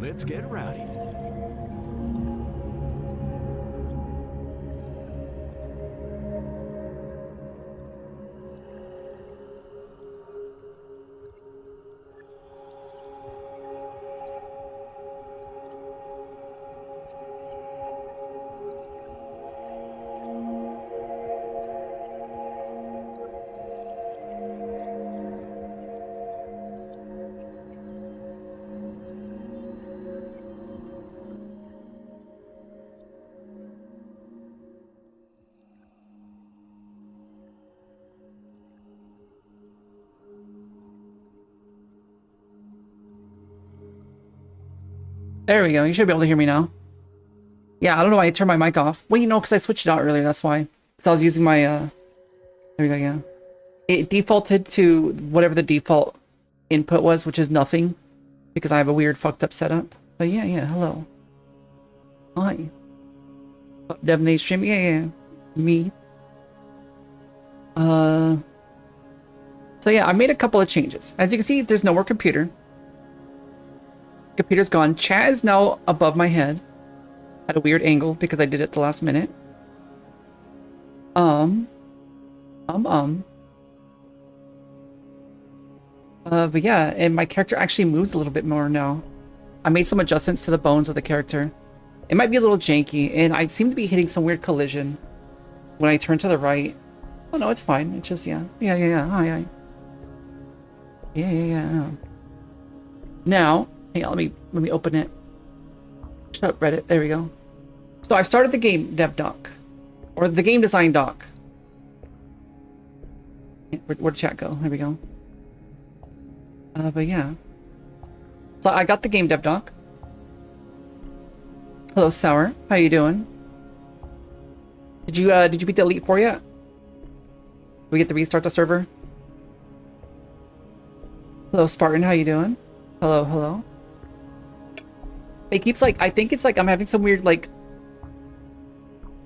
Let's get rowdy. There we go. You should be able to hear me now. Yeah, I don't know why I turned my mic off. Wait, no, because I switched it out earlier. That's why. Because I was using my, There we go, yeah. It defaulted to whatever the default input was, which is nothing. Because I have a weird fucked up setup. But yeah, hello. Hi. Dev stream, yeah. Me. So yeah, I made a couple of changes. As you can see, there's no more computer. Computer's gone. Chat is now above my head at a weird angle because I did it the last minute. But yeah, and my character actually moves a little bit more now. I made some adjustments to the bones of the character. It might be a little janky, and I seem to be hitting some weird collision when I turn to the right. Oh no, it's fine. It's just, yeah. Hi. Yeah. Now, hang on, let me open it. Shut up, Reddit. There we go. So I've started the game dev doc. Or the game design doc. Where'd chat go? There we go. But yeah. So I got the game dev doc. Hello, Sour. How you doing? Did you beat the Elite Four yet? We get to restart the server? Hello, Spartan. How you doing? Hello. It keeps like, I think it's like I'm having some weird like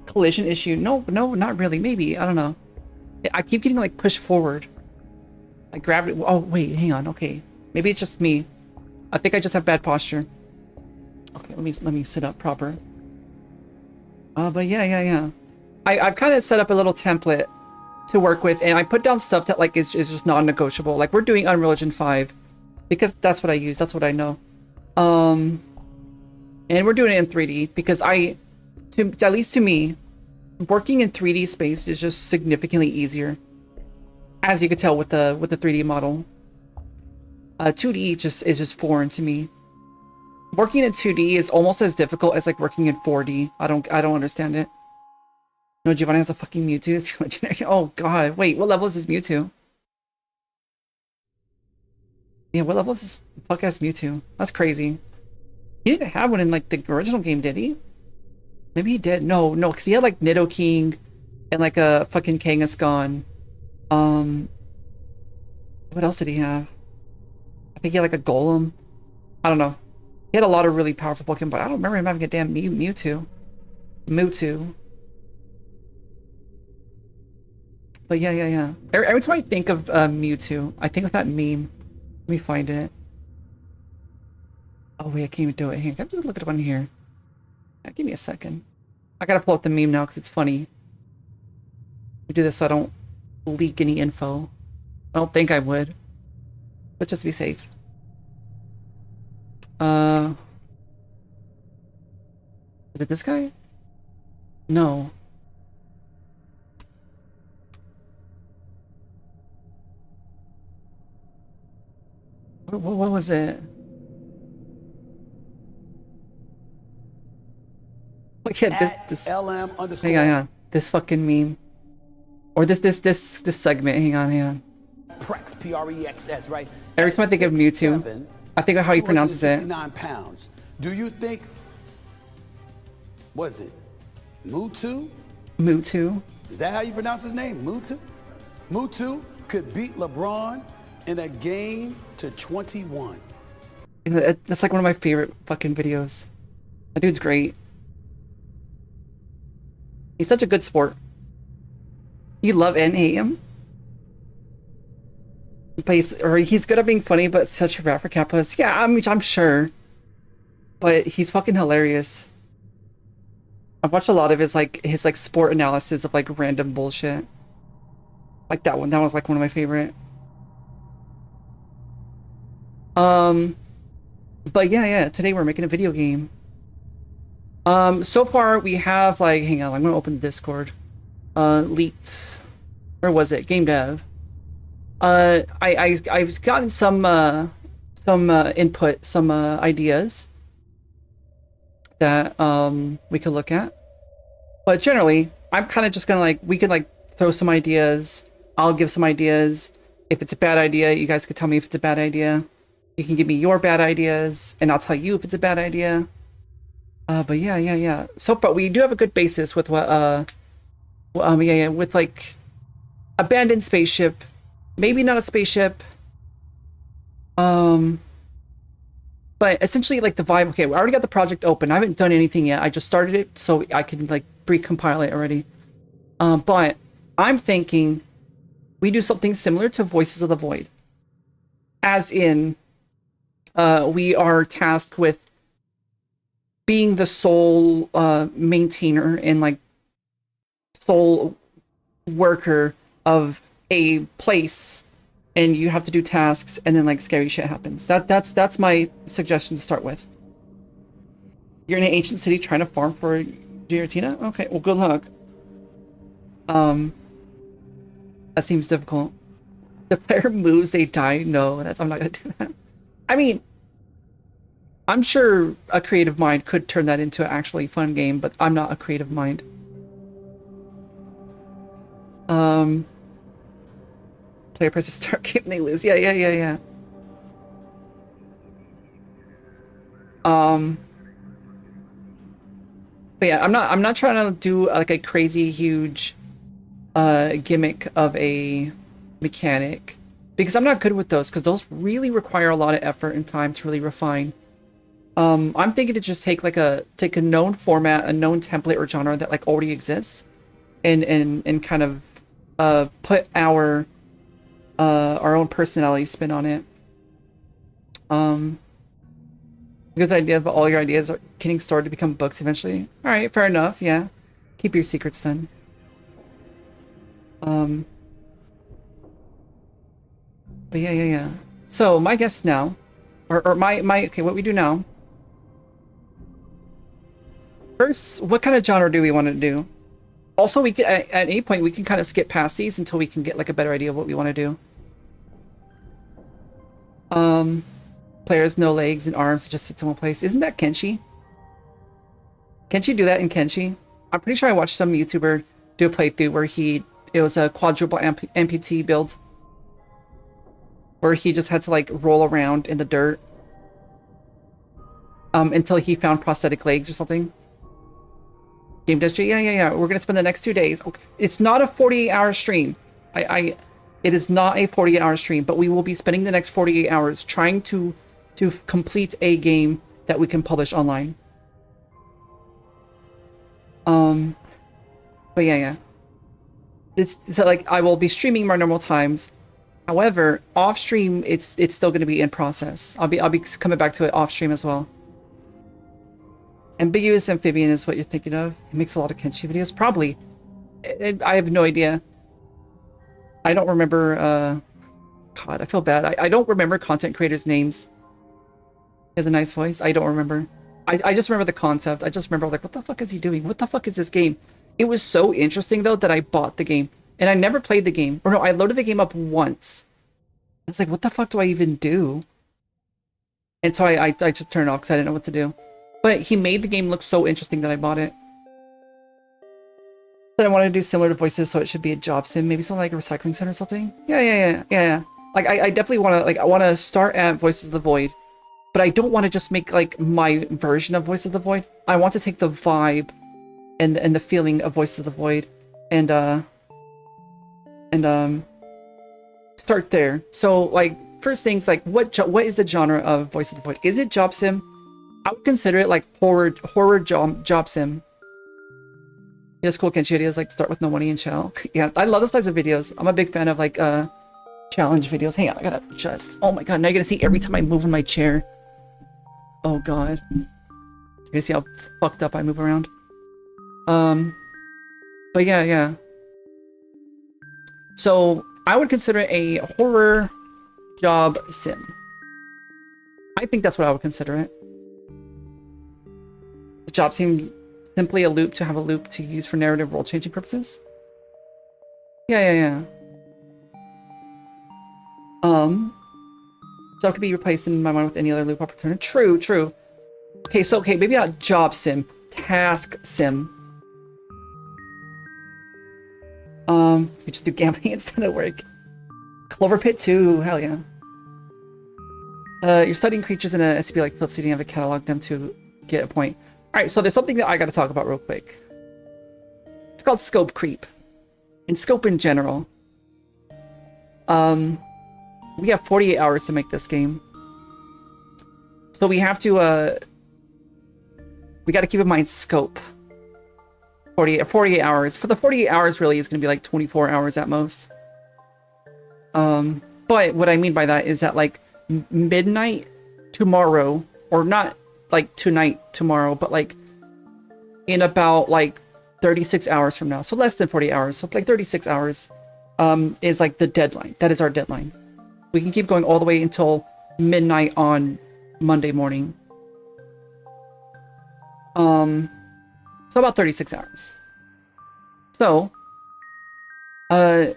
collision issue. No, not really. Maybe, I don't know. I keep getting like pushed forward. Like gravity. Oh wait, hang on. Okay, maybe it's just me. I think I just have bad posture. Okay, let me sit up proper. But yeah. I've kind of set up a little template to work with, and I put down stuff that like is just non-negotiable. Like we're doing Unreal Engine 5 because that's what I use. That's what I know. And we're doing it in 3D because at least to me, working in 3D space is just significantly easier. As you could tell with the 3D model. 2D is just foreign to me. Working in 2D is almost as difficult as like working in 4D. I don't understand it. No, Giovanni has a fucking Mewtwo. Is legendary. Oh god, wait, what level is this Mewtwo? Yeah, what level is this fuck ass Mewtwo? That's crazy. He didn't have one in like the original game, did he? Maybe he did. No, because he had like Nidoking and like a fucking Kangaskhan. What else did he have? I think he had like a Golem. I don't know. He had a lot of really powerful Pokemon, but I don't remember him having a damn Mewtwo. But yeah. Every time I think of Mewtwo, I think of that meme. Let me find it. Oh wait, I can't even do it. Hang on, can I just look at one here? Yeah, give me a second. I gotta pull up the meme now because it's funny. We do this so I don't leak any info. I don't think I would, but just to be safe. Is it this guy? No. What was it? Look at this LM underscore. hang on. This fucking meme. Or this segment. Hang on. Prex, P-R-E-X-S, right? Every time I think of Mewtwo, I think of how he pronounces it. pounds. Do you think, what is it? Mewtwo? Mewtwo. Is that how you pronounce his name? Mewtwo? Mewtwo could beat LeBron in a game to 21. That's like one of my favorite fucking videos. That dude's great. He's such a good sport. You love and hate him. But he's good at being funny, but such a rap for capitalists. Yeah, I'm sure. but he's fucking hilarious. I've watched a lot of his like sport analysis of like random bullshit. Like that one. That was like one of my favorite. But yeah, today we're making a video game. So far we have like, hang on, I'm gonna open Discord. Leaked, where was it? Game dev. I've gotten some input, some ideas that we could look at. But generally, I'm kind of just gonna like, we could like throw some ideas. I'll give some ideas. If it's a bad idea, you guys could tell me if it's a bad idea. You can give me your bad ideas, and I'll tell you if it's a bad idea. But yeah. So far, we do have a good basis with what, with like abandoned spaceship, maybe not a spaceship. But essentially like the vibe. Okay, we already got the project open. I haven't done anything yet. I just started it so I can like pre-compile it already. But I'm thinking we do something similar to Voices of the Void, as in we are tasked with being the sole maintainer and like sole worker of a place, and you have to do tasks, and then like scary shit happens. That's my suggestion to start with. You're in an ancient city trying to farm for Giratina? Okay, well good luck. That seems difficult. The player moves, they die. No, I'm not gonna do that. I mean, I'm sure a creative mind could turn that into an actually fun game, but I'm not a creative mind. Player presses start game and they lose. Yeah. But yeah, I'm not trying to do like a crazy huge gimmick of a mechanic, because I'm not good with those, because those really require a lot of effort and time to really refine. I'm thinking to just take a known format, a known template or genre that like already exists, and kind of put our own personality spin on it. Because the idea of all your ideas are getting stored to become books eventually. All right, fair enough. Yeah, keep your secrets then. But yeah. So my guess now, or my okay, what we do now. First, what kind of genre do we want to do? Also, we can at any point we can kind of skip past these until we can get like a better idea of what we want to do. Players no legs and arms, just sits in one place. Isn't that Kenshi? Kenshi do that in Kenshi? I'm pretty sure I watched some YouTuber do a playthrough where it was a quadruple amputee build, where he just had to like roll around in the dirt until he found prosthetic legs or something. Game Destry, yeah. We're gonna spend the next 2 days. Okay. It's not a 48-hour stream. It is not a 48-hour stream, but we will be spending the next 48 hours trying to complete a game that we can publish online. But yeah. So like I will be streaming more normal times. However, off stream it's still going to be in process. I'll be coming back to it off stream as well. Ambiguous Amphibian is what you're thinking of. He makes a lot of Kenshi videos. Probably. I have no idea. I don't remember, God, I feel bad. I don't remember content creators' names. He has a nice voice. I don't remember. I just remember the concept. I just remember, like, what the fuck is he doing? What the fuck is this game? It was so interesting, though, that I bought the game. And I never played the game. Or no, I loaded the game up once. I was like, what the fuck do I even do? And so I just turned it off because I didn't know what to do. But he made the game look so interesting that I bought it. But I wanted to do similar to Voices, so it should be a job sim. Maybe something like a recycling center or something. Yeah. Like, I definitely want to, like, I want to start at Voices of the Void. But I don't want to just make, like, my version of Voices of the Void. I want to take the vibe and the feeling of Voices of the Void and start there. So, like, first things, like, what is the genre of Voices of the Void? Is it job sim? I would consider it like horror job sim. Yes, cool Kenshi videos like start with no money and shell. Yeah, I love those types of videos. I'm a big fan of like challenge videos. Hang on, I gotta adjust. Oh my god, now you're gonna see every time I move in my chair. Oh god. You can see how fucked up I move around. But yeah. So I would consider it a horror job sim. I think that's what I would consider it. The job seems simply a loop to have a loop to use for narrative role-changing purposes. Yeah. Job could be replaced in my mind with any other loop opportunity. True. Okay, maybe not job sim. Task sim. You just do gambling instead of work. Clover Pit too, hell yeah. You're studying creatures in a SCP like Field City and have to catalog them to get a point. Alright, so there's something that I gotta talk about real quick. It's called scope creep. And scope in general. We have 48 hours to make this game. So we have to, we gotta keep in mind scope. 48 hours. For the 48 hours really is gonna be like 24 hours at most. But what I mean by that is that like midnight tomorrow, or not like tonight tomorrow, but like in about like 36 hours from now, so less than 40 hours, so like 36 hours is like the deadline. That is our deadline. We can keep going all the way until midnight on Monday morning. So about 36 hours. So if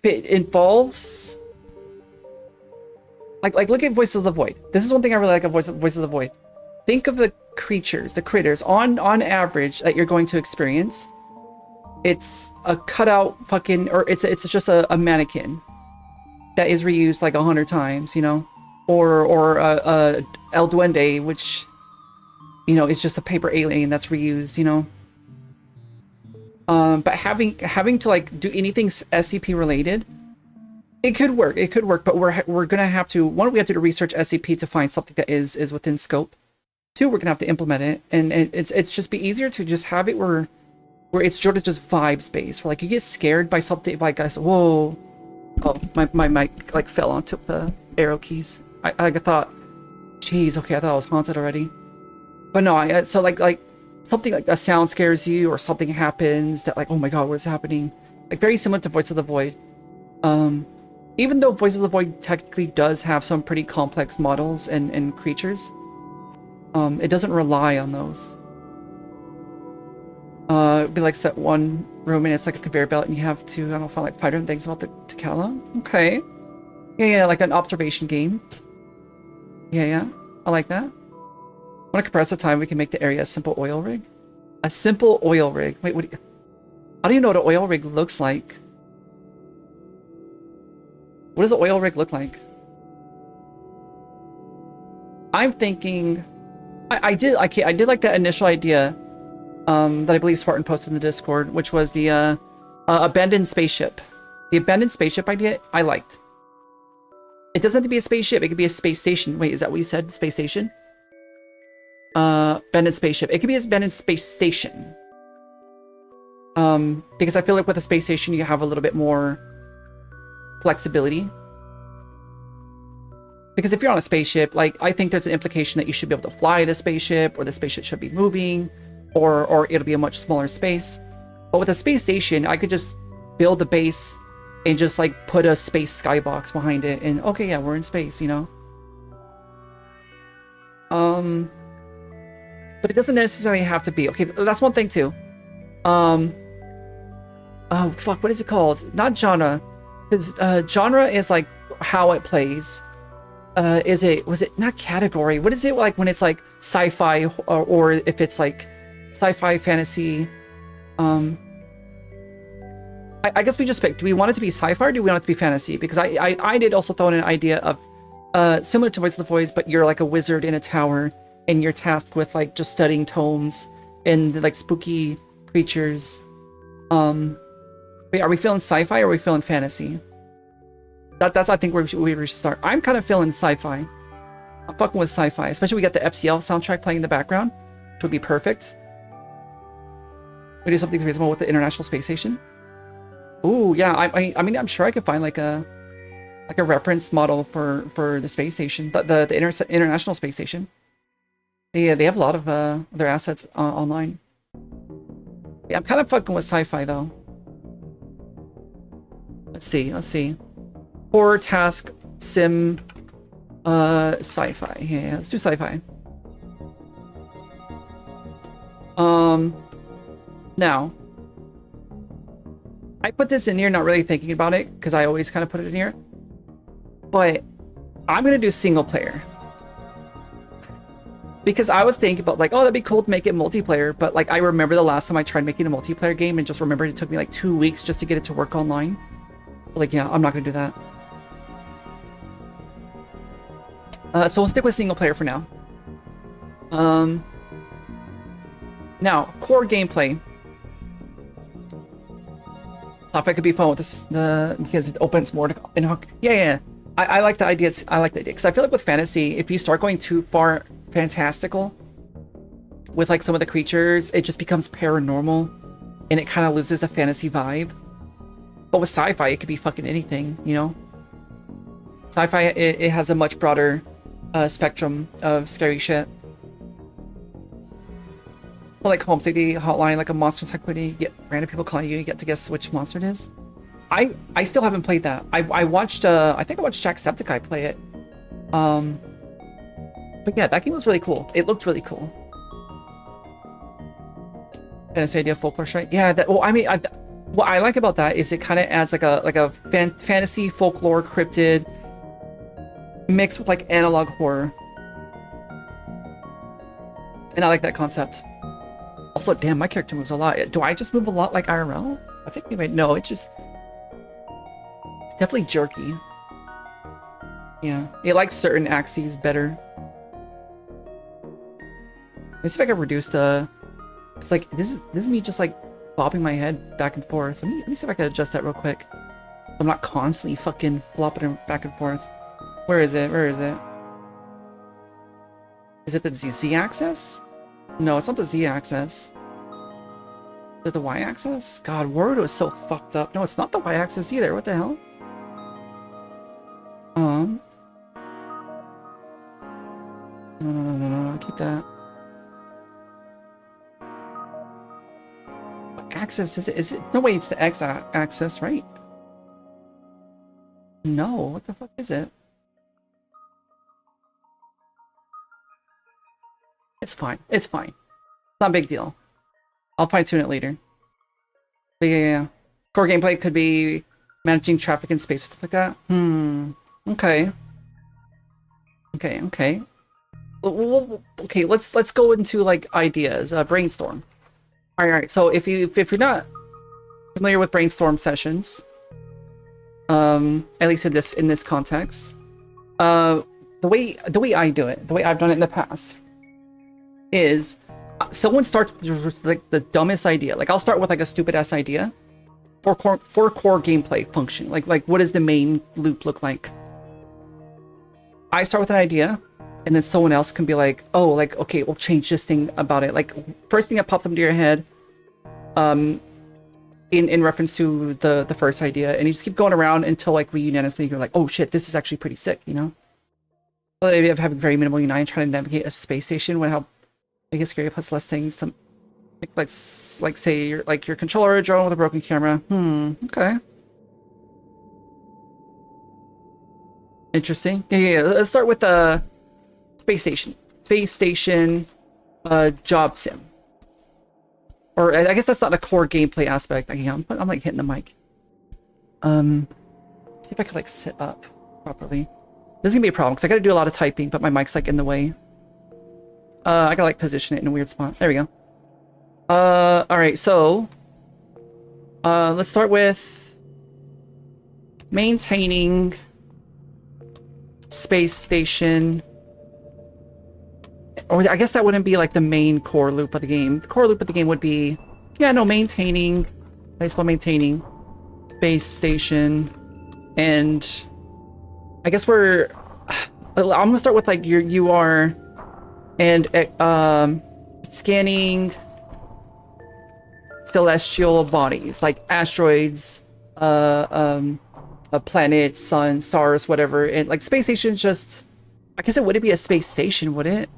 it involves like look at Voice of the Void. This is one thing I really like about Voice of the Void. Think of the creatures, the critters on average that you're going to experience. It's a cutout fucking, or it's just a mannequin that is reused like 100 times, you know, or El Duende, which, you know, it's just a paper alien that's reused, you know. But having to like do anything SCP related, it could work, but we're gonna have to, one, we have to do research SCP to find something that is within scope. Two, we're gonna have to implement it, and it's just be easier to just have it where it's sort of just vibes based. Where like you get scared by something, like I said, whoa, oh my mic like fell onto the arrow keys. I thought, geez, okay, I thought I was haunted already. But no, so like something like a sound scares you, or something happens that like, oh my god, what's happening? Like very similar to Voice of the Void. Even though Voice of the Void technically does have some pretty complex models and creatures, it doesn't rely on those. It'd be like set one room and it's like a conveyor belt and you have to, I don't know, find like 500 things about the Takala. Okay. Yeah, like an observation game. Yeah, I like that. When I compress the time, we can make the area a simple oil rig. A simple oil rig. Wait, how do you know what an oil rig looks like? What does an oil rig look like? I'm thinking, I did like that initial idea that I believe Spartan posted in the Discord, which was the abandoned spaceship. The abandoned spaceship idea I liked. It doesn't have to be a spaceship, it could be a space station. Wait, is that what you said? Space station? Abandoned spaceship. It could be an abandoned space station. Because I feel like with a space station you have a little bit more flexibility. Because if you're on a spaceship, like, I think there's an implication that you should be able to fly the spaceship, or the spaceship should be moving, or it'll be a much smaller space. But with a space station, I could just build a base and just like put a space skybox behind it, and okay, yeah, we're in space, you know. But it doesn't necessarily have to be. Okay, that's one thing too. Oh fuck, what is it called? Not genre. Because genre is like how it plays. Was it not category? What is it like when it's like sci-fi, or if it's like sci-fi fantasy? I guess we just picked. Do we want it to be sci-fi, or do we want it to be fantasy? Because I did also throw in an idea of similar to Voice of the Voids, but you're like a wizard in a tower, and you're tasked with like just studying tomes and like spooky creatures. Wait, are we feeling sci-fi or are we feeling fantasy? That's I think where we should start. I'm kind of feeling sci-fi. I'm fucking with sci-fi, especially we got the FCL soundtrack playing in the background, which would be perfect. We do something reasonable with the International Space Station. Ooh, yeah. I mean, I'm sure I could find like a reference model for the space station, the International Space Station. they have a lot of their assets online. Yeah, I'm kind of fucking with sci-fi though. Let's see. Horror, task, sim, sci-fi. Yeah, let's do sci-fi. Now, I put this in here not really thinking about it, because I always kind of put it in here. But I'm gonna do single player. Because I was thinking about like, oh, that'd be cool to make it multiplayer, but like I remember the last time I tried making a multiplayer game and just remembered it took me like 2 weeks just to get it to work online. Like, yeah, I'm not gonna do that. So we'll stick with single player for now. Now, core gameplay. Sci-fi could be fun with this, because it opens more to. Yeah. I like the idea. I like the idea because I feel like with fantasy, if you start going too far fantastical with like some of the creatures, it just becomes paranormal, and it kind of loses the fantasy vibe. But with sci-fi, it could be fucking anything, you know. Sci-fi, it has a much broader spectrum of scary shit. Well, like Home Safety Hotline, like a monster activity, you get random people calling you, you get to guess which monster it is. I still haven't played that. I watched I think I watched Jacksepticeye play it. But yeah, that game was really cool. It looked really cool. Fantasy idea folklore strike. Yeah, that, well, I mean, what I like about that is it kind of adds like a fantasy folklore cryptid mixed with like analog horror. And I like that concept. Also, damn, my character moves a lot. Do I just move a lot like IRL? I think maybe no, it's definitely jerky. Yeah, it likes certain axes better. Let me see if I can reduce the. It's like this is me just like bobbing my head back and forth. Let me see if I can adjust that real quick. I'm not constantly fucking flopping it back and forth. Where is it? Where is it? Is it the Z axis? No, it's not the Z axis. Is it the Y axis? God, Warudo is so fucked up. No, it's not the Y axis either. What the hell? No, keep that. What axis is it? Is it? No, wait, it's the X axis, right? No, what the fuck is it? It's fine. It's fine. It's not a big deal. I'll fine tune it later. But yeah. Core gameplay could be managing traffic in space, stuff like that. Okay. Okay. Okay, let's go into like ideas. Brainstorm. All right. So if you're not familiar with brainstorm sessions, at least in this context, the way I do it, the way I've done it in the past, is someone starts with like the dumbest idea. Like I'll start with like a stupid ass idea for core gameplay function. Like what does the main loop look like? I start with an idea, and then someone else can be like, oh, like, okay, we'll change this thing about it. Like first thing that pops up into your head, in reference to the first idea, and you just keep going around until like we unanimously you're like, oh shit, this is actually pretty sick, you know? The idea of having very minimal UI and trying to navigate a space station when how big is scary plus less things. Some like say your controller, a drone with a broken camera. Okay. Interesting. Yeah. Let's start with the space station. Space station, job sim. Or I guess that's not a core gameplay aspect. I'm like hitting the mic. See if I could like sit up properly. This is gonna be a problem because I gotta do a lot of typing, but my mic's like in the way. I gotta like position it in a weird spot. There we go. All right. So, let's start with maintaining space station. Or I guess that wouldn't be like the main core loop of the game. The core loop of the game would be, yeah, no, maintaining, baseball maintaining, space station, and I guess I'm gonna start with like your UR and scanning celestial bodies like asteroids, planets, sun, stars, whatever. And like space station is just, I guess it wouldn't be a space station, would it?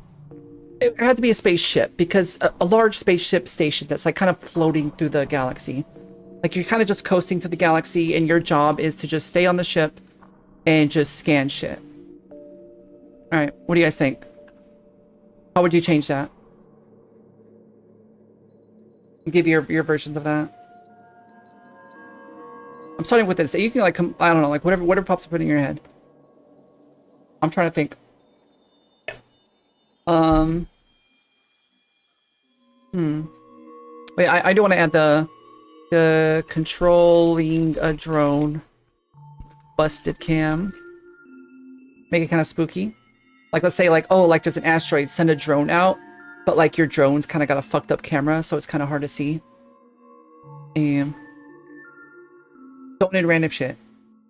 It had to be a spaceship because a large spaceship station that's like kind of floating through the galaxy. Like you're kind of just coasting through the galaxy and your job is to just stay on the ship and just scan shit. All right, what do you guys think? How would you change that? Give your versions of that. I'm starting with this. You can like I don't know, like whatever pops up in your head. I'm trying to think. Wait, I do want to add the controlling a drone busted cam. Make it kind of spooky. Like let's say like, oh, like there's an asteroid, send a drone out, but like your drone's kind of got a fucked up camera, so it's kind of hard to see. And don't need random shit.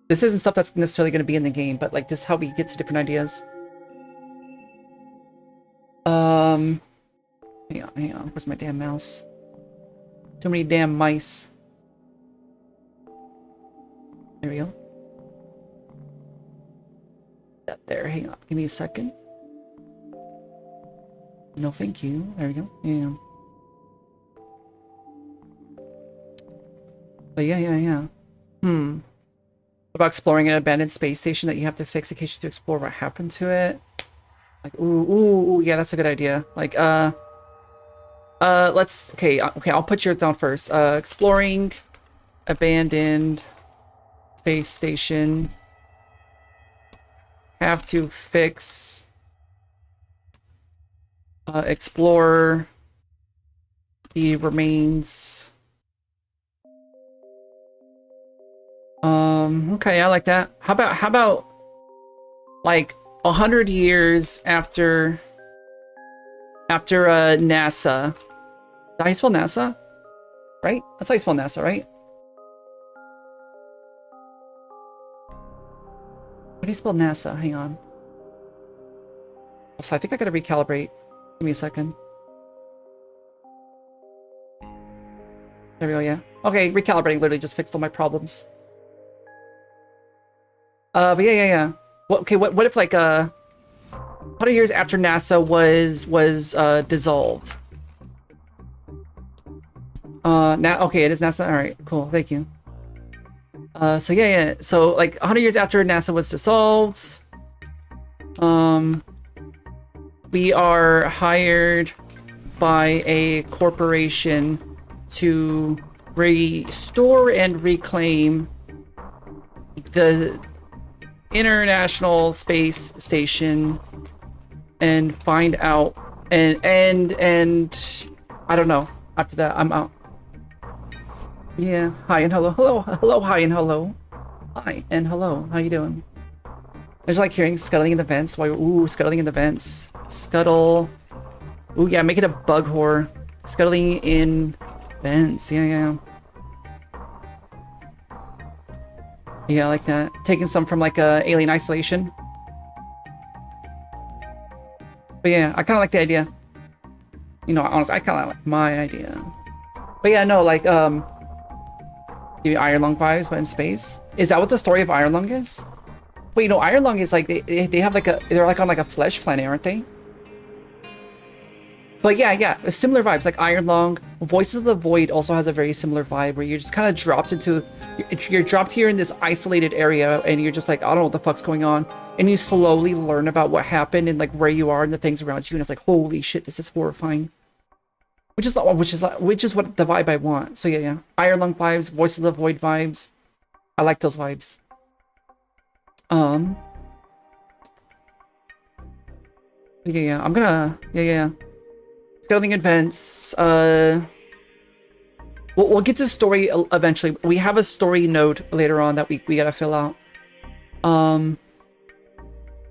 This isn't stuff that's necessarily going to be in the game, but like this is how we get to different ideas. Hang on. Where's my damn mouse? Too many damn mice. There we go. That there. Hang on. Give me a second. No, thank you. There we go. Yeah. But yeah. What about exploring an abandoned space station that you have to fix occasionally to explore what happened to it? Like, ooh, yeah, that's a good idea. Like, let's, okay, I'll put yours down first. Exploring abandoned space station. Have to fix, explore the remains. Okay, I like that. How about like 100 years after NASA. Is that how you spell NASA? Right? That's how you spell NASA, right? How do you spell NASA? Hang on. So I think I gotta recalibrate. Give me a second. There we go, yeah. Okay, recalibrating literally just fixed all my problems. But yeah. Well, okay, what if like 100 years after NASA was dissolved? Now okay, it is NASA. All right, cool. Thank you. So yeah. So like 100 years after NASA was dissolved, we are hired by a corporation to restore and reclaim the International Space Station and find out and I don't know. After that, I'm out. Yeah. Hi and hello. Hello. Hi and hello. Hi and hello. How you doing? I just like hearing scuttling in the vents. Why? Ooh, scuttling in the vents. Scuttle. Ooh, yeah. Make it a bug horror. Scuttling in vents. Yeah. Yeah, I like that. Taking some from like Alien Isolation. But yeah, I kind of like the idea. You know, honestly, I kind of like my idea. But yeah, no, like, give you Iron Lung vibes, but in space. Is that what the story of Iron Lung is? Wait, you know, Iron Lung is like, they have like they're like on like a flesh planet, aren't they? But yeah, similar vibes, like Iron Lung. Voices of the Void also has a very similar vibe where you're just kind of dropped into, you're dropped here in this isolated area and you're just like, I don't know what the fuck's going on. And you slowly learn about what happened and like where you are and the things around you. And it's like, holy shit, this is horrifying. Which is what the vibe I want. So yeah. Iron Lung vibes, Voices of the Void vibes. I like those vibes. Yeah, I'm gonna, yeah. Scaling events. We'll get to the story eventually. We have a story node later on that we gotta fill out.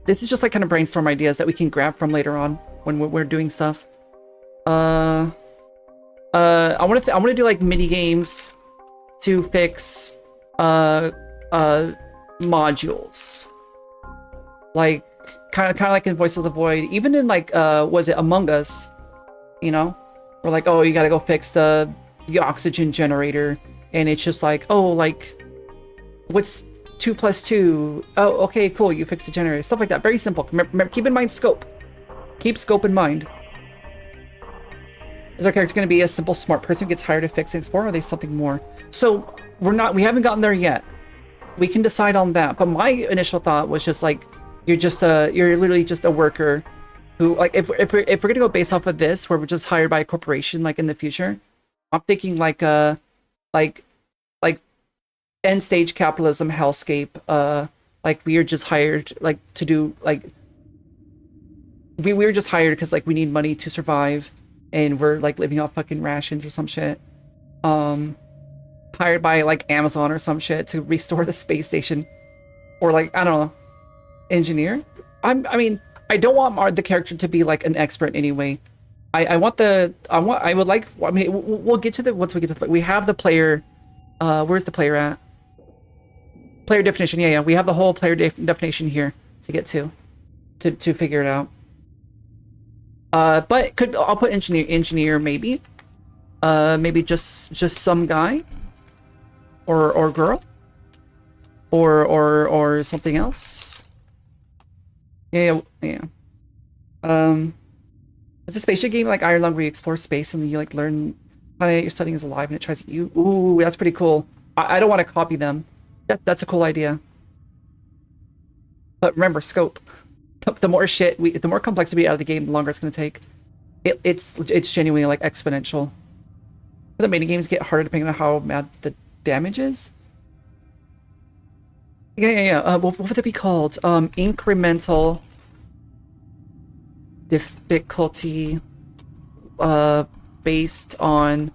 This is just like kind of brainstorm ideas that we can grab from later on when we're doing stuff. I want to do like mini games to fix modules, like kind of like in Voice of the Void, even in like was it Among Us, you know, we're like, oh, you gotta go fix the oxygen generator, and it's just like, oh, like what's 2 + 2? Oh, okay, cool, you fixed the generator, stuff like that. Very simple. Remember, keep in mind scope. Keep scope in mind. Is our character going to be a simple smart person who gets hired to fix and explore, or are they something more? So we haven't gotten there yet. We can decide on that. But my initial thought was just like, you're literally just a worker who, like, if we're gonna go based off of this, where we're just hired by a corporation, like in the future, I'm thinking like like end stage capitalism hellscape. Like we are just hired like to do like we were just hired because like we need money to survive, and we're like living off fucking rations or some shit. Hired by like Amazon or some shit to restore the space station, or like I don't know, engineer. I mean, I don't want the character to be like an expert anyway. I would like. I mean, we'll get to the once we get to the. We have the player. Where's the player at? Player definition. Yeah. We have the whole player definition here to get to figure it out. But I'll put engineer maybe. Maybe just some guy. Or girl. Or something else. Yeah. It's a spaceship game like Iron Lung where you explore space and you like learn how you're studying is alive and it tries you. Ooh, that's pretty cool. I don't want to copy them. That's a cool idea. But remember, scope. The more shit the more complexity out of the game, the longer it's gonna take. It's genuinely like exponential. The mini games get harder depending on how bad the damage is. Yeah. What would that be called? Incremental difficulty based on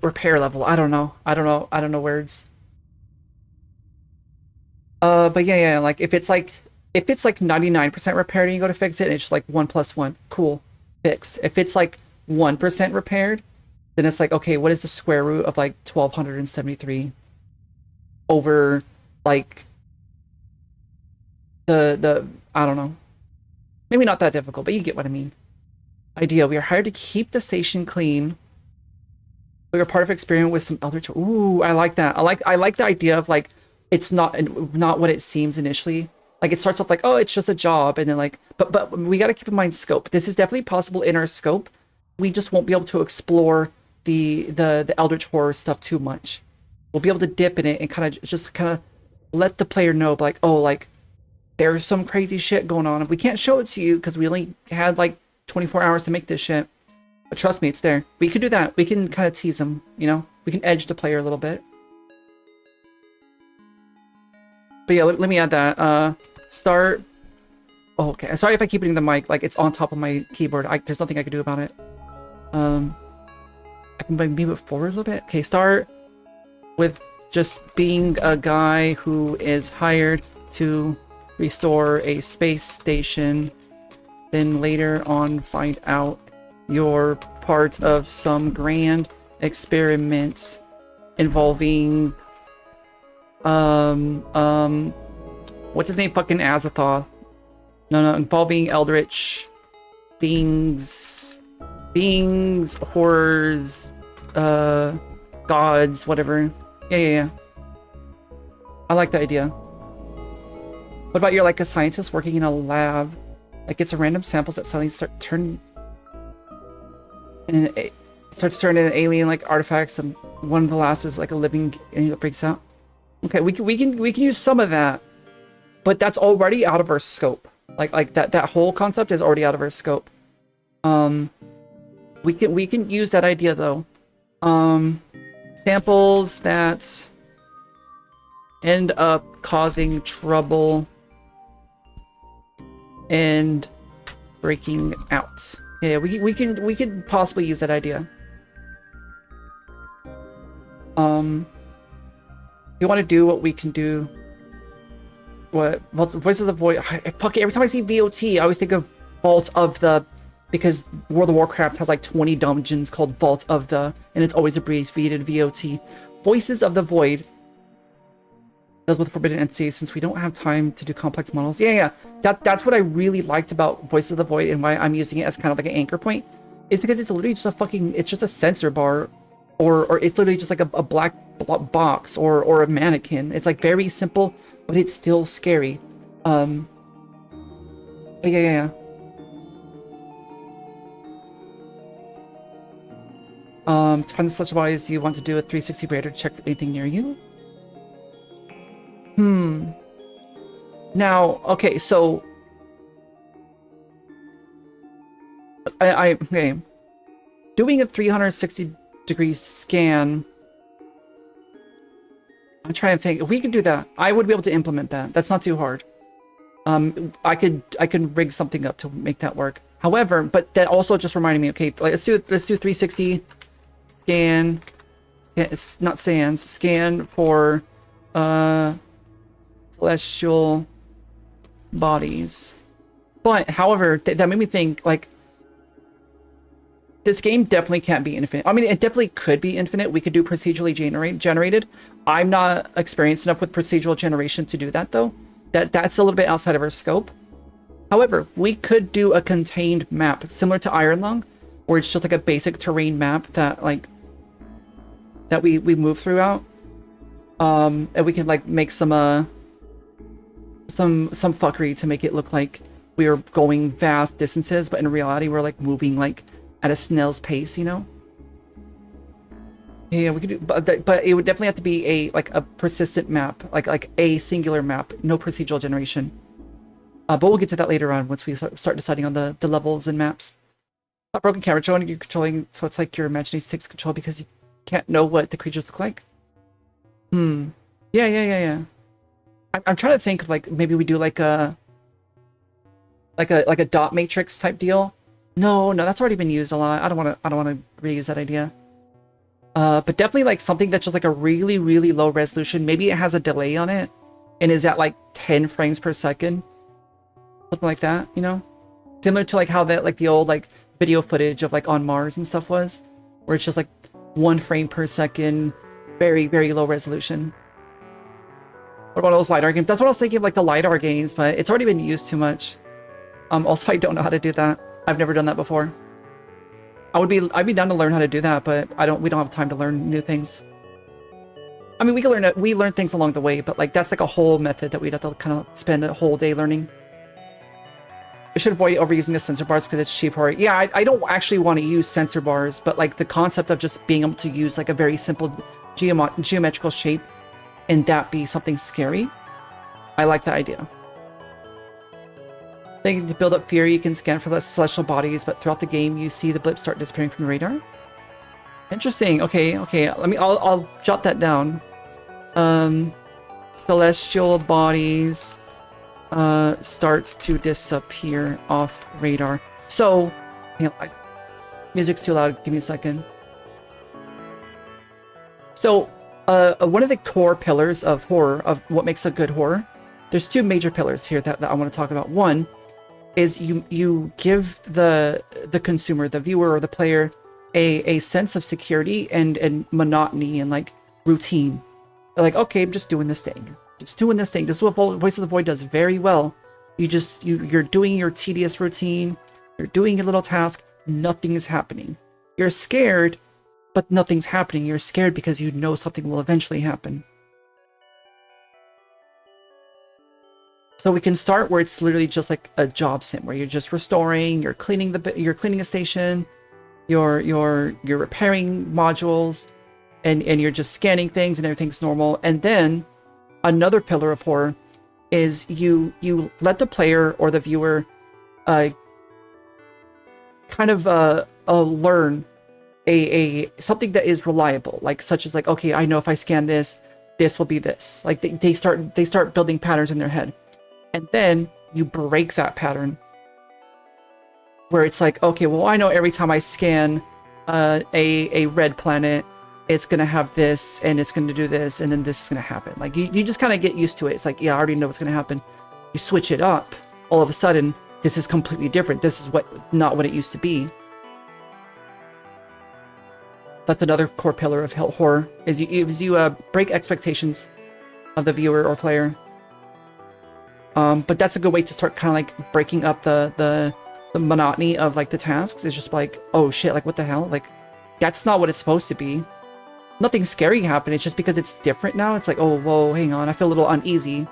repair level. I don't know words. But yeah, like if it's like 99% repaired and you go to fix it and it's just like 1 + 1, cool, fixed. If it's like 1% repaired, then it's like, okay, what is the square root of like 1273 over like the I don't know. Maybe not that difficult, but you get what I mean. Idea, we are hired to keep the station clean. We are part of experiment with some eldritch. Ooh, I like that. I like the idea of like it's not what it seems initially. Like it starts off like, oh, it's just a job, and then like, but we got to keep in mind scope. This is definitely possible in our scope. We just won't be able to explore the eldritch horror stuff too much. We'll be able to dip in it and kind of let the player know, like, oh, like there's some crazy shit going on. We can't show it to you because we only had like 24 hours to make this shit. But trust me, it's there. We can do that. We can kind of tease them, you know? We can edge the player a little bit. But yeah, let me add that. Start. Oh, okay. Sorry if I keep hitting the mic. Like, it's on top of my keyboard. There's nothing I can do about it. I can move it forward a little bit. Okay, start with just being a guy who is hired to restore a space station. Then later on find out you're part of some grand experiment involving what's his name? Fucking Azathoth. No, involving eldritch beings, horrors, gods, whatever. Yeah. I like the idea. What about you're like a scientist working in a lab? Like it's a random samples that suddenly starts turning into alien like artifacts, and one of the last is like a living and it breaks out. Okay, we can use some of that, but that's already out of our scope. Like that whole concept is already out of our scope. We can use that idea though. Samples that end up causing trouble and breaking out. Yeah, we can possibly use that idea. You want to do what we can do? What? Voice of the Void. Fuck it. Every time I see VOT, I always think of Vault of the, because World of Warcraft has like 20 dungeons called Vault of the, and it's always abbreviated VOT. Voices of the Void. Does with Forbidden Entity, since we don't have time to do complex models. Yeah. That's what I really liked about Voice of the Void and why I'm using it as kind of like an anchor point. Is because it's literally just it's just a sensor bar, or it's literally just like a black box or a mannequin. It's like very simple, but it's still scary. Yeah, yeah, yeah. To find the celestial bodies, you want to do a 360 radar to check for anything near you. Now, okay, so okay. Doing a 360-degree scan. I'm trying to think. If we could do that, I would be able to implement that. That's not too hard. I can rig something up to make that work. However, but that also just reminded me. Okay, let's do 360 scan. Not sans. Scan for celestial bodies. But however, that made me think like this game definitely can't be infinite. I mean, it definitely could be infinite. We could do procedurally generated. I'm not experienced enough with procedural generation to do that though. That's a little bit outside of our scope. However, we could do a contained map similar to Iron Lung, where it's just like a basic terrain map that like that we move throughout. And we can like make some fuckery to make it look like we are going vast distances, but in reality we're like moving like at a snail's pace, you know? Yeah, we could do, but it would definitely have to be a persistent map, like a singular map, no procedural generation. But we'll get to that later on once we start deciding on the levels and maps. Broken camera controlling, you're controlling, so it's like your imagination takes control because you can't know what the creatures look like. Yeah. I'm trying to think of like maybe we do like a dot matrix type deal. No, that's already been used a lot. I don't want to reuse that idea. But definitely like something that's just like a really, really low resolution. Maybe it has a delay on it and is at like 10 frames per second. Something like that, you know? Similar to like how that like the old like video footage of like on Mars and stuff was, where it's just like 1 frame per second, very, very low resolution. What about those LiDAR games? That's what I was thinking of, like the LiDAR games, but it's already been used too much. Also, I don't know how to do that. I've never done that before. I'd be down to learn how to do that, but we don't have time to learn new things. I mean, we learn things along the way, but like that's like a whole method that we'd have to kind of spend a whole day learning. We should avoid overusing the sensor bars because it's cheap. Or yeah, I don't actually want to use sensor bars, but like the concept of just being able to use like a very simple geometrical shape and that be something scary, I like the idea. Thinking to build up fear, you can scan for the celestial bodies, but throughout the game, you see the blips start disappearing from the radar. Interesting. Okay. I'll jot that down. Celestial bodies starts to disappear off radar. So, music's too loud. Give me a second. So, one of the core pillars of horror, of what makes a good horror, there's 2 major pillars here that I want to talk about. One is you give the consumer, the viewer or the player, a sense of security and monotony and like routine. They're like, okay, I'm just doing this thing. Just doing this thing. This is what Voice of the Void does very well. You're doing your tedious routine. You're doing your little task. Nothing is happening. You're scared, but nothing's happening. You're scared because you know something will eventually happen. So we can start where it's literally just like a job sim, where you're just restoring, you're cleaning a station, you're repairing modules, and you're just scanning things and everything's normal. And then another pillar of horror is you let the player or the viewer kind of learn a something that is reliable, like such as like, okay, I know if I scan this will be this. Like they start building patterns in their head. And then you break that pattern where it's like, okay, well, I know every time I scan a red planet, it's going to have this and it's going to do this and then this is going to happen. Like you just kind of get used to it. It's like, yeah, I already know what's going to happen. You switch it up. All of a sudden, this is completely different. This is not what it used to be. That's another core pillar of horror, is you break expectations of the viewer or player. But that's a good way to start kind of like breaking up the monotony of like the tasks. It's just like, oh shit, like what the hell? Like that's not what it's supposed to be. Nothing scary happened. It's just because it's different now. It's like, oh, whoa, hang on. I feel a little uneasy.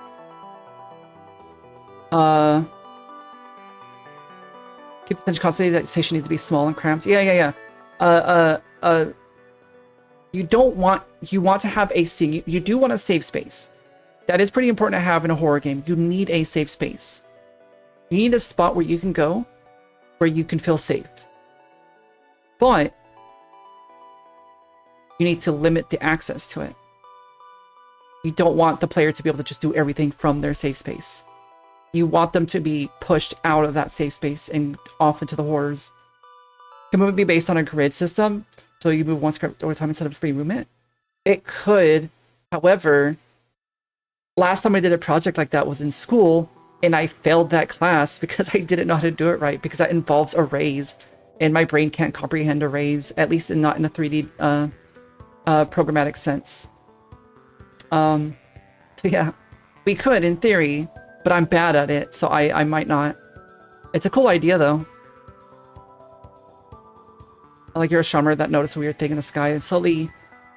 Uh, keep the tension constantly. That station needs to be small and cramped. Yeah. You don't want, you want to have a scene. You do want a safe space. That is pretty important to have in a horror game. You need a safe space. You need a spot where you can go, where you can feel safe. But you need to limit the access to it. You don't want the player to be able to just do everything from their safe space. You want them to be pushed out of that safe space and off into the horrors. Can movement be based on a grid system? So you move one script at a time instead of free movement? It could. However, last time I did a project like that was in school, and I failed that class because I didn't know how to do it right, because that involves arrays, and my brain can't comprehend arrays, at least not in a 3D programmatic sense. So yeah, we could in theory, but I'm bad at it, so I might not. It's a cool idea though. Like you're a Shammer that noticed a weird thing in the sky, and slowly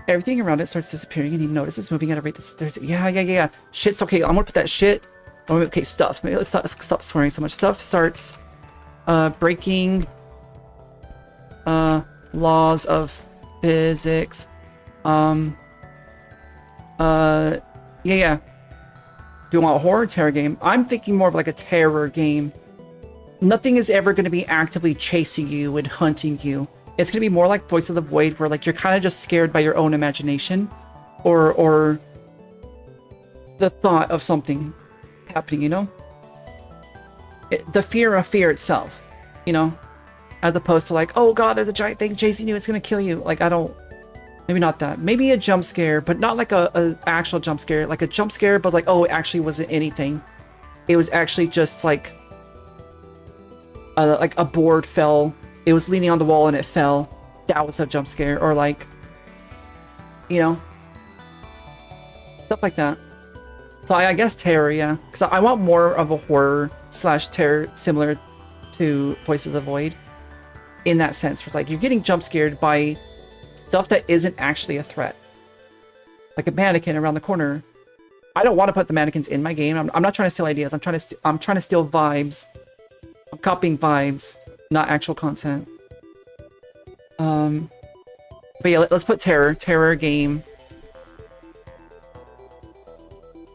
everything around it starts disappearing, and you notice it's moving at a rate that's... Yeah. Shit's okay. I'm gonna put that shit... Okay, stuff. Maybe let's stop swearing so much. Stuff starts breaking laws of physics. Yeah. Do you want a horror terror game? I'm thinking more of like a terror game. Nothing is ever going to be actively chasing you and hunting you. It's going to be more like Voice of the Void, where like you're kind of just scared by your own imagination, or the thought of something happening, you know? The fear of fear itself, you know? As opposed to like, oh god, there's a giant thing chasing you, it's going to kill you. Like, I don't... Maybe not that. Maybe a jump scare, but not like a actual jump scare. Like a jump scare, but like, oh, it actually wasn't anything. It was actually just like a board fell. It was leaning on the wall and it fell. That was a jump scare. Or like, you know, stuff like that. So I guess terror, yeah. Because I want more of a horror / terror similar to Voice of the Void. In that sense, where it's like you're getting jump scared by stuff that isn't actually a threat. Like a mannequin around the corner. I don't want to put the mannequins in my game. I'm not trying to steal ideas. I'm trying to steal vibes. I'm copying vibes, not actual content. But yeah, let's put terror game.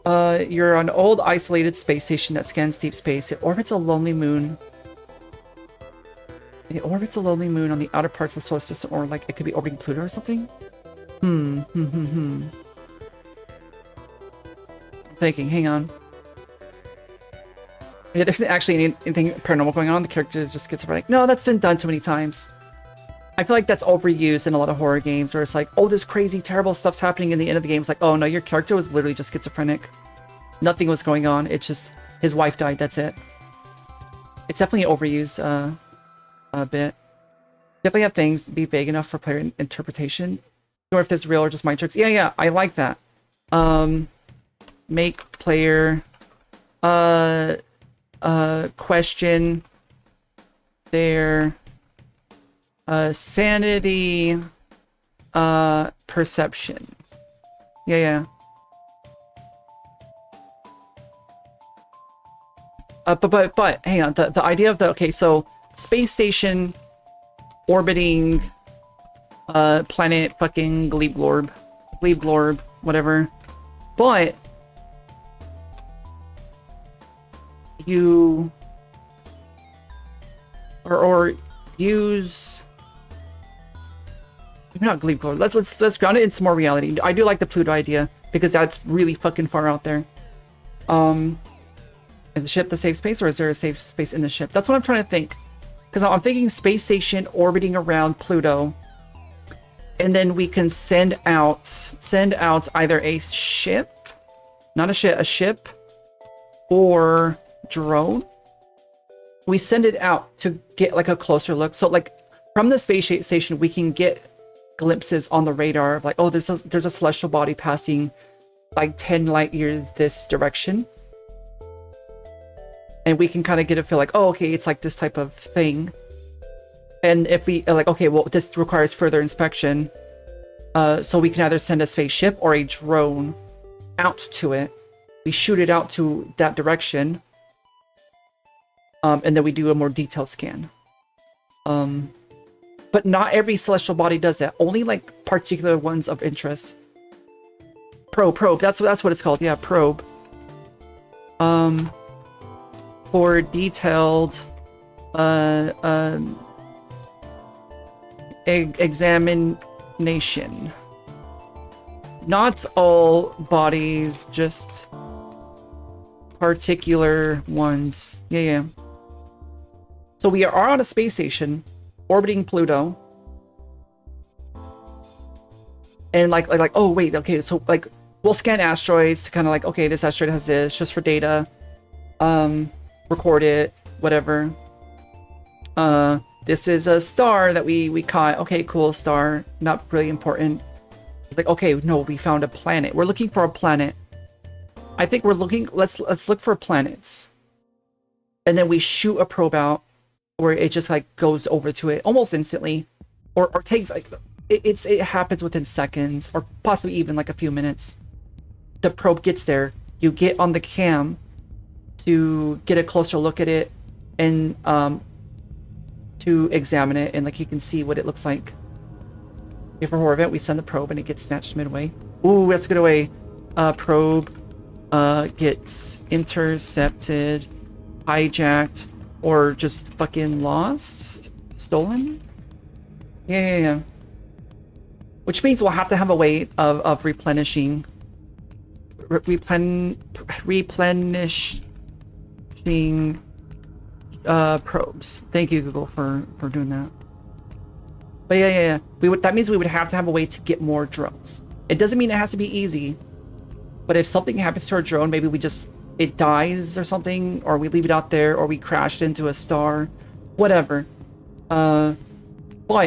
You're on an old isolated space station that scans deep space. It orbits a lonely moon. It orbits a lonely moon on the outer parts of the solar system, or like it could be orbiting Pluto or something. I'm thinking, hang on. Yeah, there isn't actually anything paranormal going on. The character is just schizophrenic. No, that's been done too many times. I feel like that's overused in a lot of horror games, where it's like, oh, this crazy, terrible stuff's happening, in the end of the game it's like, oh no, your character was literally just schizophrenic. Nothing was going on. It's just his wife died. That's it. It's definitely overused. A bit. Definitely have things be vague enough for player interpretation. Or if this is real or just mind tricks. Yeah, I like that. Make player question their sanity perception. Yeah. But hang on, the idea of the... Okay, so space station orbiting planet fucking Glebe-glorb, whatever. But you or use... Maybe not Glebe-glorb. Let's ground it in some more reality. I do like the Pluto idea because that's really fucking far out there. Is the ship the safe space, or is there a safe space in the ship? That's what I'm trying to think. Because I'm thinking space station orbiting around Pluto, and then we can send out either a ship, a ship, or drone. We send it out to get like a closer look. So like from the space station, we can get glimpses on the radar of like, oh, there's a celestial body passing like 10 light years this direction. And we can kind of get a feel like, oh, okay, it's like this type of thing. And if we like, okay, well, this requires further inspection. So we can either send a spaceship or a drone out to it. We shoot it out to that direction. And then we do a more detailed scan. But not every celestial body does that. Only like particular ones of interest. Probe. That's what it's called. Yeah, probe. For detailed examination. Not all bodies, just particular ones. Yeah. So we are on a space station orbiting Pluto. And like oh wait, okay, so like we'll scan asteroids to kind of like, okay, this asteroid has this just for data. Record it, whatever. This is a star that we caught. Okay, cool, star, not really important. It's like, okay, no, we found a planet. We're looking for a planet. I think we're looking, let's look for planets. And then we shoot a probe out where it just like goes over to it almost instantly. Or takes like, it happens within seconds or possibly even like a few minutes. The probe gets there. You get on the cam to get a closer look at it and to examine it, and like you can see what it looks like. If for horror event, we send the probe and it gets snatched midway. Ooh, that's a good way. Probe gets intercepted, hijacked, or just fucking lost, stolen. Yeah. Which means we'll have to have a way of replenishing, replenishing probes. Thank you, Google, for doing that. But yeah. That means we would have to have a way to get more drones. It doesn't mean it has to be easy, but if something happens to our drone, maybe it dies or something, or we leave it out there, or we crashed into a star, whatever. But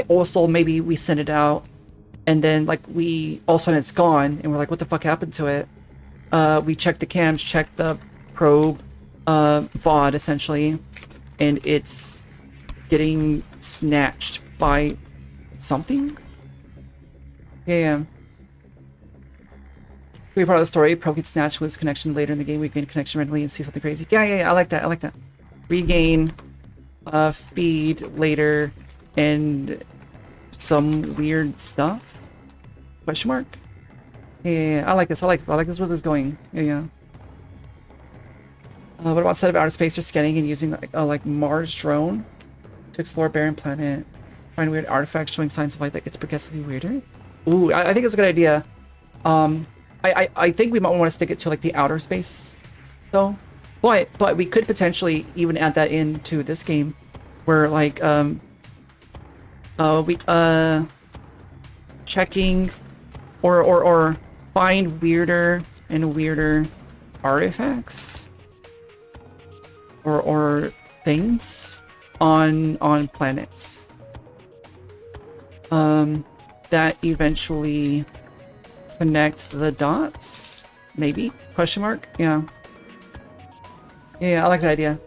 also maybe we send it out, and then like all of a sudden it's gone, and we're like, what the fuck happened to it? We check the cams, check the probe, VOD essentially, and it's getting snatched by something. Yeah. Be part of the story. Probe gets snatched, lose connection later in the game. We gain connection randomly and see something crazy. Yeah. I like that. Regain, feed later, and some weird stuff. Question mark. Yeah. I like this. I like this. Where this is going. Yeah. What about set of outer space or scanning and using like Mars drone to explore barren planet? Find weird artifacts showing signs of life that gets progressively weirder. Ooh, I think it's a good idea. I think we might want to stick it to like the outer space though. But we could potentially even add that into this game where like we checking or find weirder and weirder artifacts or things on planets that eventually connect the dots, maybe? Question mark? Yeah, I like that idea.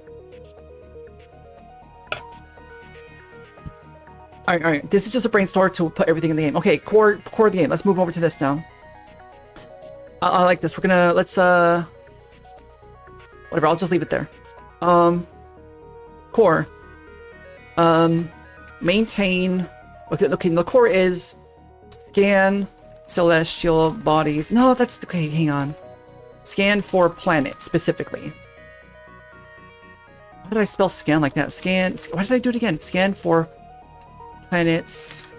All right. This is just a brainstorm to put everything in the game. Okay, core of the game. Let's move over to this now. I like this. Let's whatever. I'll just leave it there. Core. Maintain. Okay. The core is scan celestial bodies. No, that's okay. Hang on. Scan for planets specifically. Why did I spell scan like that? Why did I do it again? Scan for planets.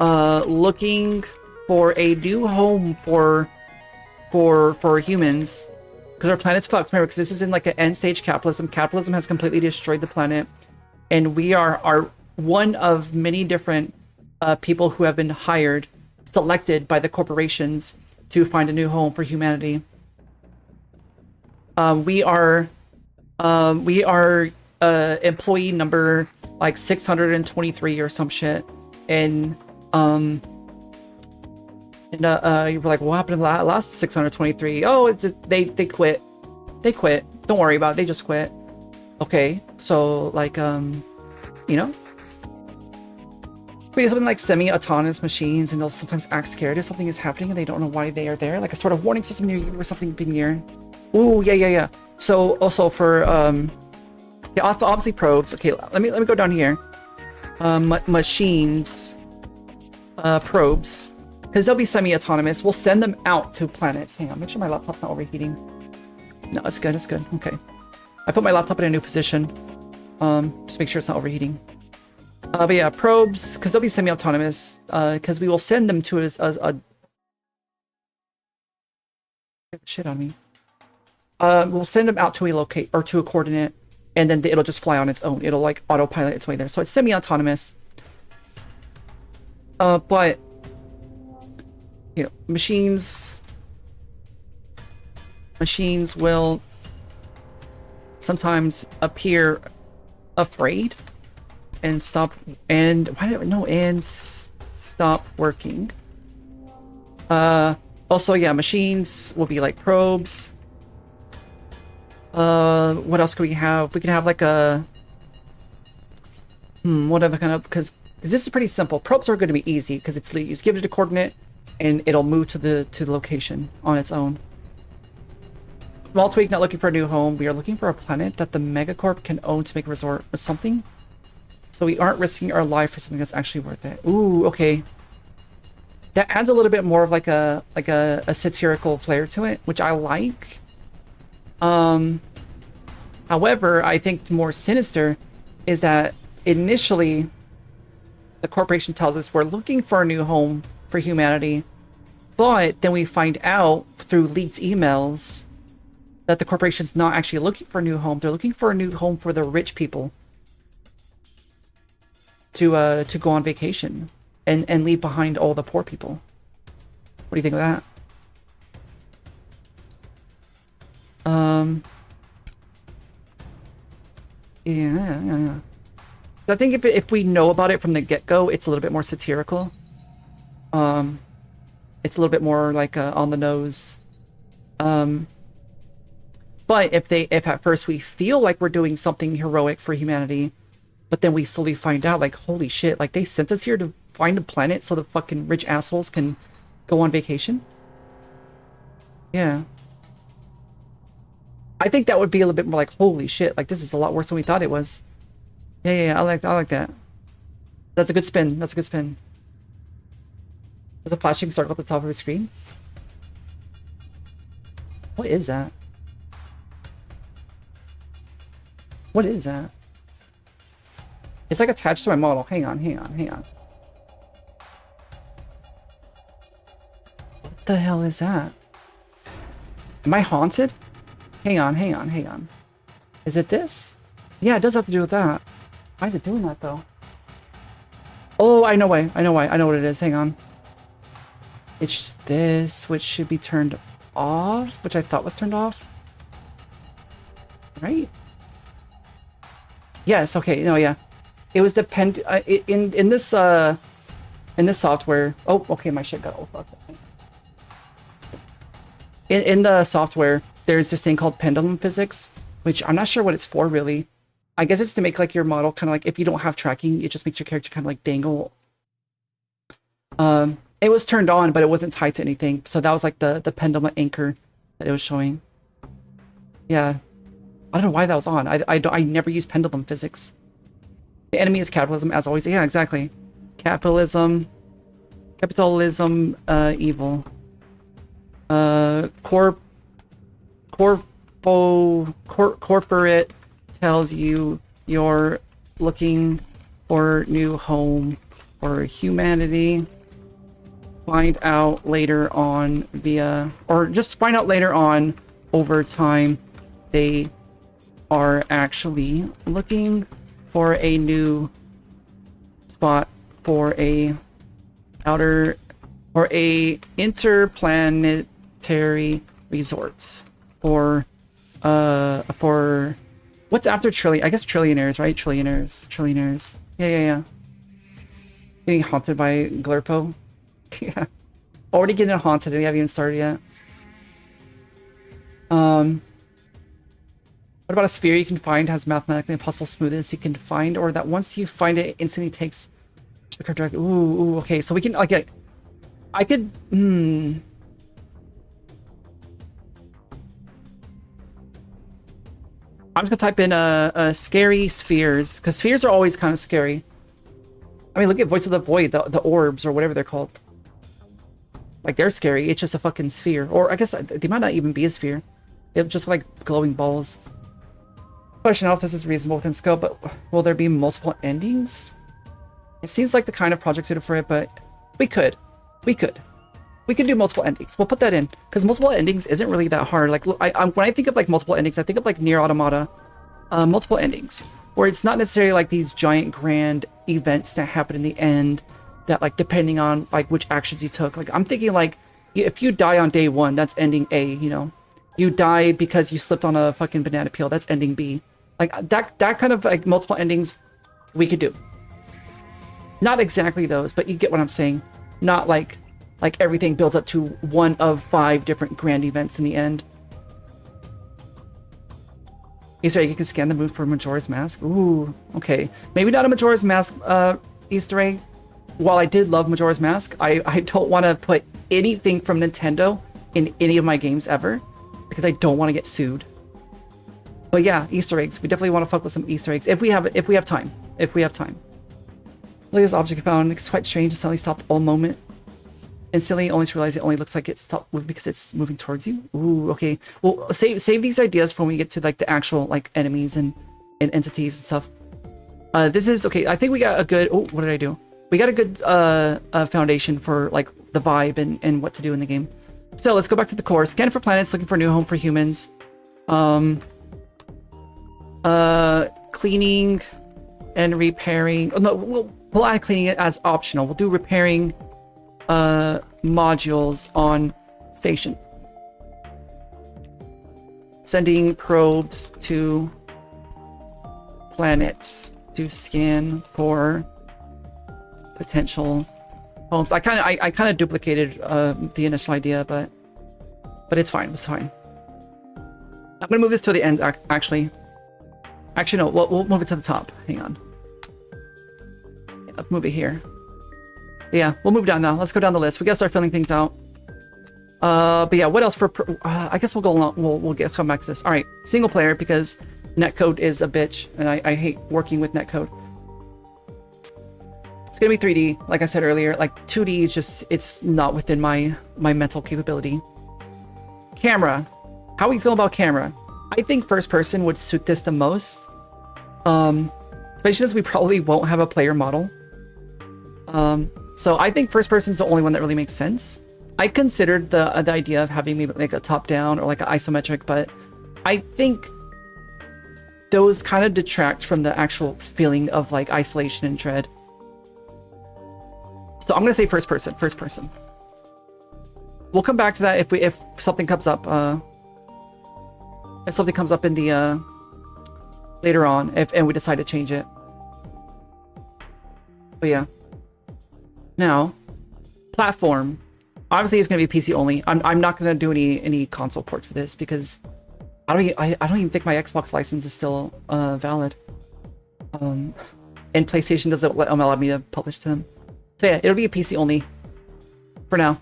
Looking for a new home for humans, because our planet's fucked. Remember, because this is in like an end stage capitalism. Capitalism has completely destroyed the planet, and we are one of many different people who have been selected by the corporations to find a new home for humanity. We are employee number like 623 or some shit, and you were like, what happened to the last 623? Oh, they quit. They quit. Don't worry about it. They just quit. Okay, so like you know, we do something like semi-autonomous machines, and they'll sometimes act scared if something is happening and they don't know why they are there, like a sort of warning system near you or something being near. Ooh, yeah. So also for Okay, also obviously probes. Okay, let me go down here. Machines, probes, because they'll be semi-autonomous. We'll send them out to planets. Hang on, make sure my laptop's not overheating. No, it's good. It's good. Okay, I put my laptop in a new position. Just make sure it's not overheating. But yeah, probes, because they'll be semi-autonomous. Because we will send them to a shit on me. We'll send them out to a locate or to a coordinate, and then it'll just fly on its own. It'll like autopilot its way there. So it's semi-autonomous. But you know, machines will sometimes appear afraid and stop stop working. Also, yeah, machines will be like probes. What else could we have? We could have like a whatever kind of, because this is pretty simple. Probes are going to be easy because it's you just give it a coordinate and it'll move to the location on its own. Small tweak, not looking for a new home. We are looking for a planet that the megacorp can own to make a resort or something. So we aren't risking our life for something that's actually worth it. Ooh, okay. That adds a little bit more of like a satirical flair to it, which I like. However, I think more sinister is that initially the corporation tells us we're looking for a new home for humanity, but then we find out through leaked emails that the corporation's not actually looking for a new home. They're looking for a new home for the rich people to go on vacation and leave behind all the poor people. What do you think of that? Yeah. I think if we know about it from the get-go, it's a little bit more satirical. It's a little bit more like on the nose. But if at first we feel like we're doing something heroic for humanity, but then we slowly find out like, holy shit, like they sent us here to find a planet so the fucking rich assholes can go on vacation. Yeah. I think that would be a little bit more like, holy shit, like this is a lot worse than we thought it was. Yeah, I like that. That's a good spin. That's a good spin. There's a flashing circle at the top of the screen. What is that? What is that? It's like attached to my model. Hang on. What the hell is that? Am I haunted? Hang on. Is it this? Yeah, it does have to do with that. Why is it doing that though? Oh, I know why. I know what it is. Hang on. It's this, which should be turned off, which I thought was turned off. Right? Yes, okay. No, yeah. It was in this software. Oh, okay, my shit got fuck. In the software, there's this thing called pendulum physics, which I'm not sure what it's for really. I guess it's to make like your model kind of like, if you don't have tracking, it just makes your character kind of like dangle. It was turned on, but it wasn't tied to anything. So that was like the pendulum anchor that it was showing. Yeah. I don't know why that was on. I never use pendulum physics. The enemy is capitalism, as always. Yeah, exactly. Capitalism, evil. Corporate tells you you're looking for new home for humanity. Find out later on over time they are actually looking for a new spot for a interplanetary resorts for what's after trillion? I guess trillionaires, right? Trillionaires. Yeah. Getting haunted by Glurpo. Yeah. Already getting haunted and we haven't even started yet. What about a sphere you can find has mathematically impossible smoothness you can find, or that once you find it, it instantly takes direct. Ooh, okay. So we can like I could I'm just gonna type in scary spheres, because spheres are always kind of scary. I mean, look at Voice of the Void, the orbs or whatever they're called. Like, they're scary. It's just a fucking sphere. Or I guess they might not even be a sphere. They're just like glowing balls. Question if this is reasonable within scope, but will there be multiple endings? It seems like the kind of project suited for it, but we could do multiple endings. We'll put that in because multiple endings isn't really that hard. Like, when I think of like multiple endings, I think of like Nier Automata, multiple endings, where it's not necessarily like these giant grand events that happen in the end that, like, depending on like which actions you took. Like, I'm thinking like if you die on day 1, that's ending A. You know, you die because you slipped on a fucking banana peel, that's ending B. Like that kind of like multiple endings we could do. Not exactly those, but you get what I'm saying. Not like everything builds up to one of 5 different grand events in the end. Easter egg, you can scan the move for Majora's Mask. Ooh, okay. Maybe not a Majora's Mask Easter egg. While I did love Majora's Mask, I don't want to put anything from Nintendo in any of my games ever, because I don't want to get sued. But yeah, Easter eggs. We definitely want to fuck with some Easter eggs if we have time. If we have time. Look at this object I found. It's quite strange. It suddenly stopped all moment. Instantly, only to realize it only looks like it stopped moving because it's moving towards you. Ooh, okay. Well, save these ideas for when we get to like the actual like enemies and entities and stuff. This is okay. I think we got a good. Oh, what did I do? We got a good foundation for like the vibe and what to do in the game. So let's go back to the core. Scan for planets, looking for a new home for humans. Cleaning and repairing. Oh, no, we'll add cleaning as optional. We'll do repairing modules on station. Sending probes to planets to scan for potential homes. I kind of duplicated the initial idea, but it's fine. It's fine. I'm gonna move this to the end. Actually, no. We'll move it to the top. Hang on. Yeah, move it here. Yeah, we'll move down now. Let's go down the list. We gotta start filling things out. But yeah, what else for? I guess we'll go along. We'll come back to this. All right, single player, because netcode is a bitch, and I hate working with netcode. It's gonna be 3D, like I said earlier. Like 2D is just, it's not within my mental capability. Camera. How we feel about camera? I think first person would suit this the most. Especially since we probably won't have a player model. So I think first person is the only one that really makes sense. I considered the idea of having maybe like a top down or like an isometric, but I think those kind of detract from the actual feeling of like isolation and dread. So I'm gonna say first person. We'll come back to that if something comes up. If something comes up in the later on, and we decide to change it. But yeah. Now, platform. Obviously, it's gonna be PC only. I'm not gonna do any console ports for this because I don't even think my Xbox license is still valid. And PlayStation doesn't allow me to publish to them. So yeah, it'll be a PC only for now.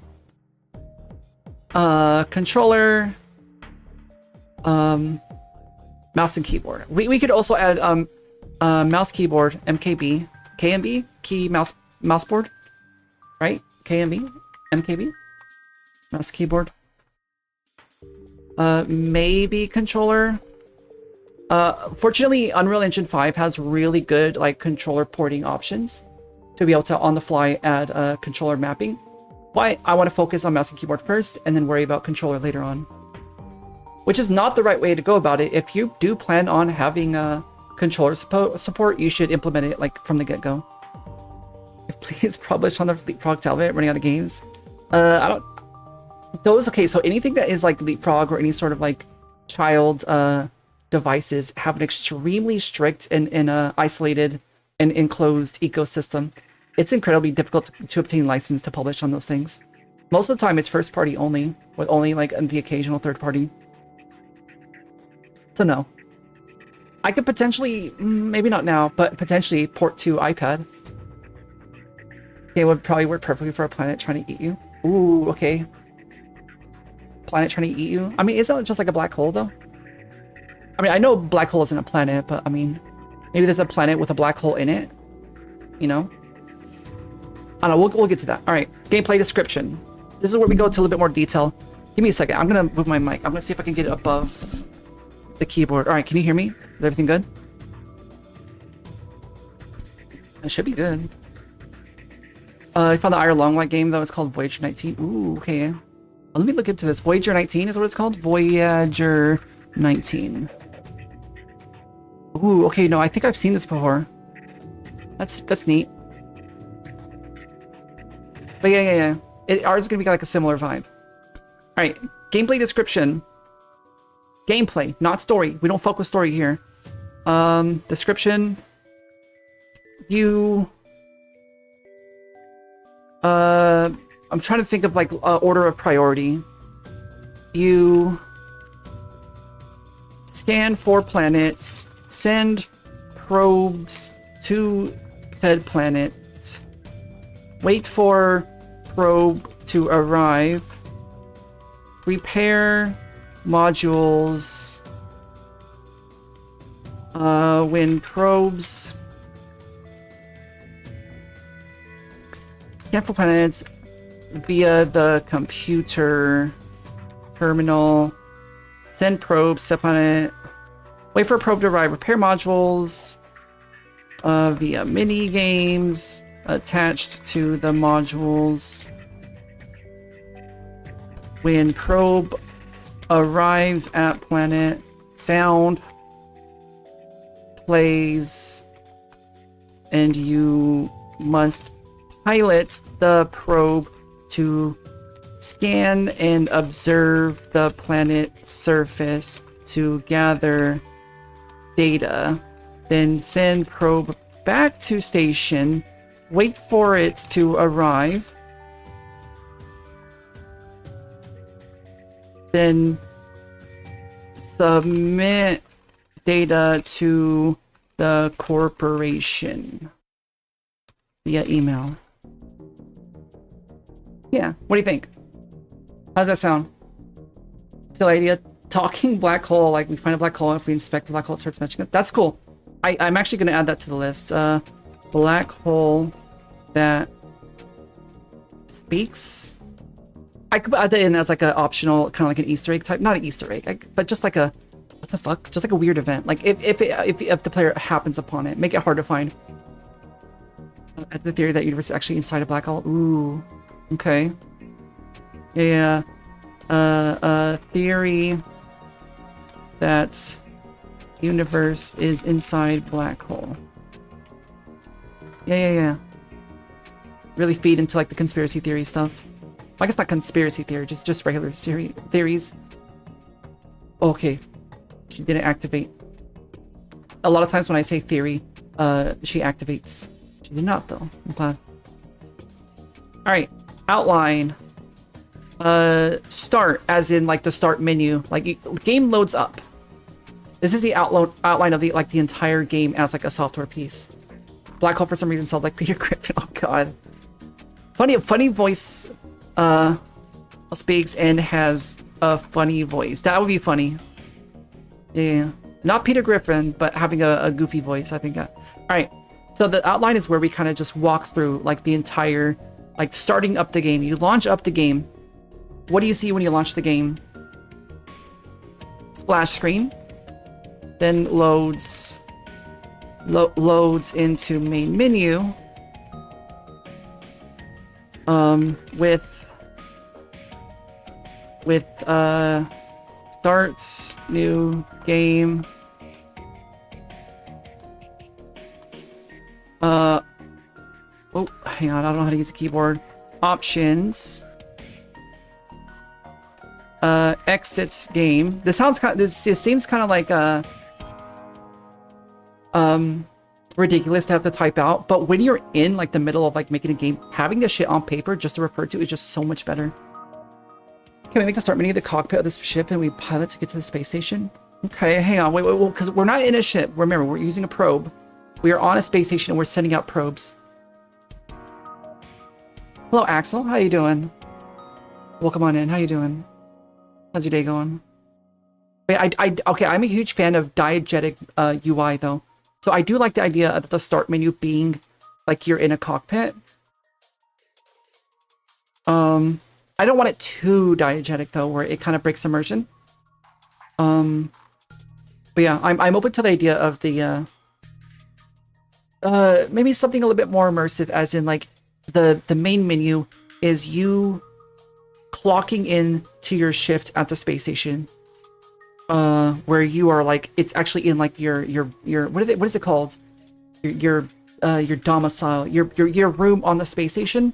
Controller, mouse and keyboard. We could also add mouse, keyboard, MKB, KMB, key mouse board, right? KMB, MKB, mouse, keyboard. Maybe controller. Fortunately, Unreal Engine 5 has really good like controller porting options to be able to on the fly add controller mapping. Why I want to focus on mouse and keyboard first and then worry about controller later on. Which is not the right way to go about it. If you do plan on having controller support, you should implement it like from the get-go. Please publish on the Leapfrog tablet running out of games. I don't... Those, okay, so anything that is like Leapfrog or any sort of like child devices have an extremely strict and isolated and enclosed ecosystem. It's incredibly difficult to obtain license to publish on those things. Most of the time it's first party only, with only like the occasional third party. So no. I could potentially, maybe not now, but potentially port to iPad. It would probably work perfectly for a planet trying to eat you. Ooh, okay. Planet trying to eat you? I mean, isn't it just like a black hole though? I mean, I know black hole isn't a planet, but I mean, maybe there's a planet with a black hole in it. You know? I don't know, we'll get to that. All right, gameplay description. This is where we go to a little bit more detail. Give me a second. I'm gonna move my mic. I'm gonna see if I can get it above the keyboard. All right, can you hear me? Is everything good? It should be good. I found the Ira Longlight game that was called Voyager 19. Ooh, okay. Let me look into this. Voyager 19 is what it's called? Voyager 19. Ooh, okay, no, I think I've seen this before. That's neat. But yeah. Ours is gonna be like a similar vibe. Alright, gameplay description. Gameplay, not story. We don't focus story here. Description. I'm trying to think of like order of priority. You scan 4 planets, send probes to said planets, wait for probe to arrive, repair modules when probes scan for planets via the computer terminal, send probes to planet, wait for a probe to arrive, repair modules via mini games attached to the modules. When probe arrives at planet, sound plays and you must pilot the probe to scan and observe the planet surface to gather data, then send probe back to station, wait for it to arrive, then submit data to the corporation via email. Yeah, what do you think? How does that sound? Still idea? Talking black hole, like we find a black hole, if we inspect the black hole, it starts mentioning it. That's cool. I'm actually going to add that to the list. Black hole that speaks. I could add that in as like an optional, kind of like an Easter egg type. Not an Easter egg, but just like a, what the fuck? Just like a weird event. Like if the player happens upon it, make it hard to find. The theory that universe is actually inside a black hole. Ooh. Okay. Yeah. Theory that universe is inside black hole. Yeah. Really feed into like the conspiracy theory stuff. I guess not conspiracy theory, just regular theories. Okay. She didn't activate. A lot of times when I say theory, she activates. She did not though. I'm glad. Alright. Outline. Start, as in like the start menu. Like game loads up. This is the outline of the entire game as like a software piece. Black Hole for some reason sounds like Peter Griffin. Oh god. Funny voice speaks and has a funny voice. That would be funny. Yeah. Not Peter Griffin, but having a goofy voice, I think. Alright. So the outline is where we kind of just walk through like the entire, like starting up the game. You launch up the game. What do you see when you launch the game? Splash screen. Then loads into main menu. With starts new game. Oh, hang on, I don't know how to use the keyboard. Options. Exits game. This sounds kind of, this seems kind of like ridiculous to have to type out, but when you're in like the middle of like making a game, having this shit on paper just to refer to is just so much better. Can we make the start menu the cockpit of this ship and we pilot to get to the space station? Okay, hang on, wait, because we're not in a ship. Remember, we're using a probe. We are on a space station and we're sending out probes. Hello, Axel. How you doing? Welcome on in. How you doing? How's your day going? Wait, okay, I'm a huge fan of diegetic UI though. So I do like the idea of the start menu being like you're in a cockpit. I don't want it too diegetic though, where it kind of breaks immersion. But yeah, I'm open to the idea of the maybe something a little bit more immersive, as in like the main menu is you clocking in to your shift at the space station. Where you are like, it's actually in like your what is it called? Your domicile, your room on the space station.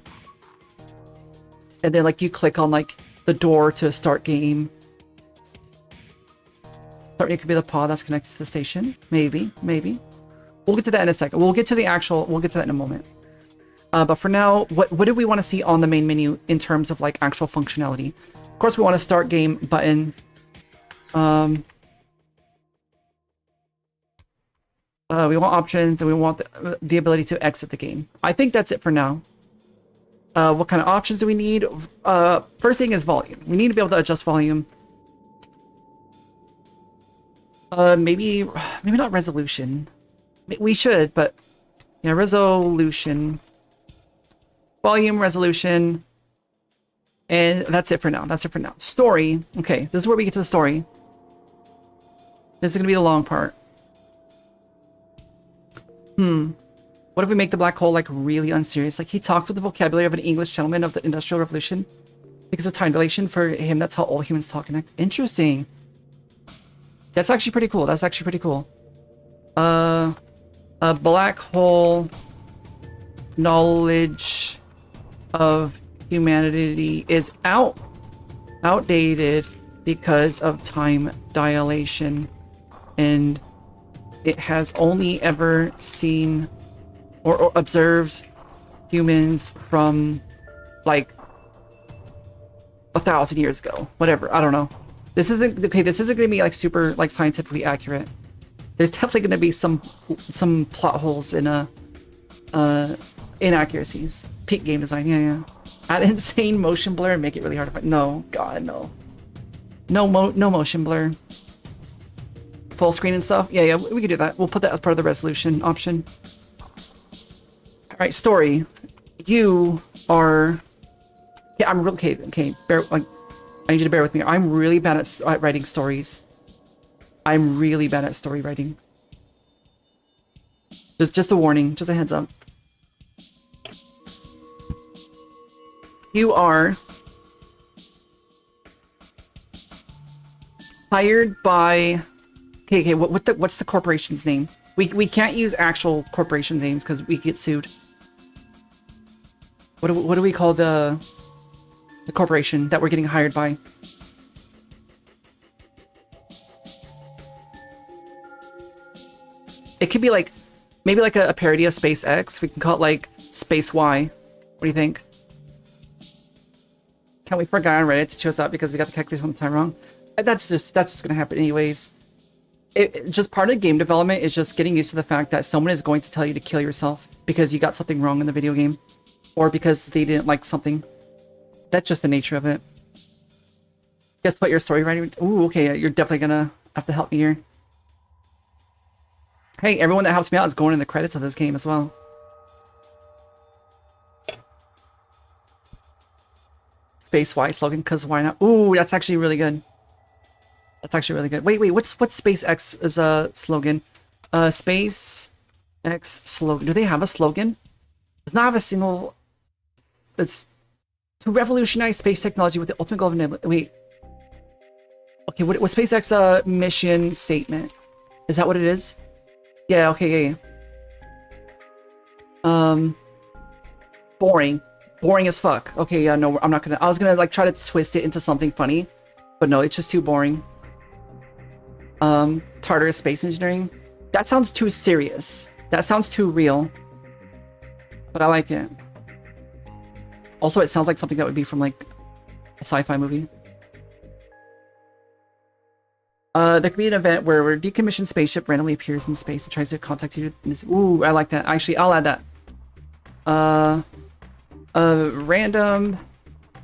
And then like you click on like the door to start game. Start menu could be the pod that's connected to the station. Maybe. We'll get to that in a second. We'll get to that in a moment. But for now, what do we want to see on the main menu in terms of like actual functionality? Of course, we want a start game button. We want options, and we want the ability to exit the game. I think that's it for now. What kind of options do we need? First thing is volume. We need to be able to adjust volume. Maybe not resolution. We should, but yeah, resolution. Volume, resolution. And that's it for now. Story. Okay, this is where we get to the story. This is going to be the long part. What if we make the black hole, like, really unserious? Like, he talks with the vocabulary of an English gentleman of the Industrial Revolution. Because of time dilation, for him, that's how all humans talk and act. Interesting. That's actually pretty cool. A black hole knowledge of humanity is outdated because of time dilation, and it has only ever seen or observed humans from like 1,000 years ago. Whatever, I don't know. This isn't okay. This isn't going to be like super like scientifically accurate. There's definitely going to be some plot holes in inaccuracies. Peak game design, yeah. Add insane motion blur and make it really hard to find. No, God, no. No motion blur. Full screen and stuff. Yeah, we could do that. We'll put that as part of the resolution option. All right, story. You are. Yeah, I'm really okay. I need you to bear with me. I'm really bad at writing stories. I'm really bad at story writing. Just a warning, just a heads up. You are hired by. Okay. What's the corporation's name? We can't use actual corporation names because we get sued. What do we call the corporation that we're getting hired by? It could be like, maybe like a parody of SpaceX. We can call it like Space Y. What do you think? Can't wait for a guy on Reddit to show us up because we got the calculation on the time wrong. That's just gonna happen anyways. Just part of game development is just getting used to the fact that someone is going to tell you to kill yourself because you got something wrong in the video game, or because they didn't like something. That's just the nature of it. Guess what? Your story writing. Ooh, okay. You're definitely gonna have to help me here. Hey, everyone that helps me out is going in the credits of this game as well. Space Y slogan, because why not? Ooh, that's actually really good. Wait, what's SpaceX's slogan? SpaceX slogan. Do they have a slogan? Does not have a single. It's to revolutionize space technology with the ultimate goal of enabling. Wait. Okay, what SpaceX mission statement? Is that what it is? Yeah, okay, yeah. Boring as fuck. Okay, yeah, no, I'm not gonna. I was gonna like try to twist it into something funny, but no, it's just too boring. Tartarus space engineering. That sounds too serious. That sounds too real. But I like it. Also, it sounds like something that would be from like a sci-fi movie. There could be an event where a decommissioned spaceship randomly appears in space and tries to contact you. Ooh, I like that. Actually, I'll add that. A random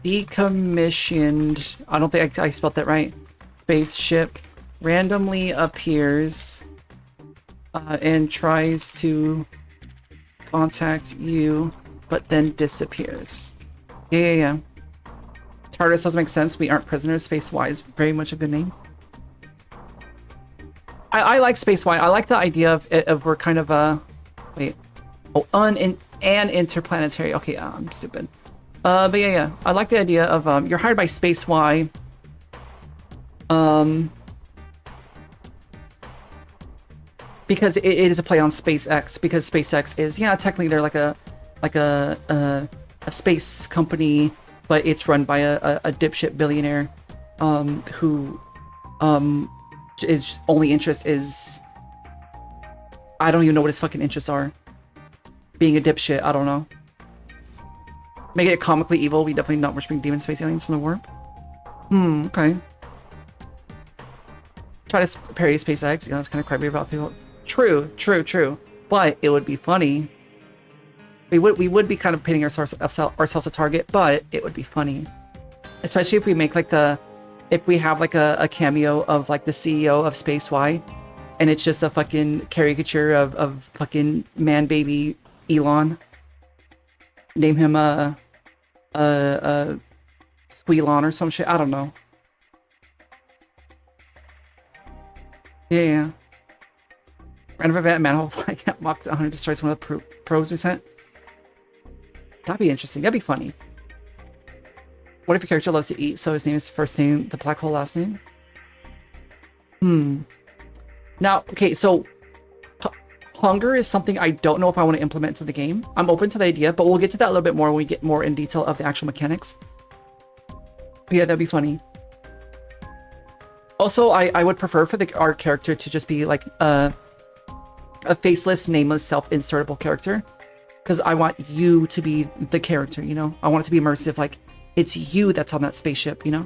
decommissioned. I don't think I spelled that right. Spaceship randomly appears and tries to contact you, but then disappears. Yeah. TARDIS doesn't make sense. We aren't prisoners. Space Y is very much a good name. I like Space Y. I like the idea of we're kind of wait. Oh, an interplanetary. Okay, I'm stupid. But yeah. I like the idea of you're hired by Space Y. Because it is a play on SpaceX. Because SpaceX is, yeah, technically they're like a space company, but it's run by a dipshit billionaire, who, his only interest is, I don't even know what his fucking interests are. Being a dipshit, I don't know. Making it comically evil. We definitely not worshiping demon space aliens from the warp. Okay. Try to parody SpaceX. You know, it's kind of crappy about people. True. But it would be funny. We would be kind of painting ourselves a target, but it would be funny. Especially if we make like if we have like a cameo of like the CEO of Space Y, and it's just a fucking caricature of fucking man baby Elon. Name him Squealon or some shit. I don't know. Yeah. Random event manhole I can't mock 100 destroys one of the probes we sent. That'd be interesting. That'd be funny. What if your character loves to eat, so his name is first name, the black hole last name? Now, okay, so hunger is something I don't know if I want to implement into the game. I'm open to the idea, but we'll get to that a little bit more when we get more in detail of the actual mechanics. But yeah, that'd be funny. Also, I would prefer for our character to just be like a faceless, nameless, self-insertable character. Because I want you to be the character, you know? I want it to be immersive, like, it's you that's on that spaceship, you know?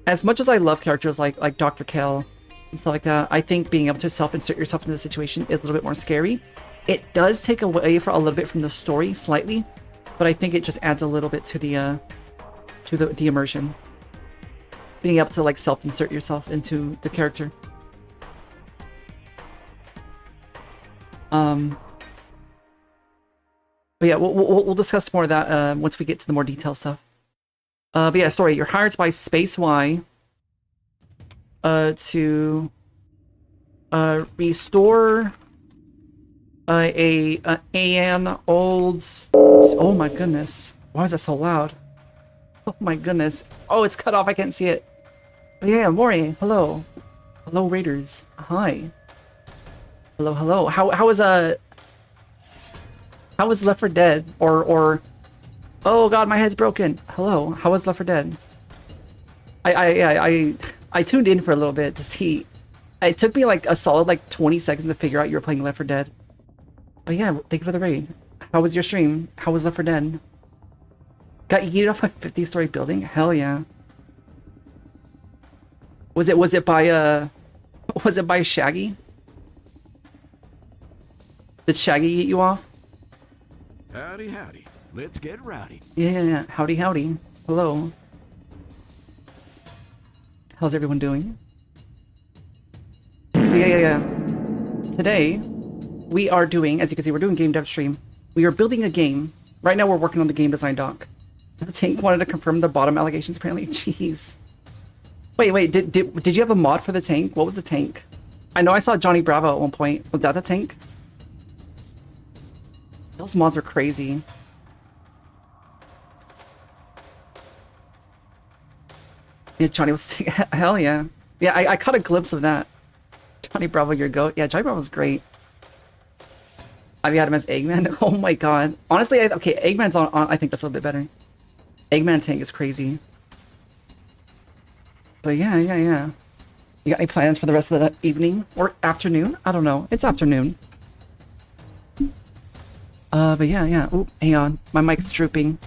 As much as I love characters like Dr. Kell and stuff like that, I think being able to self-insert yourself into the situation is a little bit more scary. It does take away for a little bit from the story, slightly, but I think it just adds a little bit to the immersion. Being able to, like, self-insert yourself into the character. But yeah, we'll discuss more of that once we get to the more detailed stuff. But yeah, story. You're hired by Space Y to restore an old... Oh my goodness. Why is that so loud? Oh my goodness. Oh, it's cut off. I can't see it. Yeah, Mori. Hello. Hello, Raiders. Hi. Hello. How was Left 4 Dead? Or oh god, my head's broken. Hello, how was Left 4 Dead? I tuned in for a little bit to see. It took me like a solid like 20 seconds to figure out you were playing Left 4 Dead. But yeah, thank you for the raid. How was your stream? How was Left 4 Dead? Got yeeted off a 50-story building? Hell yeah. Was it by Shaggy? Did Shaggy eat you off? Howdy. Let's get rowdy. Yeah. Howdy. Hello. How's everyone doing? Yeah. Today, we are doing, as you can see, we're doing game dev stream. We are building a game. Right now, we're working on the game design doc. The tank wanted to confirm the bottom allegations, apparently. Jeez. Wait. Did you have a mod for the tank? What was the tank? I know I saw Johnny Bravo at one point. Was that the tank? Those mods are crazy. Yeah, Johnny was... Hell yeah. Yeah, I caught a glimpse of that. Johnny Bravo, your goat. Yeah, Johnny Bravo's great. I've had him as Eggman. Oh my god. Honestly, okay, Eggman's on... I think that's a little bit better. Eggman tank is crazy. But yeah. You got any plans for the rest of the evening? Or afternoon? I don't know. It's afternoon. But yeah. Oop, hang on. My mic's drooping.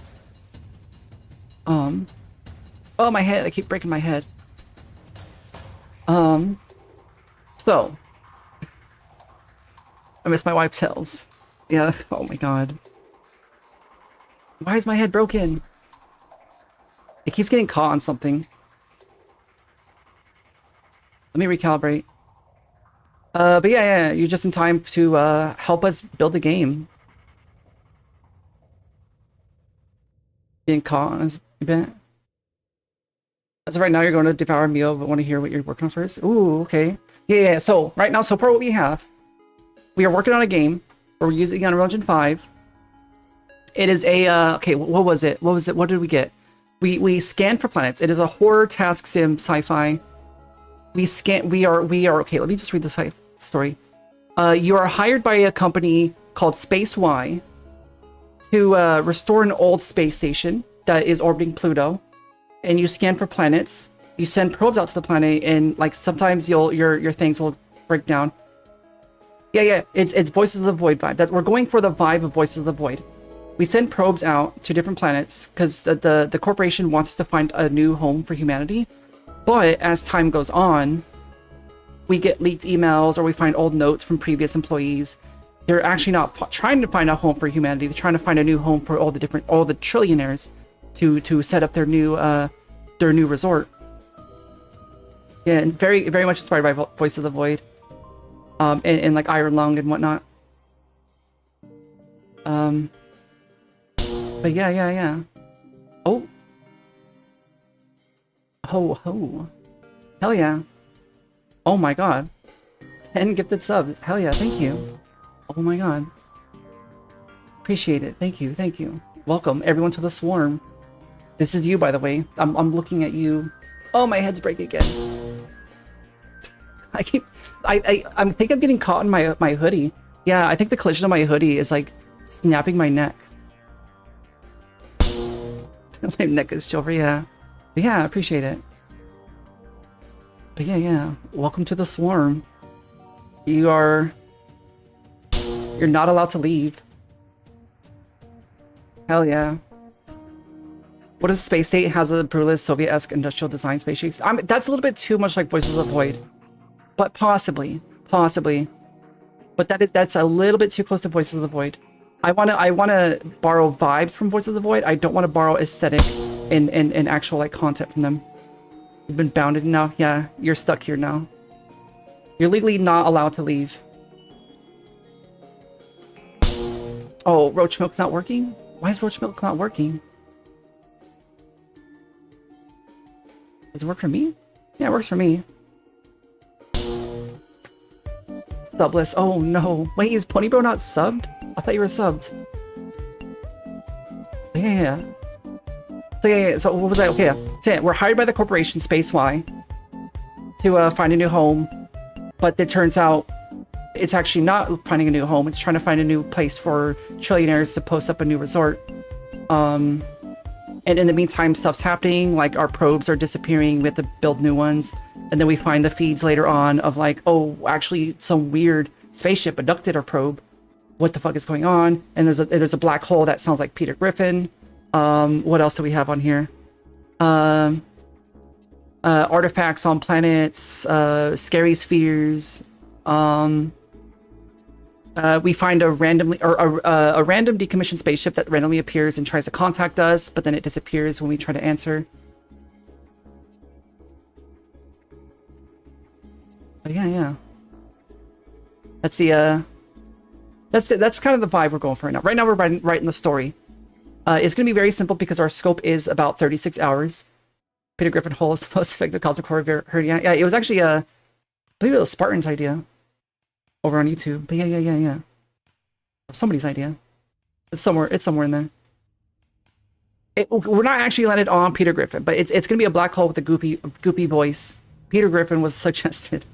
Oh, my head. I keep breaking my head. So. I miss my wife's tails. Yeah, oh my god. Why is my head broken? It keeps getting caught on something. Let me recalibrate. But yeah, you're just in time to help us build the game. Being caught on this event. As of right now, you're going to devour a meal, but want to hear what you're working on first. Ooh, okay. Yeah. So right now, so far what we have, we are working on a game. We're using Unreal Engine 5. It is a okay. What was it? What did we get? We scanned for planets. It is a horror task sim sci-fi. We are okay. Let me just read this story. You are hired by a company called Space Y to restore an old space station that is orbiting Pluto, and you scan for planets. You send probes out to the planet, and like sometimes your things will break down. Yeah. It's Voices of the Void vibe. We're going for the vibe of Voices of the Void. We send probes out to different planets because the corporation wants us to find a new home for humanity. But as time goes on, we get leaked emails or we find old notes from previous employees. They're actually not trying to find a home for humanity. They're trying to find a new home for all the trillionaires to set up their new resort. Yeah, and very, very much inspired by Voice of the Void. And like Iron Lung and whatnot. But yeah. Oh. Ho. Hell yeah. Oh my god. 10 gifted subs. Hell yeah, thank you. Oh my god. Appreciate it. Thank you. Welcome everyone to the swarm. This is you, by the way. I'm looking at you. Oh, my head's breaking again. I think I'm getting caught in my hoodie. Yeah, I think the collision of my hoodie is like snapping my neck. My neck is silver, yeah. But yeah, I appreciate it. But yeah. Welcome to the swarm. You're not allowed to leave. Hell yeah. What if space state has a brutalist Soviet-esque industrial design spaceships? That's a little bit too much like Voices of the Void. But possibly. But that's a little bit too close to Voices of the Void. I wanna borrow vibes from Voices of the Void. I don't want to borrow aesthetic and actual like content from them. You've been bounded now. Yeah, you're stuck here now. You're legally not allowed to leave. Oh, Roach Milk's not working? Why is Roach Milk not working? Does it work for me? Yeah, it works for me. Subless. Oh no. Wait, is Ponybro not subbed? I thought you were subbed. Yeah. So what was that? Okay, so yeah, we're hired by the corporation Space Y to find a new home, but it turns out it's actually not finding a new home. It's trying to find a new place for trillionaires to post up a new resort. And in the meantime, stuff's happening. Like our probes are disappearing. We have to build new ones, and then we find the feeds later on of like, oh, actually, some weird spaceship abducted our probe. What the fuck is going on? And there's a black hole that sounds like Peter Griffin. What else do we have on here? Artifacts on planets, scary spheres. We find a random decommissioned spaceship that randomly appears and tries to contact us, but then it disappears when we try to answer. But yeah. That's kind of the vibe we're going for right now. Right now we're writing the story. It's going to be very simple because our scope is about 36 hours. Peter Griffin Hole is the most effective cosmic horror I've heard. Yeah, it was actually I believe it was Spartan's idea over on YouTube. But yeah. Somebody's idea. It's somewhere in there. We're not actually landed on Peter Griffin, but it's going to be a black hole with a goopy voice. Peter Griffin was suggested.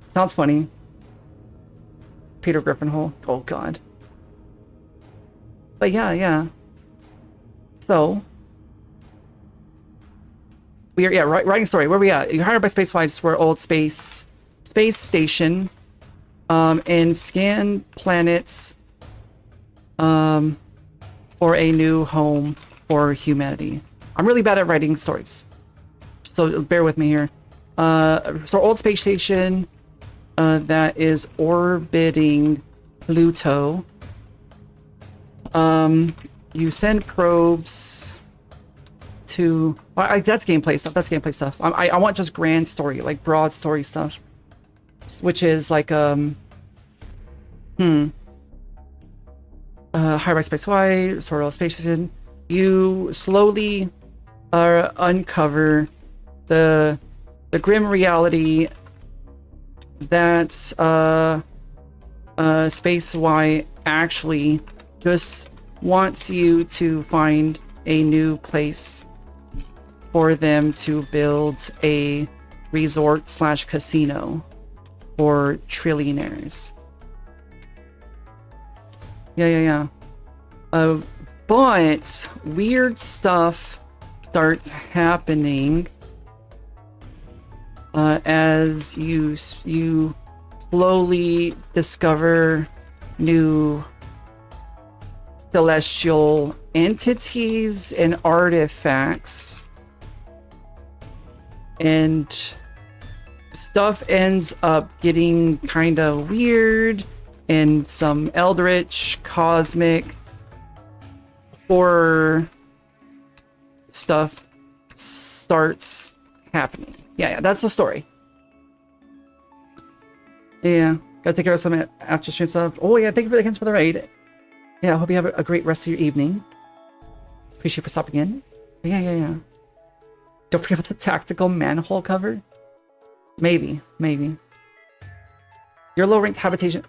Sounds funny. Peter Griffin Hole. Oh god. But yeah. So we are writing story. Where we at? You're hired by Space Flight for old space station, and scan planets, for a new home for humanity. I'm really bad at writing stories, so bear with me here. So old space station, that is orbiting Pluto. You send probes to... that's gameplay stuff. That's gameplay stuff. I want just grand story, like broad story stuff. Which is like, High by Space Y, Sorrel Space Station. You slowly uncover the grim reality that Space Y actually just wants you to find a new place for them to build a resort / casino for trillionaires. Yeah. But weird stuff starts happening as you slowly discover new celestial entities and artifacts, and stuff ends up getting kind of weird, and some eldritch cosmic horror stuff starts happening. Yeah, that's the story. Yeah, gotta take care of some after stream stuff. Oh yeah, thank you for the hints for the raid. Yeah, I hope you have a great rest of your evening. Appreciate you for stopping in. Yeah. Don't forget about the tactical manhole cover. Maybe. Your low ranked habitation.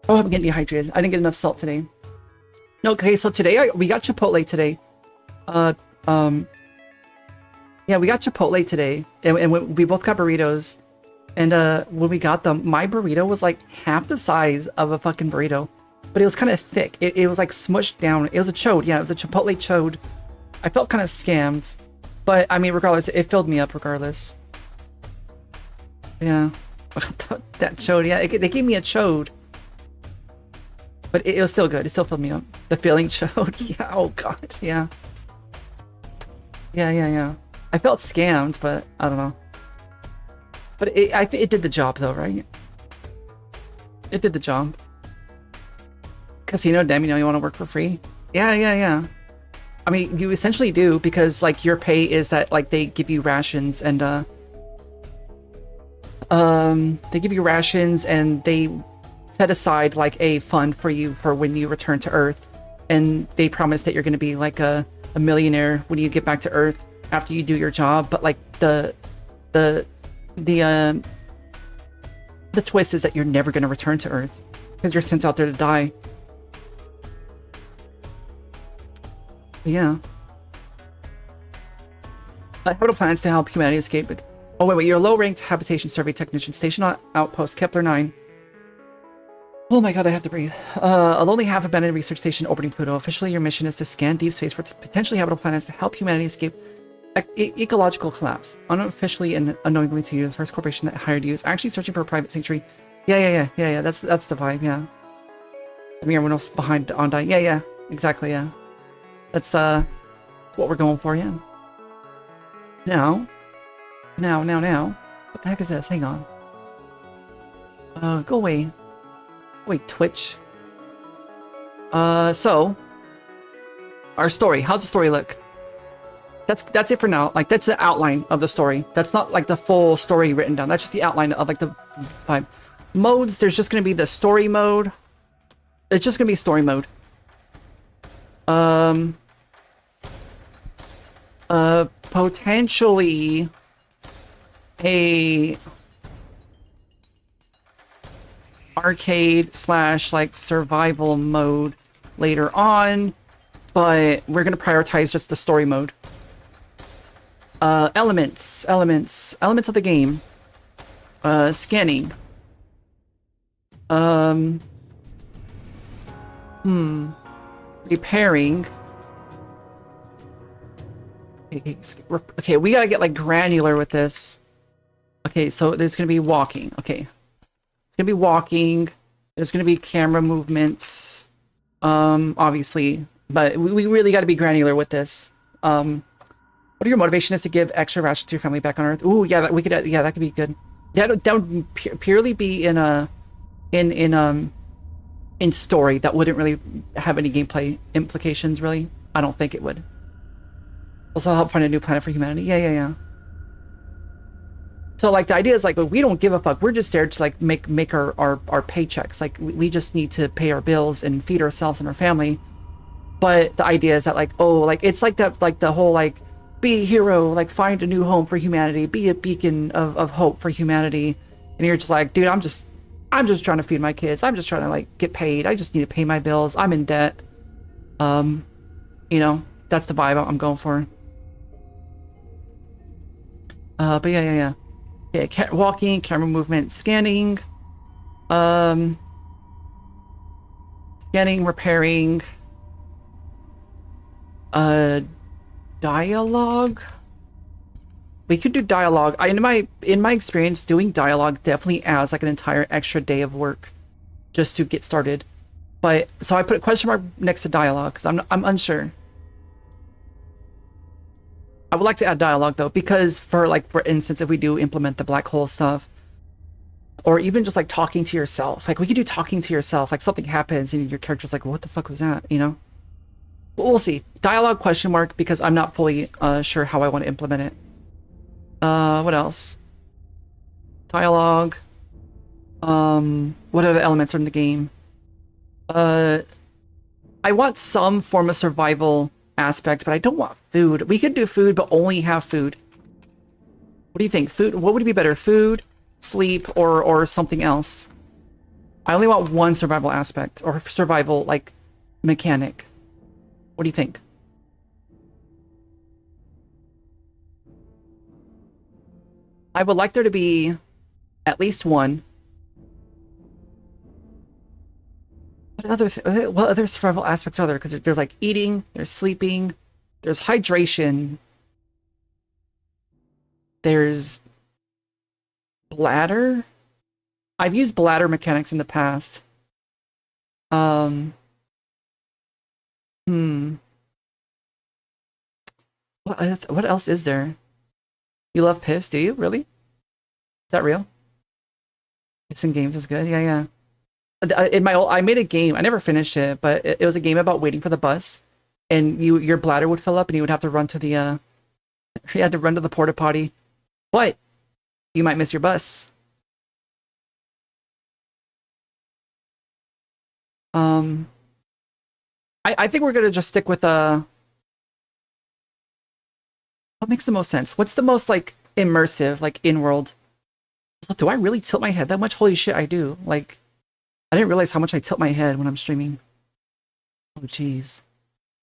Oh, I'm getting dehydrated. I didn't get enough salt today. No, okay, so today we got Chipotle today. Yeah, we got Chipotle today, and we both got burritos. And when we got them, my burrito was like half the size of a fucking burrito, but it was kind of thick. It was like smushed down. It was a chode. Yeah, it was a Chipotle chode. I felt kind of scammed, but I mean, regardless, it filled me up regardless. Yeah, that chode. Yeah, they gave me a chode, but it was still good. It still filled me up. The filling chode. Yeah. Oh god. Yeah. Yeah. I felt scammed, but I don't know. But it did the job though, right? It did the job. Casino dem, you want to work for free? Yeah. I mean, you essentially do, because like your pay is that like they give you rations and they set aside like a fund for you for when you return to Earth, and they promise that you're going to be like a millionaire when you get back to Earth after you do your job. But like the twist is that you're never going to return to Earth because you're sent out there to die. But yeah. Habitable plans to help humanity escape. Oh wait, you're a low-ranked habitation survey technician stationed on outpost Kepler 9. Oh my god, I have to breathe. A lonely half-abandoned research station orbiting Pluto. Officially, your mission is to scan deep space for potentially habitable planets to help humanity escape ecological collapse. Unofficially and unknowingly to you, the first corporation that hired you is actually searching for a private sanctuary. Yeah. That's the vibe. Yeah. I mean, everyone else behind Ondai. Yeah. Exactly. Yeah. That's what we're going for. Yeah. Now. What the heck is this? Hang on. Go away. Wait, Twitch. So our story. How's the story look? That's it for now. Like, that's the outline of the story. That's not like the full story written down. That's just the outline of like the vibe. Modes, there's just gonna be the story mode. It's just gonna be story mode. Potentially a arcade / like survival mode later on, but we're gonna prioritize just the story mode. Elements of the game. Scanning. Repairing. Okay, we gotta get like granular with this. Okay, so there's gonna be walking. Okay. It's gonna be walking. There's gonna be camera movements. Obviously. But we really gotta be granular with this. What are your motivation is to give extra rations to your family back on Earth? Ooh, yeah, that could be good. That would purely be in story. That wouldn't really have any gameplay implications, really. I don't think it would. Also help find a new planet for humanity. Yeah, yeah, yeah. So like the idea is like we don't give a fuck. We're just there to like make our paychecks. Like we just need to pay our bills and feed ourselves and our family. But the idea is that like, oh, like it's like that, like the whole like be a hero, like find a new home for humanity, be a beacon of hope for humanity. And you're just like, dude, I'm just trying to feed my kids. I'm just trying to like get paid. I just need to pay my bills. I'm in debt. You know, that's the vibe I'm going for. But yeah. Yeah, walking, camera movement, scanning, scanning, repairing, dialogue. We could do dialogue. In my experience, doing dialogue definitely adds like an entire extra day of work just to get started. But so I put a question mark next to dialogue because I'm unsure. I would like to add dialogue though, because for instance, if we do implement the black hole stuff, or even just like talking to yourself, like we could do talking to yourself, like something happens and your character's like, what the fuck was that? You know? We'll see. Dialogue question mark, because I'm not fully sure how I want to implement it. What else? Dialogue. What other elements are in the game? I want some form of survival aspect, but I don't want food. We could do food, but only have food. What do you think? Food? What would be better? Food, sleep, or something else? I only want one survival aspect, or survival, like, mechanic. What do you think? I would like there to be at least one. What other survival aspects are there? Because there's like eating, there's sleeping, there's hydration, there's bladder. I've used bladder mechanics in the past. What else is there? You love piss, do you? Really? Is that real? It's in games is good. Yeah, yeah. I made a game. I never finished it, but it was a game about waiting for the bus, and your bladder would fill up, and you would have to run to the you had to run to the porta potty, but you might miss your bus. I think we're gonna just stick with what makes the most sense. What's the most like immersive, like in-world? Do I really tilt my head that much? Holy shit, I do. Like, I didn't realize how much I tilt my head when I'm streaming. Oh, jeez.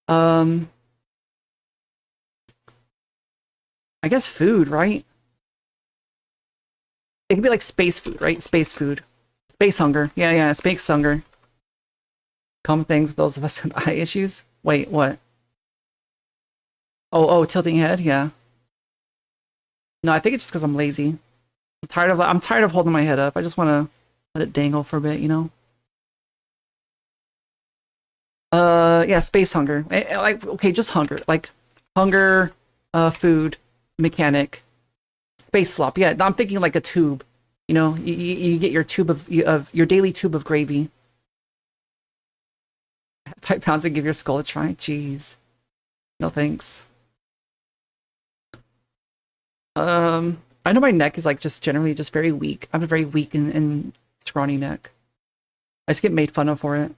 I guess food, right? It could be like space food, right? Space food. Space hunger. Yeah, yeah, space hunger. Common things with those of us with eye issues. Wait, what? Oh, tilting head? Yeah. No, I think it's just because I'm lazy. I'm tired of holding my head up. I just want to let it dangle for a bit, you know? Yeah, space hunger. Like, okay, just hunger. Like, hunger, food, mechanic, space slop. Yeah, I'm thinking like a tube. You know, you get your tube of your daily tube of gravy. 5 pounds and give your skull a try. Jeez. No thanks. I know my neck is like just generally just very weak. I have a very weak and scrawny neck. I just get made fun of for it.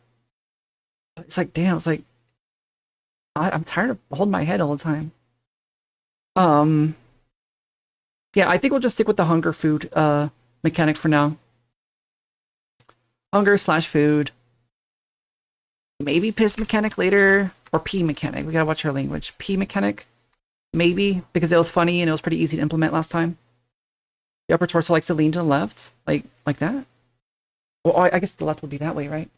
But it's like, damn, it's like I'm tired of holding my head all the time. Yeah, I think we'll just stick with the hunger food mechanic for now. Hunger / food. Maybe piss mechanic later, or pee mechanic. We gotta watch our language. Pee mechanic, maybe, because it was funny and it was pretty easy to implement last time. The upper torso likes to lean to the left, like that. Well, I guess the left would be that way, right?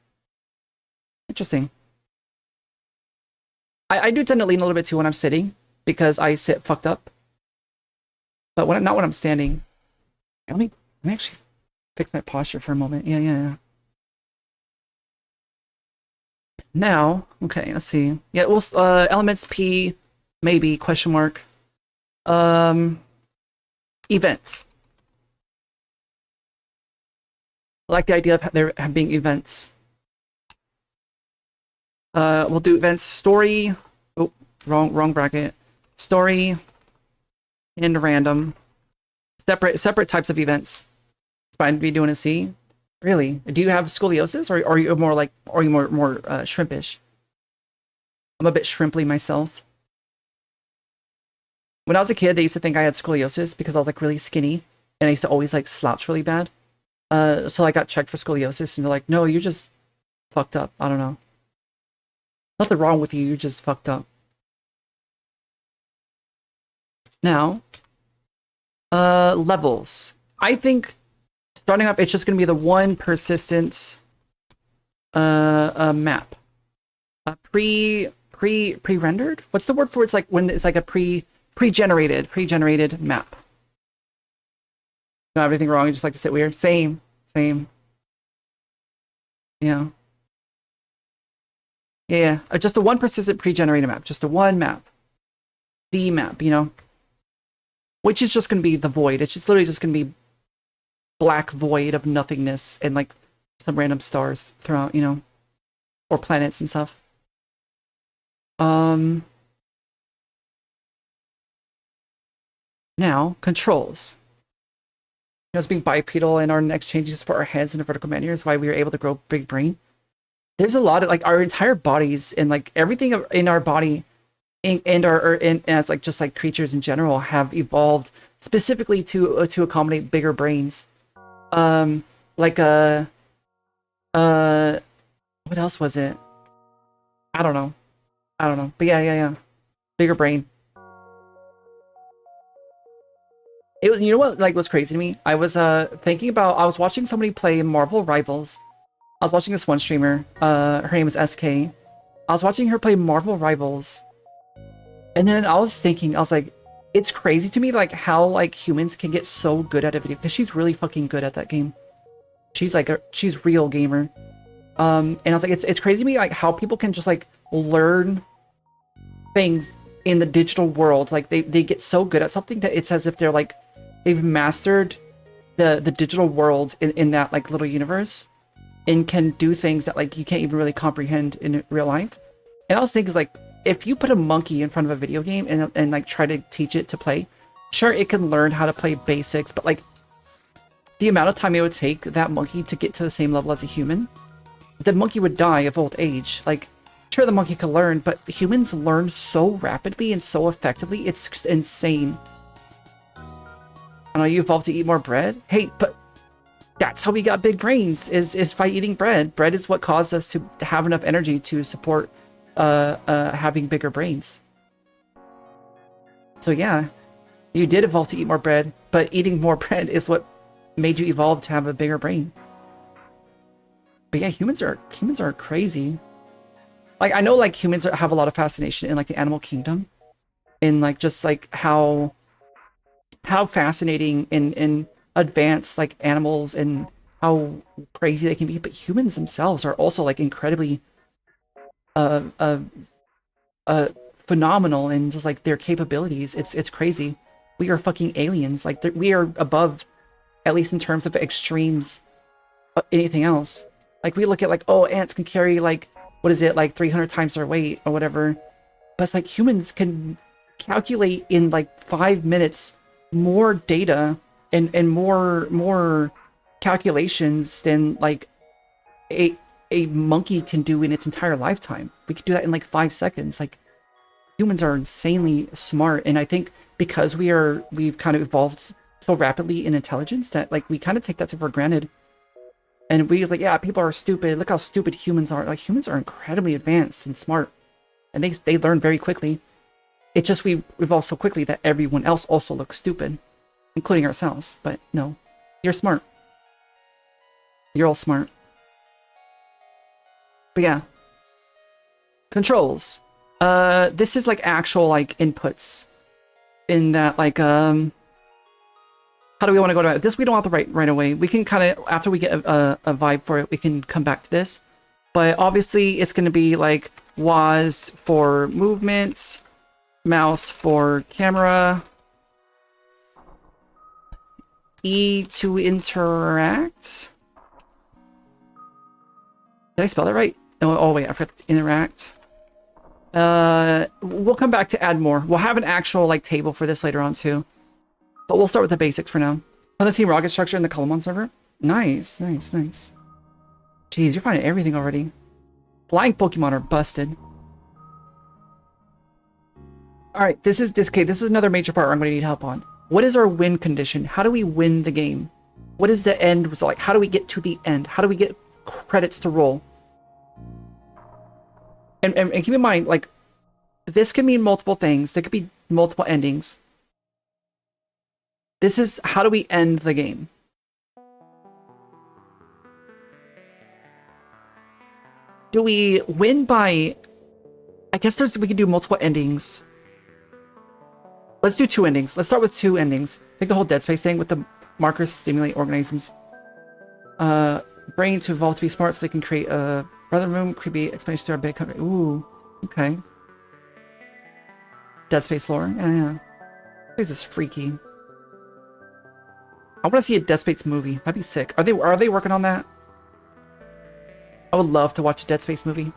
Interesting. I do tend to lean a little bit too when I'm sitting, because I sit fucked up. But not when I'm standing. Let me actually fix my posture for a moment. Yeah. Now, okay, let's see. Yeah, we'll elements P, maybe, question mark. Events. I like the idea of there being events. We'll do events. Story. Oh, wrong bracket. story, and random. Separate types of events. It's fine to be doing a C. Really? Do you have scoliosis, or are you more like, or are you more shrimpish? I'm a bit shrimply myself. When I was a kid, they used to think I had scoliosis because I was like really skinny, and I used to always like slouch really bad. So I got checked for scoliosis, and they're like, "No, you're just fucked up." I don't know. Nothing wrong with you. You're just fucked up. Now, levels. I think starting off, it's just going to be the one persistent map. Pre-rendered? What's the word for it? It's like when it's like a pre-generated map. Not everything wrong, you just like to sit weird. Same. Yeah. Yeah. Just a one persistent pre-generated map. Just a one map. The map, you know? Which is just going to be the void. It's just literally just going to be black void of nothingness and like some random stars throughout, you know? Or planets and stuff. Now, controls. You know, as being bipedal and our next changes for our heads in a vertical manner is why we were able to grow big brain. There's a lot of like our entire bodies and like everything in our body and as like just like creatures in general have evolved specifically to accommodate bigger brains. Like what else was it? I don't know. But yeah. Bigger brain. You know what like was crazy to me? I was thinking about, I was watching somebody play Marvel Rivals. I was watching this one streamer, her name is SK. I was watching her play Marvel Rivals. And then I was thinking, I was like, it's crazy to me like how like humans can get so good at a video, because she's really fucking good at that game. She's like she's real gamer. And I was like, it's crazy to me like how people can just like learn things in the digital world. Like they get so good at something that it's as if they're like they've mastered the digital world in that like little universe and can do things that like you can't even really comprehend in real life. And I was thinking, like, if you put a monkey in front of a video game and like try to teach it to play, sure, it can learn how to play basics, but like the amount of time it would take that monkey to get to the same level as a human, the monkey would die of old age. Like, sure, the monkey can learn, but humans learn so rapidly and so effectively, it's insane. I know you evolved to eat more bread. Hey, but that's how we got big brains, is by eating bread. Bread is what caused us to have enough energy to support having bigger brains. So yeah, you did evolve to eat more bread, but eating more bread is what made you evolve to have a bigger brain. But yeah, humans are crazy. Like, I know like humans have a lot of fascination in like the animal kingdom, in like just like how fascinating and advanced like animals and how crazy they can be, but humans themselves are also like incredibly phenomenal in just like their capabilities. It's crazy. We are fucking aliens. Like we are above, at least in terms of extremes, anything else. Like we look at like, oh, ants can carry like, what is it, like 300 times their weight or whatever, but it's like humans can calculate in like 5 minutes more data and more calculations than like a monkey can do in its entire lifetime. We could do that in like 5 seconds. Like, humans are insanely smart, and I think because we've kind of evolved so rapidly in intelligence that like we kind of take that for granted, and we just like, yeah, people are stupid, look how stupid humans are. Like, humans are incredibly advanced and smart, and they learn very quickly. It's just we evolve so quickly that everyone else also looks stupid, including ourselves. But no, you're smart. You're all smart. But yeah. Controls. This is like actual like inputs in that like how do we want to go to this? We don't have to write right away. We can kind of, after we get a vibe for it, we can come back to this. But obviously it's going to be like WAS for movement, mouse for camera, E to interact. Did I spell that right? Oh wait, I forgot to interact. We'll come back to add more. We'll have an actual like table for this later on too. But we'll start with the basics for now. Oh, the Team Rocket structure in the Colomon server. Nice, nice, nice. Jeez, you're finding everything already. Flying Pokemon are busted. Alright, this is another major part where I'm gonna need help on. What is our win condition? How do we win the game? What is the end result? Like, how do we get to the end? How do we get credits to roll? And keep in mind, like, this can mean multiple things. There could be multiple endings. This is how do we end the game? Do we win by... I guess we can do multiple endings. Let's do 2 endings. Let's start with 2 endings. Take the whole Dead Space thing with the markers stimulate organisms. Brain to evolve to be smart so they can create a brother room, creepy explanation to our big country. Ooh, okay. Dead Space lore. Yeah. This is freaky. I want to see a Dead Space movie. That'd be sick. Are they working on that? I would love to watch a Dead Space movie.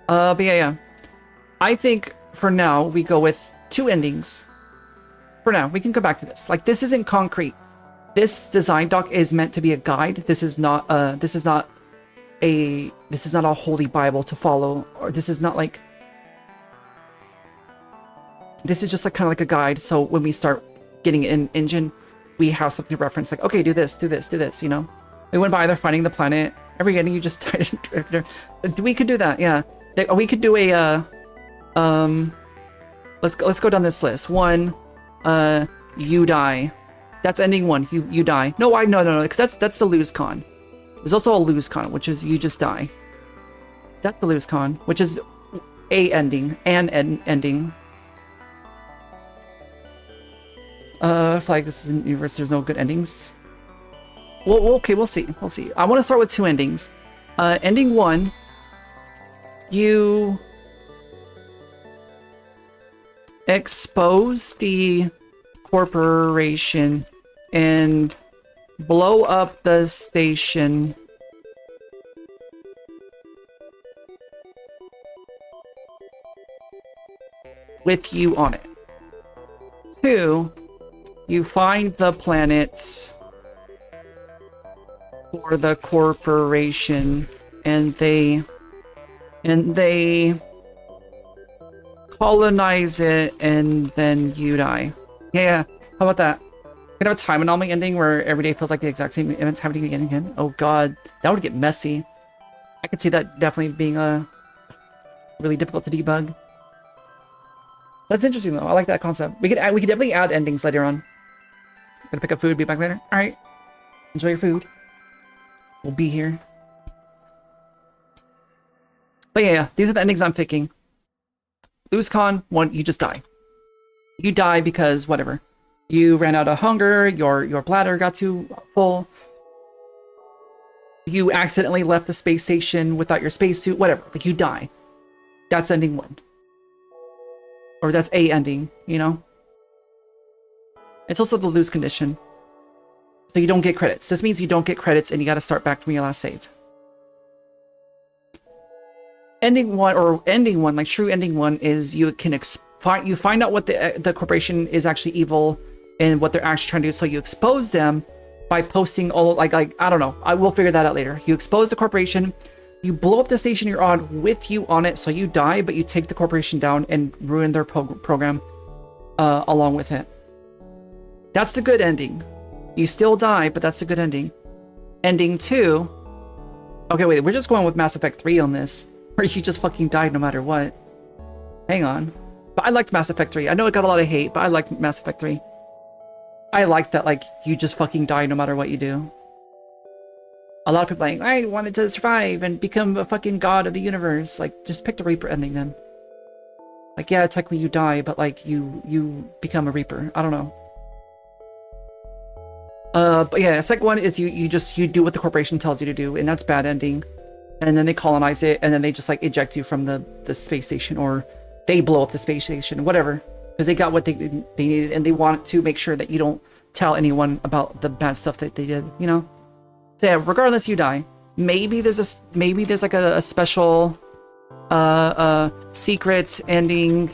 But yeah. I think for now we go with 2 endings. For now, we can come back to this. Like, this isn't concrete. This design doc is meant to be a guide. This is not a holy Bible to follow, or this is not like... This is just like kind of like a guide. So when we start getting an engine, we have something to reference. Like, okay, do this, you know? We went by either finding the planet. Every ending you just died. We could do that, yeah. We could do a let's go down this list. 1, you die. That's ending 1. You die. No, no, because that's the lose con. There's also a lose con, which is you just die. That's the lose con, which is a ending, ending. I feel like this is an universe. There's no good endings. Well, okay, we'll see. I want to start with 2 endings. Ending 1, you expose the corporation and blow up the station with you on it. 2, you find the planets for the corporation and they colonize it and then you die. Yeah, how about that? We can have a time anomaly ending where every day feels like the exact same events happening again and again. Oh god, that would get messy. I could see that definitely being really difficult to debug. That's interesting though. I like that concept. We could definitely add endings later on. Gonna pick up food, be back later. Alright. Enjoy your food. We'll be here. But yeah, these are the endings I'm thinking. Lose con, 1, you just die. You die because whatever. You ran out of hunger, your bladder got too full. You accidentally left the space station without your spacesuit, whatever. Like, you die. That's ending 1. Or that's a ending, you know? It's also the lose condition. So you don't get credits. This means you don't get credits and you gotta start back from your last save. Ending 1, like true ending 1, is you can find out what the corporation is actually evil and what they're actually trying to do. So you expose them by posting all like I don't know. I will figure that out later. You expose the corporation, you blow up the station you're on with you on it, so you die, but you take the corporation down and ruin their program along with it. That's the good ending. You still die, but that's the good ending. Ending 2. Okay, wait, we're just going with Mass Effect 3 on this. Where you just fucking died no matter what. Hang on. But I liked Mass Effect 3. I know it got a lot of hate, but I liked Mass Effect 3. I liked that, like, you just fucking die no matter what you do. A lot of people are like, I wanted to survive and become a fucking god of the universe. Like, just pick the Reaper ending then. Like, yeah, technically you die, but like, you become a Reaper. I don't know. But yeah, second one is you do what the corporation tells you to do, and that's bad ending. And then they colonize it, and then they just like eject you from the space station, or they blow up the space station, whatever, because they got what they needed, and they want to make sure that you don't tell anyone about the bad stuff that they did, you know. So yeah, regardless, you die. Maybe there's like a special secret ending,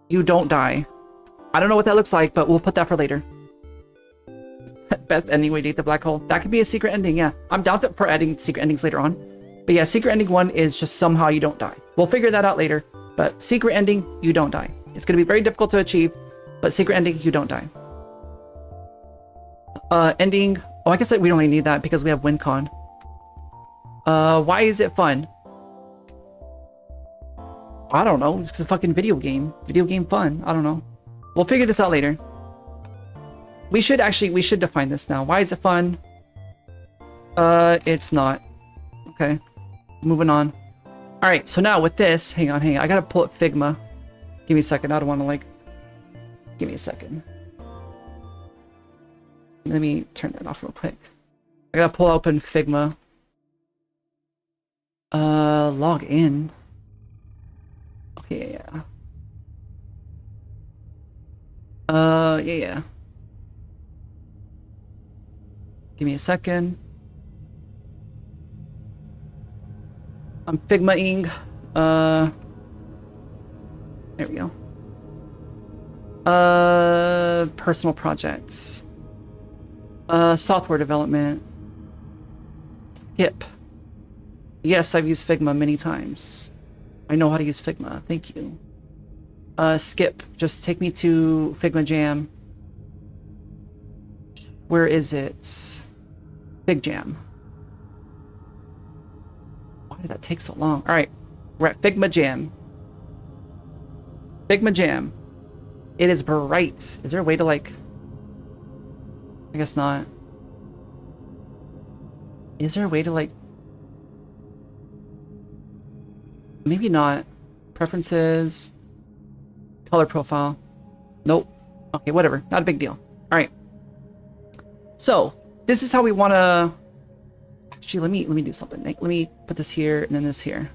you don't die. I don't know what that looks like, but we'll put that for later. Best ending, we date the black hole. That could be a secret ending, yeah. I'm down for adding secret endings later on. But yeah, secret ending 1 is just somehow you don't die. We'll figure that out later. But secret ending, you don't die. It's going to be very difficult to achieve, but secret ending, you don't die. Ending... Oh, I guess we don't really need that because we have WinCon. Why is it fun? I don't know. It's a fucking video game. Video game fun. I don't know. We'll figure this out later. We should define this now. Why is it fun? It's not. Okay. Moving on. Alright, so now with this, hang on. I gotta pull up Figma. Give me a second. I don't want to like... Give me a second. Let me turn that off real quick. I gotta pull open Figma. Log in. Okay, yeah. Yeah. Give me a second. I'm Figma-ing. There we go. Personal projects. Software development. Skip. Yes, I've used Figma many times. I know how to use Figma. Thank you. Skip. Just take me to Figma Jam. Where is it? Big Jam. Why did that take so long? Alright. We're at Figma Jam. Figma Jam. It is bright. Is there a way to like... I guess not. Is there a way to like... Maybe not. Preferences. Color profile. Nope. Okay, whatever. Not a big deal. Alright. So, this is how we want to... Actually, let me do something. Let me put this here and then this here.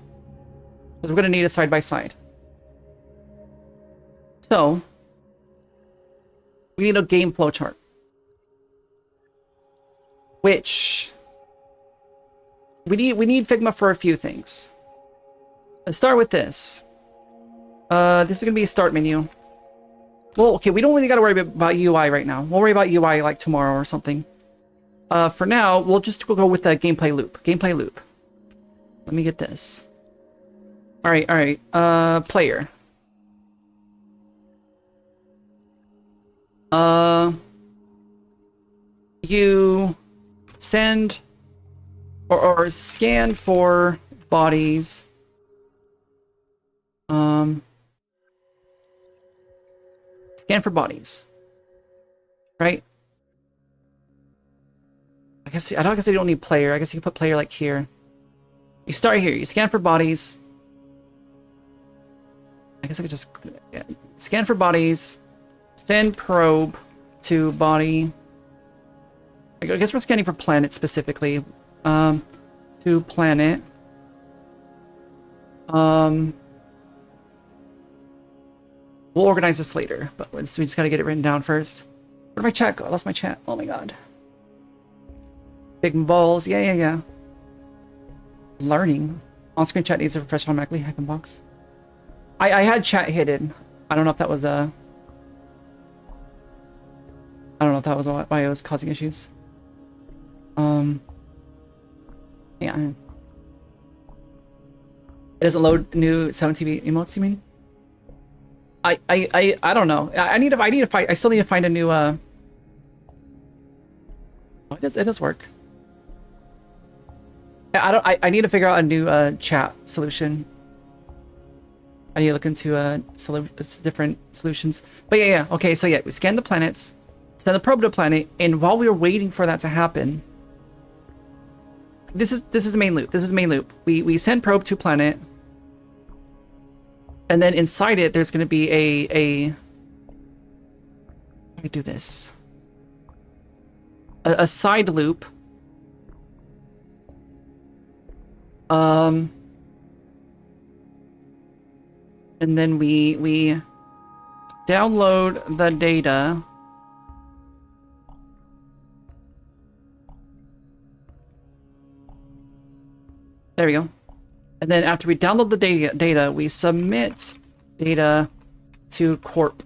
Because we're going to need a side-by-side. So, we need a game flowchart. Which... We need Figma for a few things. Let's start with this. This is going to be a start menu. Well, okay, we don't really got to worry about UI right now. We'll worry about UI like tomorrow or something. For now, we'll just go with the gameplay loop. Gameplay loop. Let me get this. Alright. Player. You send or scan for bodies. Scan for bodies. Right? I guess you don't need player. I guess you can put player like here. You start here. You scan for bodies. I guess I could just scan for bodies. Send probe to body. I guess we're scanning for planet specifically. To planet. We'll organize this later, but we just gotta get it written down first. Where did my chat go? I lost my chat. Oh my god. Big balls. Yeah. Learning. On-screen chat needs to refresh automatically. Hyphen box. I had chat hidden. I don't know if that was I don't know if that was why it was causing issues. Yeah. It doesn't load new 7TV emotes, you mean? I don't know. I need to find. I still need to find a new. Oh, it does work. I need to figure out a new chat solution. I need to look into different solutions. But yeah. Okay, so yeah, we scan the planets, send the probe to the planet, and while we were waiting for that to happen, this is the main loop. This is the main loop. We send probe to planet. And then inside it, there's going to be let me do this. A side loop. And then we download the data. There we go. And then after we download the data, we submit data to Corp.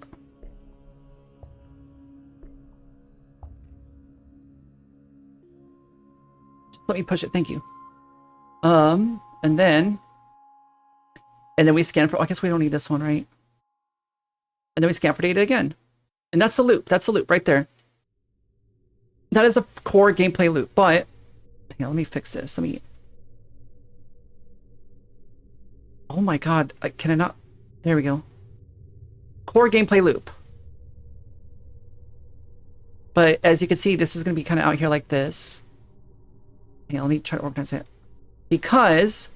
Just let me push it. Thank you. And then we scan for, I guess we don't need this one, right? And then we scan for data again. And that's the loop. That's the loop right there. That is a core gameplay loop, but hang on, let me fix this. Oh my god, can I not? There we go. Core gameplay loop. But as you can see, this is going to be kind of out here like this. Hang on, let me try to organize it. Because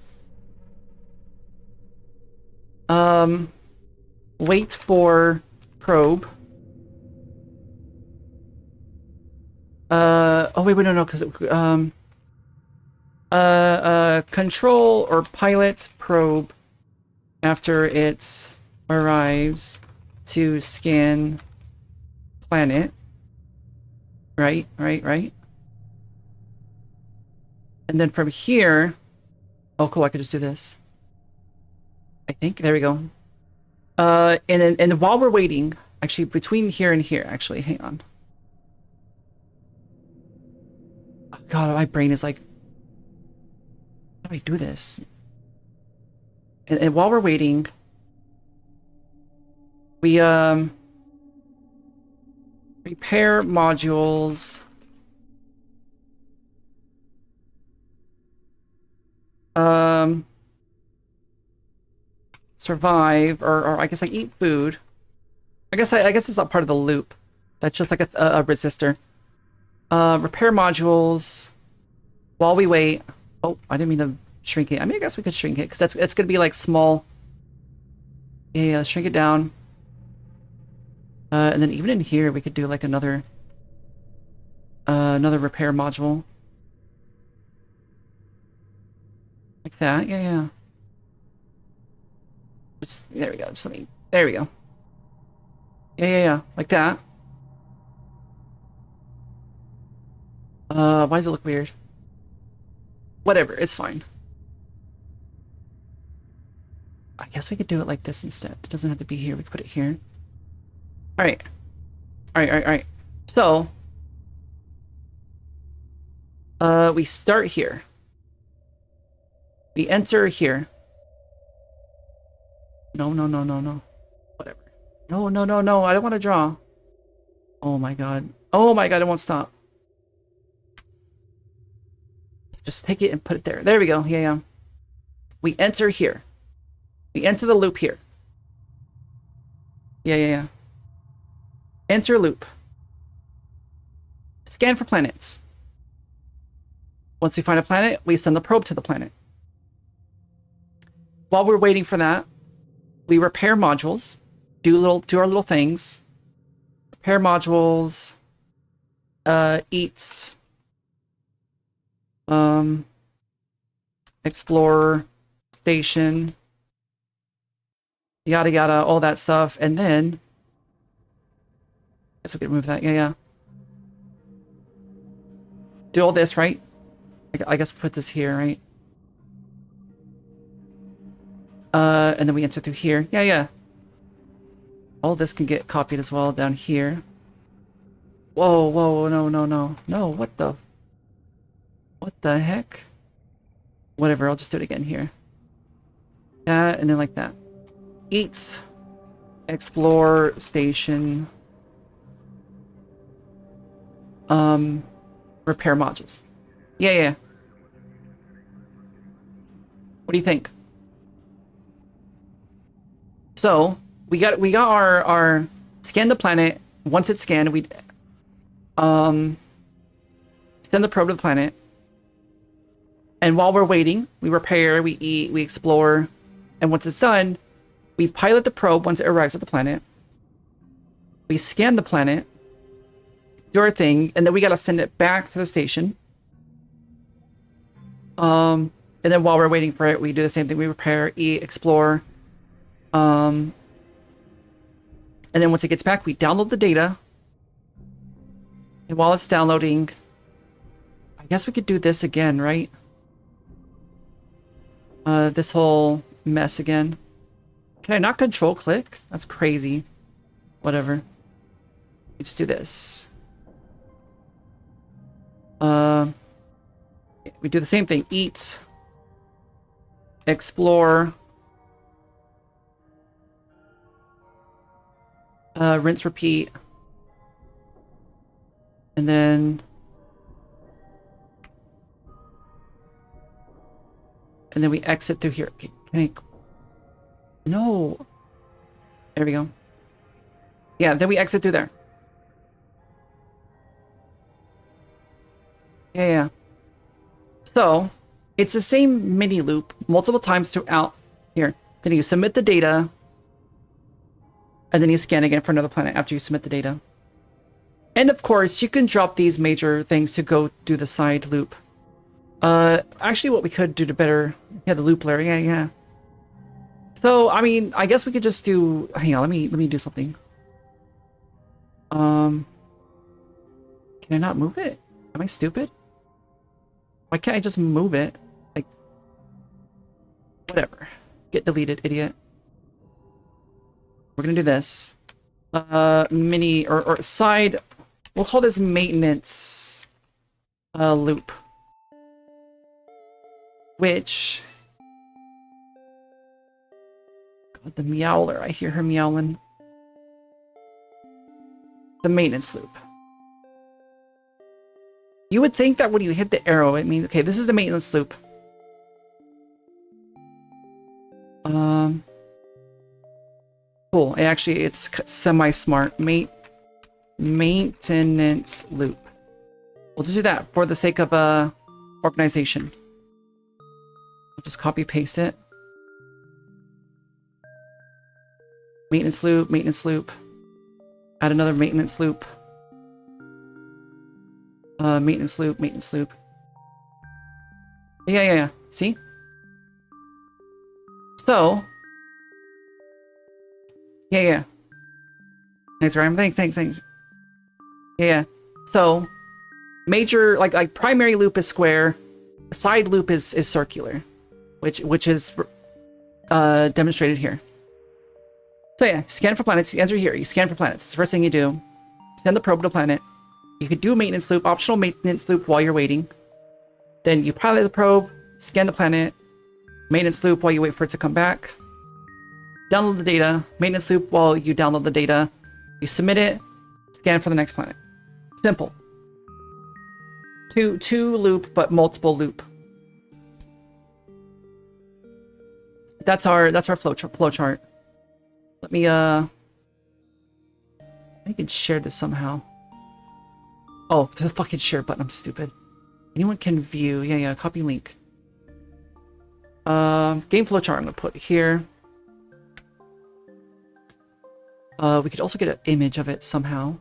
wait for probe. Oh wait, no, because control or pilot probe after it arrives to scan planet. Right. And then from here, oh cool, I could just do this. I think, there we go. And while we're waiting, actually between here and here, actually, hang on. Oh, God, my brain is like, how do I do this? And while we're waiting, we repair modules. Survive, or I guess like eat food. I guess it's not part of the loop. That's just like a resistor. Repair modules while we wait. Oh, I didn't mean to shrink it. I mean, I guess we could shrink it because it's gonna be like small. Yeah, shrink it down. And then even in here, we could do like another repair module. Like that, yeah. Just, there we go, there we go. Yeah, like that. Why does it look weird? Whatever, it's fine. I guess we could do it like this instead. It doesn't have to be here, we could put it here. Alright. So, we start here. We enter here. No. Whatever. No. I don't want to draw. Oh my god. It won't stop. Just take it and put it there. There we go. Yeah. We enter here. We enter the loop here. Yeah. Enter loop. Scan for planets. Once we find a planet, we send the probe to the planet. While we're waiting for that, we repair modules, do our little things. Repair modules, eats, explore, station, yada yada, all that stuff, and then I guess we can remove that. Yeah. Do all this, right? I guess put this here, right? And then we enter through here. Yeah. All this can get copied as well down here. Whoa, no, what the heck? Whatever, I'll just do it again here. That, and then like that. Eats, explore, station, repair modules. Yeah. What do you think? So we got our scan the planet. Once it's scanned, we send the probe to the planet. And while we're waiting, we repair, we eat, we explore, and once it's done, we pilot the probe once it arrives at the planet. We scan the planet, do our thing, and then we gotta send it back to the station. And then while we're waiting for it, we do the same thing. We repair, eat, explore. And then once it gets back, we download the data. And while it's downloading, I guess we could do this again, right? this whole mess again. Can I not control click? That's crazy. Whatever. Let's do this. We do the same thing. Eat. Explore. Rinse, repeat. And then... And then we exit through here. Can I... No. There we go. Yeah, then we exit through there. Yeah. So, it's the same mini loop multiple times throughout here. Then you submit the data, and then you scan again for another planet after you submit the data. And of course, you can drop these major things to go do the side loop. Actually, what we could do to better... Yeah, the loop layer. Yeah. So, I mean, I guess we could just do... Hang on, let me do something. Can I not move it? Am I stupid? Why can't I just move it? Like... Whatever. Get deleted, idiot. We're gonna do this. Mini... Or side... We'll call this maintenance... loop. Which... God, the meowler. I hear her meowing. The maintenance loop. You would think that when you hit the arrow, it means... Okay, this is the maintenance loop. Cool. It's semi-smart. Maintenance loop. We'll just do that for the sake of organization. I'll just copy paste it. Maintenance loop, maintenance loop. Add another maintenance loop. Maintenance loop, maintenance loop. Yeah. See? So. Yeah. Thanks, Ryan. Thanks. Yeah. So, major, like primary loop is square. Side loop is circular. Which is demonstrated here. So yeah, scan for planets. You enter here. You scan for planets. It's the first thing you do. Send the probe to a planet. You could do a maintenance loop, optional maintenance loop while you're waiting. Then you pilot the probe, scan the planet, maintenance loop while you wait for it to come back. Download the data, maintenance loop while you download the data. You submit it, scan for the next planet. Simple. Two loop, but multiple loop. That's our flow chart. Let me I can share this somehow. Oh, the fucking share button. I'm stupid. Anyone can view. Yeah. Copy link. Game flow chart. I'm gonna put here. We could also get an image of it somehow.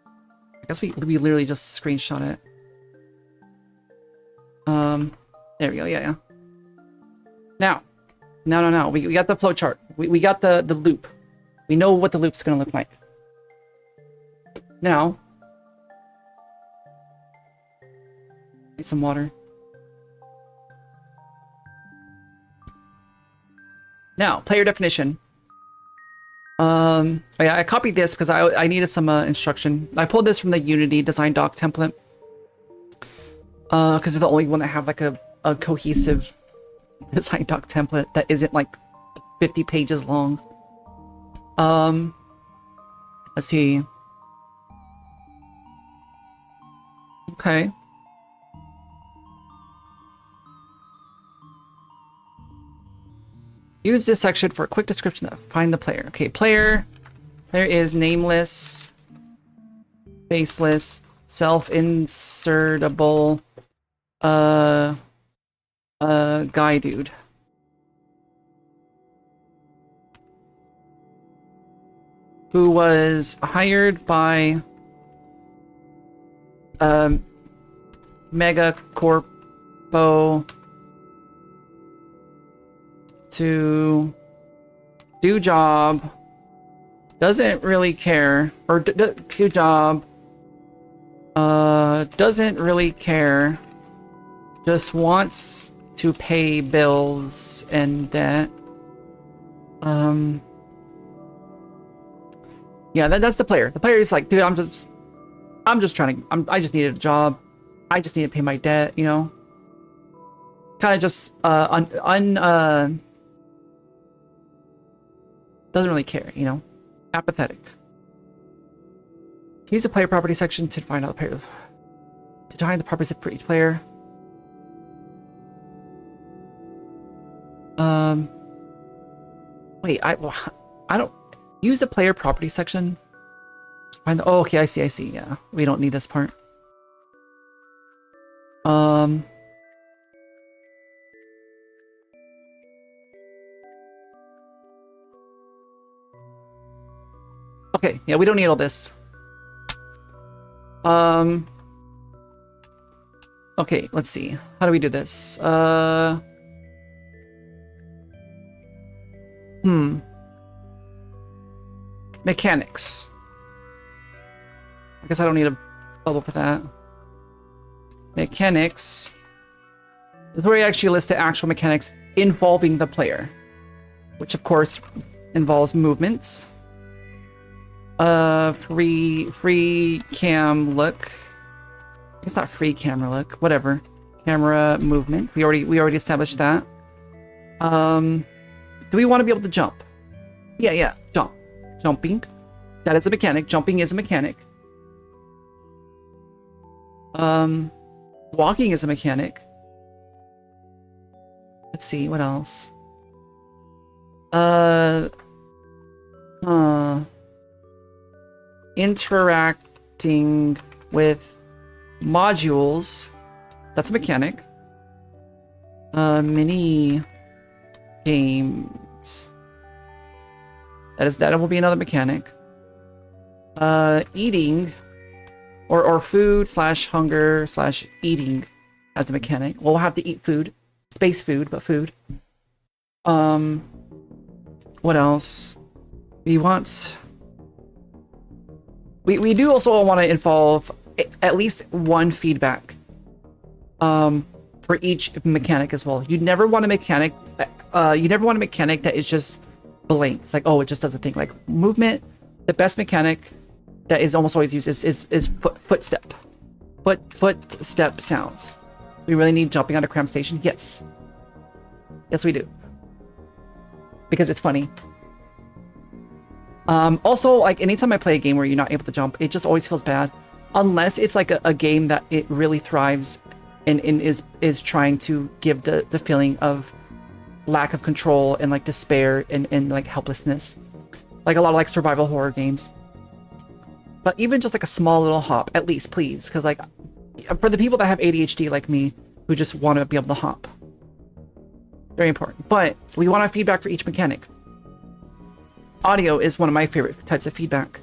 I guess we literally just screenshot it. There we go. Yeah. Now. No. We got the flow chart. We got the loop. We know what the loop's gonna look like. Now. Need some water. Now, player definition. I copied this because I needed some instruction. I pulled this from the Unity design doc template. Because they're the only one that have like a cohesive design doc template that isn't like 50 pages long. Let's see. Okay. Use this section for a quick description of find the player. Okay, player is nameless, faceless, self-insertable, guy dude. Who was hired by Mega Corpo to do job, doesn't really care, or do job, doesn't really care, just wants to pay bills and debt. Yeah, that's the player. The player is like, dude, I'm just trying to, I just needed a job. I just need to pay my debt, you know? Kind of just, doesn't really care, you know? Apathetic. Use the player property section to find out the player, to find the properties for each player. Wait, I don't use the player property section. Find the, oh, okay, I see, yeah. We don't need this part. Okay, yeah, we don't need all this. Okay, let's see. How do we do this? Mechanics. I guess I don't need a bubble for that. Mechanics. This is where you actually list the actual mechanics involving the player. Which, of course, involves movements. Free cam look. It's not free camera look. Whatever. Camera movement. We already established that. Do we want to be able to jump? Yeah. Jump. Jumping. That is a mechanic. Jumping is a mechanic. Walking is a mechanic. Let's see, what else? Interacting with modules. That's a mechanic. Mini games. That will be another mechanic. Eating or food / hunger / eating as a mechanic. We'll have to eat food. Space food, but food. What else? We do also want to involve at least one feedback for each mechanic as well. You never want a mechanic that is just blank. It's like, oh, it just does a thing. Like movement, the best mechanic that is almost always used is footstep. Footstep sounds. We really need jumping on a cram station? Yes. Yes, we do. Because it's funny. Also, like anytime I play a game where you're not able to jump, it just always feels bad. Unless it's like a game that it really thrives and is trying to give the feeling of lack of control and like despair and like helplessness. Like a lot of like survival horror games. But even just like a small little hop, at least, please. Because like, for the people that have ADHD like me, who just want to be able to hop. Very important. But we want our feedback for each mechanic. Audio is one of my favorite types of feedback.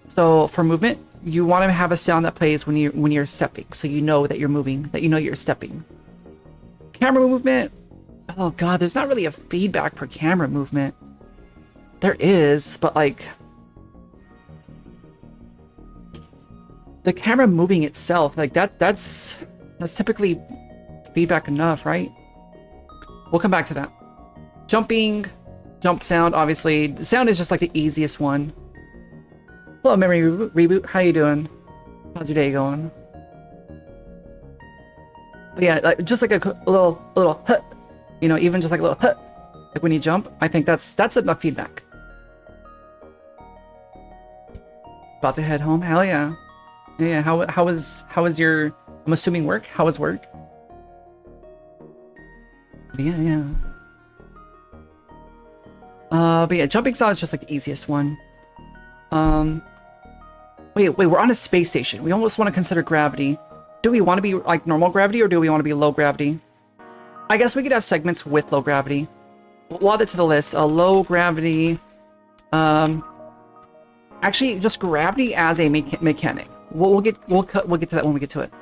So for movement, you want to have a sound that plays when you're stepping, so you know that you're moving, that you know you're stepping. Camera movement. Oh god, there's not really a feedback for camera movement. There is, but like the camera moving itself, like that's typically feedback enough, right? We'll come back to that. Jumping, jump sound, obviously. The sound is just like the easiest one. Hello, Memory Reboot. How you doing? How's your day going? But yeah, like, just like a little hut. You know, even just like a little hut. Like when you jump, I think that's enough feedback. About to head home? Hell yeah. Yeah, how was your, I'm assuming work? How was work? But yeah. But yeah, jumping sound is just like the easiest one. Wait, we're on a space station. We almost want to consider gravity. Do we want to be like normal gravity or do we want to be low gravity? I guess we could have segments with low gravity. We'll add it to the list. Low gravity. Actually, just gravity as a mechanic. We'll get to that when we get to it.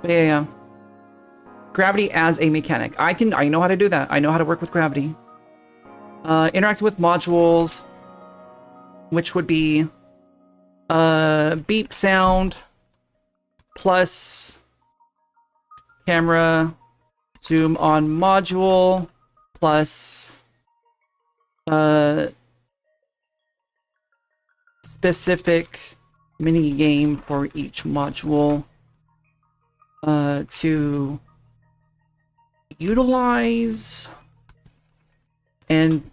But yeah. Gravity as a mechanic. I know how to do that. I know how to work with gravity. Interact with modules, which would be beep sound plus camera zoom on module plus specific mini game for each module to utilize and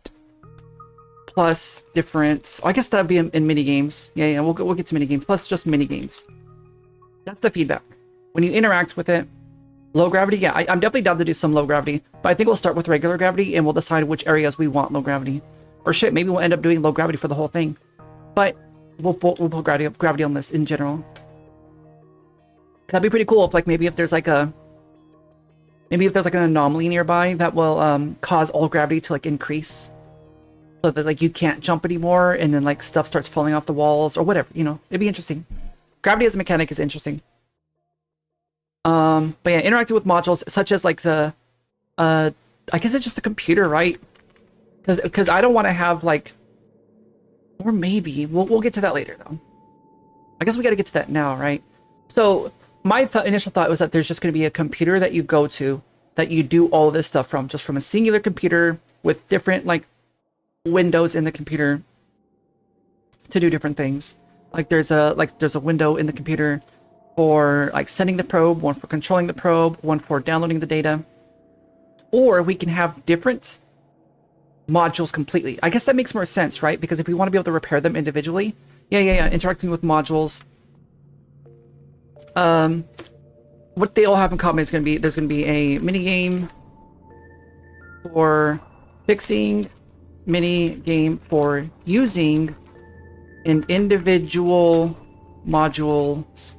plus different. I guess that'd be in mini games. Yeah, we'll get to mini games plus just mini games. That's the feedback. When you interact with it, low gravity. Yeah, I'm definitely down to do some low gravity, but I think we'll start with regular gravity and we'll decide which areas we want low gravity. Or shit, maybe we'll end up doing low gravity for the whole thing. But we'll put gravity on this in general. That'd be pretty cool if maybe if there's an anomaly nearby that will cause all gravity to increase, so that you can't jump anymore, and then stuff starts falling off the walls or whatever. It'd be interesting. Gravity as a mechanic is interesting. But yeah, interacting with modules such as the I guess it's just the computer, right? Because I don't want to have or maybe we'll get to that later though. I guess we got to get to that now, right? So my initial thought was that there's just going to be a computer that you go to that you do all of this stuff from, just from a singular computer with different windows in the computer to do different things. There's a window in the computer for sending the probe, one for controlling the probe, one for downloading the data. Or we can have different modules completely. I guess that makes more sense, right? Because if we want to be able to repair them individually, yeah, interacting with modules. What they all have in common is there's gonna be a mini game for fixing, mini game for using an individual modules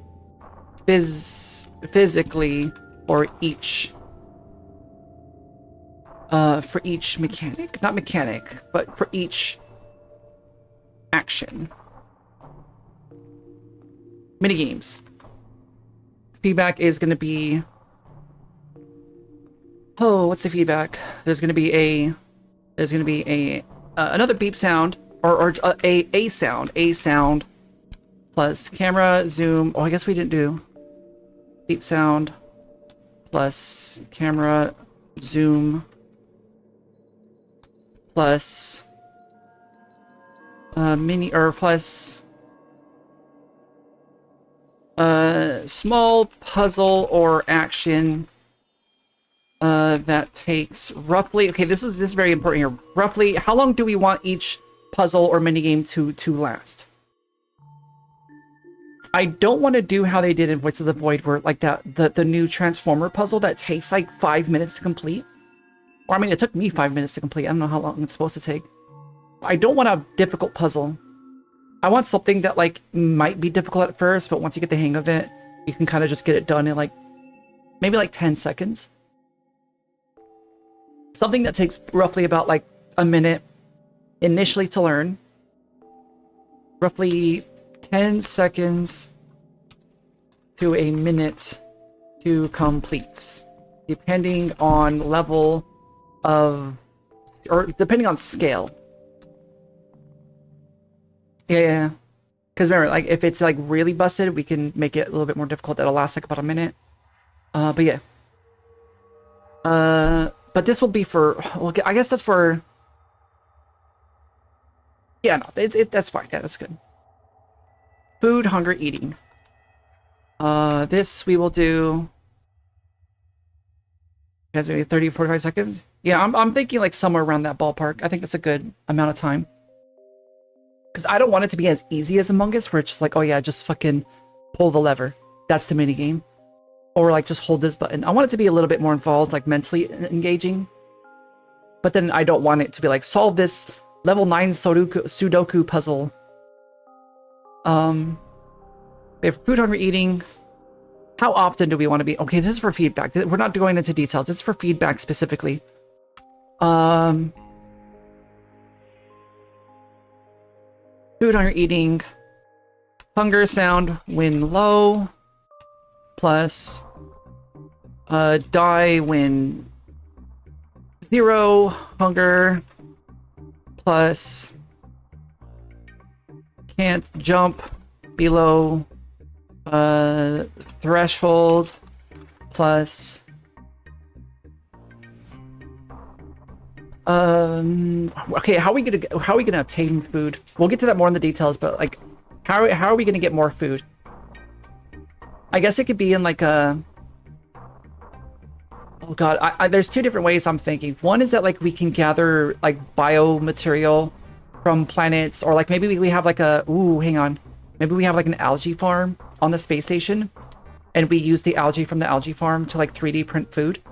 physically for each mechanic, not mechanic, but for each action. Mini games. Feedback is going to be, what's the feedback? There's going to be another beep sound or a sound plus camera zoom. I guess we didn't do beep sound plus camera zoom plus small puzzle or action that takes roughly, okay, this is very important here. Roughly, how long do we want each puzzle or minigame to last? I don't want to do how they did in Voice of the Void, where the new Transformer puzzle that takes 5 minutes to complete. Or I mean, it took me 5 minutes to complete. I don't know how long it's supposed to take. I don't want a difficult puzzle. I want something that might be difficult at first, but once you get the hang of it, you can kind of just get it done in maybe 10 seconds. Something that takes roughly about a minute initially to learn. Roughly 10 seconds to a minute to complete, depending on level of, or depending on scale. Yeah. Because remember, if it's really busted, we can make it a little bit more difficult. That'll last about a minute. But yeah. But this will be for, well, I guess that's for, yeah, no, that's fine. Yeah, that's good. Food, hunger, eating. This we will do, guys, maybe 30 or 45 seconds. Yeah, I'm thinking somewhere around that ballpark. I think that's a good amount of time. Because I don't want it to be as easy as Among Us, where it's just oh yeah, just fucking pull the lever. That's the mini game. Or just hold this button. I want it to be a little bit more involved, mentally engaging. But then I don't want it to be solve this level 9 Sudoku puzzle. We have food, hunger, eating. How often do we want to be? Okay, this is for feedback. We're not going into details. This is for feedback specifically. Food, hunger, eating. Hunger sound when low. Plus die when 0. Hunger. Plus can't jump below threshold. Plus Okay, how are we gonna obtain food? We'll get to that more in the details, but like, how are we gonna get more food? I guess it could be in like a. Oh god, there's two different ways I'm thinking. One is that like we can gather like biomaterial from planets, or like maybe we have like a. Ooh, hang on. Maybe we have like an algae farm on the space station, and we use the algae from the algae farm to like 3D print food.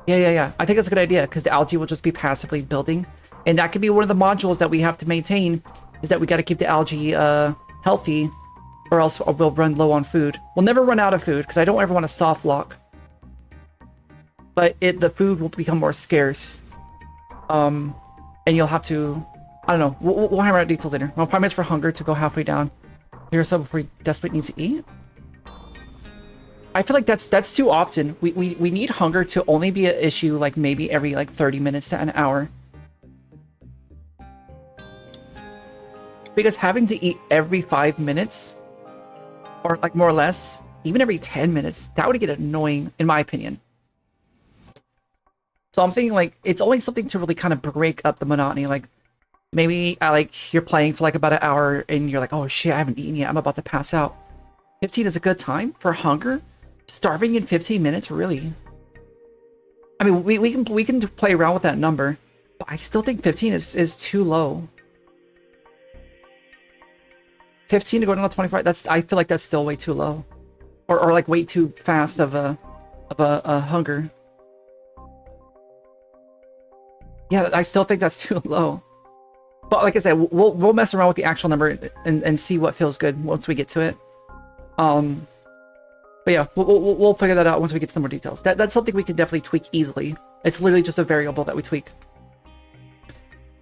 Yeah. I think that's a good idea because the algae will just be passively building. And that could be one of the modules that we have to maintain, is that we got to keep the algae healthy, or else we'll run low on food. We'll never run out of food because I don't ever want to soft lock. But the food will become more scarce. And you'll have to, I don't know, we'll hammer out details later. Well, 5 minutes for hunger to go halfway down. Here, so before he desperately needs to eat. I feel like that's too often. We need hunger to only be an issue like maybe every like 30 minutes to an hour. Because having to eat every 5 minutes, or like more or less, even every 10 minutes, that would get annoying in my opinion. So I'm thinking like it's only something to really kind of break up the monotony. Like maybe like you're playing for like about an hour and you're like, oh shit, I haven't eaten yet. I'm about to pass out. 15 is a good time for hunger. Starving in 15 minutes, really? I mean, we can play around with that number, but I still think 15 is too low. 15 to go down to 25. I feel like that's still way too low, or like way too fast of a hunger. Yeah, I still think that's too low. But like I said, we'll mess around with the actual number and see what feels good once we get to it. But yeah, we'll figure that out once we get to the more details. That's something we can definitely tweak easily. It's literally just a variable that we tweak.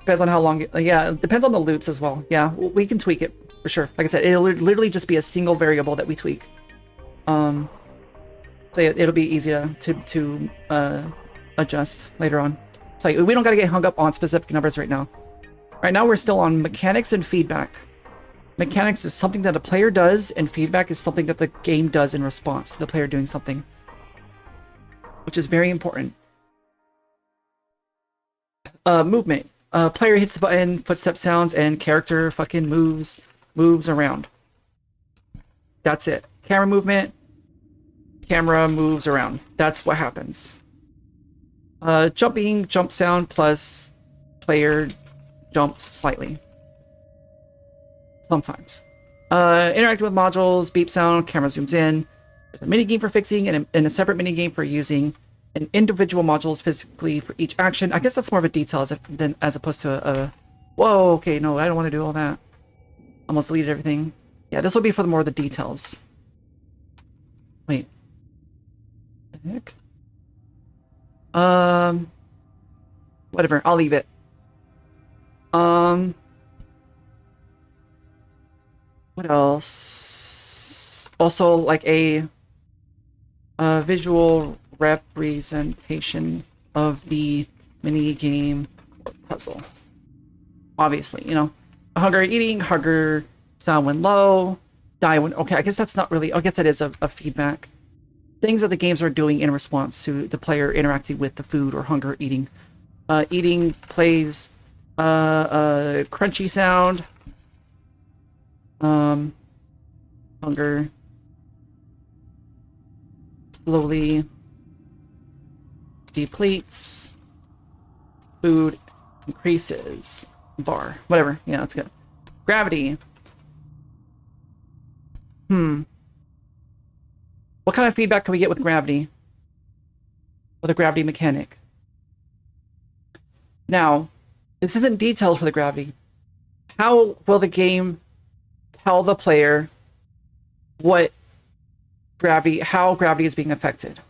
Depends on how long. Yeah, it depends on the loops as well. Yeah, we can tweak it for sure. Like I said, it'll literally just be a single variable that we tweak. So yeah, it'll be easy to adjust later on. So we don't gotta get hung up on specific numbers right now. Right now we're still on mechanics and feedback. Mechanics is something that a player does, and feedback is something that the game does in response to the player doing something, which is very important. Movement. Player hits the button, footstep sounds, and character fucking moves around. That's it. Camera movement. Camera moves around. That's what happens. Jumping, jump sound plus player jumps slightly. Sometimes. Interacting with modules, beep sound, camera zooms in. There's a minigame for fixing and a separate minigame for using. And individual modules physically for each action. I guess that's more of a detail as opposed to a... Whoa, okay, no, I don't want to do all that. Almost deleted everything. Yeah, this will be for more of the details. Wait. What the heck? Whatever, I'll leave it. What else? Also, like a visual representation of the mini game or puzzle. Obviously, you know, hunger eating, hunger sound when low, die when. Okay, I guess that's not really. I guess that is a feedback. Things that the games are doing in response to the player interacting with the food or hunger eating. Eating plays crunchy sound. Hunger slowly depletes. Food increases. Bar. Whatever. Yeah, that's good. Gravity. What kind of feedback can we get with gravity? With a gravity mechanic? Now, this isn't details for the gravity. How will the game tell the player how gravity is being affected?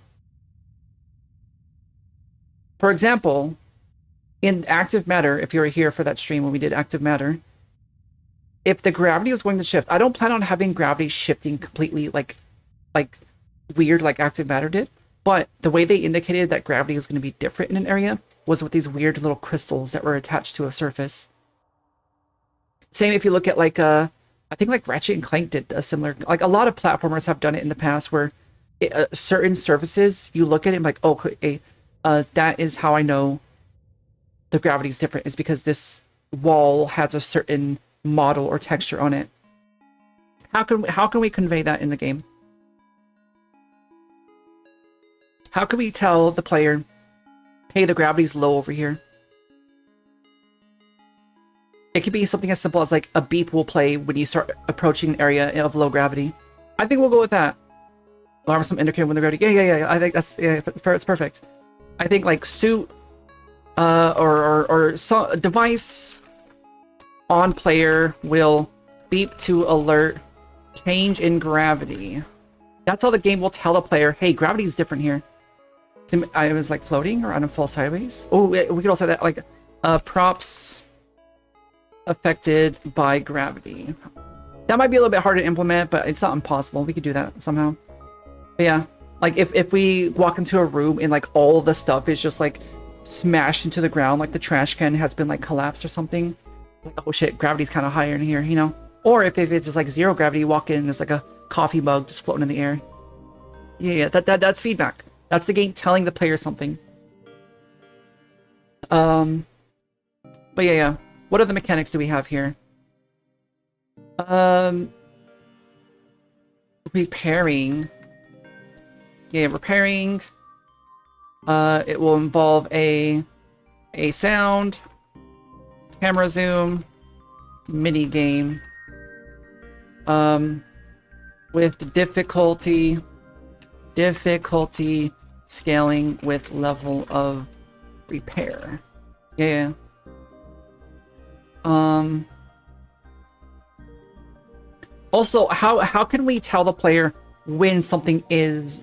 For example, in active matter, if you were here for that stream when we did active matter, if the gravity was going to shift, I don't plan on having gravity shifting completely like weird like active matter did, but the way they indicated that gravity was going to be different in an area was with these weird little crystals that were attached to a surface. Same if you look at like I think like Ratchet and Clank did a similar, like a lot of platformers have done it in the past where certain surfaces, you look at it and like, oh, okay, that is how I know the gravity is different is because this wall has a certain model or texture on it. How can we convey that in the game? How can we tell the player, hey, the gravity's low over here? It could be something as simple as like a beep will play when you start approaching an area of low gravity. I think we'll go with that. Alarm some indicator when the gravity. Yeah. I think that's it's perfect. I think like suit, or some device on player will beep to alert change in gravity. That's how the game will tell the player, hey, gravity is different here. I was like floating or on a fall sideways. Oh, we could also say that like props affected by gravity. That might be a little bit hard to implement, but it's not impossible. We could do that somehow. But yeah, like if we walk into a room and like all the stuff is just like smashed into the ground, like the trash can has been like collapsed or something. Like, oh shit, gravity's kind of higher in here, you know? Or if it's just like zero gravity, you walk in and there's like a coffee mug just floating in the air. Yeah, that's feedback. That's the game telling the player something. But yeah. What other mechanics do we have here? Repairing. Yeah, repairing. It will involve a sound, camera zoom, mini game. With difficulty scaling with level of repair. Yeah. Also, how can we tell the player when something is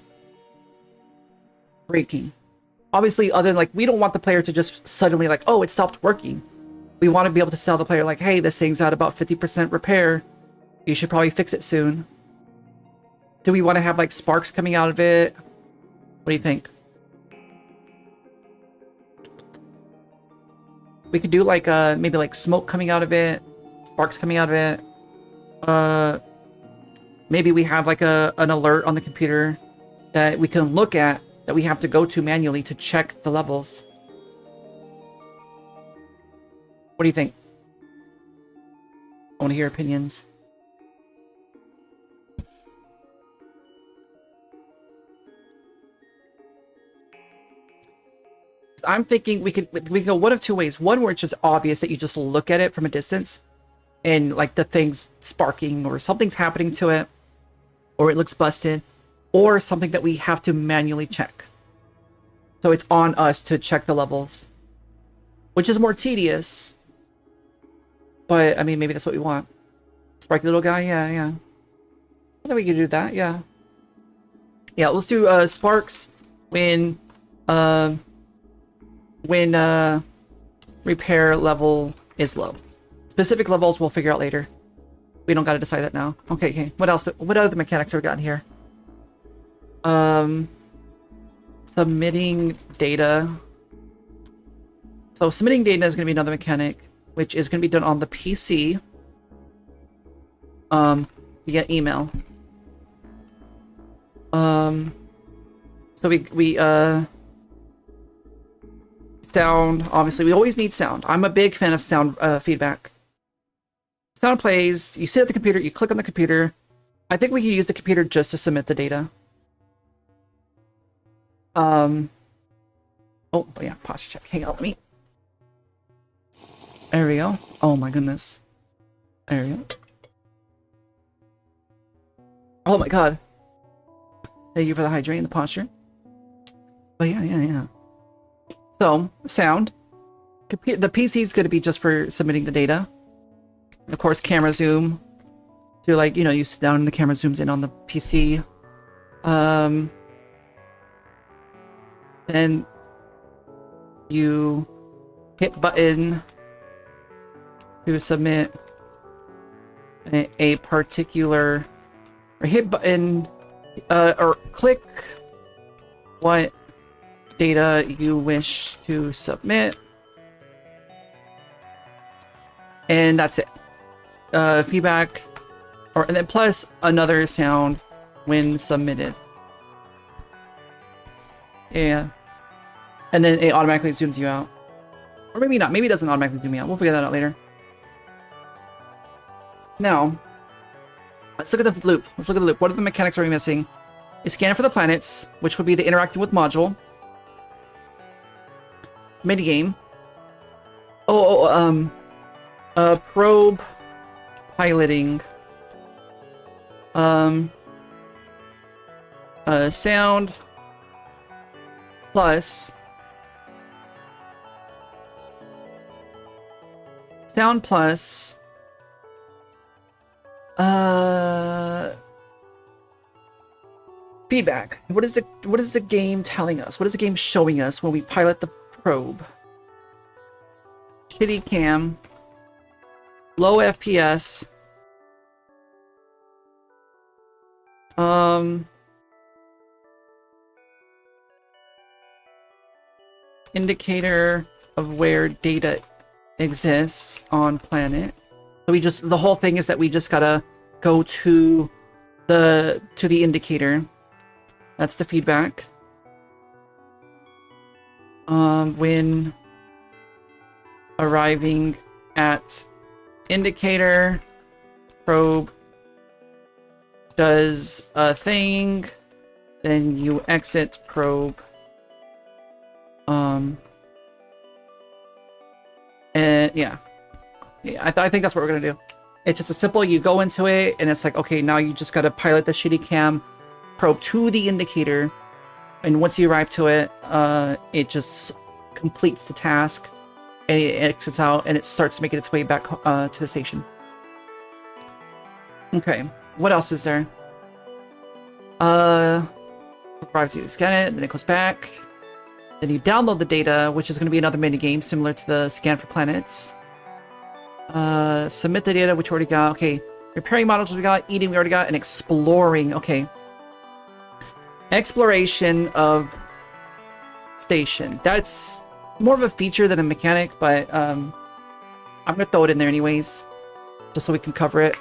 breaking? Obviously, other than like, we don't want the player to just suddenly like, oh, it stopped working. We want to be able to tell the player like, hey, this thing's at about 50% repair. You should probably fix it soon. Do we want to have like sparks coming out of it? What do you think? We could do like maybe like smoke coming out of it, sparks coming out of it. Maybe we have like an alert on the computer that we can look at that we have to go to manually to check the levels. What do you think? I want to hear opinions. I'm thinking we could go one of two ways. One where it's just obvious that you just look at it from a distance and like the thing's sparking or something's happening to it or it looks busted, or something that we have to manually check. So it's on us to check the levels, which is more tedious. But I mean, maybe that's what we want. Sparky little guy, yeah. I think we could do that, yeah. Yeah, let's do sparks when repair level is low. Specific levels we'll figure out later. We don't gotta decide that now. Okay. What else? What other mechanics have we got here? Submitting data. So submitting data is gonna be another mechanic, which is gonna be done on the PC. Via email. So we sound, obviously, we always need sound. I'm a big fan of sound feedback. Sound plays, you sit at the computer, you click on the computer. I think we can use the computer just to submit the data. Oh yeah, posture check. Hang on, let me. There we go. Oh my goodness. There we go. Oh my god. Thank you for the hydrate and the posture. Oh yeah. So, sound. The PC is going to be just for submitting the data. Of course, camera zoom. So, like, you know, you sit down and the camera zooms in on the PC. Then you hit button to submit a particular, or hit button, or click what data you wish to submit, and that's it. Feedback, and then plus another sound when submitted. Yeah, and then it automatically zooms you out. Or maybe not. Maybe it doesn't automatically zoom me out. We'll figure that out later. Now, let's look at the loop. Let's look at the loop. What are the mechanics are we missing? A scanner for the planets, which would be the interacting with module. Minigame. Probe piloting. Sound plus feedback. What is the game telling us? What is the game showing us when we pilot the probe? Shitty cam, low FPS, indicator of where data exists on planet. So the whole thing is that we just gotta go to the indicator. That's the feedback. When arriving at indicator, probe does a thing, then you exit probe. And yeah, I think that's what we're gonna do. It's just a simple, you go into it and it's like, okay, now you just gotta pilot the shitty cam probe to the indicator, and once you arrive to it, it just completes the task and it exits out and it starts making its way back to the station. Okay, what else is there? Arrives, you scan it, then it goes back. Then you download the data, which is going to be another mini game similar to the scan for planets. Submit the data, which we already got. Okay, repairing modules we got, eating we already got, and exploring. Okay, exploration of station. That's more of a feature than a mechanic, but I'm gonna throw it in there anyways, just so we can cover it.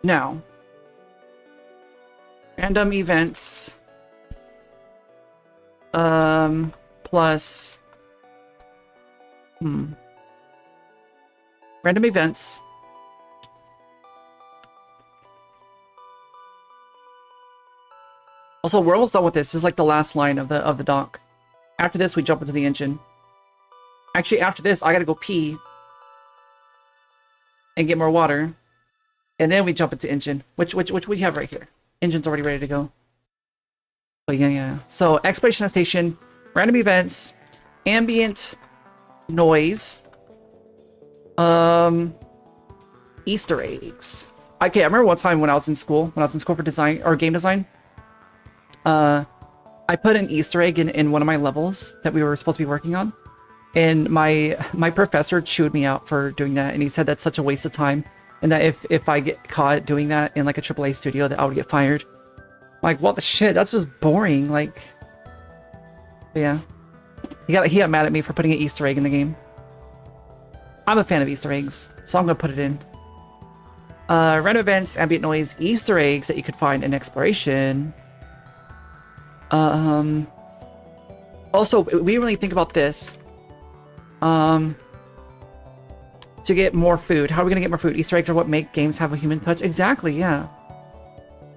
Now, random events plus random events also. We're almost done with this. This is like the last line of the doc. After this we jump into the engine. Actually, after this I gotta go pee and get more water, and then we jump into engine, which we have right here. Engine's already ready to go. But yeah. So exploration of station, random events, ambient noise, Easter eggs. Okay, I remember one time when I was in school for design or game design, I put an Easter egg in one of my levels that we were supposed to be working on, and my professor chewed me out for doing that, and he said that's such a waste of time. And that if I get caught doing that in like a AAA studio, that I would get fired. Like, what the shit? That's just boring. Like, yeah. He got mad at me for putting an Easter egg in the game. I'm a fan of Easter eggs, so I'm gonna put it in. Random events, ambient noise, Easter eggs that you could find in exploration. Also, we didn't really think about this. To get more food. How are we gonna get more food? Easter eggs are what make games have a human touch. Exactly, yeah.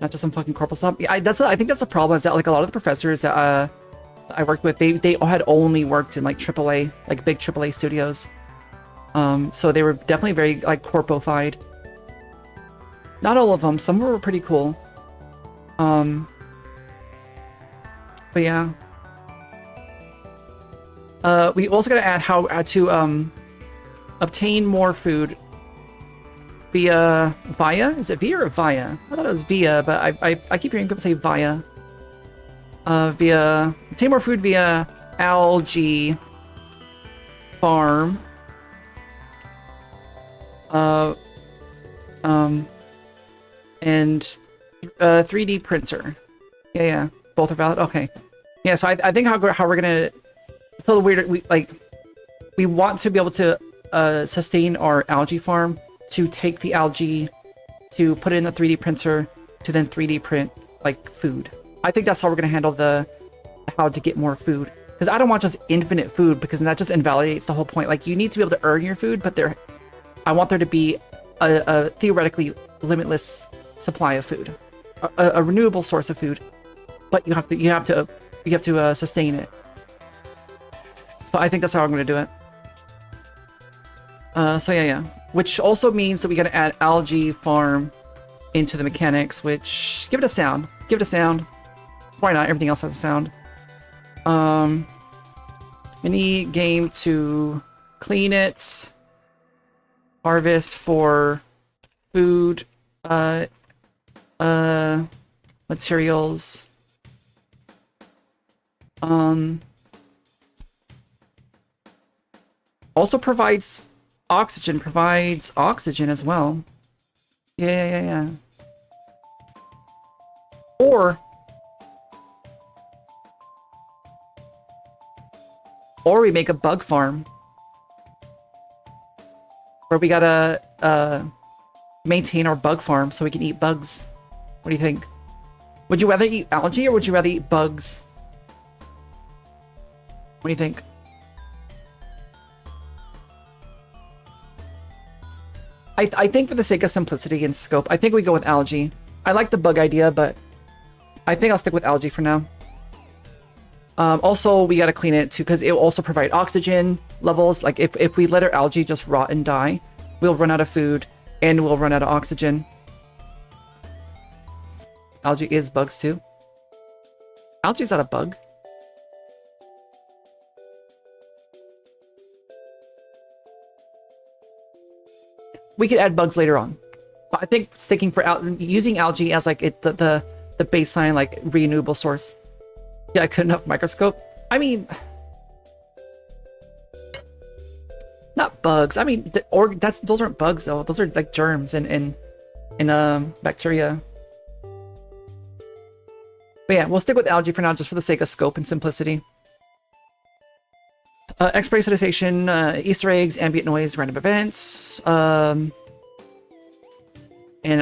Not just some fucking corporal stuff. Yeah, I think that's the problem, is that like a lot of the professors that I worked with, they had only worked in like AAA, like big AAA studios. So they were definitely very like corpofied. Not all of them. Some were pretty cool. But yeah. We also gotta add how to obtain more food via is it via or via? I thought it was via, but I keep hearing people say via. Obtain more food via algae farm. And 3D printer. Yeah, both are valid. Okay. Yeah, so I think how we're gonna, so we want to be able to sustain our algae farm, to take the algae, to put it in the 3D printer, to then 3D print like food. I think that's how we're gonna handle the how to get more food. Because I don't want just infinite food, because that just invalidates the whole point. Like, you need to be able to earn your food, but I want there to be a theoretically limitless supply of food, a renewable source of food, but you have to sustain it. So I think that's how I'm going to do it. So yeah. Which also means that we got to add algae farm into the mechanics, which give it a sound. Why not? Everything else has a sound. Mini game to clean it. Harvest for food. Materials. Also provides oxygen as well. Yeah. Or we make a bug farm where we gotta maintain our bug farm so we can eat bugs. What do you think? Would you rather eat algae or would you rather eat bugs? What do you think? I think for the sake of simplicity and scope, I think we go with algae. I like the bug idea, but I think I'll stick with algae for now. Also, we gotta clean it too, because it will also provide oxygen levels. Like, if we let our algae just rot and die, we'll run out of food, and we'll run out of oxygen. Algae is bugs too. Algae's not a bug. We could add bugs later on, but I think sticking for using algae as like the baseline, like, renewable source. Yeah, I couldn't have microscope. I mean, not bugs. I mean, those aren't bugs though. Those are like germs and bacteria. But yeah, we'll stick with algae for now, just for the sake of scope and simplicity. Exploration station, Easter eggs, ambient noise, random events, and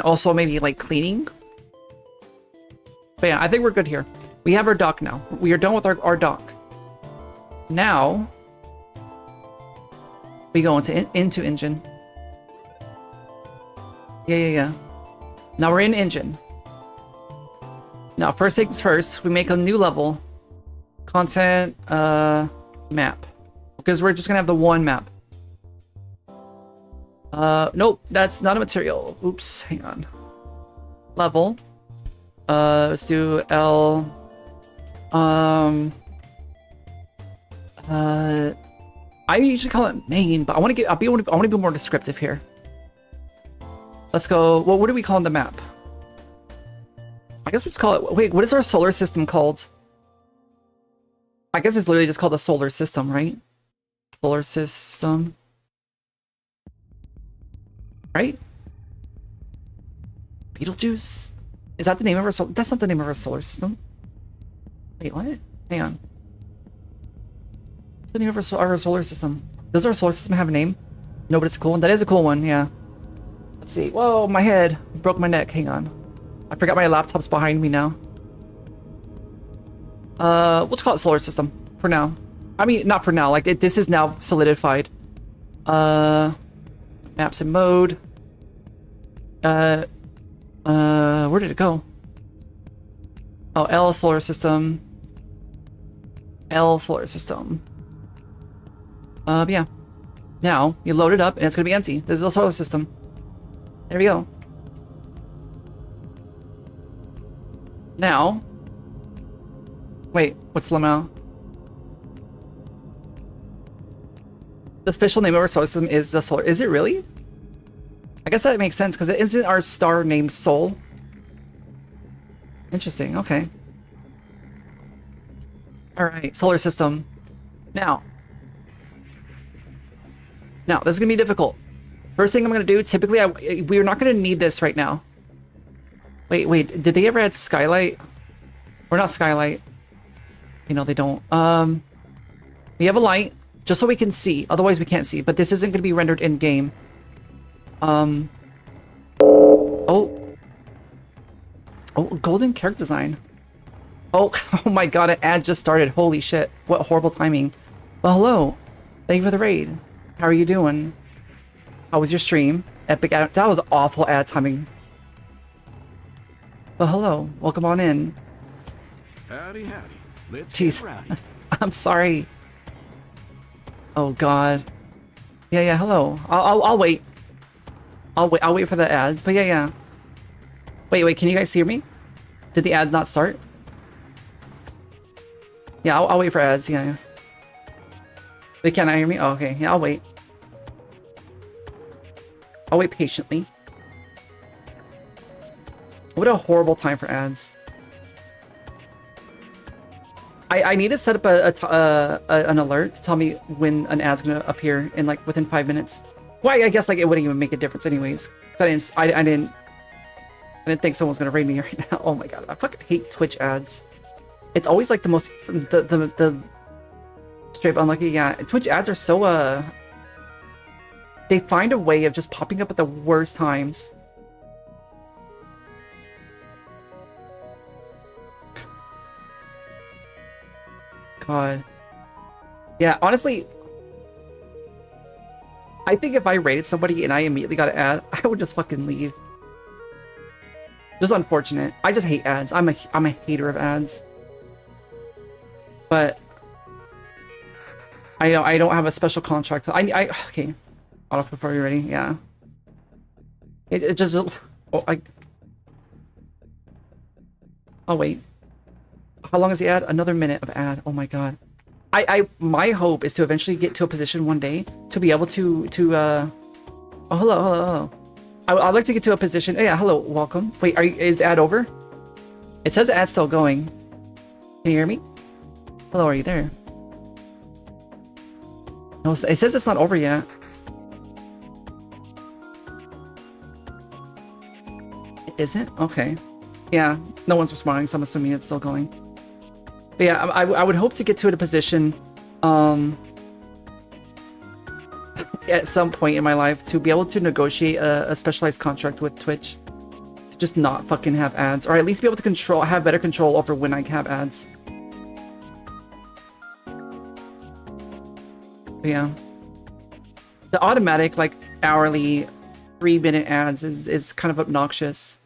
also maybe like cleaning. But yeah, I think we're good here. We have our dock now. We are done with our dock. Now we go into engine. Yeah. Now we're in engine. Now first things first, we make a new level. Content, map. Because we're just gonna have the one map. Nope, that's not a material. Oops, hang on. Level. Let's do L. I usually call it main, but I want to be more descriptive here. Let's go. Well, what do we call the map? I guess we just call it. Wait, what is our solar system called? I guess it's literally just called a solar system, right? Solar system. Right? Beetlejuice? Is that the name of our solar? That's not the name of our solar system. Wait, what? Hang on. What's the name of our solar system? Does our solar system have a name? No, but it's a cool one. That is a cool one, yeah. Let's see. Whoa, my head. Broke my neck. Hang on. I forgot my laptop's behind me now. Let's call it solar system for now. I mean, not for now. Like, this is now solidified. Maps and mode. Where did it go? Oh, L solar system. L solar system. Yeah. Now, you load it up and it's gonna be empty. This is a solar system. There we go. Now. Wait, what's Lamau? The official name of our solar system is the solar. Is it really? I guess that makes sense because it isn't our star named Sol. Interesting. Okay. All right, solar system. Now, this is gonna be difficult. First thing I'm gonna do. Typically, we're not gonna need this right now. Wait. Did they ever add skylight? Or not skylight? You know they don't. We have a light just so we can see. Otherwise, we can't see. But this isn't gonna be rendered in game. Oh, golden character design. Oh, oh my god, an ad just started. Holy shit. What horrible timing. Well, hello. Thank you for the raid. How are you doing? How was your stream? Epic ad. That was awful ad timing. Well, hello. Welcome on in. Howdy, howdy. Let's Jeez. get rowdy. I'm sorry. Oh god. Yeah, yeah, hello. I'll wait. I'll wait for the ads. But yeah. Wait, can you guys hear me? Did the ad not start? Yeah, I'll wait for ads, yeah. They cannot hear me? Oh, okay. Yeah, I'll wait. I'll wait patiently. What a horrible time for ads. I need to set up an alert to tell me when an ad's gonna appear in like within 5 minutes. Why? I guess like it wouldn't even make a difference anyways. So I didn't think someone was gonna raid me right now. Oh my god, I fucking hate Twitch ads. It's always like the most the straight up unlucky. Yeah, Twitch ads are so they find a way of just popping up at the worst times. God. Yeah, honestly, I think if I raided somebody and I immediately got an ad, I would just fucking leave. Just unfortunate. I just hate ads. I'm a hater of ads. But I don't have a special contract. Okay. Auto before you're ready. Yeah. It just oh, I'll wait. How long is the ad? Another minute of ad. Oh my god. My hope is to eventually get to a position one day to be able to oh hello. I'd like to get to a position. Oh, yeah, hello, welcome. Wait, is the ad over? It says the ad's still going. Can you hear me? Hello, are you there? No, it says it's not over yet. It isn't? Okay. Yeah, no one's responding, so I'm assuming it's still going. But yeah, I would hope to get to a position at some point in my life to be able to negotiate a specialized contract with Twitch to just not fucking have ads, or at least be able to have better control over when I have ads. But yeah, the automatic like hourly 3-minute ads is kind of obnoxious.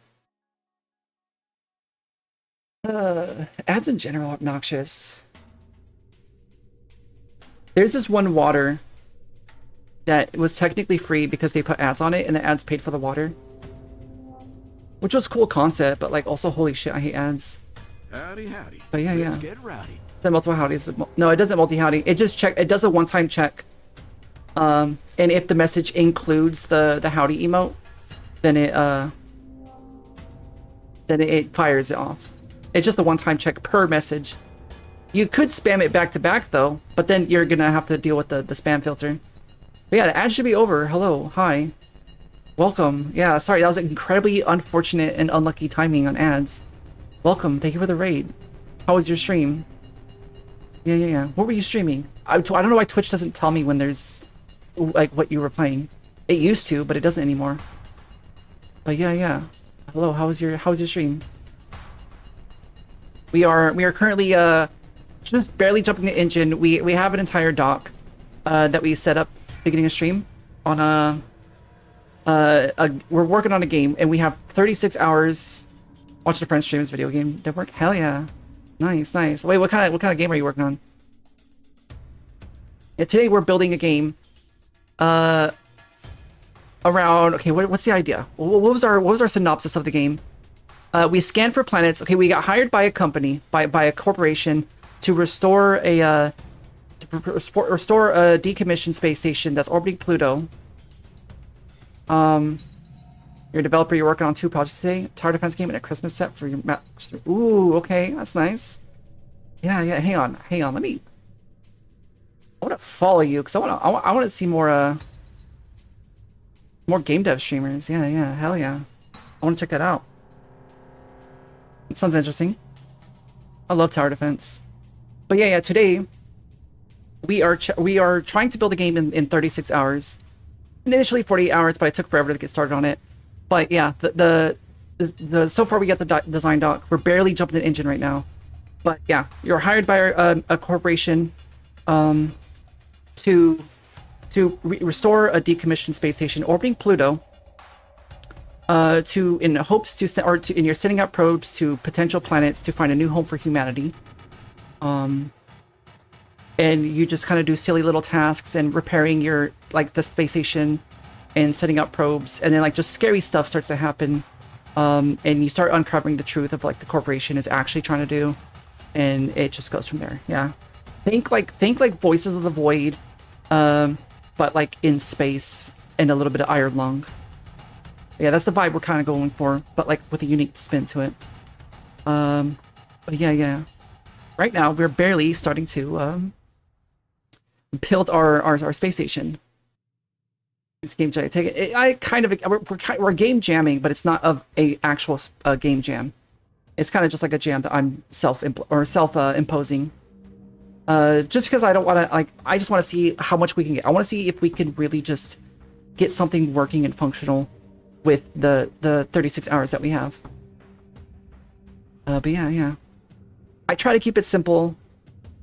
Ads in general are obnoxious. There's this one water that was technically free because they put ads on it and the ads paid for the water. Which was a cool concept, but like also holy shit, I hate ads. Howdy, howdy. But yeah, Let's yeah. get rowdy. The multiple howdies. No, it doesn't multi-howdy. It just it does a one-time check. And if the message includes the howdy emote, then it fires it off. It's just a one-time check per message. You could spam it back to back though, but then you're gonna have to deal with the spam filter. But yeah, the ad should be over. Hello, hi, welcome. Yeah, sorry, that was incredibly unfortunate and unlucky timing on ads. Welcome, thank you for the raid. How was your stream? Yeah. What were you streaming? I don't know why Twitch doesn't tell me when there's like what you were playing. It used to, but it doesn't anymore. But yeah. Hello, how was your stream? We are currently just barely jumping the engine. We have an entire dock that we set up beginning of stream on we're working on a game and we have 36 hours. Watch a friend stream this video game. Did it work? Hell yeah. Nice. Wait, what kind of game are you working on? Yeah, today we're building a game around okay, what's the idea? What was our synopsis of the game? We scanned for planets. Okay, we got hired by a company, by a corporation, to restore a decommissioned space station that's orbiting Pluto. You're a developer. You're working on 2 projects today: tower defense game and a Christmas set for your map. Ooh, okay, that's nice. Yeah. Hang on. Let me. I want to follow you because I want to see more game dev streamers. Yeah. Hell yeah. I want to check that out. It sounds interesting. I love tower defense. But yeah, today we are trying to build a game in 36 hours. Initially 48 hours, but I took forever to get started on it. But yeah, the so far we got the design doc. We're barely jumping the engine right now. But yeah, you're hired by a corporation to restore a decommissioned space station orbiting Pluto. In hopes to and you're sending out probes to potential planets to find a new home for humanity. And you just kind of do silly little tasks and repairing your the space station and setting up probes, and then just scary stuff starts to happen. And you start uncovering the truth of the corporation is actually trying to do, and it just goes from there. Yeah, think like Voices of the Void, but in space and a little bit of Iron Lung. Yeah, that's the vibe we're kind of going for, but with a unique spin to it. But yeah. Right now we're barely starting to build our space station. This game jam. Take it. I kind of we're game jamming, but it's not of a actual game jam. It's kind of just like a jam that I'm self-imposing. Just because I don't want to I just want to see how much we can get. I want to see if we can really just get something working and functional with the 36 hours that we have. But yeah. I try to keep it simple.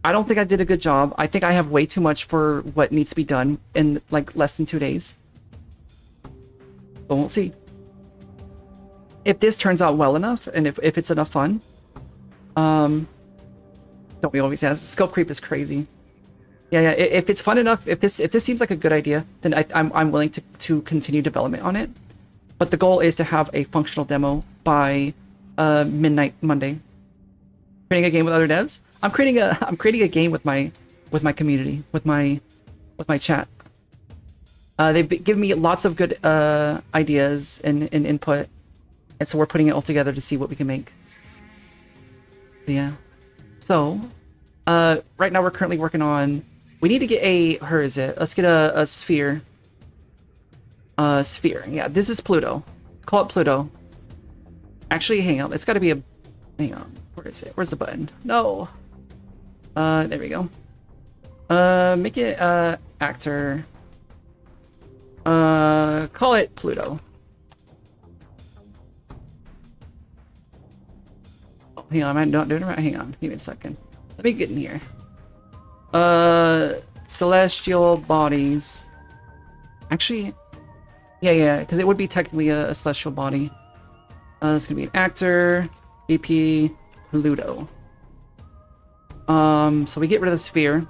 I don't think I did a good job. I think I have way too much for what needs to be done in less than 2 days. But we'll see. If this turns out well enough, and if it's enough fun. Don't we always ask? Scope creep is crazy. Yeah. If it's fun enough, if this seems like a good idea, then I'm willing to continue development on it. But the goal is to have a functional demo by midnight Monday. Creating a game with other devs. I'm creating a game with my community, with my chat. They've given me lots of good ideas and input, and so we're putting it all together to see what we can make. But yeah. So, right now we're currently working on. We need to get let's get a sphere. Sphere. Yeah, this is Pluto. Call it Pluto. Actually, hang on. It's got to be a. Hang on. Where is it? Where's the button? No. There we go. Make it actor. Call it Pluto. Oh, hang on. I'm not doing it right. Hang on. Give me a second. Let me get in here. Celestial bodies. Actually, yeah, because it would be technically a celestial body. It's gonna be an actor. VP Pluto. So we get rid of the sphere.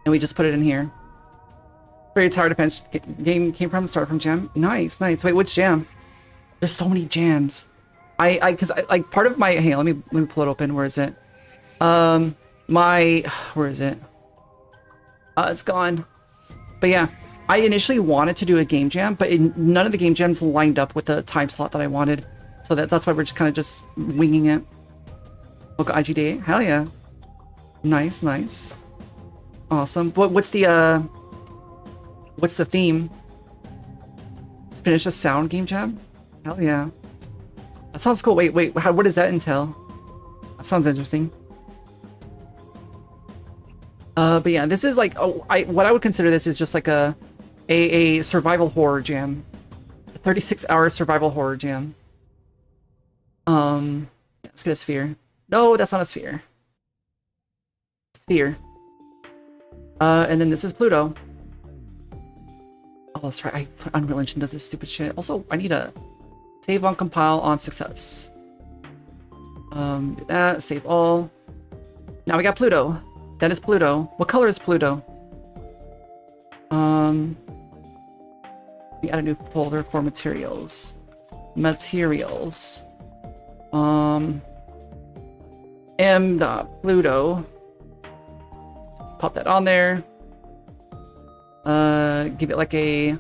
And we just put it in here. Very Tower Defense game came from, started from Jam. Nice. Wait, which jam? There's so many jams. Because part of my, hang on, let me pull it open. Where is it? Where is it? It's gone. But yeah, I initially wanted to do a game jam, but none of the game jams lined up with the time slot that I wanted. So that's why we're just kind of just winging it. Look, IGD, hell yeah. Nice. Awesome. What's the theme? To finish a sound game jam? Hell yeah. That sounds cool. Wait, what does that entail? That sounds interesting. But yeah, this is what I would consider this is just like a survival horror jam. A 36-hour survival horror jam. Let's get a sphere. No, that's not a sphere. Sphere. And then this is Pluto. Oh, that's right. Unreal Engine does this stupid shit. Also, I need a save on compile on success. Do that. Save all. Now we got Pluto. That is Pluto. What color is Pluto? We add a new folder for materials. Materials. M.Pluto. Pop that on there. Give it like a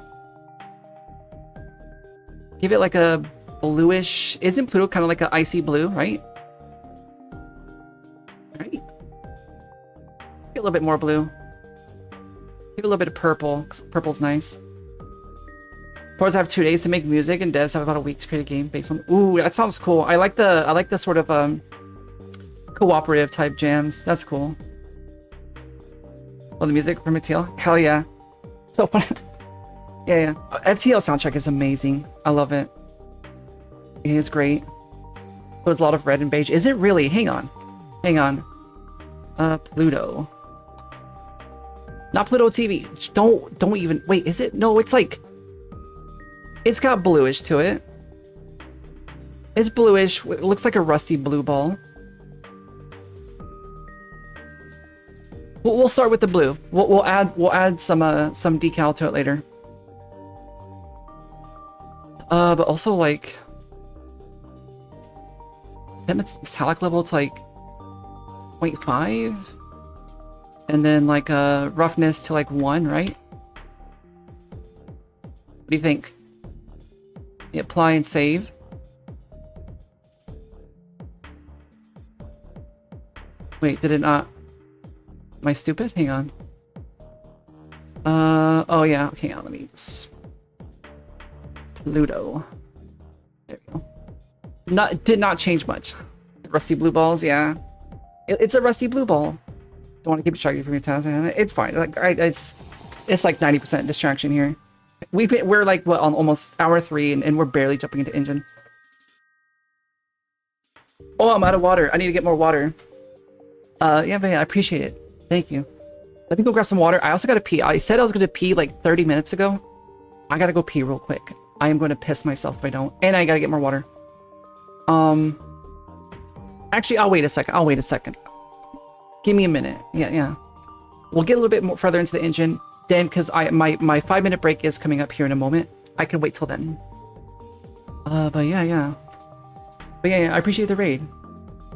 bluish. Isn't Pluto kind of like an icy blue, right? Right. Get a little bit more blue. Give it a little bit of purple. 'Cause purple's nice. Pros have 2 days to make music, and devs have about a week to create a game based on. Ooh, that sounds cool. I like the sort of cooperative type jams. That's cool. Oh, the music from FTL? Hell yeah. So fun. Yeah. FTL soundtrack is amazing. I love it. It is great. There's a lot of red and beige. Is it really? Hang on. Hang on. Pluto. Not Pluto TV. Don't even... Wait, is it? No, it's like... It's got bluish to it. It's bluish. It looks like a rusty blue ball. We'll start with the blue. We'll add some decal to it later. But also like... metallic level, it's like 0.5, and then like roughness to like 1, right? What do you think? You apply and save. Wait, did it not? Am I stupid? Hang on. Oh yeah, okay, hang on, let me just... Pluto. There we go. Did not change much. Rusty blue balls, yeah. It's a rusty blue ball. Don't want to keep it shaggy from your task. It's fine. Like it's like 90% distraction here. We're like what, on almost hour 3 and we're barely jumping into engine. Oh, I'm out of water. I need to get more water. Yeah, but yeah, I appreciate it. Thank you. Let me go grab some water. I also gotta pee. I said I was gonna pee like 30 minutes ago. I gotta go pee real quick. I am going to piss myself if I don't. And I gotta get more water. Actually, I'll wait a second. Give me a minute. Yeah. We'll get a little bit more further into the engine. Then, because my 5-minute break is coming up here in a moment. I can wait till then. But yeah. I appreciate the raid.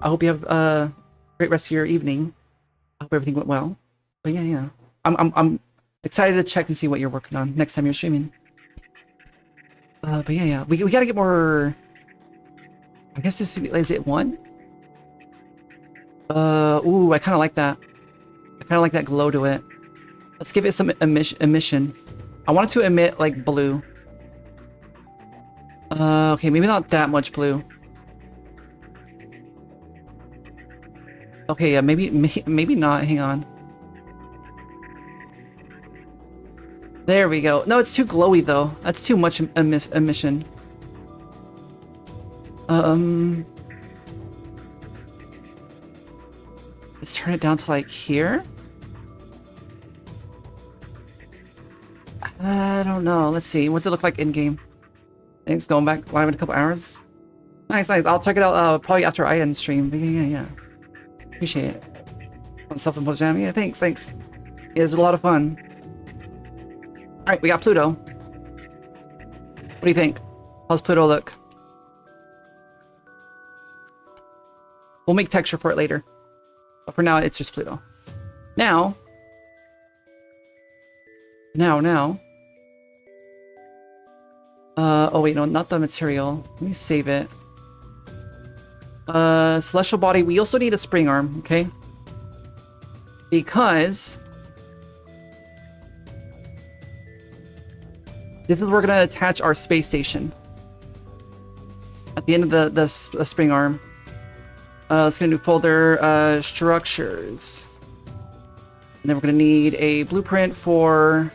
I hope you have a great rest of your evening. I hope everything went well. But yeah. I'm excited to check and see what you're working on next time you're streaming. But yeah. We gotta get more... I guess this is it 1? Ooh, I kind of like that. I kind of like that glow to it. Let's give it some emission. I want it to emit like blue. Okay, maybe not that much blue. Okay, yeah, maybe not. Hang on. There we go. No, it's too glowy though. That's too much emission. Let's turn it down to like here. I don't know. Let's see. What's it look like in game? Thanks. Going back live in a couple hours. Nice. I'll check it out probably after I end stream. But yeah. Appreciate it. On self-imposed jam. Yeah, thanks. Yeah, it's a lot of fun. All right, we got Pluto. What do you think? How's Pluto look? We'll make texture for it later. But for now, it's just Pluto. Now. Oh wait, no, not the material. Let me save it. Celestial body. We also need a spring arm, okay? Because this is where we're gonna attach our space station. At the end of the spring arm. Let's get a new folder, structures. And then we're gonna need a blueprint for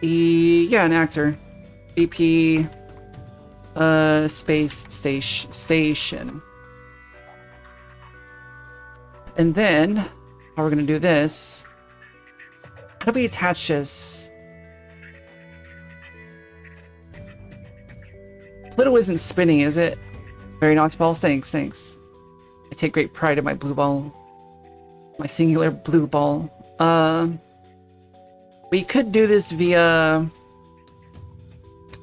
an actor. BP space station. And then how we're gonna do this. How do we attach this? Pluto isn't spinning, is it? Very Nox balls, thanks. I take great pride in my blue ball. My singular blue ball. We could do this via...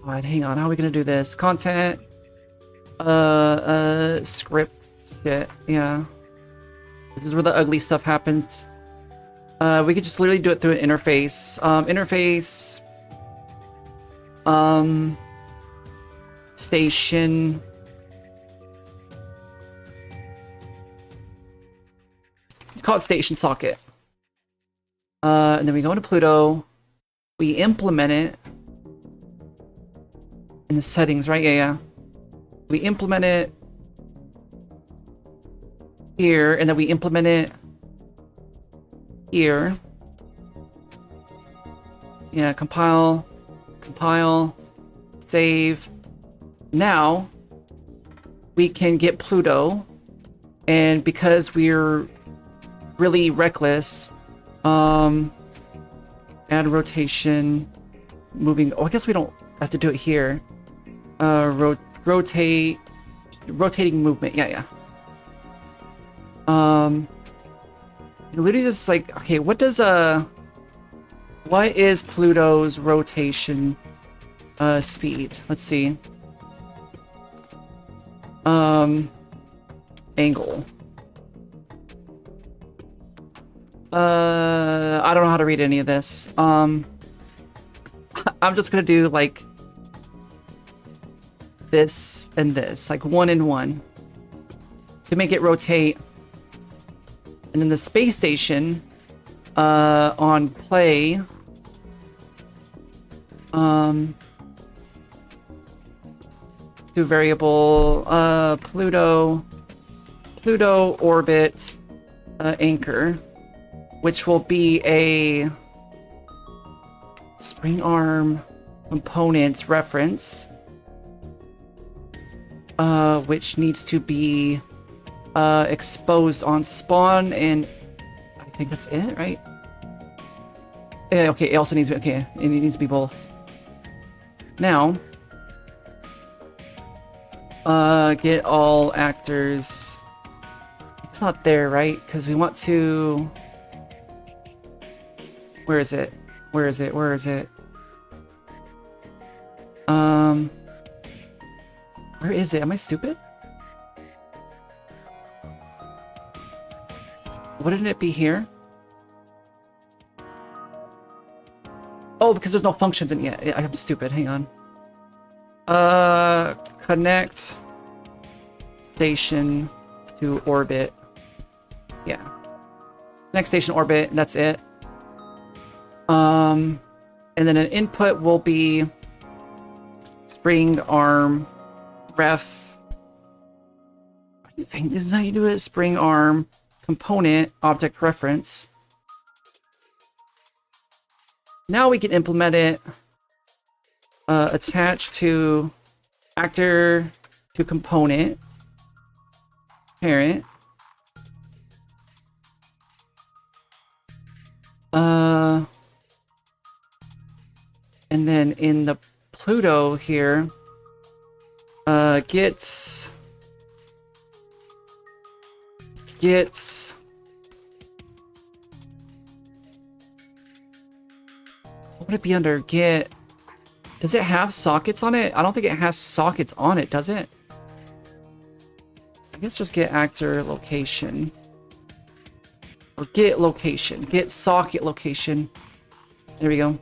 God, hang on, how are we gonna do this? Content... script shit, yeah. This is where the ugly stuff happens. We could just literally do it through an interface. Station... Call it station socket. And then we go into Pluto. We implement it in the settings, right? Yeah. We implement it here, and then we implement it here. Yeah, compile, save. Now, we can get Pluto, and because we're really reckless, add rotation, moving. Oh, I guess we don't have to do it here. Rotating movement. Yeah. Literally just like, okay, what is Pluto's rotation speed? Let's see. Angle. I don't know how to read any of this. I'm just gonna do like this and this, like 1 and 1 to make it rotate. And then the space station on play, do variable Pluto orbit anchor, which will be a spring arm components reference, which needs to be exposed on spawn, and I think that's it, right? Yeah, okay, it also needs to be, okay, it needs to be both. Now, get all actors. It's not there, right? Because we want to... Where is it? Where is it? Where is it? Where is it? Am I stupid? Wouldn't it be here? Oh, because there's no functions in it. Yeah, I'm stupid. Hang on. Connect station to orbit. Yeah. Next station orbit, and that's it. And then an input will be spring arm ref. I think this is how you do it. Spring arm component object reference. Now we can implement it. Attach to actor to component parent. And then in the Pluto here, gets what would it be under? Get, does it have sockets on it? I don't think it has sockets on it, does it? I guess just get actor location. Or get location. Get socket location. There we go.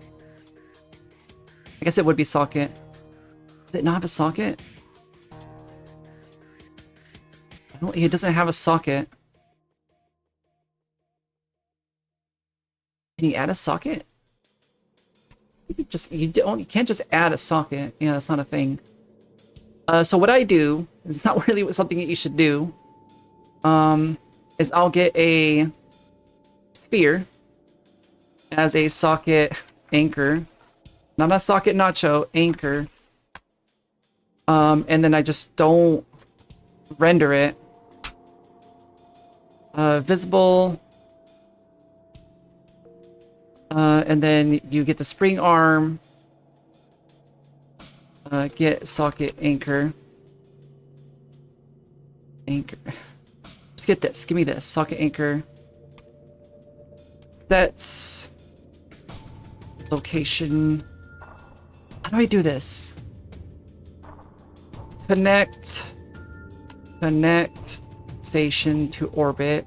I guess it would be socket. Does it not have a socket? No, it doesn't have a socket. Can you add a socket? You can't just add a socket. Yeah, that's not a thing. So what I do is not really something that you should do. Is I'll get a sphere as a socket anchor. Not a socket nacho, anchor. And then I just don't render it. Visible. And then you get the spring arm. Get socket anchor. Anchor. Let's get this. Give me this. Socket anchor. Sets. Location. How do I do this? Connect station to orbit.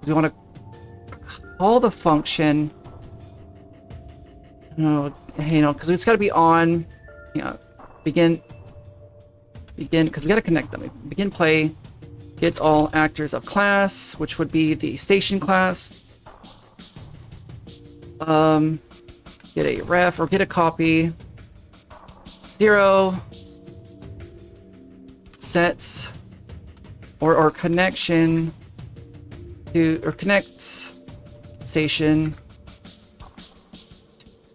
We want to call the function. No, because it's got to be on. Begin, because we got to connect them. Begin play. Get all actors of class, which would be the station class. Get a ref or get a copy. 0 sets or connection to or connect station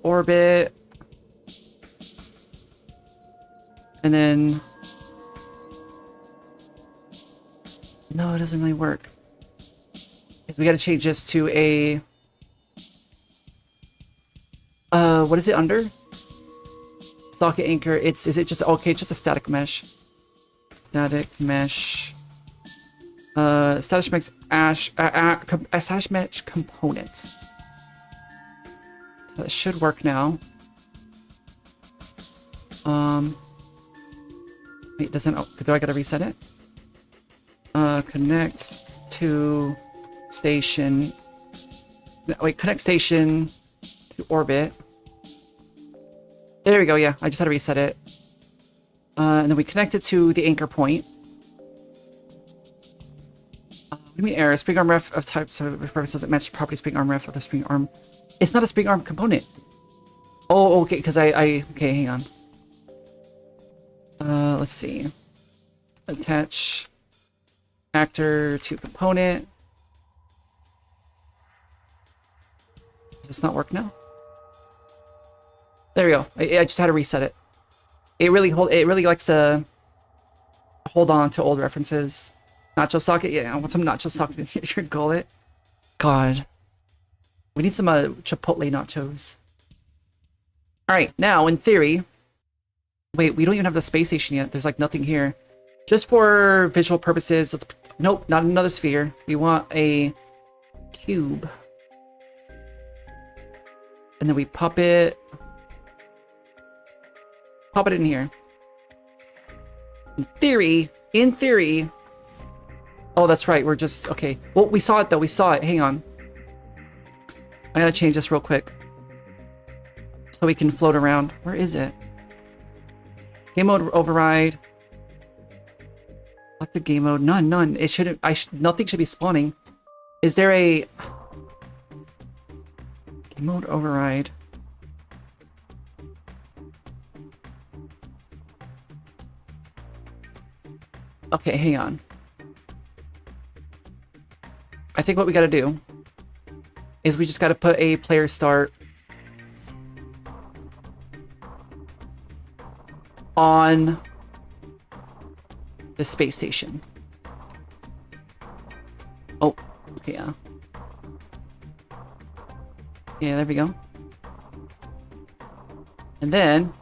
orbit, and then No, it doesn't really work. Because we gotta change this to a... what is it under? Socket anchor. Is it just... Okay, it's just a static mesh. Static mesh. Static mesh static mesh component. So that should work now. Wait, doesn't... Oh, do I gotta reset it? Connect to station. Wait, connect station to orbit. There we go, yeah. I just had to reset it. And then we connect it to the anchor point. What do you mean error? Spring arm ref of type so reference doesn't match property spring arm ref of the spring arm. It's not a spring arm component. Oh, okay, because okay, hang on. Let's see. Attach actor to component. Does this not work now? There we go. I just had to reset it. It really likes to hold on to old references. Nacho socket, yeah. I want some nacho socket in your gullet. God, we need some Chipotle nachos. All right, now in theory. Wait, we don't even have the space station yet. There's like nothing here. Just for visual purposes, let's... Nope, not another sphere. We want a cube. And then we pop it in here. In theory... Oh, that's right, we're just... Okay. Well, we saw it though, we saw it. Hang on. I gotta change this real quick. So we can float around. Where is it? Game mode override. Select the game mode. None. It shouldn't... nothing should be spawning. Is there a... Game mode override. Okay, hang on. I think what we gotta do is we just gotta put a player start on the space station. Oh, okay, yeah. Yeah, there we go. And then...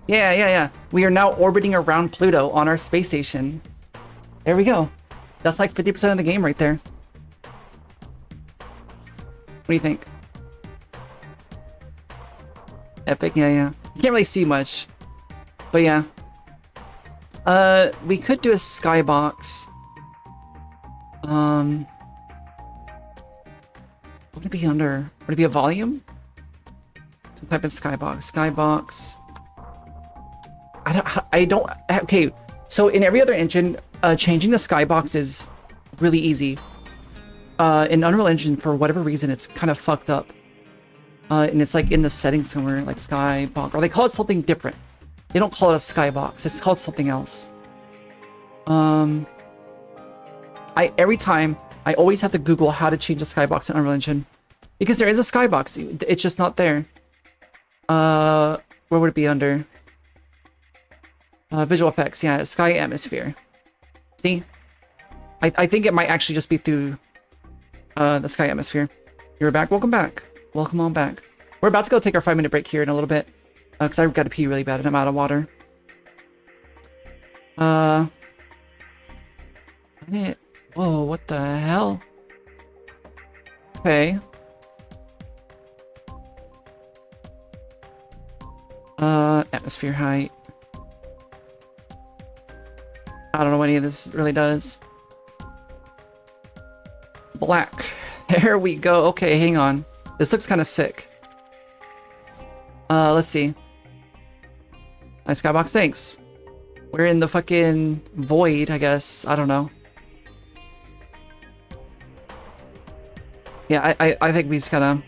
Yeah. We are now orbiting around Pluto on our space station. There we go. That's like 50% of the game right there. What do you think? Epic, yeah. You can't really see much. But yeah. We could do a skybox. What would it be under? Would it be a volume? So type in skybox. Skybox. I don't... Okay, so in every other engine, changing the skybox is really easy. In Unreal Engine, for whatever reason, it's kind of fucked up. And it's like in the settings somewhere, like skybox, or they call it something different. They don't call it a skybox. It's called something else. Every time I always have to Google how to change a skybox in Unreal Engine, because there is a skybox. It's just not there. Where would it be under? Visual effects. Yeah, sky atmosphere. See, I think it might actually just be through the sky atmosphere. You're back. Welcome back. Welcome on back. We're about to go take our 5-minute break here in a little bit. Because I've got to pee really bad and I'm out of water. Whoa, what the hell? Okay. Atmosphere height. I don't know what any of this really does. Black. There we go. Okay, hang on. This looks kind of sick. Let's see. Nice skybox, thanks. We're in the fucking void, I guess. I don't know. Yeah, I think we just gotta...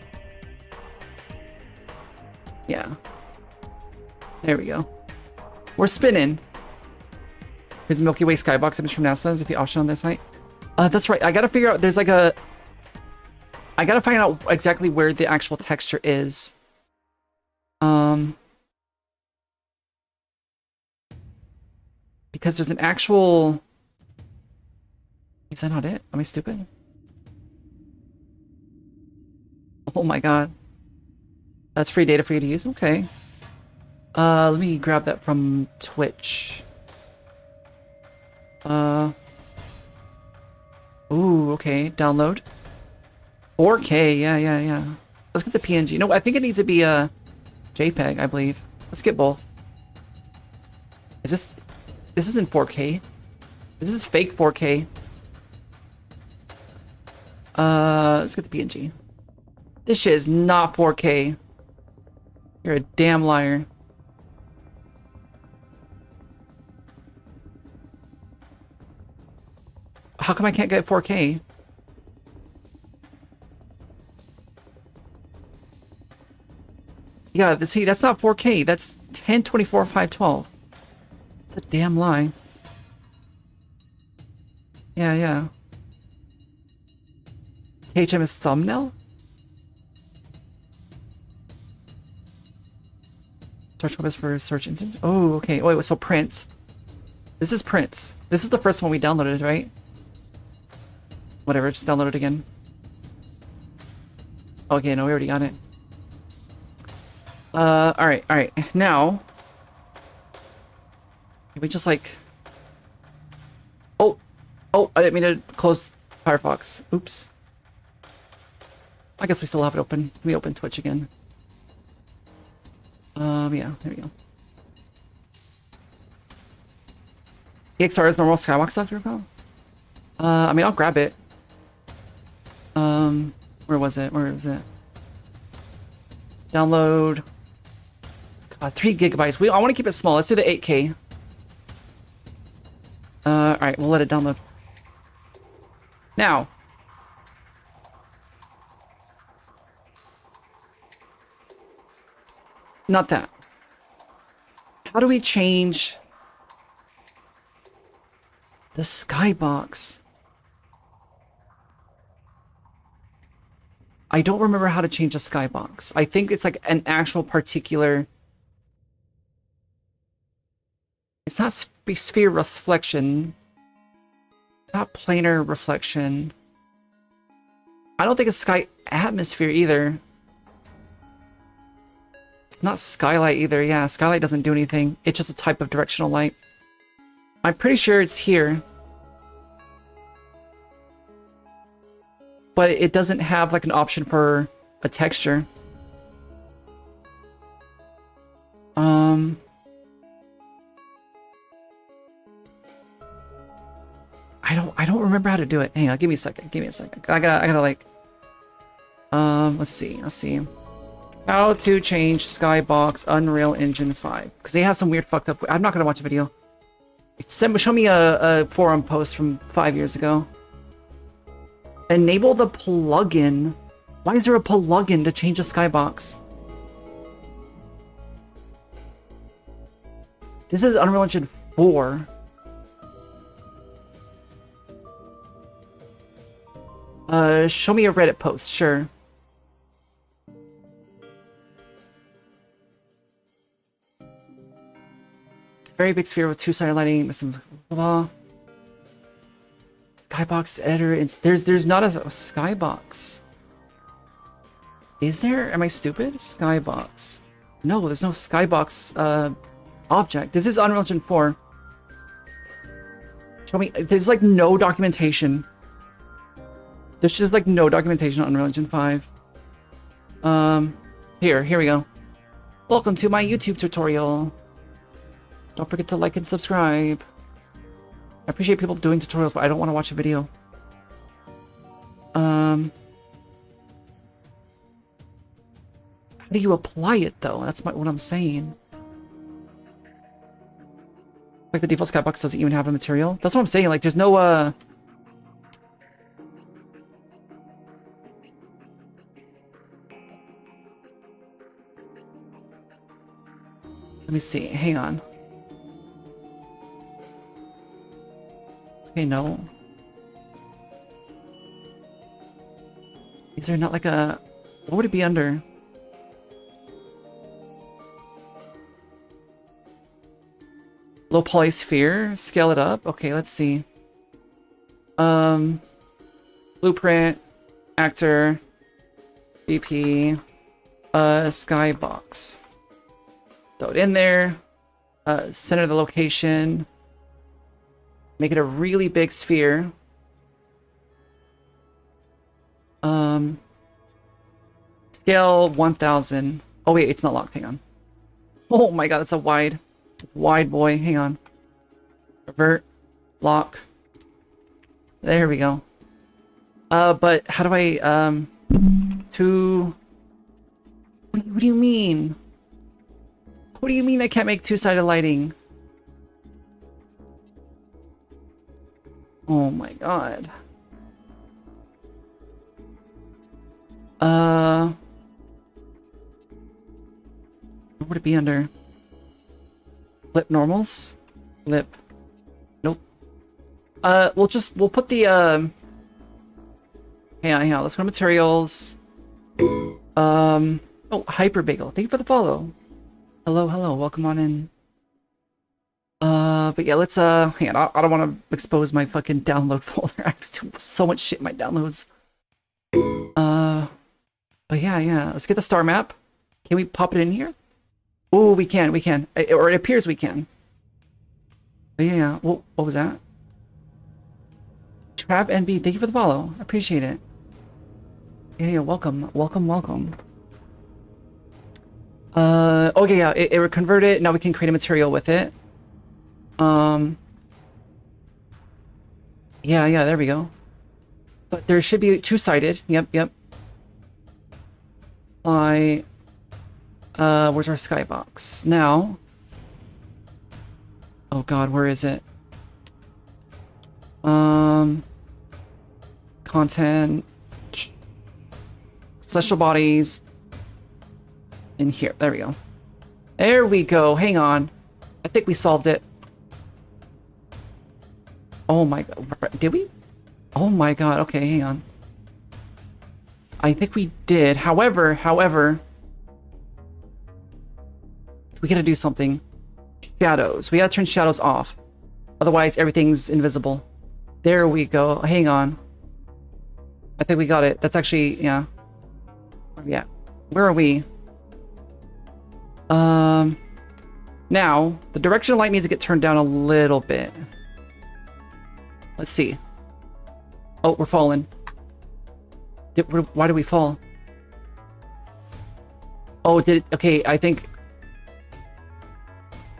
Yeah. There we go. We're spinning. Here's the Milky Way skybox image from NASA. If you option on their site. That's right. I gotta figure out... There's like a... I gotta find out exactly where the actual texture is. Because there's an actual... Is that not it? Am I stupid? Oh my god. That's free data for you to use? Okay. Let me grab that from Twitch. Ooh, okay. Download. 4K, yeah. Let's get the PNG. No, I think it needs to be a JPEG, I believe. Let's get both. Is this... This isn't 4K. This is fake 4K. Let's get the PNG. This shit is not 4K. You're a damn liar. How come I can't get 4K? Yeah, see, that's not 4K. That's 1024 512. It's a damn lie. Yeah. HMS thumbnail? Search web is for search engine. Oh, okay. Wait, so print. This is print. This is the first one we downloaded, right? Whatever, just download it again. Okay, no, we already got it. Alright. Now, can we just like... Oh, I didn't mean to close Firefox. Oops. I guess we still have it open. Let me open Twitch again. Yeah, there we go. EXR is normal Skywalk stuff, you recall? I mean, I'll grab it. Where was it? Download. God, 3 gigabytes. I want to keep it small. Let's do the 8K. Alright, we'll let it download. Now. Not that. How do we change the skybox? I don't remember how to change a skybox. I think it's like an actual particular... It's not sphere reflection. It's not planar reflection. I don't think it's sky atmosphere either. It's not skylight either. Yeah, skylight doesn't do anything. It's just a type of directional light. I'm pretty sure it's here. But it doesn't have like an option for a texture. I don't remember how to do it. Hang on, give me a second. I gotta like let's see. How to change Skybox Unreal Engine 5. Because they have some weird fucked up... I'm not gonna watch a video. Show me a forum post from 5 years ago. Enable the plugin. Why is there a plugin to change a skybox? This is Unreal Engine 4. Show me a Reddit post, sure. It's a very big sphere with two-sided lighting. Blah. Skybox editor. There's not a skybox. Is there? Am I stupid? Skybox. No, there's no skybox object. This is Unreal Engine 4. Show me. There's like no documentation. There's just like no documentation on Unreal Engine 5. Here we go. Welcome to my YouTube tutorial. Don't forget to like and subscribe. I appreciate people doing tutorials, but I don't want to watch a video. How do you apply it though? That's what I'm saying. Like the default skybox doesn't even have a material. That's what I'm saying. Like there's no Let me see. Hang on. Okay, no. Is there not like a... What would it be under? Low poly sphere? Scale it up? Okay, let's see. Blueprint, actor, BP, skybox. Throw it in there. Center the location. Make it a really big sphere. Scale 1000. Oh wait, it's not locked. Hang on. Oh my god, it's a wide. It's wide, boy. Hang on. Revert. Lock. There we go. But how do I, what do you mean? What do you mean I can't make two-sided lighting? Oh my god. What would it be under? Flip normals? Flip. Nope. We'll put the, hang on, let's go to materials. Oh, Hyper Bagel. Thank you for the follow. Hello, welcome on in. But yeah, let's, hang on, I don't want to expose my fucking download folder. I have so much shit in my downloads. But yeah, let's get the star map. Can we pop it in here? Oh, we can. Or it appears we can. But yeah, what was that? Trav NB, thank you for the follow. I appreciate it. Yeah, welcome. Okay, yeah, it convert it. Now we can create a material with it. Yeah, there we go. But there should be two-sided. Yep. Where's our skybox? Now. Oh god, where is it? Content. Celestial bodies. In here. There we go. There we go. Hang on. I think we solved it. Oh my god. Did we? Oh my god. Okay, hang on. I think we did. However, we gotta do something. Shadows. We gotta turn shadows off. Otherwise, everything's invisible. There we go. Hang on. I think we got it. That's actually, yeah. Yeah. Where are we? Now, the direction of light needs to get turned down a little bit. Let's see. Oh, we're falling. Why did we fall? Oh, did it? Okay, I think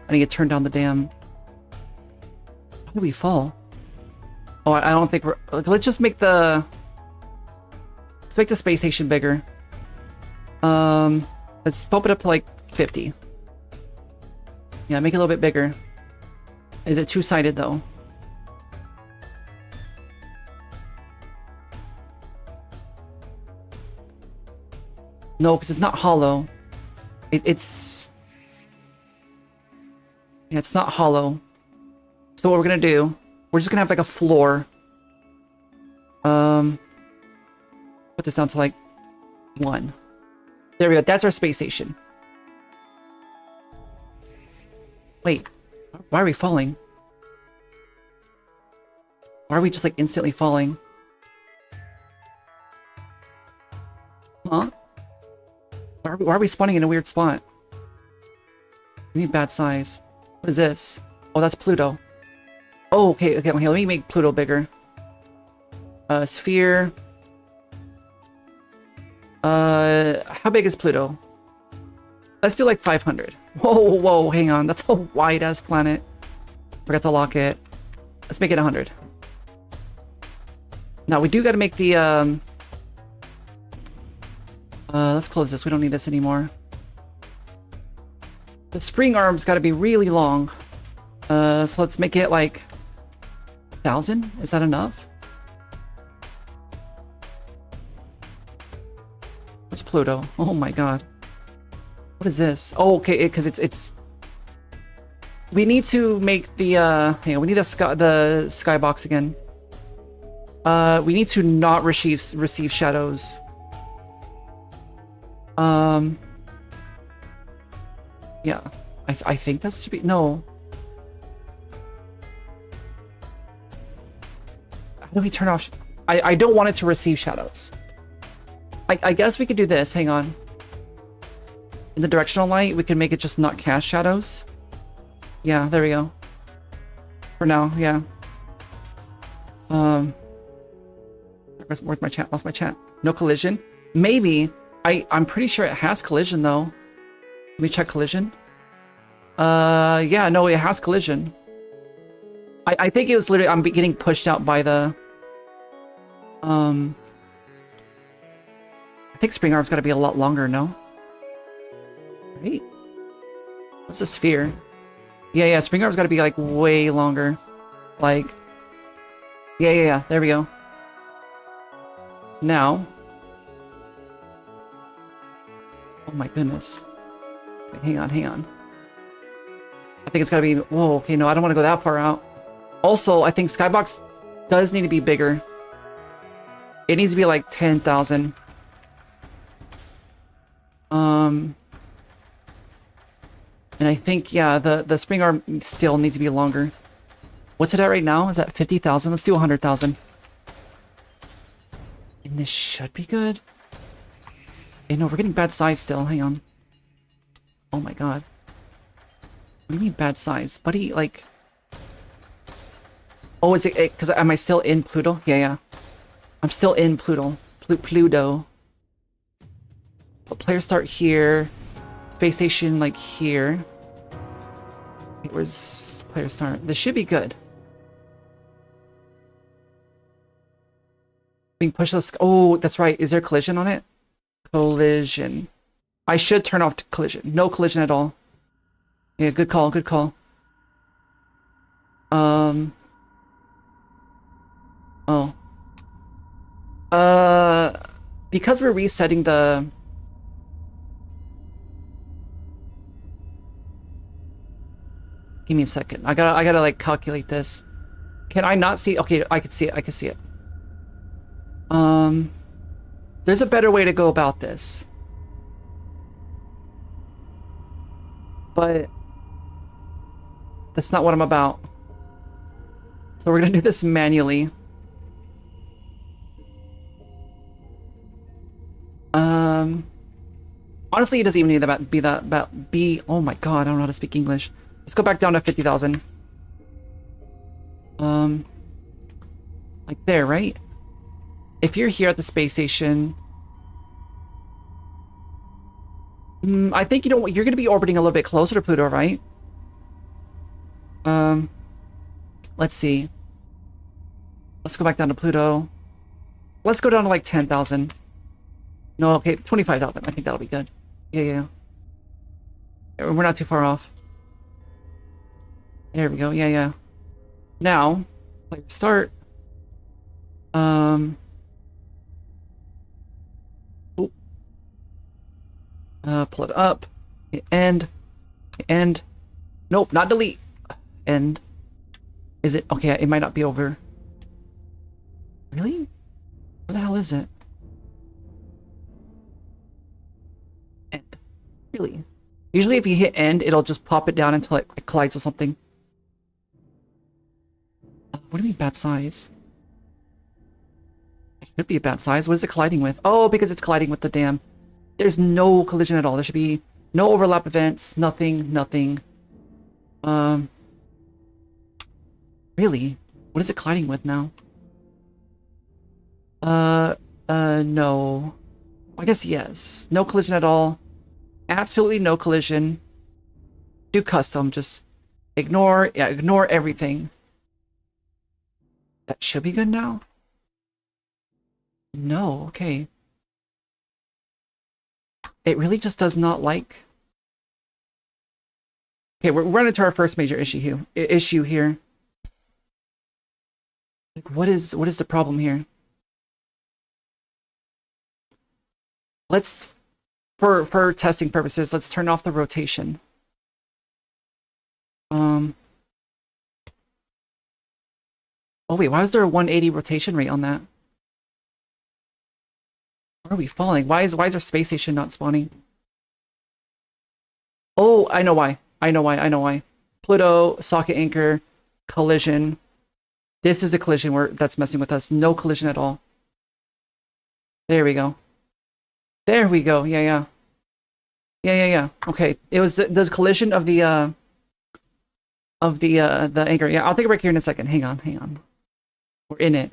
I need to turn down the damn. How did we fall? Oh, I don't think we're. Let's just make the. Let's make the space station bigger. Let's bump it up to like 50. Yeah, make it a little bit bigger. Is it two-sided though? No, because it's not hollow. It's... Yeah, it's not hollow. So what we're gonna do, we're just gonna have like a floor. Put this down to like 1. There we go. That's our space station. Wait, why are we falling? Why are we just like instantly falling? Huh? Why are we spawning in a weird spot? We need bad size. What is this? Oh, that's Pluto. Oh, okay, let me make Pluto bigger. Sphere. How big is Pluto? Let's do like 500. Whoa, hang on. That's a wide-ass planet. Forgot to lock it. Let's make it 100. Now, we do gotta make the, let's close this. We don't need this anymore. The spring arm's gotta be really long. So let's make it like 1,000? Is that enough? What's Pluto? Oh my god. What is this? Oh, okay, because it's... We need to make the, hang on, we need the skybox again. We need to not receive shadows. Yeah. I think that should be... No. How do we turn off? I don't want it to receive shadows. I guess we could do this. Hang on. In the directional light, we can make it just not cast shadows. Yeah, there we go. For now, yeah. Where's my chat? Lost my chat. No collision. Maybe. I'm pretty sure it has collision though. Let me check collision. Yeah, no, it has collision. I think it was literally I'm getting pushed out by the I think spring arm's gotta be a lot longer, no? Right? What's a sphere? Yeah, spring arm's gotta be like way longer. Like yeah, there we go. Now. Oh my goodness. Okay, hang on. I think it's gotta be... Whoa, okay, no, I don't want to go that far out. Also, I think Skybox does need to be bigger. It needs to be like 10,000. And I think, yeah, the spring arm still needs to be longer. What's it at right now? Is that 50,000? Let's do 100,000. And this should be good. Hey, no, we're getting bad size still. Hang on. Oh my god. What do you mean bad size? Buddy, like... Oh, is it... Because am I still in Pluto? Yeah. I'm still in Pluto. Pluto. But player start here. Space station, like, here. Okay, where's player start? This should be good. Being pushed... Oh, that's right. Is there collision on it? Collision. I should turn off collision. No collision at all. Yeah, good call, good call. Oh. Because we're resetting the... Give me a second. I gotta like calculate this. Can I not see? Okay, I can see it. I can see it. There's a better way to go about this. But that's not what I'm about. So we're gonna do this manually. Honestly, it doesn't even need to be oh my god, I don't know how to speak English. Let's go back down to 50,000. Like there, right? If you're here at the space station, I think, you know what, you're going to be orbiting a little bit closer to Pluto, right? Let's see. Let's go back down to Pluto. Let's go down to like 10,000. No, okay, 25,000. I think that'll be good. Yeah. We're not too far off. There we go. Yeah. Now, player start. Pull it up. End. Nope, not delete. End. Is it? Okay, it might not be over. Really? Where the hell is it? End. Really? Usually if you hit end, it'll just pop it down until it collides with something. What do you mean bad size? It should be a bad size. What is it colliding with? Oh, because it's colliding with the dam. There's no collision at all. There should be no overlap events. Nothing. Really? What is it colliding with now? No. I guess yes. No collision at all. Absolutely no collision. Do custom. Just ignore everything. That should be good now? No, okay. It really just does not like... Okay, we're running to our first major issue here. Like, what is the problem here? Let's, for testing purposes, let's turn off the rotation. Oh wait, why is there a 180 rotation rate on that? Where are we falling? Why is our space station not spawning? Oh, I know why. Pluto, socket anchor, collision. This is a collision where that's messing with us. No collision at all. There we go. There we go. Yeah, yeah. Yeah. Okay. It was the collision of the anchor. Yeah, I'll take a break here in a second. Hang on. We're in it.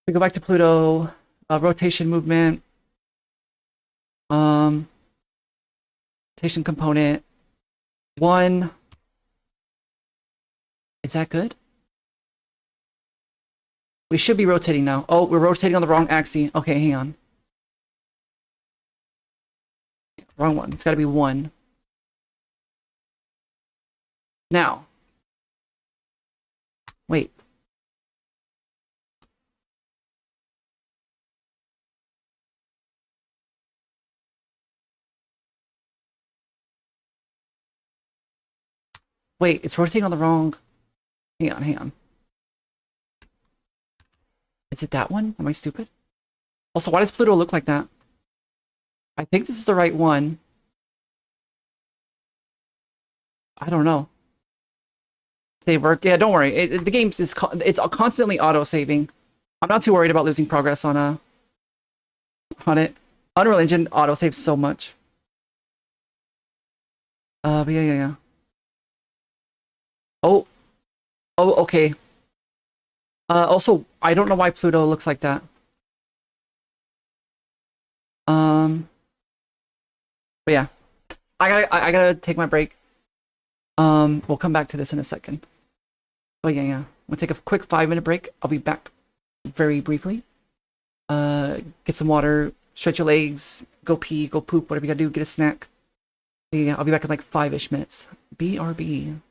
We go back to Pluto. Rotation movement. Rotation component. 1. Is that good? We should be rotating now. Oh, we're rotating on the wrong axis. Okay, hang on. Wrong one. It's got to be 1. Now. Wait. Wait, it's rotating on the wrong... Hang on. Is it that one? Am I stupid? Also, why does Pluto look like that? I think this is the right one. I don't know. Save work. Yeah, don't worry. The game is it's constantly auto-saving. I'm not too worried about losing progress on it. Unreal Engine auto-saves so much. But yeah. Oh, okay. Also, I don't know why Pluto looks like that. But yeah, I gotta take my break. We'll come back to this in a second. But yeah. We'll take a quick 5-minute break. I'll be back very briefly. Get some water, stretch your legs, go pee, go poop, whatever you gotta do, get a snack. Yeah, I'll be back in like 5-ish minutes. BRB.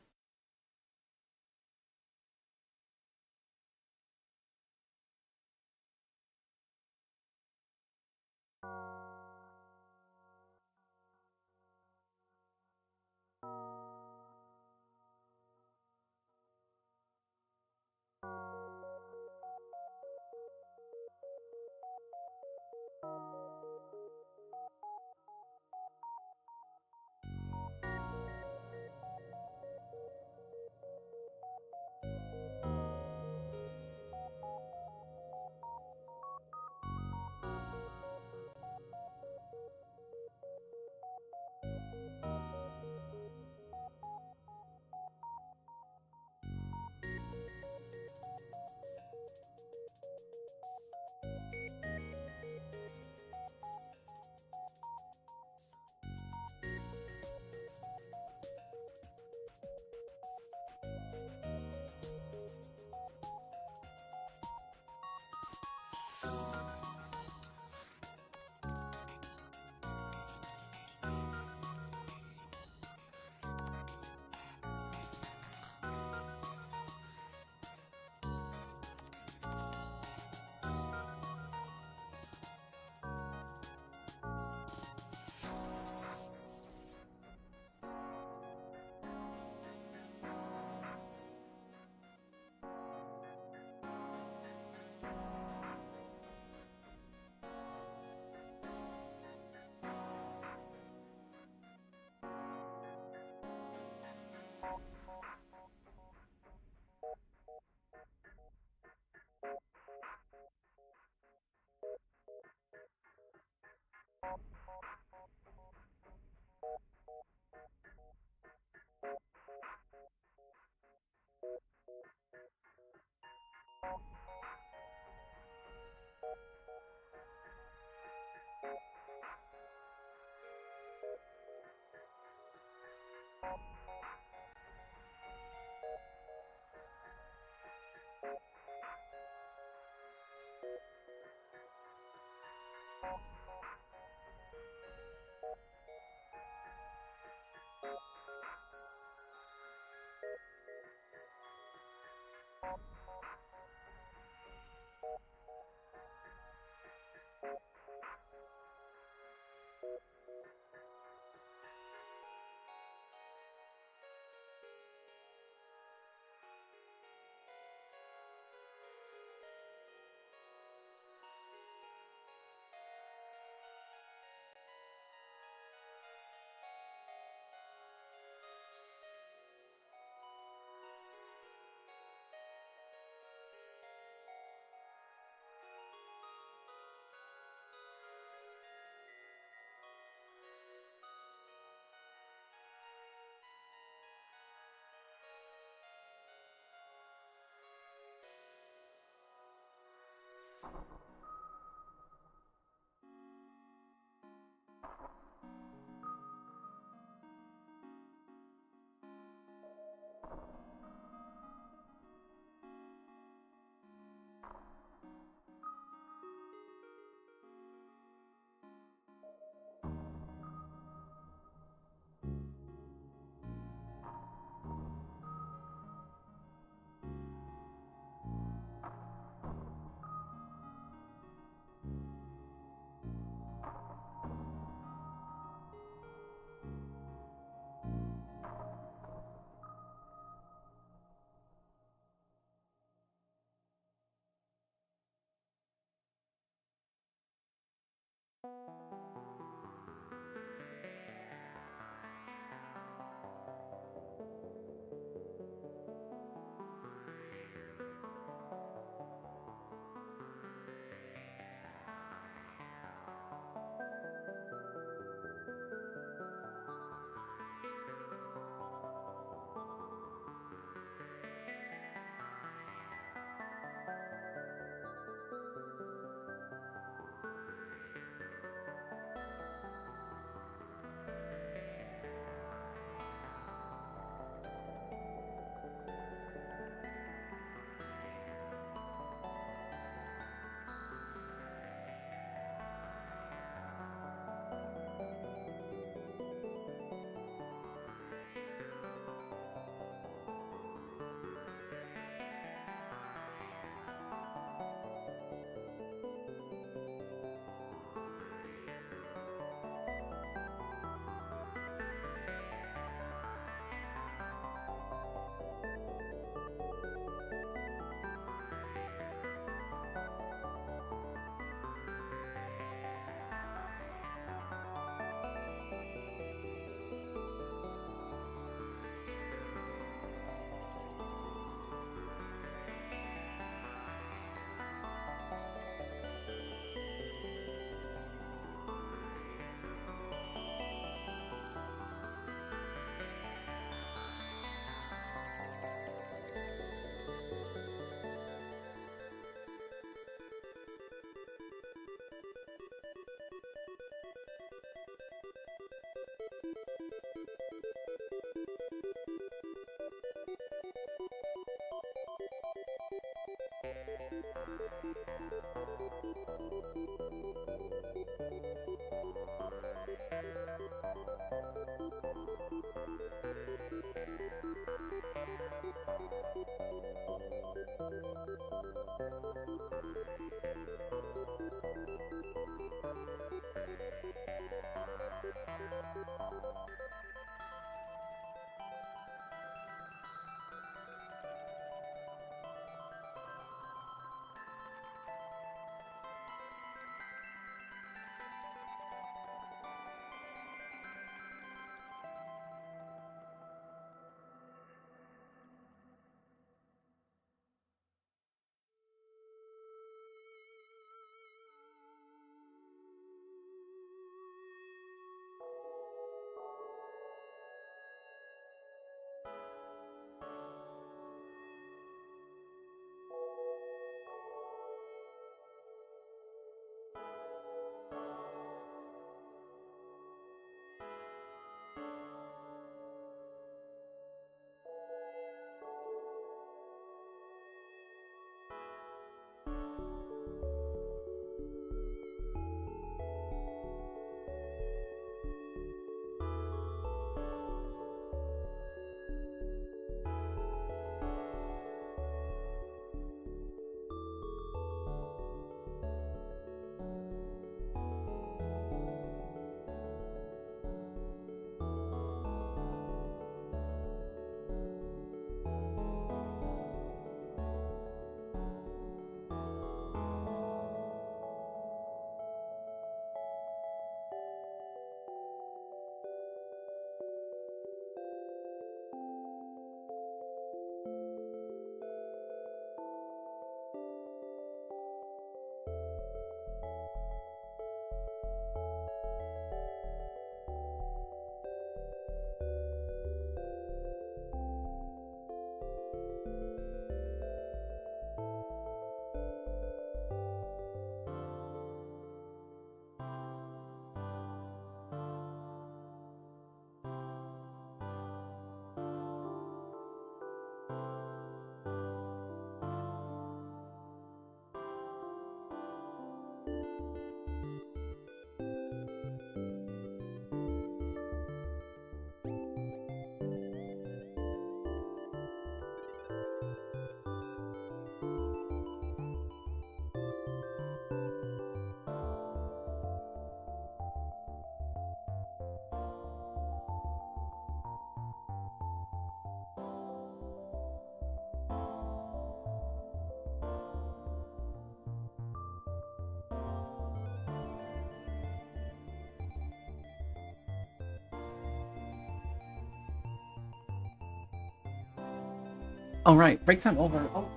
All right, break time over. Oh,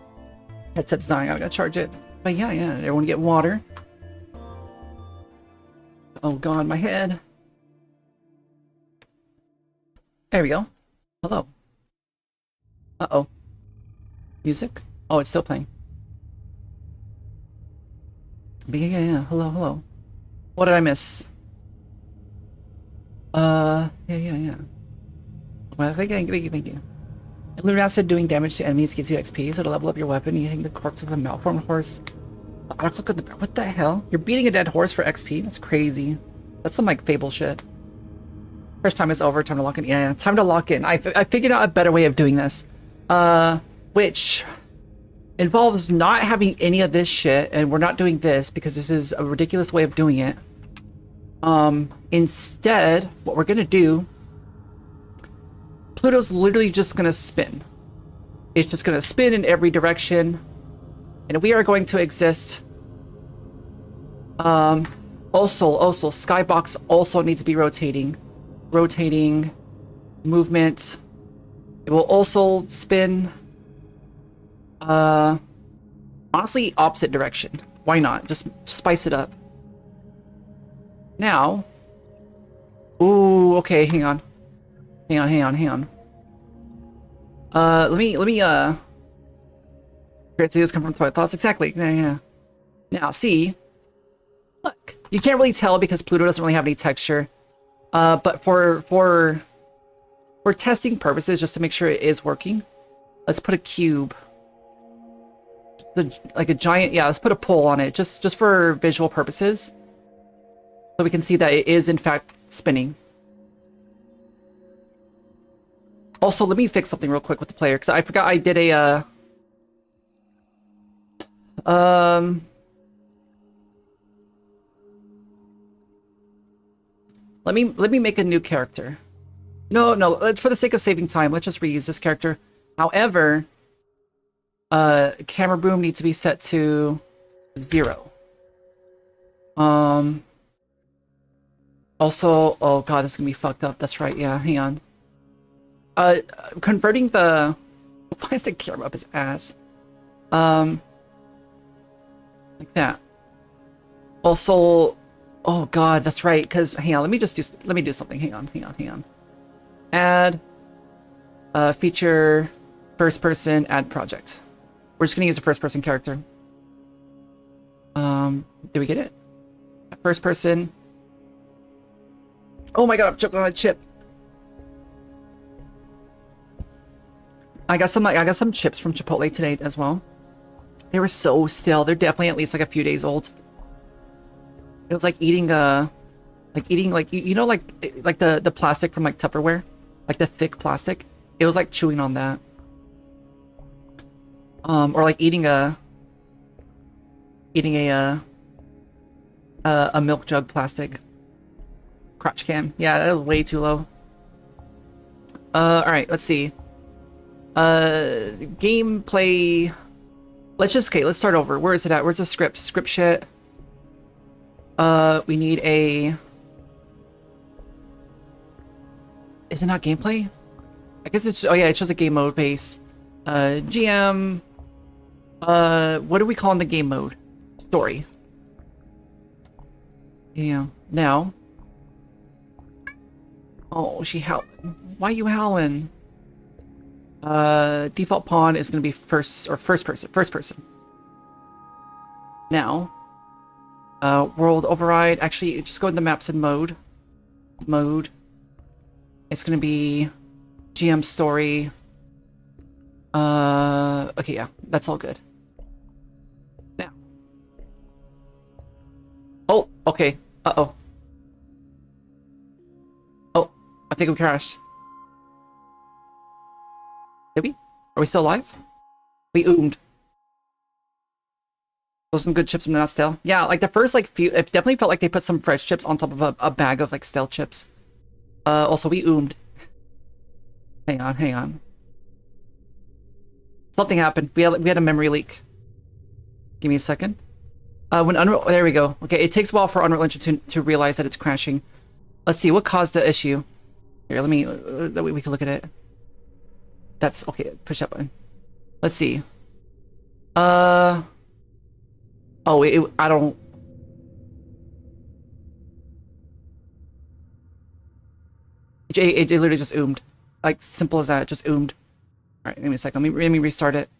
headset's dying. I gotta charge it. But yeah, everyone get water. Oh god, my head. There we go. Hello. Uh-oh. Music? Oh, it's still playing. But yeah. Hello. What did I miss? Yeah. Well, thank you. Lunar acid doing damage to enemies gives you XP, so to level up your weapon, you hit the corpse of a malformed horse. What the hell? You're beating a dead horse for XP? That's crazy. That's some like Fable shit. First time is over, time to lock in. Yeah, time to lock in. I figured out a better way of doing this. Which involves not having any of this shit, and we're not doing this because this is a ridiculous way of doing it. Instead, what we're gonna do, Pluto's literally just gonna spin. It's just gonna spin in every direction, and we are going to exist. Also, Skybox also needs to be rotating. Movement. It will also spin. Honestly, opposite direction. Why not? Just spice it up. Now. Ooh, okay, hang on. Let me Great ideas come from Twilight Thoughts. Exactly. Yeah. Now, see. Look. You can't really tell because Pluto doesn't really have any texture. But for testing purposes, just to make sure it is working, let's put a cube. Like a giant, yeah, let's put a pole on it, just for visual purposes. So we can see that it is, in fact, spinning. Also, let me fix something real quick with the player, because I forgot I did a, Let me make a new character. No, for the sake of saving time, let's just reuse this character. However, camera boom needs to be set to 0. Also, oh god, this is gonna be fucked up. That's right, yeah, hang on. Converting the... Why is the camera up his ass? Like that. Also... Oh god, that's right, because, hang on, let me do something. Hang on. Add... feature... First person, add project. We're just gonna use a first person character. Did we get it? First person... Oh my god, I'm choking on a chip. I got some chips from Chipotle today as well. They were so still. They're definitely at least like a few days old. It was like eating you know like the plastic from like Tupperware, like the thick plastic. It was like chewing on that. Or like eating a milk jug plastic. Crotch cam. Yeah, that was way too low. Alright, let's see. Gameplay. Let's start over. Where is it at? Where's the script? Script shit. We need a... Is it not gameplay? I guess it's... Oh yeah, it's just a game mode based. GM... what do we call in the game mode? Story. Yeah. Now... Oh, she howling. Why are you howling? Default pawn is going to be first person. Now, world override. Actually, just go in the maps and mode. It's going to be GM story. Okay, yeah, that's all good. Now, Oh, okay. Uh-oh. Oh, I think we crashed. Did we? Are we still alive? We oomed. Those are some good chips in that stale. Yeah, like the first like few, it definitely felt like they put some fresh chips on top of a bag of like stale chips. Also we oomed. Hang on, hang on. Something happened. We had a memory leak. Give me a second. When Unreal, there we go. Okay, it takes a while for Unreal Engine to realize that it's crashing. Let's see what caused the issue. Here, let me. That way we can look at it. That's okay. Push that button. Let's see. Oh, I don't. It literally just oomed. Like simple as that. It just oomed. All right, give me a second. Let me restart it.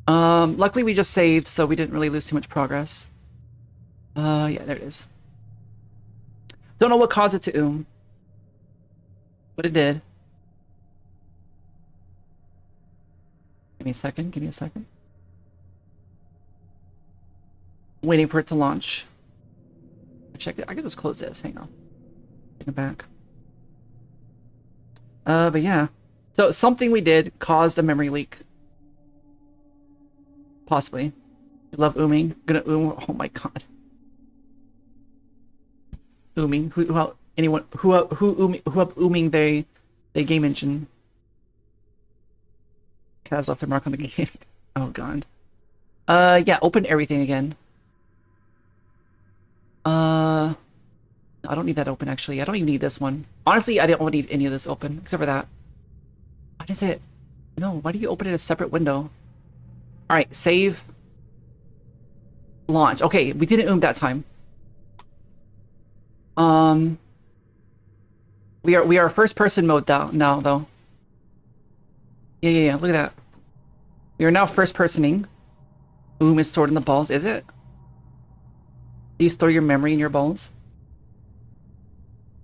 Luckily we just saved, so we didn't really lose too much progress. Yeah, there it is. Don't know what caused it to oom, but it did. Give me a second, give me a second. Waiting for it to launch. Actually, I could just close this, hang on. Take it back. But yeah. So something we did caused a memory leak. Possibly. I love ooming. Gonna oom. Oh my god. Ooming. Who up ooming they game engine. Kaz left their mark on the game. Oh god. Yeah, open everything again. I don't need that open actually. I don't even need this one. Honestly, I don't need any of this open, except for that. Why does it? No, why do you open it as a separate window? Alright, save. Launch. Okay, we didn't oom that time. We are first person mode now though. Yeah, look at that. We are now first personing. Oom is stored in the balls, is it? Do you store your memory in your balls?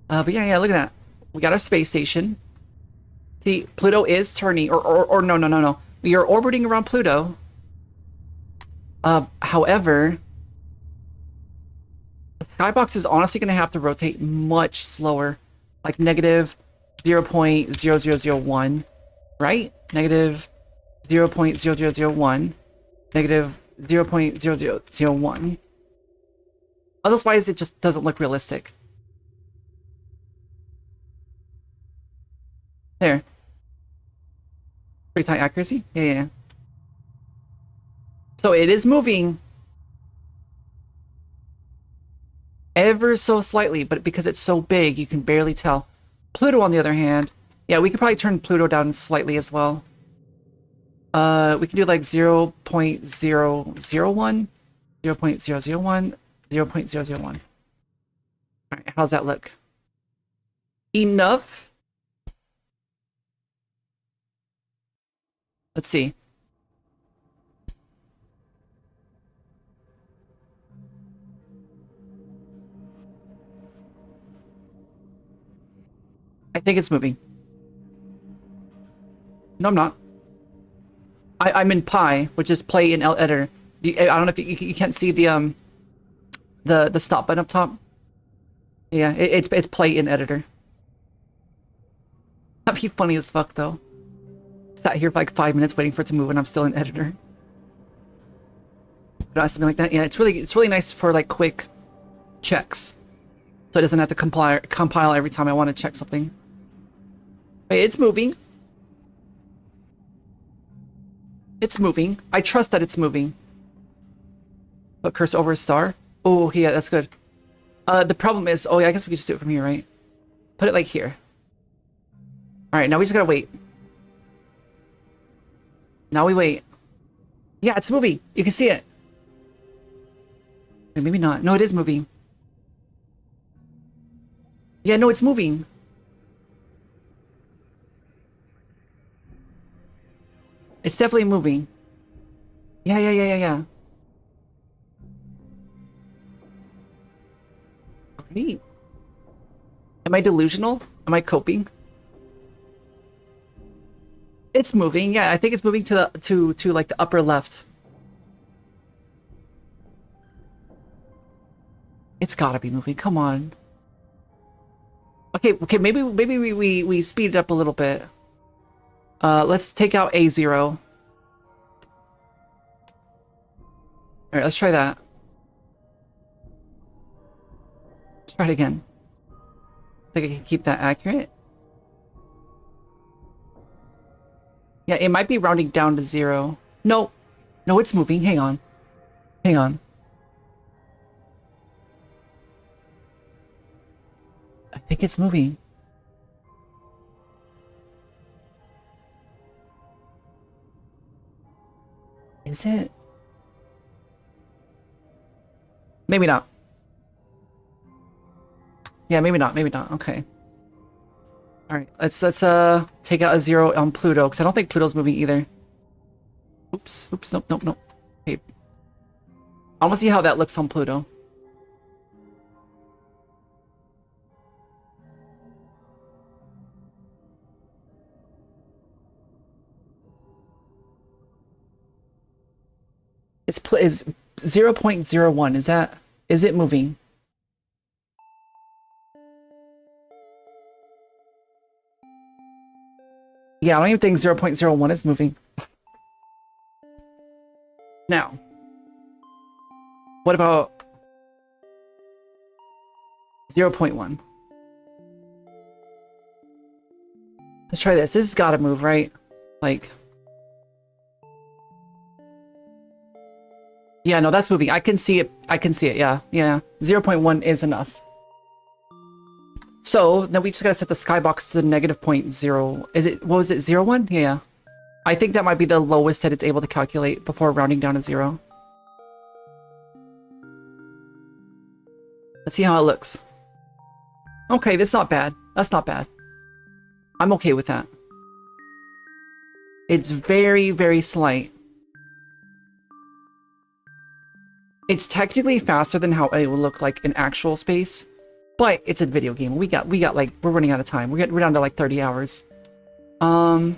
But yeah, look at that. We got our space station. See, Pluto is turning, or no. We are orbiting around Pluto. However, the skybox is honestly going to have to rotate much slower, like negative 0.0001, right? Negative 0.0001, negative 0.0001. Otherwise, it just doesn't look realistic. There. Pretty tight accuracy? Yeah. So it is moving ever so slightly, but because it's so big, you can barely tell. Pluto, on the other hand, yeah, we could probably turn Pluto down slightly as well. We can do like 0.001, 0.001, 0.001. All right, how's that look? Enough? Let's see. I think it's moving. No, I'm not. I'm in Pi, which is play in editor. I don't know if you can't see the stop button up top. Yeah, it's play in editor. That'd be funny as fuck though. Sat here for like 5 minutes waiting for it to move, and I'm still in editor. But something like that. Yeah, it's really nice for like quick checks, so it doesn't have to compile every time I want to check something. Wait, it's moving. It's moving. I trust that it's moving. Put cursor over a star. Oh, yeah, that's good. The problem is, oh yeah, I guess we can just do it from here, right? Put it like here. All right, now we just gotta wait. Now we wait. Yeah, it's moving. You can see it. Wait, maybe not. No, it is moving. Yeah, no, it's moving. It's definitely moving. Yeah. Great. Am I delusional? Am I coping? It's moving. Yeah, I think it's moving to the to like the upper left. It's gotta be moving. Come on. Okay, maybe we speed it up a little bit. Let's take out A0. All right, let's try that. Let's try it again. Think I can keep that accurate? Yeah, it might be rounding down to 0. No. No, it's moving. Hang on. Hang on. I think it's moving. Is it? Maybe not. Yeah, maybe not. Maybe not. Okay. All right. Let's take out a 0 on Pluto because I don't think Pluto's moving either. Oops. Oops. Nope. Nope. Nope. Okay. I want to see how that looks on Pluto. Is 0.01. Is it moving? Yeah, I don't even think 0.01 is moving. Now, what about 0.1? Let's try this. This has got to move, right? Like, yeah, no, that's moving. I can see it. I can see it. Yeah, yeah. 0.1 is enough. So now we just gotta set the skybox to the -0.0. Is it? What was it? 0.1? Yeah. I think that might be the lowest that it's able to calculate before rounding down to 0. Let's see how it looks. Okay, that's not bad. That's not bad. I'm okay with that. It's very, very slight. It's technically faster than how it will look like in actual space, but it's a video game. We got like, we're running out of time. We're down to like 30 hours. So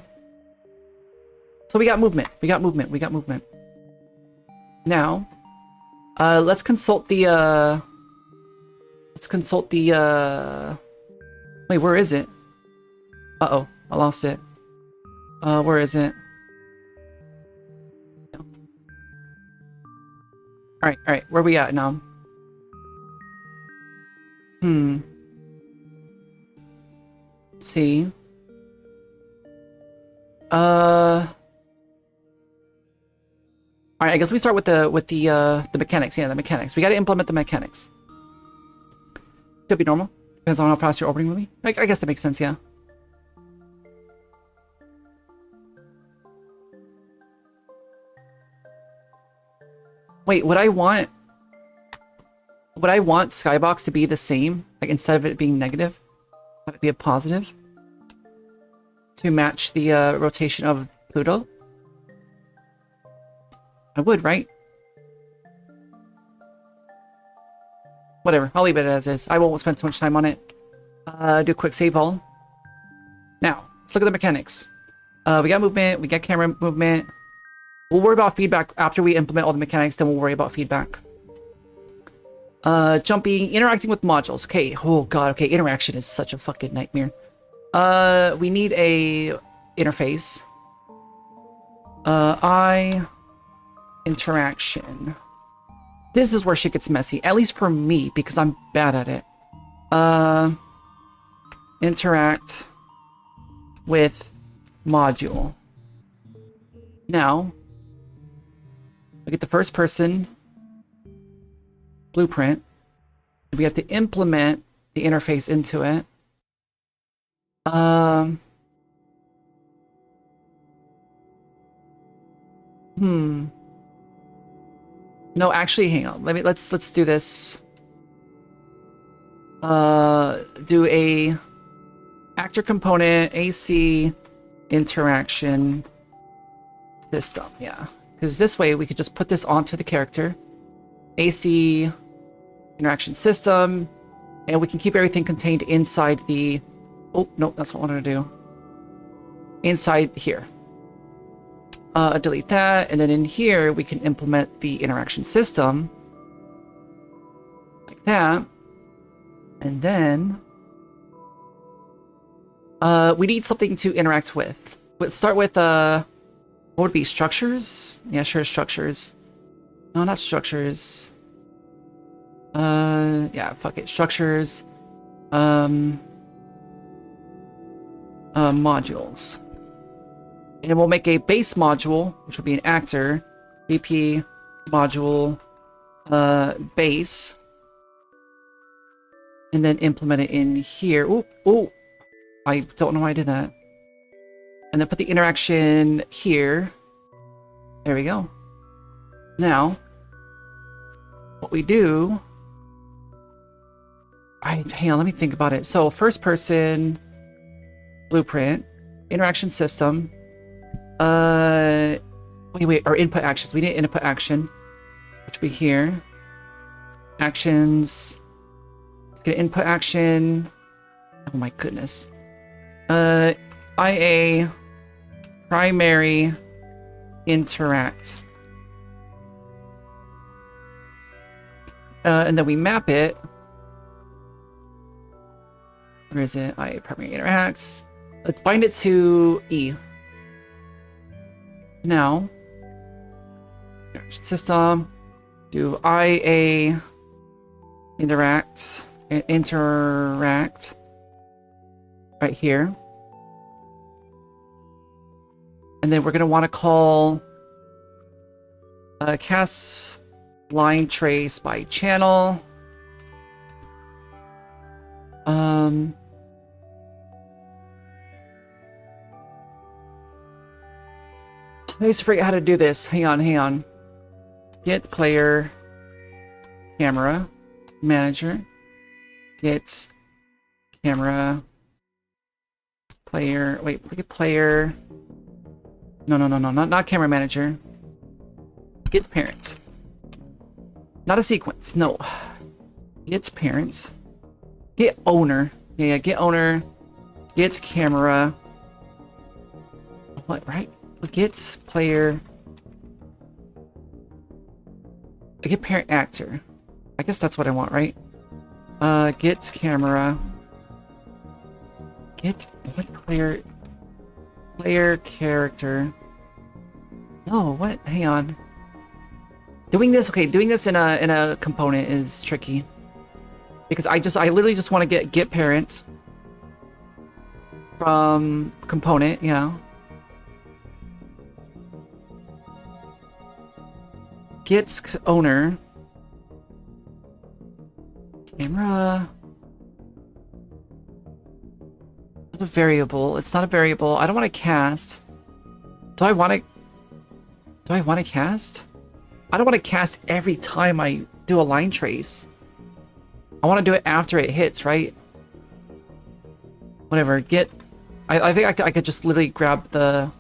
we got movement. We got movement. Now, let's consult the, wait, where is it? Uh-oh, I lost it. Where is it? All right, where we at now? Let's see. All right, I guess we start with the mechanics. Yeah, the mechanics. We got to implement the mechanics. Could be normal. Depends on how fast you're opening with me. I guess that makes sense. Yeah. Wait, would I want Skybox to be the same? Like instead of it being negative, have it be a positive to match the rotation of Pluto? I would, right? Whatever, I'll leave it as is. I won't spend too much time on it. Do a quick save all. Now, let's look at the mechanics. We got movement, we got camera movement. We'll worry about feedback after we implement all the mechanics, then we'll worry about feedback. Jumping, interacting with modules. Okay, oh god, okay, interaction is such a fucking nightmare. We need a interface. Interaction. This is where shit gets messy, at least for me, because I'm bad at it. Interact with module. Now, look at the first person blueprint. We have to implement the interface into it. No, actually, hang on. Let's do this. Do a actor component AC interaction system. Yeah, because this way we could just put this onto the character. AC interaction system, and we can keep everything contained inside the. Oh no, that's what I wanted to do. Inside here. Delete that, and then in here we can implement the interaction system. like that. And then we need something to interact with. Let's start with what would be structures? Yeah, sure, structures. No, not structures. Yeah, fuck it. Structures. Modules. And we'll make a base module, which will be an actor. BP module base. And then implement it in here. Ooh, ooh. I don't know why I did that. And then put the interaction here. There we go. Now, what we do... hang on, let me think about it. So, first person, blueprint, interaction system, wait, or input actions. We need input action, which will be here. Actions. Let's get input action. Oh my goodness. IA primary interact. And then we map it. Where is it? IA primary interacts. Let's bind it to E. Now, interaction system, do IA interact right here. And then we're going to want to call cast line trace by channel. I used to forget how to do this. Hang on. Get player camera manager. Get camera player. Wait, look at player. No, not camera manager. Get parent. Not a sequence. No. Get parent. Get owner. Yeah, get owner. Get camera. What, right? Get player. Get parent actor. I guess that's what I want, right? Get camera. Get what player character. No, what? Hang on. Doing this in a component is tricky. Because I literally just want to get parent from component, yeah. Get owner. Camera. Not a variable. It's not a variable. I don't want to cast. Do I want to cast? I don't want to cast every time I do a line trace. I want to do it after it hits, right? Whatever. Get. I think I could just literally grab the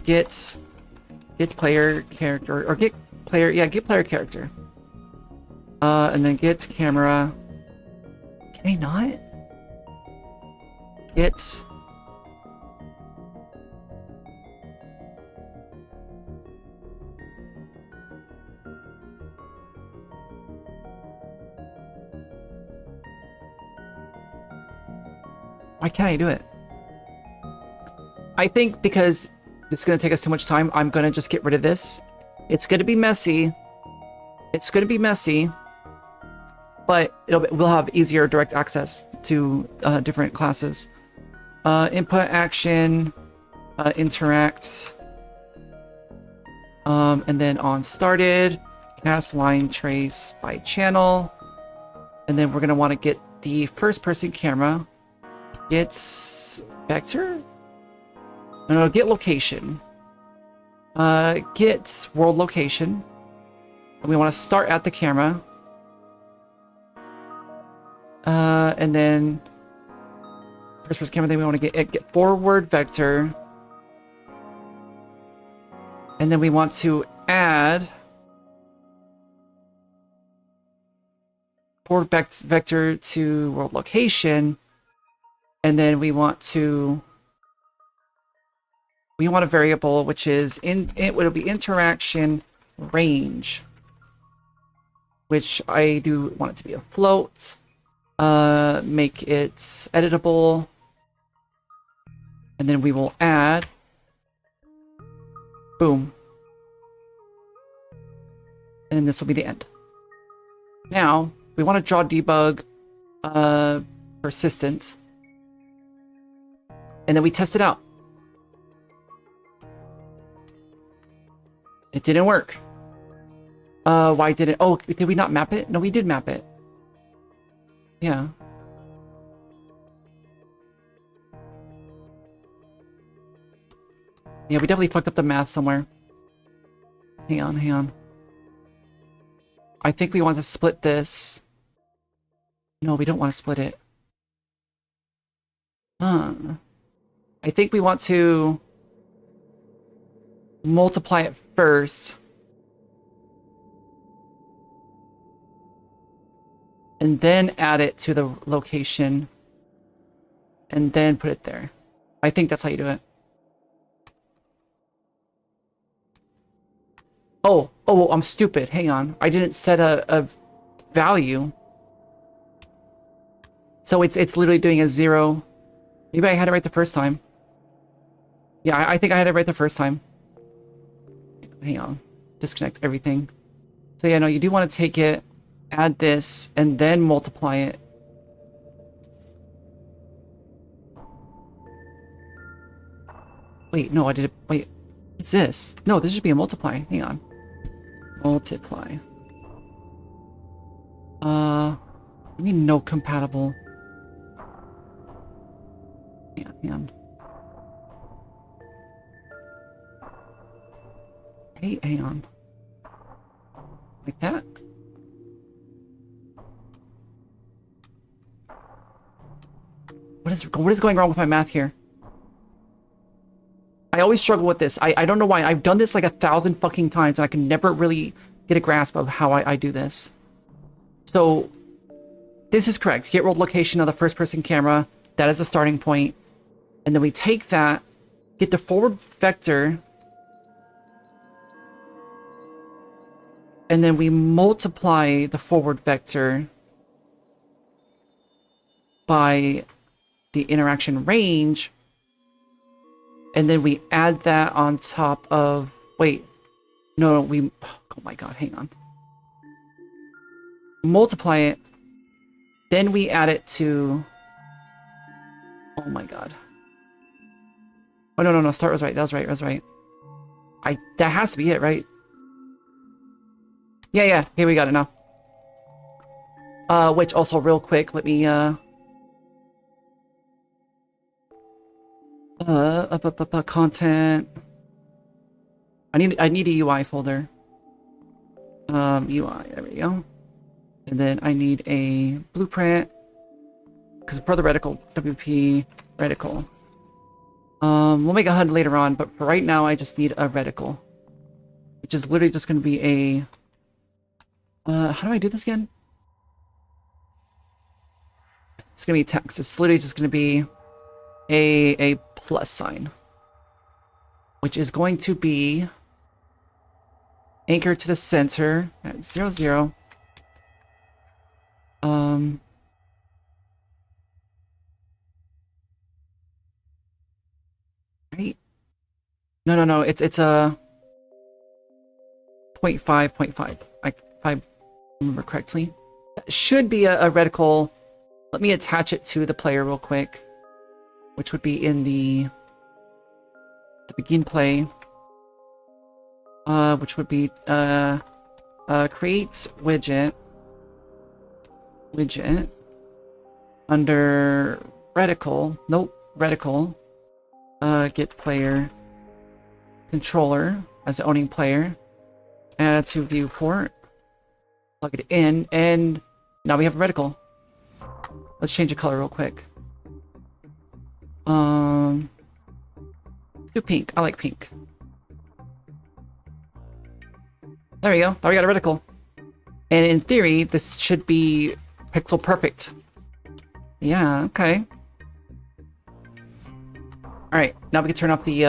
get player character, or get player. Yeah, get player character. And then get camera. Can I not? Get. Why can't I do it? I think because it's going to take us too much time, I'm going to just get rid of this. It's going to be messy. It's going to be messy. But we'll have easier direct access to different classes. Input action, interact. And then on started, cast line trace by channel. And then we're going to want to get the first person camera. Get vector? No, get location. Get world location. And we want to start at the camera. And then first person camera, then we want to get forward vector. And then we want to add forward vector to world location. And then we want a variable which is it would be interaction range. which I do want it to be a float. Make it editable. And then we will add, boom. And this will be the end. Now, we want to draw debug persistent. And then we test it out. It didn't work. Why did it? Oh, did we not map it? No, we did map it. Yeah. Yeah, we definitely fucked up the math somewhere. Hang on, hang on. I think we want to split this. No, we don't want to split it. I think we want to multiply it first. And then add it to the location. And then put it there. I think that's how you do it. Oh, I'm stupid. Hang on. I didn't set a value. So it's literally doing a 0. Maybe I had it right the first time. Yeah, I think I had it right the first time. Hang on. Disconnect everything. So yeah, no, you do want to take it, add this, and then multiply it. Wait, no, I did it. Wait, what's this? No, this should be a multiply. Hang on. Multiply. I mean no compatible. Yeah, hang on. Hey, hang on. Like that? What is going wrong with my math here? I always struggle with this. I don't know why. I've done this like 1,000 fucking times and I can never really get a grasp of how I do this. So, this is correct. Get world location of the first person camera. That is the starting point. And then we take that, get the forward vector, and then we multiply the forward vector by the interaction range. And then we add that on top of... Wait. No, we... Oh my god, hang on. Multiply it. Then we add it to... Oh my god. Oh, no. Start was right. That was right. That has to be it, right? Yeah. Okay, we got it now. Which also, real quick, let me, content. I need a UI folder. UI, there we go. And then I need a blueprint. Because for the reticle, WP reticle. We'll make a HUD later on, but for right now, I just need a reticle. Which is literally just going to be a... how do I do this again? It's going to be text. It's literally just going to be a plus sign. Which is going to be anchored to the center at 0, 0. Right? No. It's a 0.5. If I remember correctly. That should be a reticle. Let me attach it to the player real quick. Which would be in the begin play. Which would be create widget under reticle. Nope, reticle. Get player controller as the owning player. Add to viewport. Plug it in, and now we have a reticle. Let's change the color real quick. Let's do pink. I like pink. There we go. Now we got a reticle. And in theory, this should be pixel perfect. Yeah, okay. Alright, now we can turn off the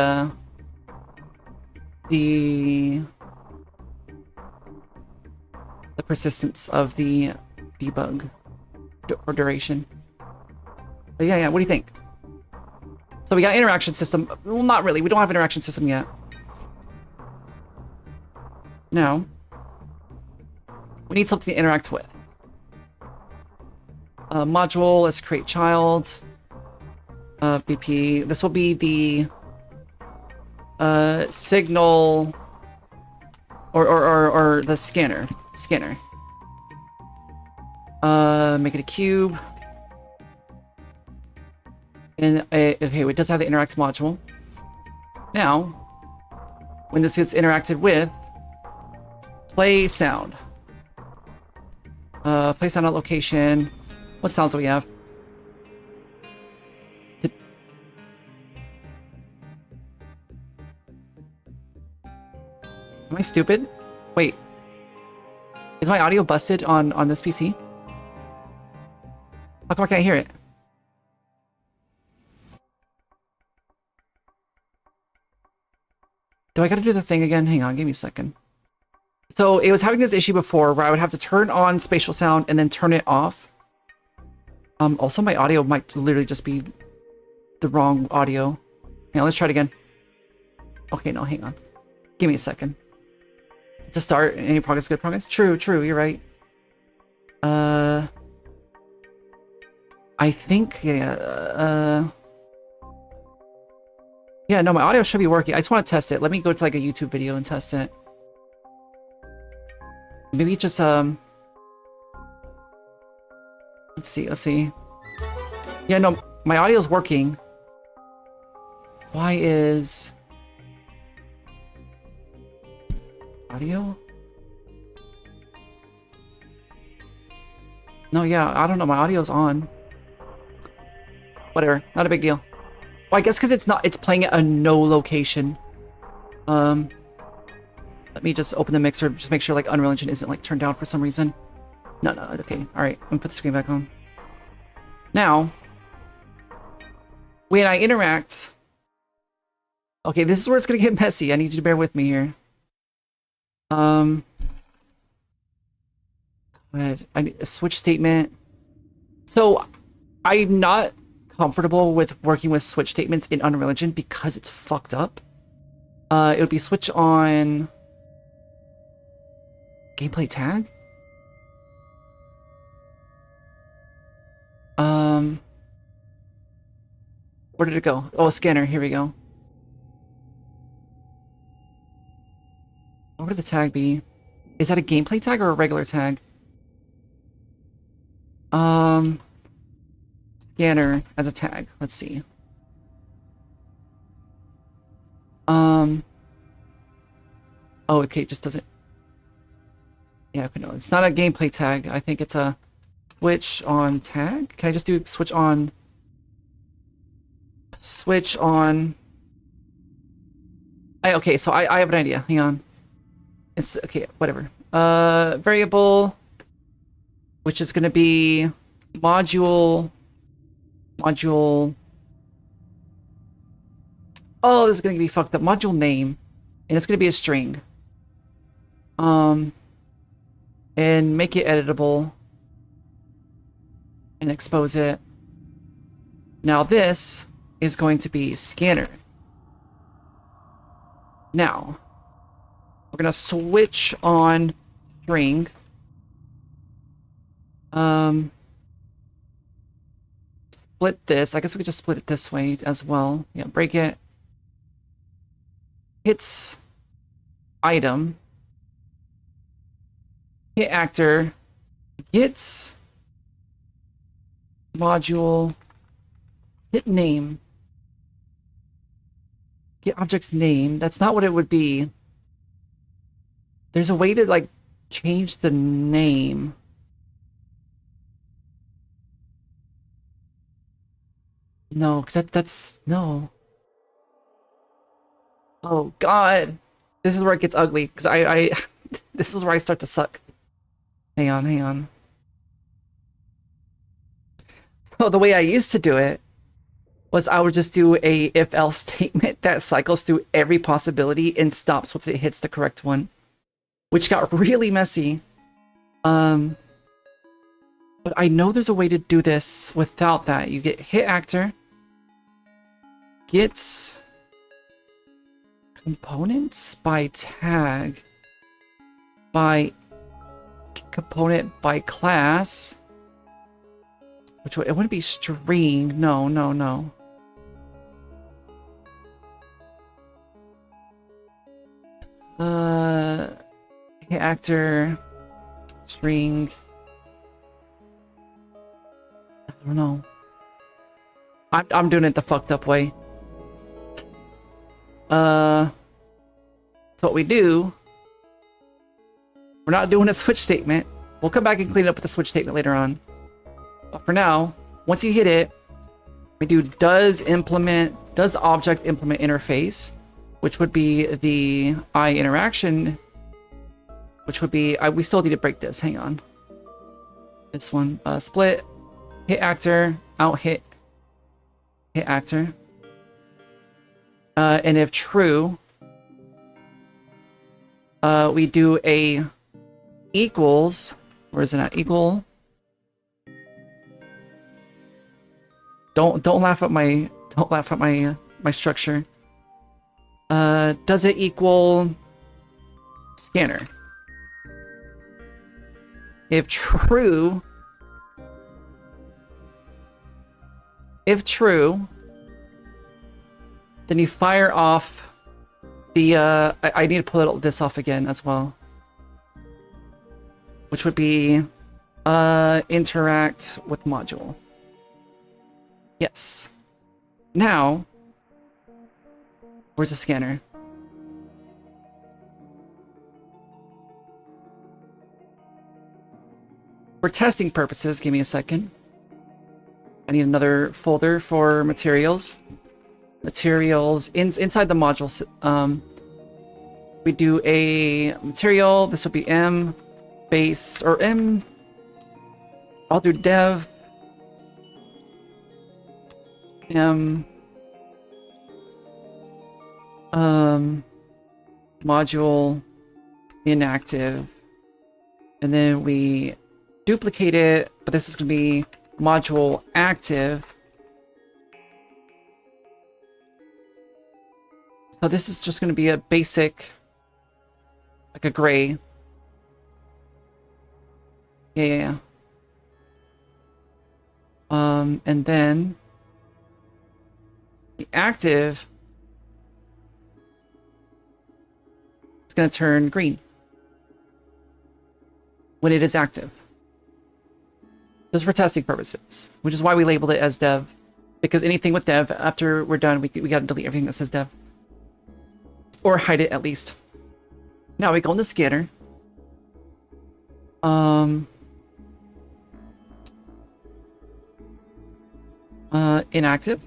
the persistence of the debug or duration. But yeah, what do you think? So we got interaction system. Well, not really. We don't have interaction system yet. Now, we need something to interact with. Module, let's create child. BP. This will be the signal or the scanner. Make it a cube. And okay, it does have the interact module. Now, when this gets interacted with, play sound. Play sound at location. What sounds do we have? Am I stupid? Wait. Is my audio busted on this PC? How come I can't hear it? Do I gotta do the thing again? Hang on, give me a second. So it was having this issue before where I would have to turn on spatial sound and then turn it off. Also my audio might literally just be the wrong audio. Hang on, let's try it again. Okay, no, hang on. Give me a second. To start, any progress, good progress? True, you're right. I think, yeah, yeah, no, my audio should be working. I just want to test it. Let me go to like a YouTube video and test it. Maybe just, let's see. Yeah, no, my audio's working. Why is... audio? No, yeah, I don't know. My audio's on. Whatever, not a big deal. Well, I guess because it's playing at a no location. Let me just open the mixer, just make sure like Unreal Engine isn't like turned down for some reason. No, okay, all right. Let me put the screen back on. Now, when I interact, okay, this is where it's gonna get messy. I need you to bear with me here. I need a switch statement. So I'm not comfortable with working with switch statements in Unreal Engine because it's fucked up. It would be switch on gameplay tag. Where did it go? Oh, scanner. Here we go. What would the tag be? Is that a gameplay tag or a regular tag? Scanner as a tag. Let's see. Oh, okay, it just doesn't. Yeah, okay, no, it's not a gameplay tag. I think it's a switch on tag. Can I just do switch on? Switch on. Okay, so I have an idea. Hang on. It's okay, whatever. Variable, which is going to be module. Oh, this is going to be fucked up. Module name, and it's going to be a string. And make it editable and expose it. Now this is going to be scanner. Now we're gonna switch on string. Split this. I guess we could just split it this way as well. Yeah, break it. Hits item. Hit actor. Gets module. Hit name. Get object name. That's not what it would be. There's a way to like change the name. No, because that's no. Oh God, this is where it gets ugly. Because I this is where I start to suck. Hang on. So the way I used to do it was I would just do a if-else statement that cycles through every possibility and stops once it hits the correct one, which got really messy. But I know there's a way to do this without that. You get hit actor, gets components by tag, by component by class, which it wouldn't be string. No, no, no. Hit actor, string. I don't know. I'm doing it the fucked up way. So what we do, we're not doing a switch statement. We'll come back and clean it up with the switch statement later on. But for now, once you hit it, we do does object implement interface, which would be the I interaction, which would be, we still need to break this, hang on. This one, split, hit actor, out hit actor. And if true, we do a equals, where is it at? Equal. Don't laugh at my my structure. Does it equal scanner? If true, then you fire off the, I need to pull this off again as well. Which would be, interact with module. Yes. Now, where's the scanner? For testing purposes, give me a second. I need another folder for materials. Materials inside the modules. We do a material. This would be M base or M. I'll do dev M module inactive, and then we duplicate it, but this is going to be module active. So this is just going to be a basic, like a gray. Yeah. And then the active is going to turn green when it is active. Just for testing purposes, which is why we labeled it as dev, because anything with dev, after we're done, we got to delete everything that says dev. Or hide it at least. Now we go in the scanner. Inactive.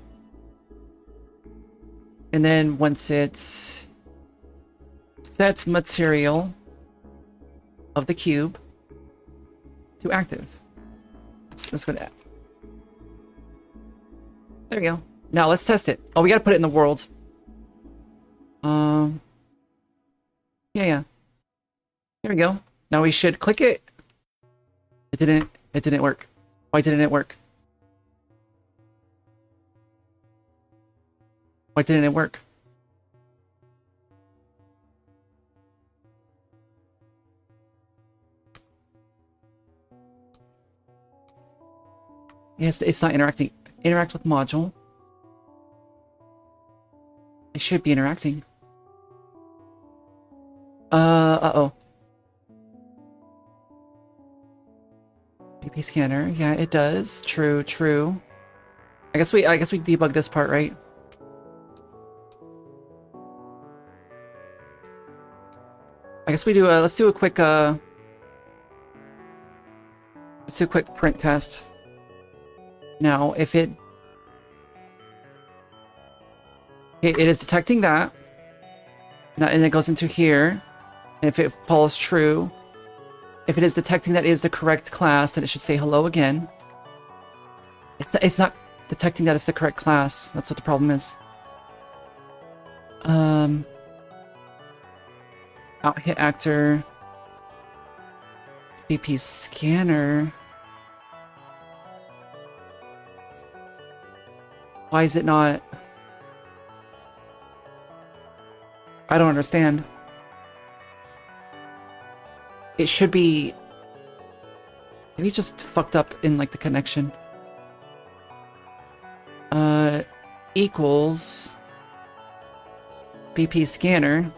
And then once it's set material of the cube to active. Let's go to that. There we go. Now let's test it. Oh, we gotta put it in the world. Yeah. There we go. Now we should click it. It didn't work. Why didn't it work? Why didn't it work? Yes, it's not interacting. Interact with module. It should be interacting. Uh-oh. PP scanner. Yeah, it does. True. I guess we debug this part, right? I guess we do let's do a quick print test. Now, if it is detecting that, and it goes into here, and if it falls true, if it is detecting that it is the correct class, then it should say hello again. It's not detecting that it's the correct class. That's what the problem is. Out hit actor. BP scanner. Why is it not? I don't understand. It should be... Maybe just fucked up in, like, the connection. Equals... BP scanner.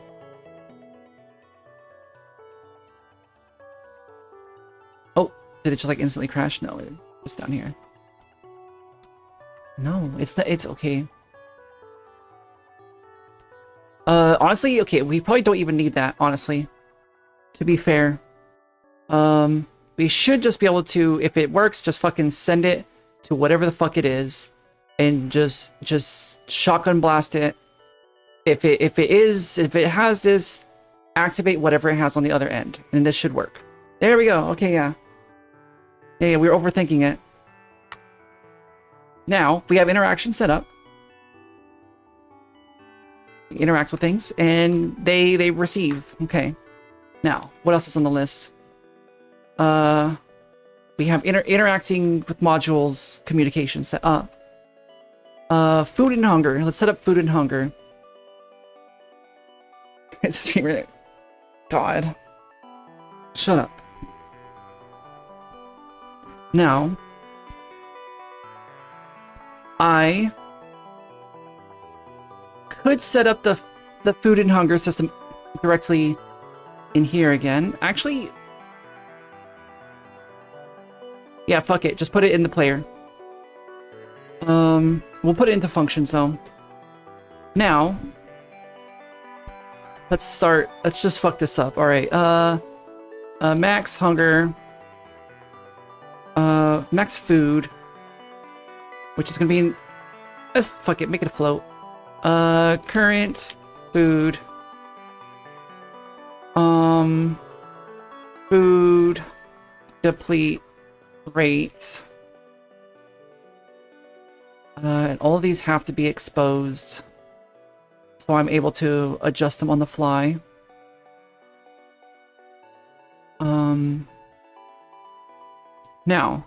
Oh, did it just, like, instantly crash? No, it was down here. No, it's not. It's okay. Honestly, okay, we probably don't even need that, honestly. To be fair. We should just be able to, if it works, just fucking send it to whatever the fuck it is. And just shotgun blast it. If it has this, activate whatever it has on the other end. And this should work. There we go. Okay, yeah. Yeah, we were overthinking it. Now, we have interaction set up. It interacts with things, and they receive. Okay. Now, what else is on the list? We have interacting with modules communication set up. Food and hunger. Let's set up food and hunger. It's God. Shut up. Now, I could set up the food and hunger system directly in here again. Actually, yeah, fuck it. Just put it in the player. We'll put it into functions though. Now, let's start. Let's just fuck this up. All right. Max hunger. Max food. Which is gonna be in... Let's fuck it, make it a float. Current food. Food deplete rate. And all of these have to be exposed. So I'm able to adjust them on the fly. Now,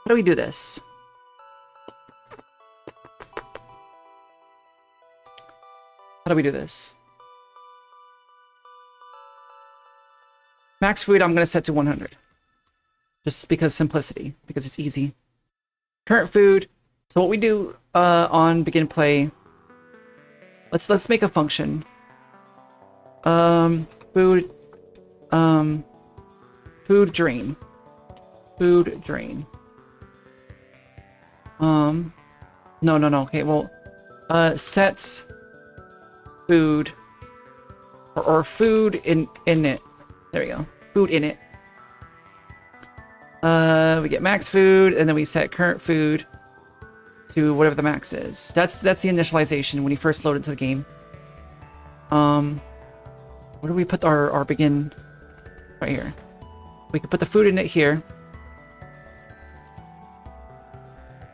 how do we do this? How do we do this? Max food I'm going to set to 100. Just because simplicity, because it's easy. Current food. So what we do on begin play, let's make a function. Food food drain. Food drain. No. Okay, well, sets food or food in it. There we go. Food in it. We get max food, and then we set current food to whatever the max is. That's the initialization when you first load into the game. Where do we put our begin? Right here. We can put the food in it here.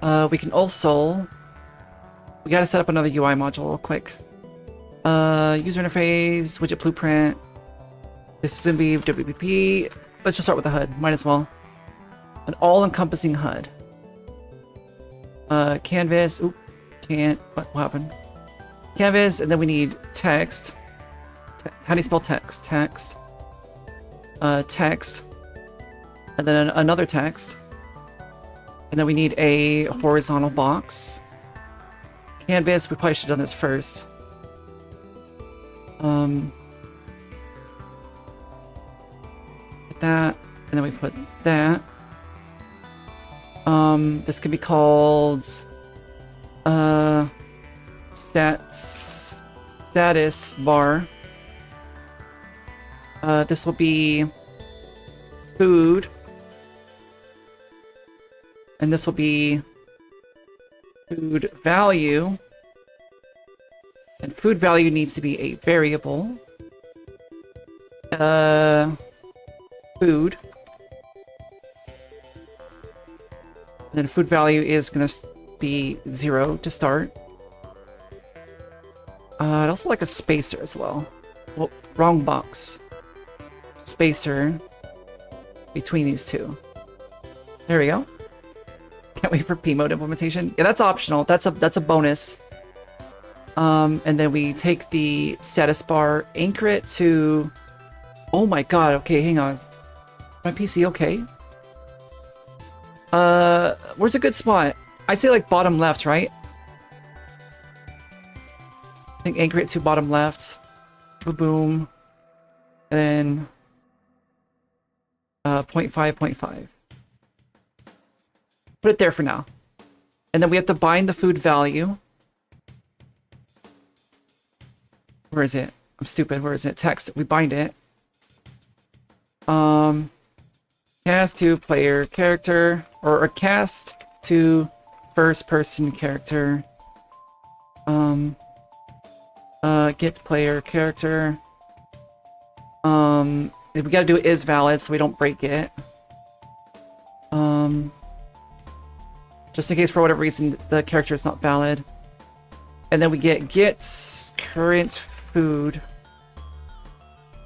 We can also... We gotta set up another UI module real quick. User interface, widget blueprint. This is gonna be WPP. Let's just start with the HUD. Might as well. An all-encompassing HUD. Canvas. Oop. Can't. What happened? Canvas, and then we need text. How do you spell text? Text. Text. And then another text. And then we need a horizontal box. Canvas, we probably should have done this first. Put that, and then we put that. This could be called status bar. This will be food. And this will be food value. And food value needs to be a variable. Food. And then food value is going to be 0 to start. I'd also like a spacer as well. Well, wrong box. spacer between these two. There we go. Can't wait for P mode implementation. Yeah, that's optional. That's a bonus. And then we take the status bar, anchor it to... Oh my god, okay, hang on. My PC okay? Where's a good spot? I'd say like bottom left, right? I think anchor it to bottom left. Boom. And then 0.5, 0.5. Put it there for now. And then we have to bind the food value. Where is it? I'm stupid. Where is it? Text. We bind it. Cast to player character, or cast to first person character. Get player character. We gotta do is valid so we don't break it. Just in case for whatever reason the character is not valid. And then we gets current food.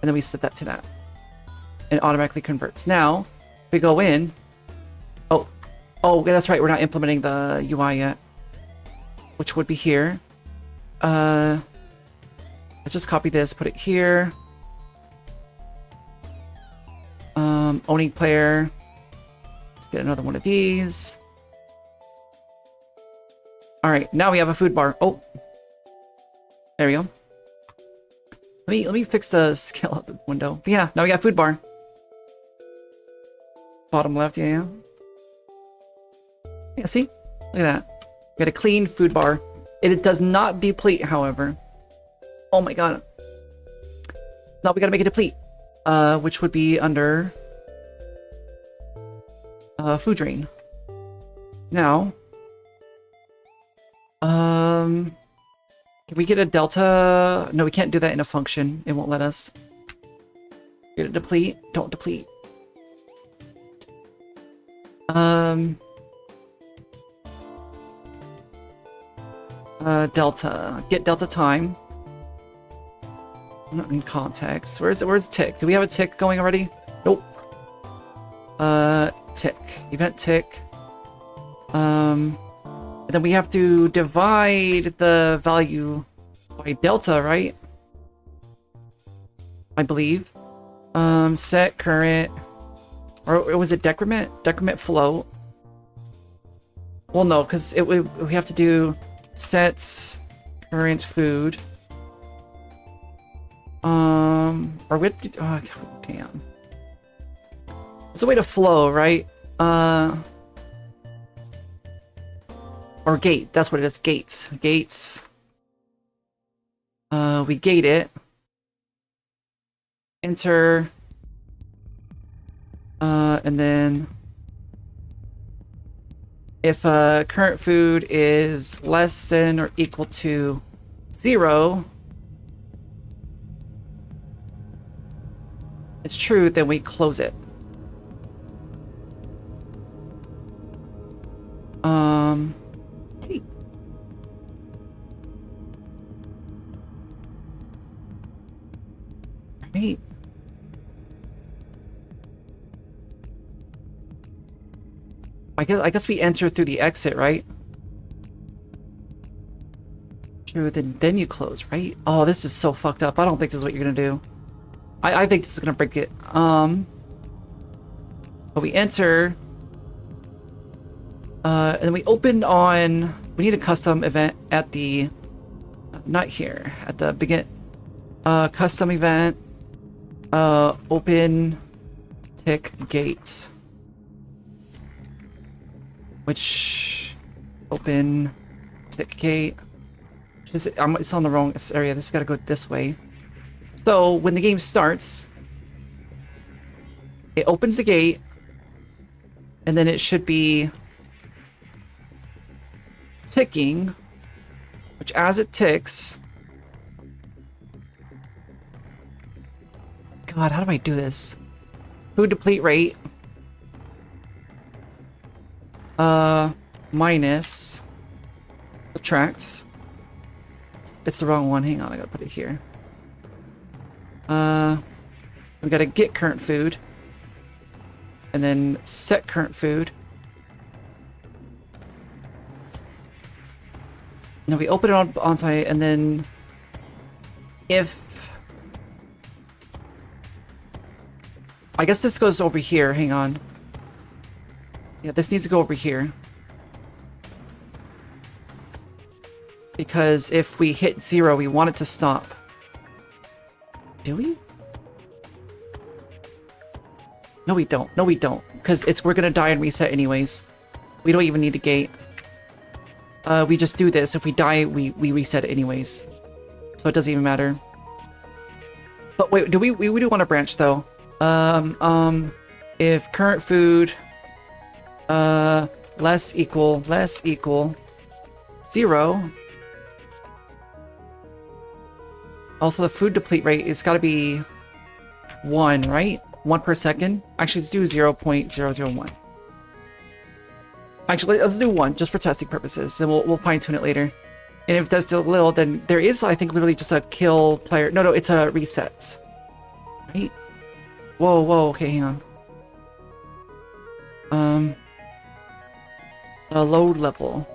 And then we set that to that. And it automatically converts. Now, we go in. Oh, yeah, that's right. We're not implementing the UI yet. Which would be here. I'll just copy this, put it here. Owning player. Let's get another one of these. Alright, now we have a food bar. Oh. There we go. Let me fix the scale up window. But yeah, now we got food bar. Bottom left, yeah. Yeah, see? Look at that. We got a clean food bar. It does not deplete, however. Oh my god. Now we gotta make it deplete. Which would be under food drain. Now, can we get a delta? No, we can't do that in a function. It won't let us. Get a deplete. Don't deplete. Delta. Get delta time. Not in context. Where's tick? Do we have a tick going already? Nope. Tick. Event tick. And then we have to divide the value by delta, right? I believe. Set current, or was it decrement? Decrement float. Well, no, because we have to do sets current food. Or we have to do, oh, okay. It's a way to flow, right? Or gate. That's what it is. Gates. Gates. We gate it. Enter. And then if current food is less than or equal to 0, it's true, then we close it. Hey. Right. I guess we enter through the exit, right? True, then you close, right? Oh, this is so fucked up. I don't think this is what you're gonna do. I think this is gonna break it. But we enter. And then we open on... We need a custom event at the... Not here. At the begin... custom event. Open... Tick gate. Which... Open... Tick gate. It's on the wrong area. This has got to go this way. So, when the game starts... It opens the gate. And then it should be... ticking, which as it ticks, God, how do I do this? Food deplete rate, minus, subtracts. It's the wrong one. Hang on, I gotta put it here. We gotta get current food. And then set current food. Now we open it on bonfire, and then if I guess this goes over here. Hang on. Yeah, this needs to go over here. Because if we hit 0, we want it to stop. Do we? No, we don't. No, we don't. Because we're gonna die and reset anyways. We don't even need a gate. We just do this. If we die, we reset it anyways. So it doesn't even matter. But wait, do we do want to branch though? If current food less equal 0. Also, the food deplete rate is got to be 1, right? 1 per second. Actually, let's do 0.001. Actually, let's do 1 just for testing purposes. Then we'll fine tune it later. And if that's still little, then there is, I think, literally just a kill player. No, it's a reset. Right? Whoa. Okay, hang on. A load level.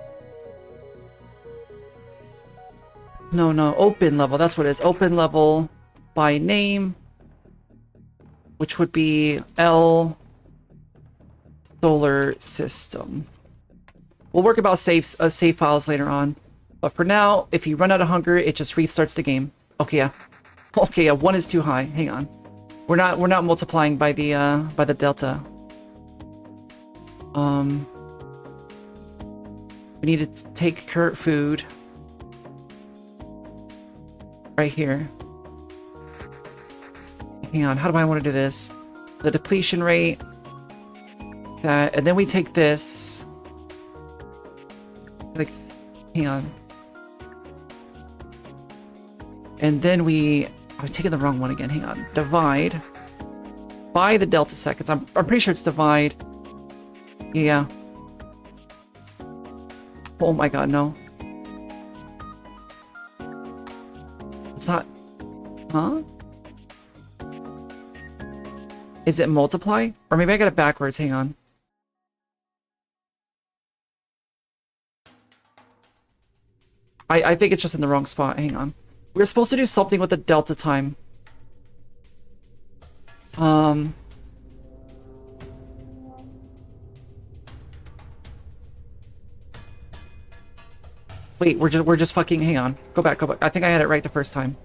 No, open level. That's what it is. Open level by name, which would be L solar system. We'll work about save files later on. But for now, if you run out of hunger, it just restarts the game. Okay, yeah. Okay, yeah, 1 is too high. Hang on. We're not multiplying by the delta. We need to take current food right here. Hang on, how do I want to do this? The depletion rate. That, and then we take this. Like, hang on. And then I'm taking the wrong one again. Hang on. Divide by the delta seconds. I'm pretty sure it's divide. Yeah. Oh my god, no. It's not. Huh? Is it multiply? Or maybe I got it backwards. Hang on. I think it's just in the wrong spot. Hang on. We're supposed to do something with the delta time. Wait, we're just fucking, hang on. Go back. I think I had it right the first time.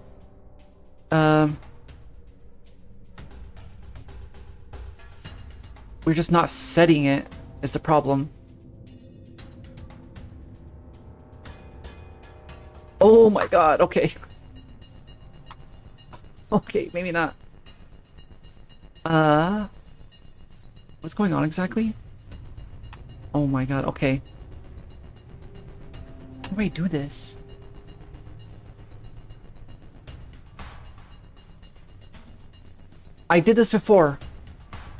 We're just not setting it is the problem. Oh my god, okay. Okay, maybe not. What's going on exactly? Oh my god, okay. How do I do this? I did this before.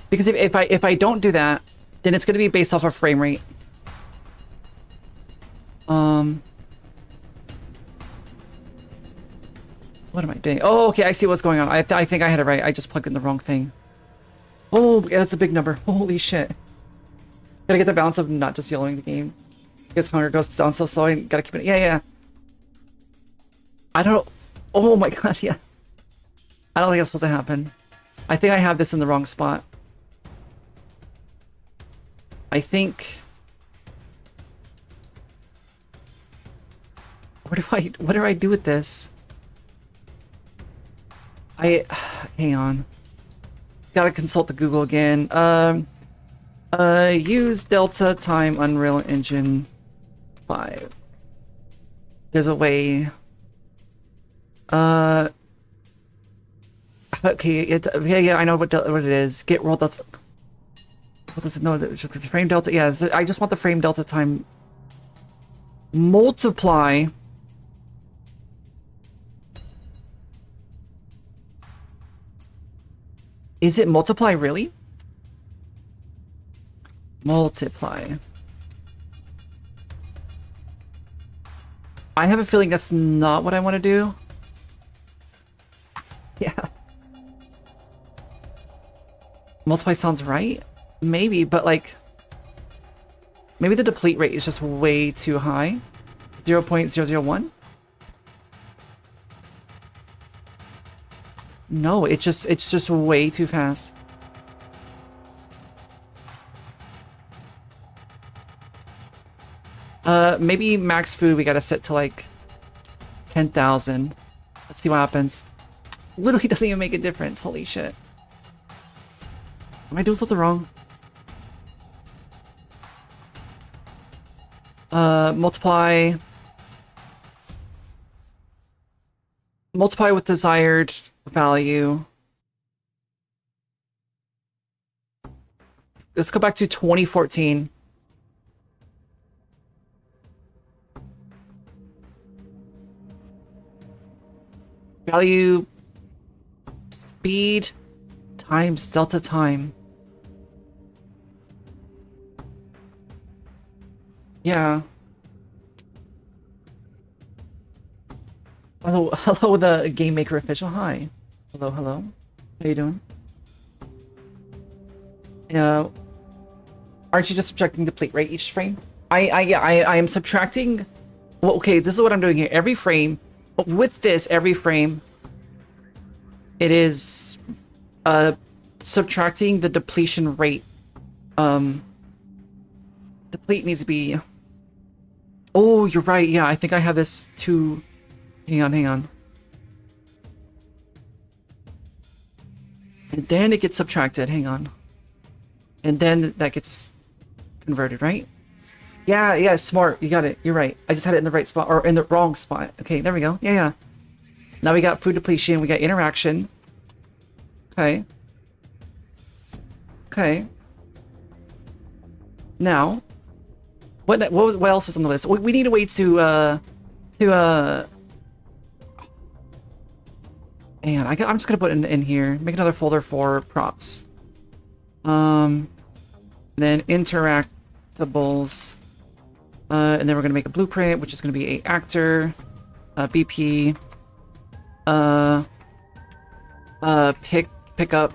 Because if I don't do that, then it's gonna be based off of frame rate. What am I doing? Oh, okay, I see what's going on. I think I had it right. I just plugged in the wrong thing. Oh, yeah, that's a big number. Holy shit. Gotta get the balance of not just yellowing the game. Because hunger goes down so slow, I gotta keep it. Yeah. I don't. Oh my god, yeah. I don't think that's supposed to happen. I think I have this in the wrong spot. I think. What do I do with this? Hang on. Gotta consult the Google again. Use Delta Time Unreal Engine 5. There's a way. Okay, yeah, I know what it is. Get world Delta. What does it know? The frame Delta. Yeah, I just want the frame Delta time. Multiply. Is it multiply, really? Multiply. I have a feeling that's not what I want to do. Yeah. Multiply sounds right. Maybe, but like, maybe the deplete rate is just way too high. 0.001. No, it's just way too fast. Maybe max food we gotta set to like 10,000. Let's see what happens. Literally doesn't even make a difference. Holy shit. Am I doing something wrong? Multiply with desired value. Let's go back to 2014. Value speed times delta time. Yeah. Hello, the Game Maker official. Hi. Hello. How you doing? Yeah. Aren't you just subtracting the plate rate each frame? I am subtracting. Well, okay, this is what I'm doing here. Every frame, with this, every frame, it is subtracting the depletion rate. Deplete needs to be. Oh, you're right. Yeah, I think I have this too. Hang on. And then it gets subtracted. Hang on. And then that gets converted, right? Yeah, smart. You got it. You're right. I just had it in the right spot, or in the wrong spot. Okay, there we go. Yeah. Now we got food depletion. We got interaction. Okay. Now, what else was on the list? We need a way to man, I'm just gonna put in here. Make another folder for props. Then interactables. And then we're gonna make a blueprint, which is gonna be a actor, BP, pick up,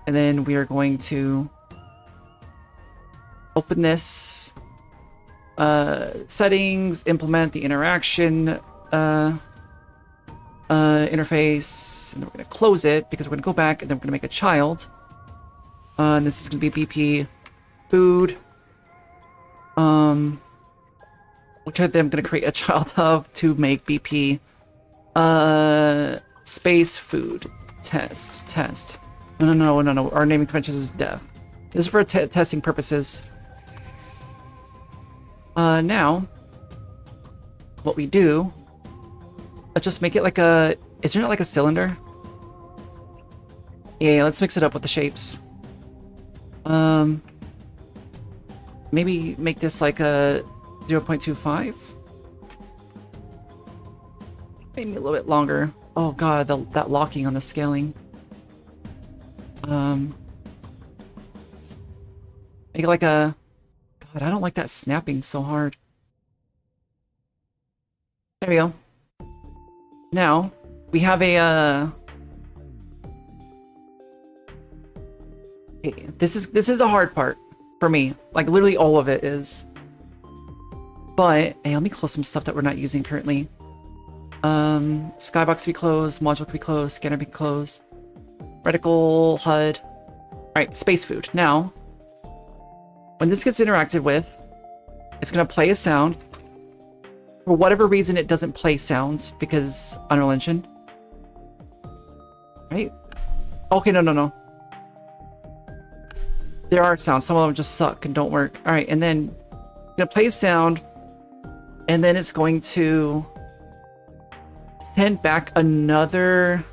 and then we are going to open this, settings, implement the interaction interface, and then we're gonna close it because we're gonna go back and then we're gonna make a child. And this is gonna be BP food. Which I think I'm gonna create a child of to make BP space food test. No. Our naming conventions is dev. This is for testing purposes. Now, what we do, let's just make it like a. Isn't it like a cylinder? Yeah, let's mix it up with the shapes. Maybe make this like a 0.25. Maybe a little bit longer. Oh god, that locking on the scaling. Make it like a. God, I don't like that snapping so hard. There we go. Now we have a. Okay, this is the hard part for me. Like literally all of it is. But hey, let me close some stuff that we're not using currently. Skybox to be closed, module to be closed, scanner to be closed, reticle, HUD. Alright, space food. Now, when this gets interacted with, it's gonna play a sound. For whatever reason, it doesn't play sounds because Unreal Engine. Right? Okay, no. There are sounds. Some of them just suck and don't work. Alright, and then it's gonna play a sound, and then it's going to send back another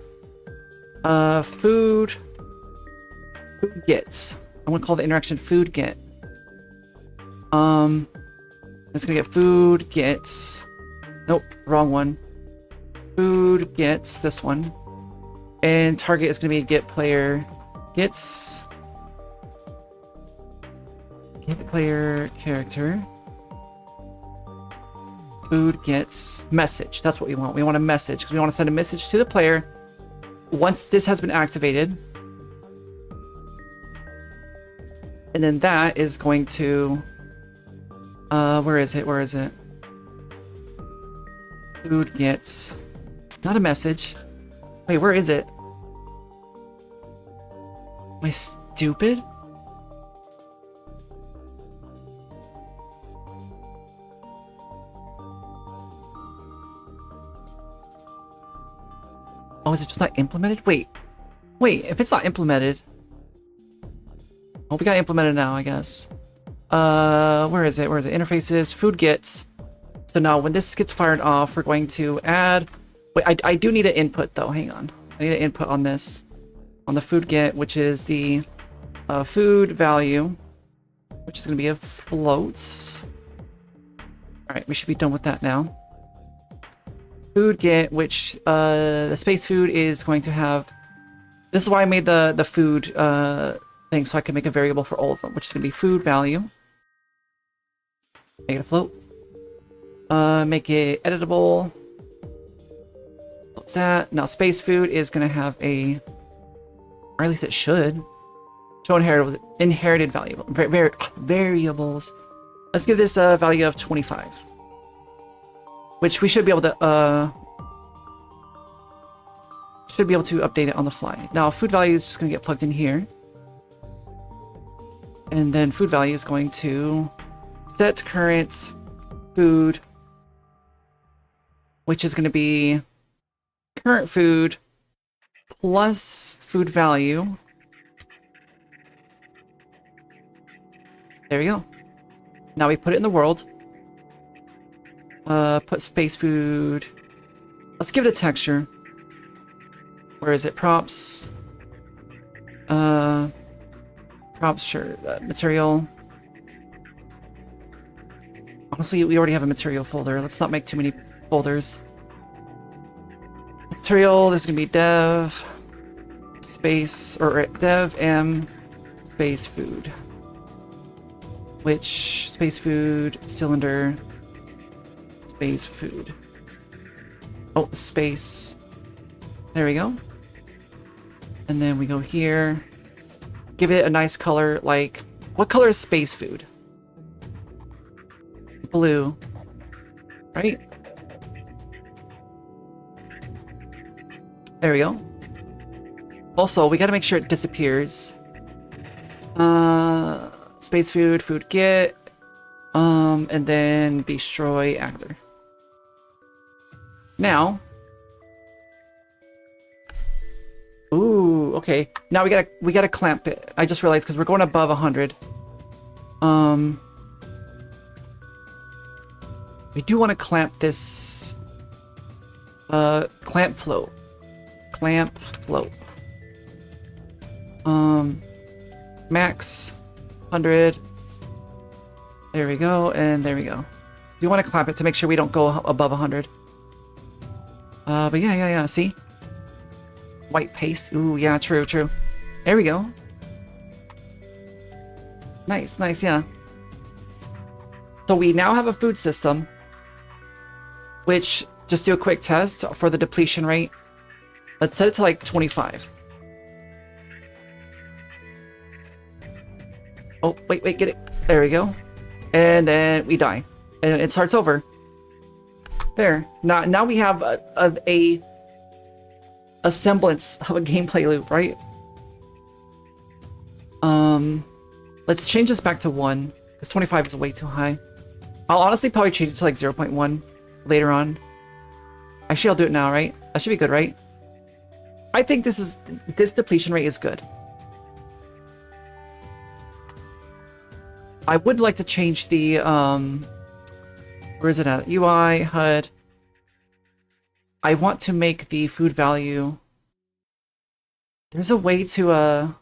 food gets. I'm gonna call the interaction food get. It's gonna get food gets. Nope, wrong one. Food gets this one, and target is gonna be get player gets. Get the player character. Food gets message. That's what we want. We want a message because we want to send a message to the player. Once this has been activated, and then that is going to, where is it? Where is it? Food gets, not a message. Wait, where is it? Am I stupid? Oh, is it just not implemented? Wait, if it's not implemented. Oh, we got implemented now, I guess. Where is it? Where is it? Interfaces, food gets. So now when this gets fired off, we're going to add... Wait, I do need an input though, hang on. I need an input on this. On the food get, which is the food value, which is going to be a float. Alright, we should be done with that now. Food get, which the space food is going to have... This is why I made the food thing, so I can make a variable for all of them, which is going to be food value. Make it a float. Make it editable. What's that? Now space food is going to have a... Or at least it should. Show inherited variables. Let's give this a value of 25. Which we should be able to update it on the fly. Now food value is just going to get plugged in here. And then food value is going to set current food, which is going to be current food plus food value. There we go. Now we put it in the world. Put space food. Let's give it a texture. Where is it? Props. Props, sure. Material. Honestly, we already have a material folder. Let's not make too many folders. Material, there's gonna be dev, space, or dev m space food. Which, space food, cylinder, space food. Oh, space. There we go. And then we go here. Give it a nice color, like... What color is space food? Blue. Right? There we go. Also, we gotta make sure it disappears. Space food, food get, and then destroy actor. Now, ooh, okay. Now we gotta clamp it. I just realized because we're going above 100. We do want to clamp this. Clamp float. Clamp float. Max 100. There we go, and there we go. Do want to clamp it to make sure we don't go above 100. But yeah. See, white paste. Ooh, yeah, true. There we go. Nice, yeah. So we now have a food system, which, just do a quick test for the depletion rate. Let's set it to like 25. Oh, wait, get it. There we go. And then we die. And it starts over. There. Now we have a semblance of a gameplay loop, right? Let's change this back to 1. Because 25 is way too high. I'll honestly probably change it to like 0.1 later on. Actually, I'll do it now, right? That should be good, right? I think this depletion rate is good. I would like to change the, where is it at? UI, HUD. I want to make the food value. There's a way to,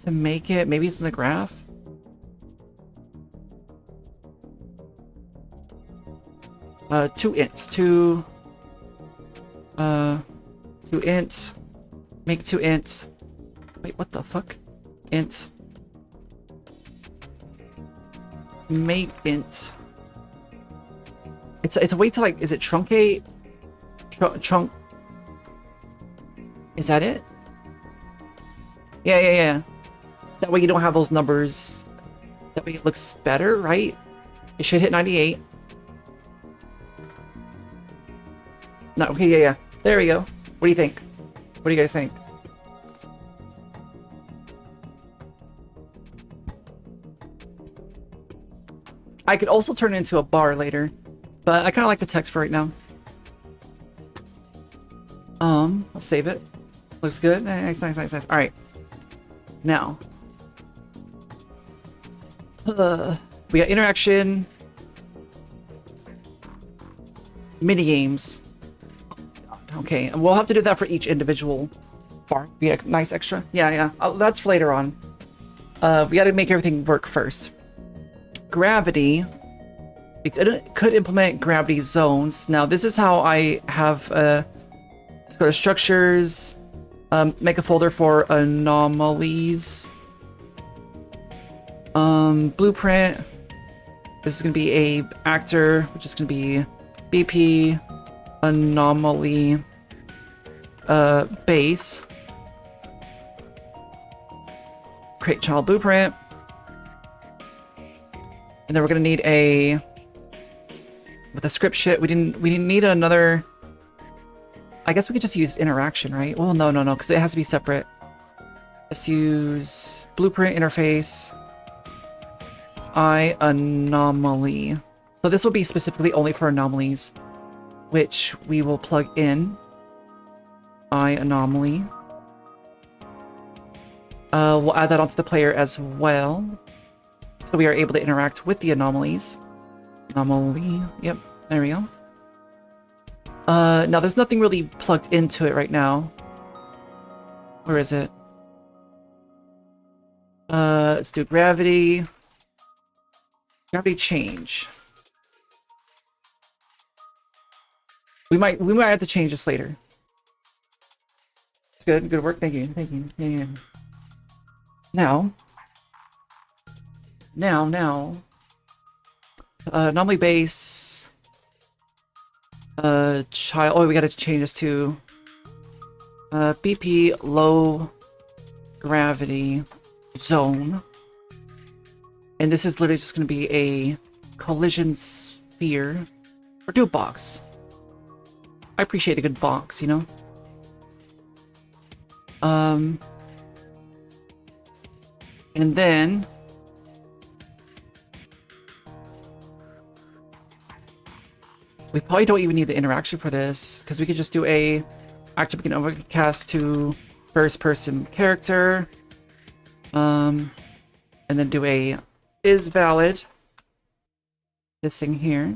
make it, maybe it's in the graph. Two ints, two int, make 2 int. Wait, what the fuck? Int. Make int. It's a way to like, is it truncate? Trunk. Is that it? Yeah, yeah, yeah. That way you don't have those numbers. That way it looks better, right? It should hit 98. No, okay, yeah, yeah. There we go. What do you think? What do you guys think? I could also turn it into a bar later, but I kind of like the text for right now. Let's save it. Looks good. Nice, nice, nice, nice. All right. Now, we got interaction, mini games. Okay, and we'll have to do that for each individual bar. Be a nice extra. Yeah, yeah. That's for later on. We got to make everything work first. Gravity. We could implement gravity zones. Now, this is how I have. Let's go to structures. Make a folder for anomalies. Blueprint. This is gonna be a actor, which is gonna be BP anomaly base. Create child blueprint. And then we're gonna need a with the script shit. We didn't need another. I guess we could just use interaction, right? Well, no, because it has to be separate. Let's use blueprint interface. Anomaly. So this will be specifically only for anomalies, which we will plug in. Anomaly. We'll add that onto the player as well, so we are able to interact with the anomalies. Anomaly. Yep, there we go. Now there's nothing really plugged into it right now. Where is it? Let's do gravity. Gravity change. We might have to change this later. It's good work. Thank you. Yeah. Now. Anomaly base. Child. Oh, we gotta change this to BP low gravity zone. And this is literally just gonna be a collision sphere. Or do a box. I appreciate a good box, you know? And then we probably don't even need the interaction for this, because we could just do a actor begin overcast to first person character. And then do a is valid. This thing here.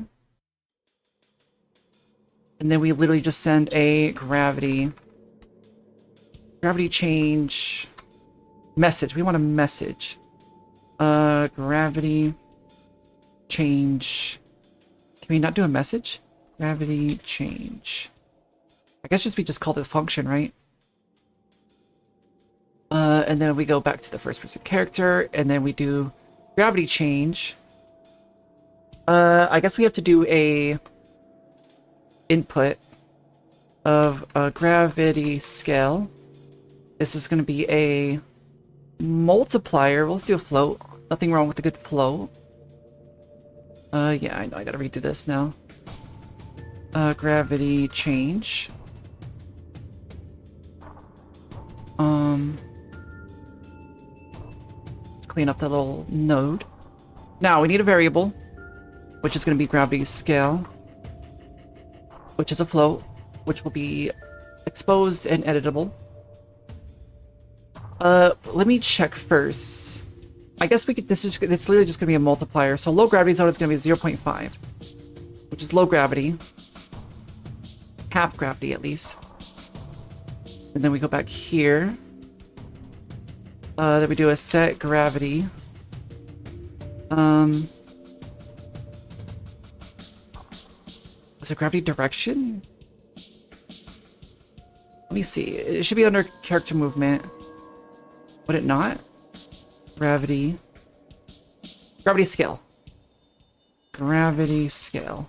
And then we literally just send a gravity change message. We want a message. Gravity change. Can we not do a message? Gravity change. I guess we just called it function, right? And then we go back to the first person character, and then we do gravity change. I guess we have to do a input of a gravity scale. This is going to be a multiplier. Let's do a float. Nothing wrong with a good float. Yeah, I know I gotta redo this now. Gravity change. Clean up the little node. Now we need a variable, which is going to be gravity scale, which is a float, which will be exposed and editable. Let me check first. I guess we could. It's literally just going to be a multiplier. So low gravity zone is going to be 0.5, which is low gravity, half gravity at least. And then we go back here. Then we do a set gravity. Was it gravity direction? Let me see. It should be under character movement. Would it not? Gravity scale. Gravity scale.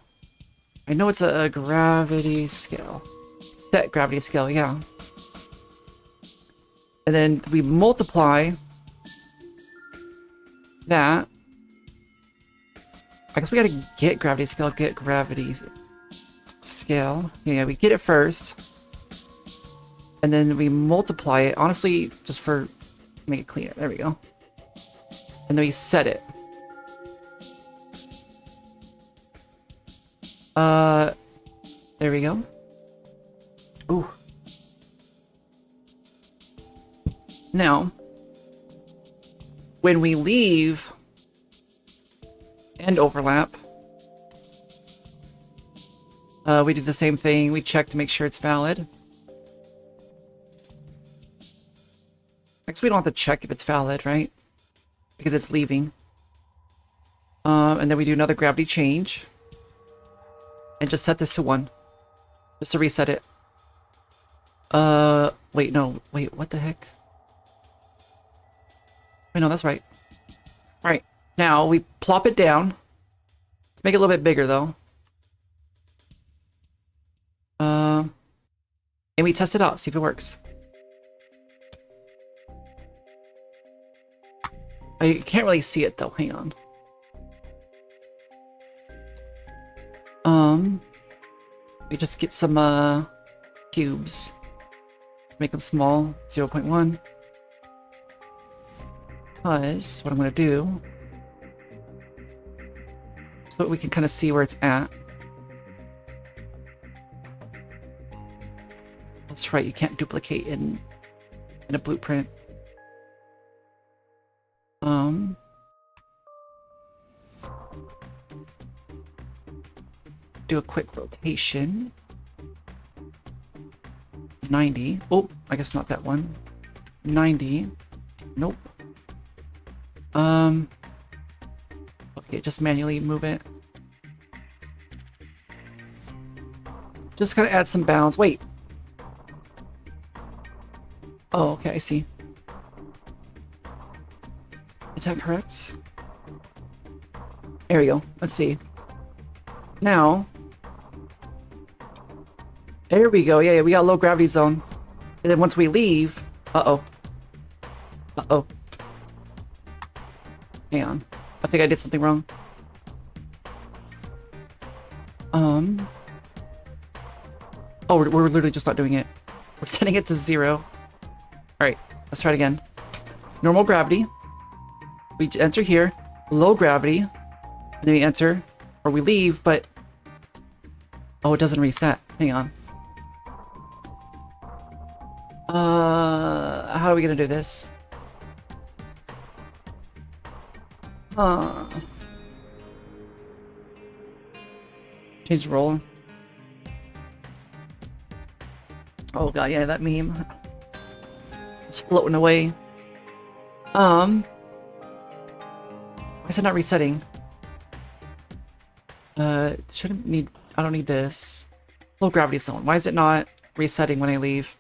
I know it's a gravity scale. Set gravity scale, yeah. And then we multiply that. I guess we gotta get gravity scale, get gravity scale. Yeah, we get it first. And then we multiply it, honestly, just for, make it cleaner. There we go. And then we set it. There we go. Ooh. Now, when we leave and overlap, we do the same thing. We check to make sure it's valid. I guess we don't have to check if it's valid, right? Because it's leaving. And then we do another gravity change. And just set this to 1. Just to reset it. Wait, no. Wait, what the heck? Wait, no, that's right. Alright, now we plop it down. Let's make it a little bit bigger, though. And we test it out, see if it works. I can't really see it, though. Hang on. We just get some, cubes. Let's make them small, 0.1. Because what I'm going to do, so that we can kind of see where it's at. That's right, you can't duplicate in a blueprint. Do a quick rotation. 90. Oh, I guess not that one. 90. Nope. Okay, just manually move it. Just gotta add some bounds. Wait. Oh, okay, I see. Is that correct? There we go. Let's see. Now. There we go. Yeah, we got a low gravity zone. And then once we leave... Uh-oh. Uh-oh. Hang on. I think I did something wrong. Oh, we're literally just not doing it. We're setting it to 0. Alright, let's try it again. Normal gravity. We enter here. Low gravity. And then we enter. Or we leave, but... Oh, it doesn't reset. Hang on. How are we gonna do this? Change role. Oh god, yeah, that meme. It's floating away. Why is it not resetting? Shouldn't need... I don't need this. Low gravity zone. Why is it not resetting when I leave?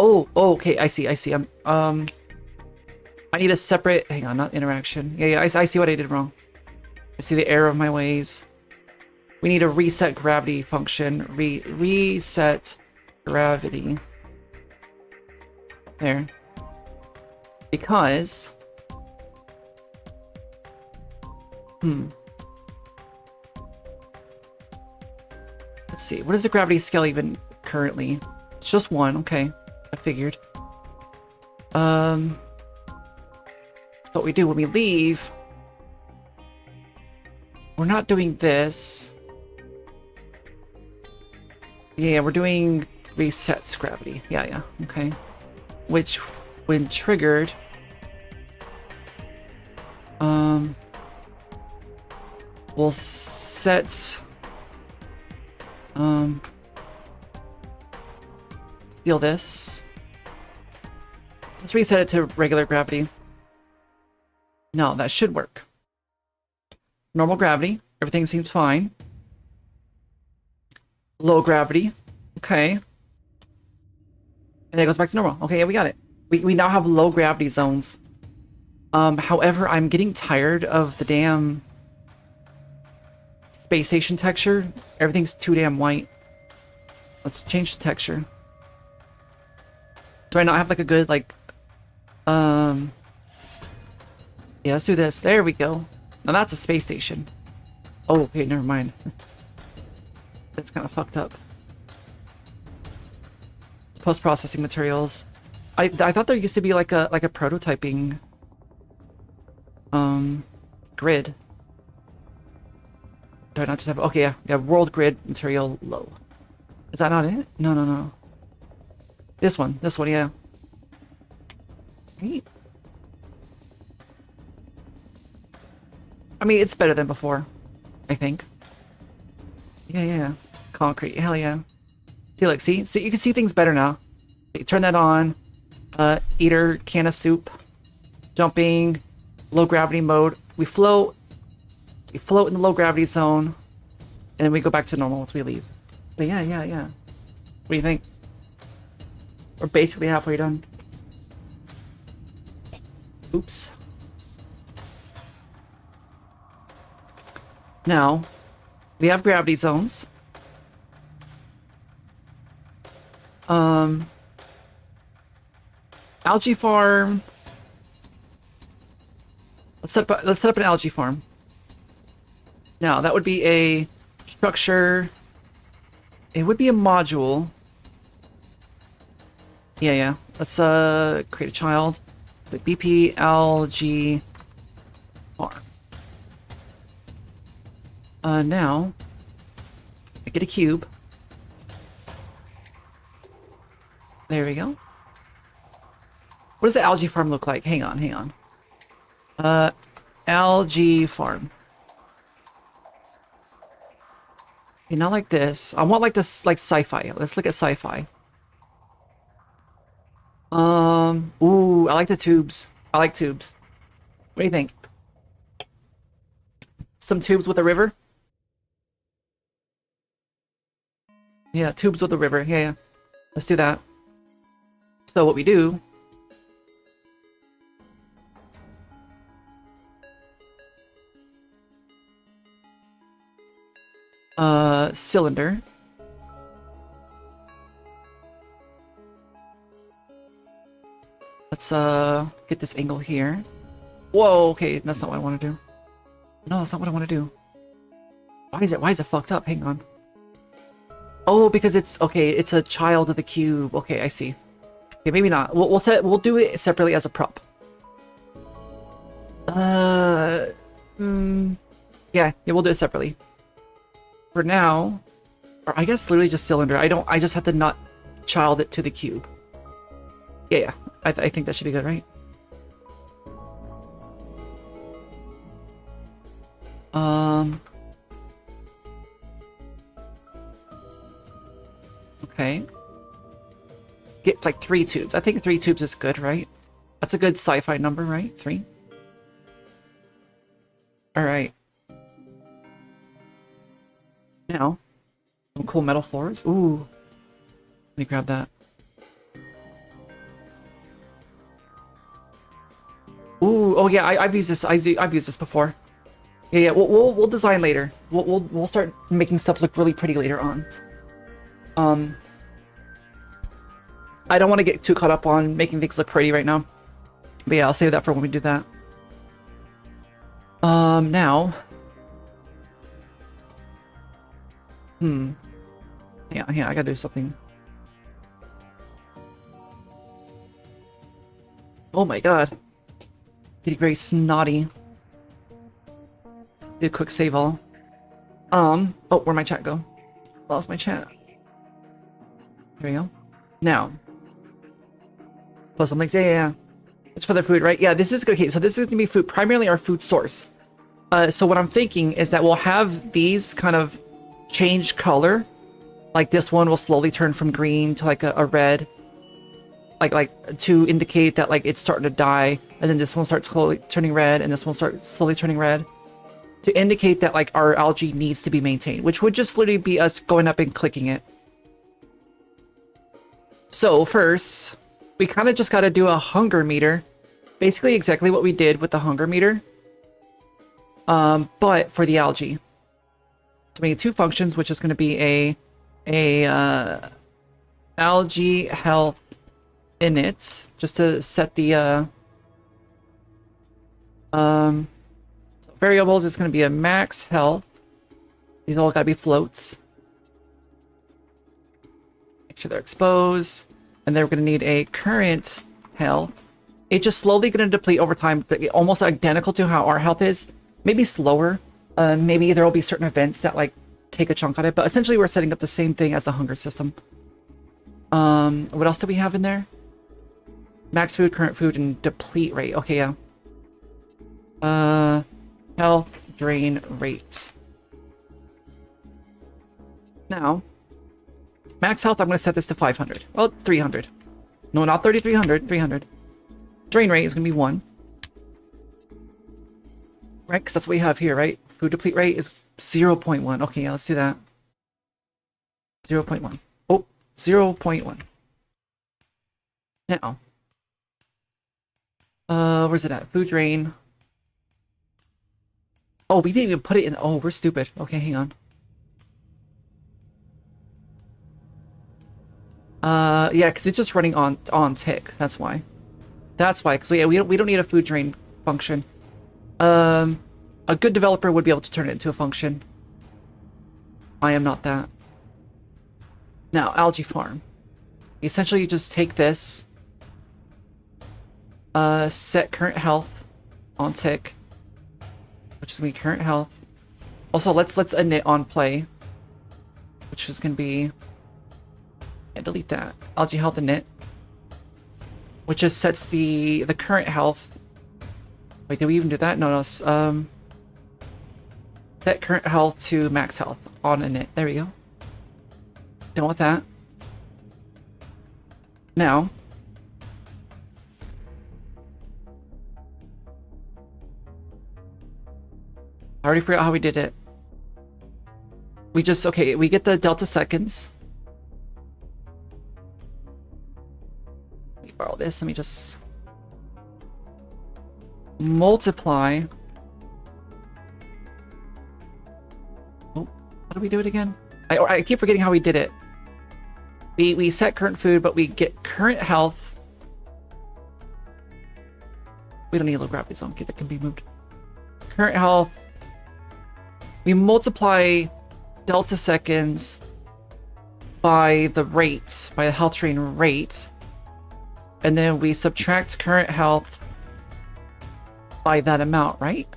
Oh, okay, I see. I need a separate... Hang on, not interaction. Yeah, I see what I did wrong. I see the error of my ways. We need a reset gravity function. Reset gravity. There. Because... Let's see. What is the gravity scale even currently? It's just 1. Okay. I figured. What we do when we leave... We're not doing this. Yeah, we're doing resets gravity. Yeah. Okay. Which, when triggered... we'll set... steal this. Let's reset it to regular gravity. No, that should work. Normal gravity. Everything seems fine. Low gravity. Okay. And it goes back to normal. Okay, yeah, we got it. We now have low gravity zones. However, I'm getting tired of the damn space station texture. Everything's too damn white. Let's change the texture. Do I not have like a good like yeah, let's do this. There we go. Now that's a space station. Oh, okay, never mind. That's kind of fucked up. It's post-processing materials. I thought there used to be like a prototyping grid. Do I not just have okay, yeah, world grid material low. Is that not it? No, no, no. This one, yeah. Right. I mean, it's better than before, I think. Yeah, yeah. Concrete, hell yeah. See, look, see, you can see things better now. You turn that on. Eater, can of soup, jumping, low gravity mode. We float in the low gravity zone, and then we go back to normal once we leave. But yeah, yeah, yeah. What do you think? We're basically halfway done. Oops. Now, we have gravity zones. Algae farm. Let's set up an algae farm. Now, that would be a structure. It would be a module. Yeah, yeah. Let's create a child. The BP algae farm. Now I get a cube. There we go. What does the algae farm look like? Hang on, hang on. Algae farm. Okay, not like this. I want like this, like sci-fi. Let's look at sci-fi. Ooh, I like the tubes. I like tubes. What do you think? Some tubes with a river? Yeah, tubes with a river. Yeah, yeah. Let's do that. So what we do... cylinder. Let's get this angle here. Whoa, okay, that's not what I want to do. No, that's not what I want to do. Why is it fucked up? Hang on. Oh, because it's okay, it's a child of the cube. Okay, I see. Okay, maybe not. We'll do it separately as a prop. Yeah, we'll do it separately. For now, or I guess literally just cylinder. I just have to not child it to the cube. Yeah, yeah. I think that should be good, right? Okay. Get like 3 tubes. I think 3 tubes is good, right? That's a good sci-fi number, right? 3? Alright. Now, some cool metal floors. Ooh. Let me grab that. Ooh, oh yeah, I've used this. I've used this before. Yeah, yeah. We'll design later. We'll start making stuff look really pretty later on. I don't want to get too caught up on making things look pretty right now. But yeah, I'll save that for when we do that. Now. Yeah, I gotta do something. Oh my god. Getting very snotty. Do a quick save all. Oh, where'd my chat go? Lost my chat. There we go. Now. Plus, I'm like, yeah. It's for the food, right? Yeah, this is good. Okay, so this is gonna be food, primarily our food source. So what I'm thinking is that we'll have these kind of change color. Like this one will slowly turn from green to like a red. Like to indicate that like it's starting to die, and then this one starts slowly turning red, and this one starts slowly turning red, to indicate that like our algae needs to be maintained, which would just literally be us going up and clicking it. So first, we kind of just got to do a hunger meter, basically exactly what we did with the hunger meter, but for the algae. So we need two functions, which is going to be a algae health init, just to set the so variables is going to be a max health. These all got to be floats. Make sure they're exposed. And then we're going to need a current health. It's just slowly going to deplete over time, almost identical to how our health is. Maybe slower. Maybe there will be certain events that like take a chunk on it, but essentially we're setting up the same thing as the hunger system. What else do we have in there? Max food, current food, and deplete rate. Okay, yeah. Health drain rate. Now, max health, I'm going to set this to 500. Well, 300. No, not 3,300. 300. Drain rate is going to be 1. Right? Because that's what we have here, right? Food deplete rate is 0.1. Okay, yeah, let's do that. 0.1. Oh, 0.1. Now. Where's it at? Food drain. Oh, we didn't even put it in. Oh, we're stupid. Okay, hang on. Yeah, because it's just running on tick. That's why. That's why. Because yeah, we don't need a food drain function. A good developer would be able to turn it into a function. I am not that. Now, algae farm. Essentially, you just take this. Set current health on tick, which is gonna be current health. Also, let's init on play, which is gonna be. Yeah, delete that. Algae health init, which just sets the current health. Wait, did we even do that? No. Set current health to max health on init. There we go. Done with that. Now. I already forgot how we did it. We just, okay, we get the delta seconds. Let me borrow this. Let me just multiply. Oh, how do we do it again? I keep forgetting how we did it. We set current food, but we get current health. We don't need a low gravity zone kit that can be moved. Current health. We multiply delta seconds by the rate, by the health drain rate, and then we subtract current health by that amount, right?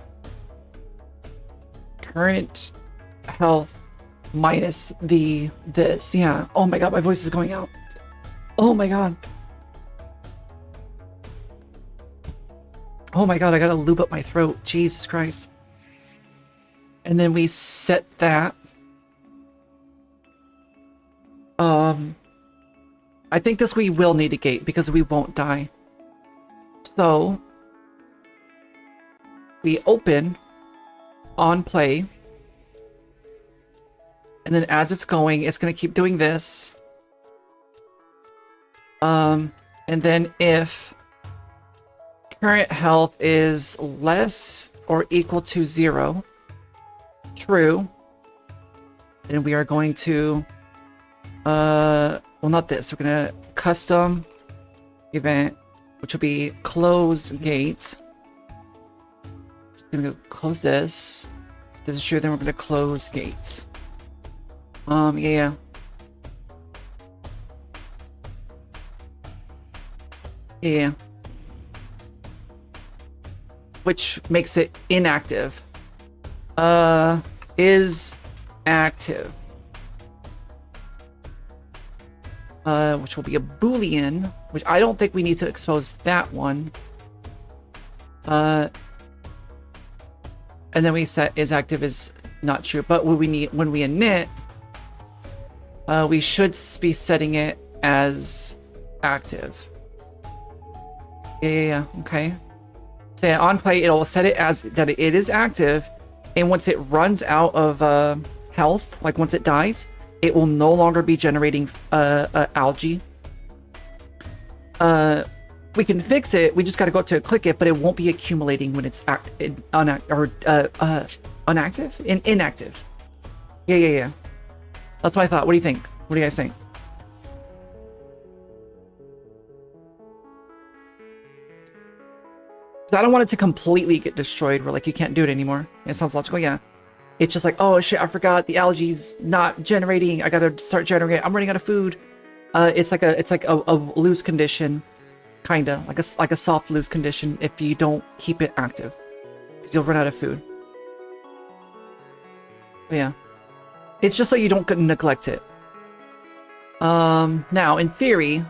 Current health minus this, yeah. Oh my god, my voice is going out. Oh my god. Oh my god, I gotta lube up my throat. Jesus Christ. And then we set that. I think this we will need a gate because we won't die. So we open on play. And then as it's going, it's gonna keep doing this. And then if current health is less or equal to 0, true, then we are going to well, not this, we're gonna custom event, which will be close gate. Gonna close this. This is true, then we're gonna close gates. Yeah. Yeah. Which makes it inactive. Is active. Which will be a boolean, which I don't think we need to expose that one. And then we set is active is not true, but what we need when we init, we should be setting it as active. Yeah, okay. So yeah, on play, it'll set it as that it is active, and once it runs out of health, like once it dies, it will no longer be generating algae. We can fix it. We just got to go up to click it, but it won't be accumulating when it's inactive. Yeah, yeah, yeah. That's what I thought. What do you think? What do you guys think? So I don't want it to completely get destroyed where like you can't do it anymore. It sounds logical, yeah. It's just like, oh shit, I forgot the algae's not generating. I gotta start generating. I'm running out of food. It's like a lose condition, kinda like a soft lose condition if you don't keep it active, because you'll run out of food. But yeah, it's just so you don't neglect it. Now in theory,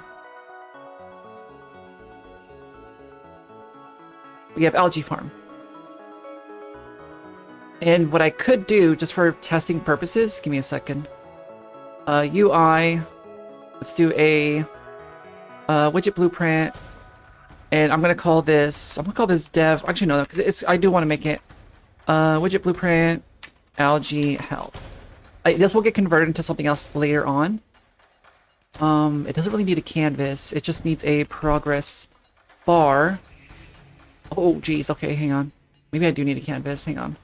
we have algae farm. And what I could do, just for testing purposes, give me a second. UI, let's do a widget blueprint, and I'm gonna call this dev. Actually, no, because I do want to make it widget blueprint algae health. This will get converted into something else later on. It doesn't really need a canvas. It just needs a progress bar. Oh, geez. Okay, hang on. Maybe I do need a canvas. Hang on.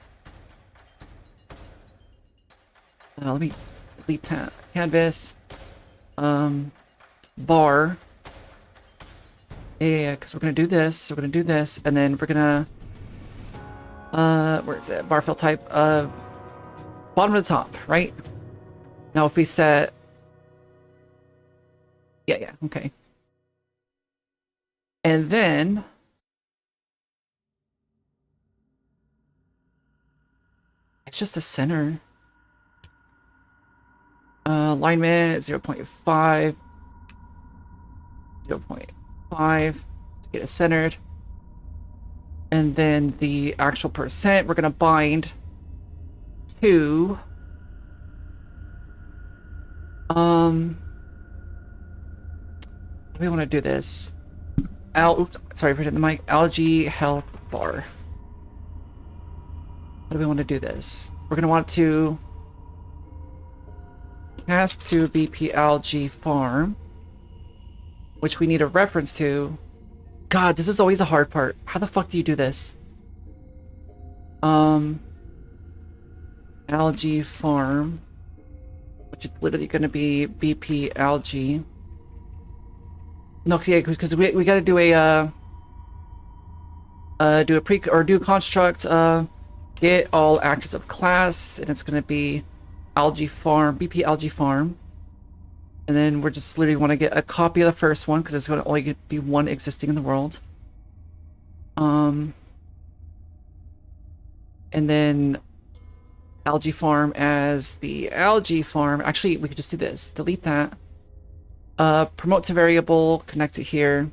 Let me delete that. Canvas. Bar. Yeah, because we're going to do this. We're going to do this. And then we're going to... where is it? Bar fill type. Bottom of the top, right? Now if we set... Yeah, okay. And then... it's just a center. Alignment 0.5. 0.5 to get it centered. And then the actual percent we're gonna bind to how do we want to do this? Oops, sorry for hitting the mic. Algae health bar. How do we want to do this? We're gonna want to cast to BP algae farm, which we need a reference to. God, this is always a hard part. How the fuck do you do this? Algae farm, which is literally going to be BP algae. No, yeah, because we got to do a do a construct. Get all actors of class, and it's going to be algae farm, BP algae farm. And then we're just literally want to get a copy of the first one because it's going to only be one existing in the world. And then algae farm as the algae farm. Actually, we could just do this. Delete that. Promote to variable, connect it here.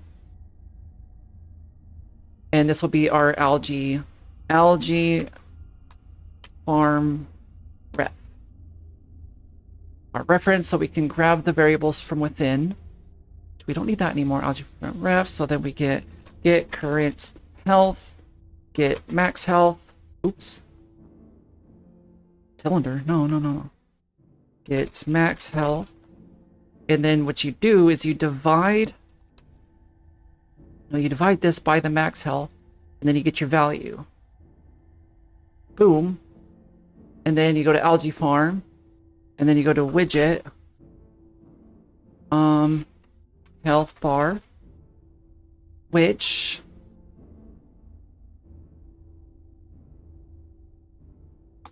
And this will be our algae farm ref. Our reference, so we can grab the variables from within. We don't need that anymore. Algae farm ref, so then we get current health, get max health. Oops. Cylinder. No. Get max health. And then what you do is you divide this by the max health, and then you get your value. Boom. And then you go to algae farm, and then you go to widget, health bar, which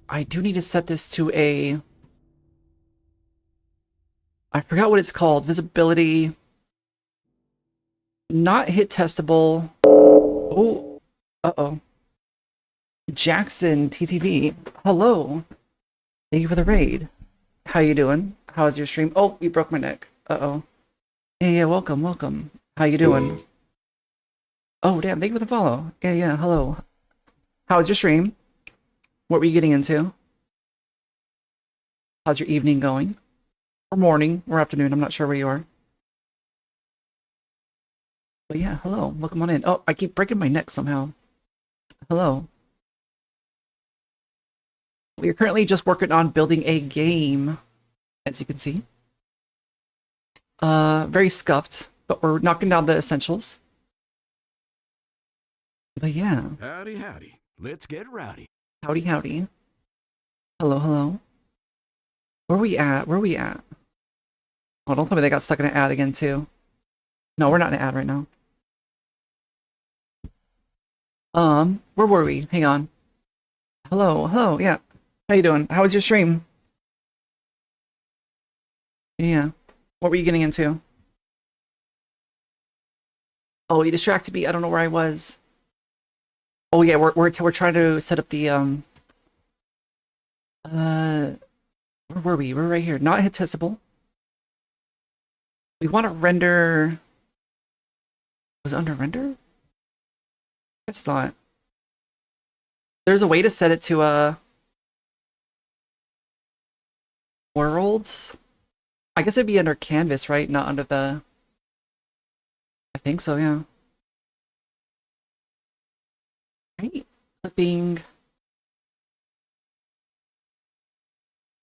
I do need to set this to a, I forgot what it's called, visibility, not hit testable. Oh, uh-oh. Jackson TTV, hello. Thank you for the raid. How you doing? How's your stream? Oh, you broke my neck. Uh-oh. Yeah, welcome. How you doing? Oh, damn, thank you for the follow. Yeah, hello. How's your stream? What were you getting into? How's your evening going? Or morning, or afternoon, I'm not sure where you are. But yeah, hello, welcome on in. Oh, I keep breaking my neck somehow. Hello. We are currently just working on building a game, as you can see. Very scuffed, but we're knocking down the essentials. But yeah. Howdy. Let's get rowdy. Howdy. Hello. Where are we at? Where are we at? Oh, don't tell me they got stuck in an ad again, too. No, we're not in an ad right now. Where were we? Hang on. Hello, hello, yeah. How you doing? How was your stream? Yeah. What were you getting into? Oh, you distracted me. I don't know where I was. Oh yeah, we're trying to set up the where were we? We're right here. Not hitissable. We want to render. Was it under render? It's not. There's a way to set it to worlds. I guess it'd be under canvas, right? Not under the. I think so, yeah. Right? Clipping.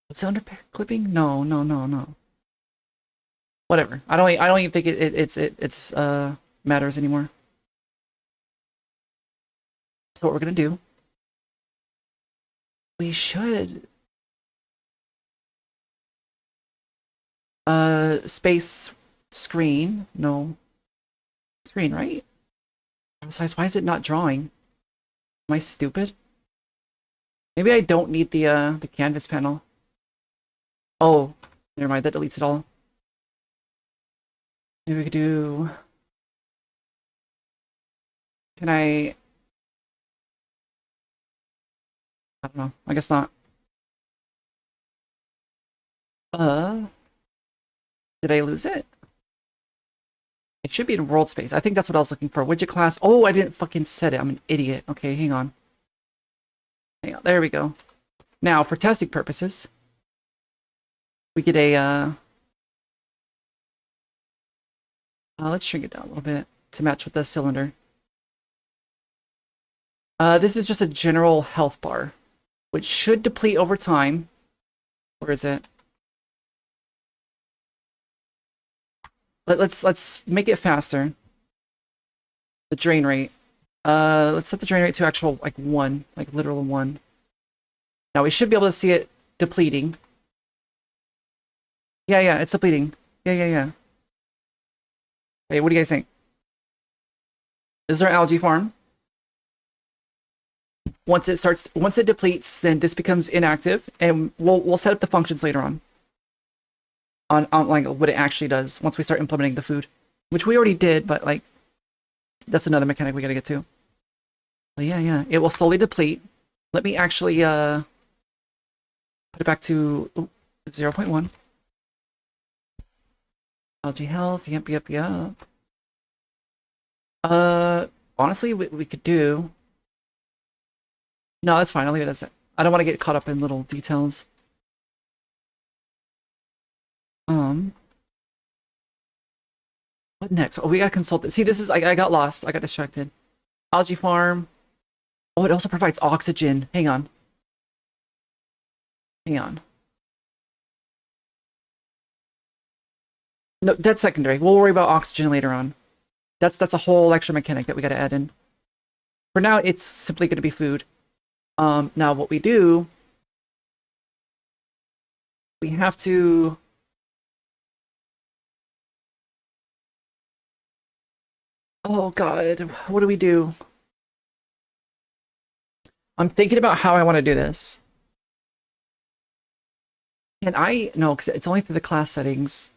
Is it under clipping? No, no, no, no. Whatever. I don't even think it's matters anymore. So what we're gonna do? We should space screen. No. Screen, right? Besides, why is it not drawing? Am I stupid? Maybe I don't need the canvas panel. Oh, never mind, that deletes it all. Maybe we could do... Can I don't know. I guess not. Did I lose it? It should be in world space. I think that's what I was looking for. Widget class. Oh, I didn't fucking set it. I'm an idiot. Okay, hang on. Hang on. There we go. Now, for testing purposes, we get a, let's shrink it down a little bit to match with the cylinder. This is just a general health bar, which should deplete over time. Where is it? Let's make it faster. The drain rate. Let's set the drain rate to actual, like, 1. Like, literal 1. Now, we should be able to see it depleting. Yeah, it's depleting. Yeah. Hey, what do you guys think? This is our algae farm. Once it depletes, then this becomes inactive, and we'll set up the functions later on like what it actually does once we start implementing the food, which we already did, but like that's another mechanic we gotta get to. But yeah, it will slowly deplete. Let me actually put it back to 0.1. Algae health, yep. Honestly, we could do. No, that's fine. I'll leave it as that. I don't want to get caught up in little details. What next? Oh, we gotta consult it. See, this is I got lost. I got distracted. Algae farm. Oh, it also provides oxygen. Hang on. No, that's secondary. We'll worry about oxygen later on. That's a whole extra mechanic that we gotta add in. For now, it's simply gonna be food. Now what we do, we have to oh god, what do we do? I'm thinking about how I want to do this. Can I? No, because it's only through the class settings.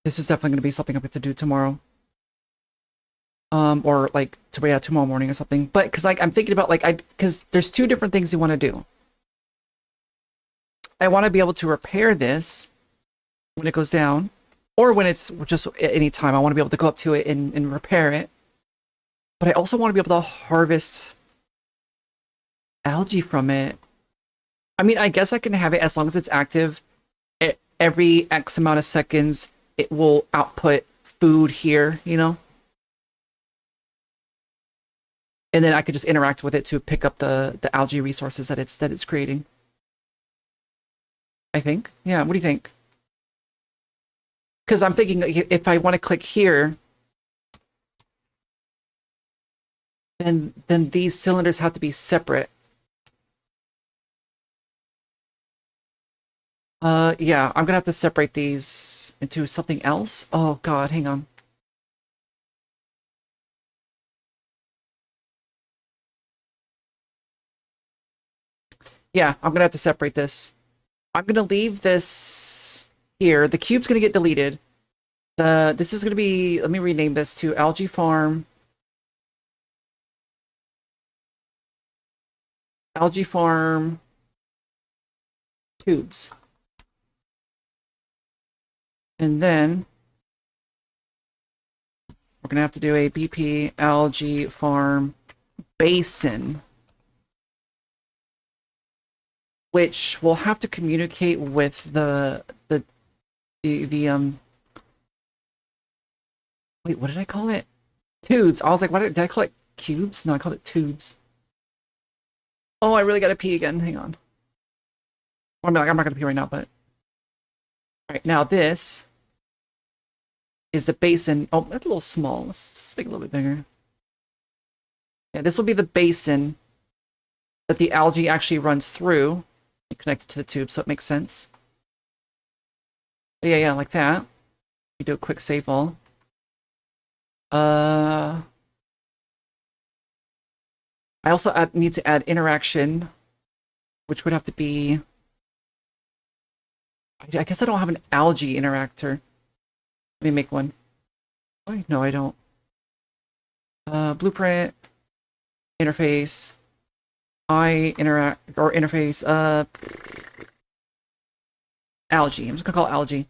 This is definitely going to be something I have to do tomorrow. Or like tomorrow morning or something. But because like I'm thinking about because there's two different things you want to do. I want to be able to repair this when it goes down, or when it's just at any time. I want to be able to go up to it and repair it. But I also want to be able to harvest algae from it. I mean, I guess I can have it as long as it's active. Every X amount of seconds, it will output food here, you know? And then I could just interact with it to pick up the algae resources that it's creating. I think. Yeah, what do you think? Because I'm thinking if I want to click here, then these cylinders have to be separate. Yeah, I'm gonna have to separate these into something else. Oh God, hang on. Yeah, I'm gonna have to separate this. I'm gonna leave this here. The cube's gonna get deleted. This is gonna be, let me rename this to Algae Farm. Algae Farm tubes. And then we're gonna have to do a BP Algae Farm basin, which will have to communicate with the wait, what did I call it? Tubes. I was like, what did I call it? Cubes? No, I called it tubes. Oh, I really gotta pee again. Hang on. Well, I'm not gonna pee right now, but all right, now this is the basin. Oh, that's a little small. Let's make it a little bit bigger. Yeah, this will be the basin that the algae actually runs through. Connected to the tube, so it makes sense. Yeah, like that. You do a quick save all. I also need to add interaction, which would have to be... I guess I don't have an algae interactor. Let me make one. Oh, no, I don't. Blueprint, interface, interface, algae. I'm just gonna call it algae.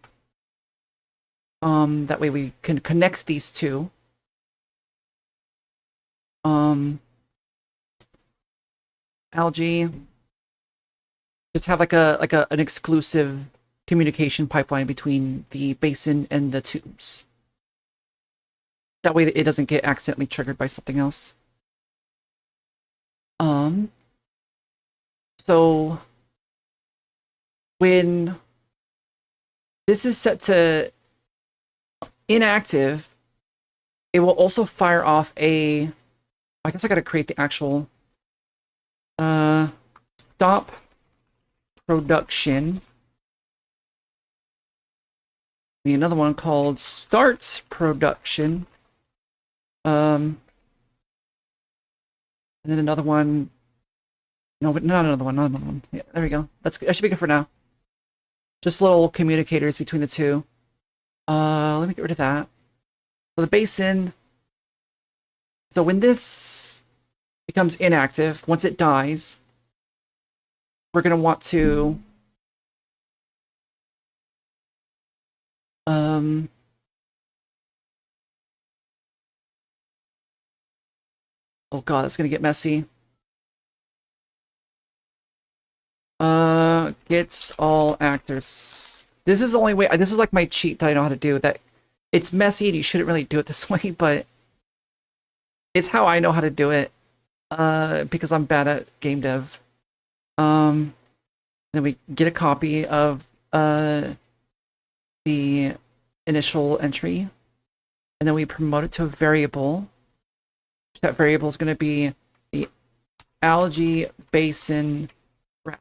That way we can connect these two. Algae. Just have like an exclusive communication pipeline between the basin and the tubes. That way it doesn't get accidentally triggered by something else. So when this is set to inactive, it will also fire off a... I guess I gotta create the actual stop production. Another one called start production. And then another one. No, but not another one. Not another one. Yeah, there we go. That should be good for now. Just little communicators between the two. Let me get rid of that. So the basin. So when this becomes inactive, once it dies, we're gonna want to oh god, it's gonna get messy. Gets all actors. This is the only way. This is like my cheat that I know how to do. That it's messy and you shouldn't really do it this way, but it's how I know how to do it. Because I'm bad at game dev. Then we get a copy of the initial entry, and then we promote it to a variable. That variable is going to be the algae basin ref.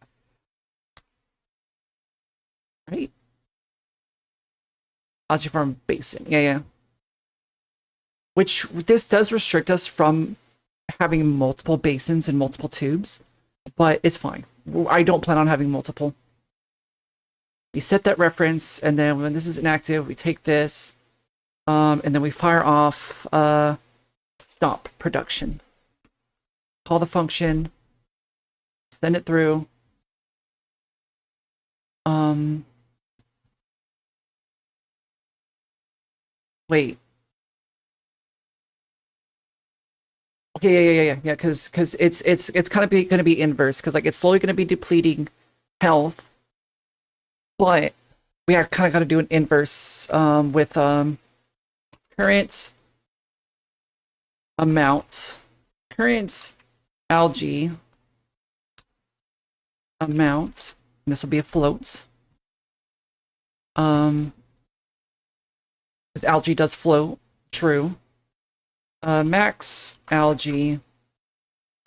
Right? Algae farm basin. Yeah. Which this does restrict us from having multiple basins and multiple tubes, but it's fine. I don't plan on having multiple. We set that reference, and then when this is inactive, we take this, and then we fire off stop production. Call the function, send it through. Wait. Okay, yeah. Because it's kind of going to be inverse, because like it's slowly going to be depleting health, but we are kind of got to do an inverse with current amount, current algae amount. And this will be a float. Because algae does float, true. Max algae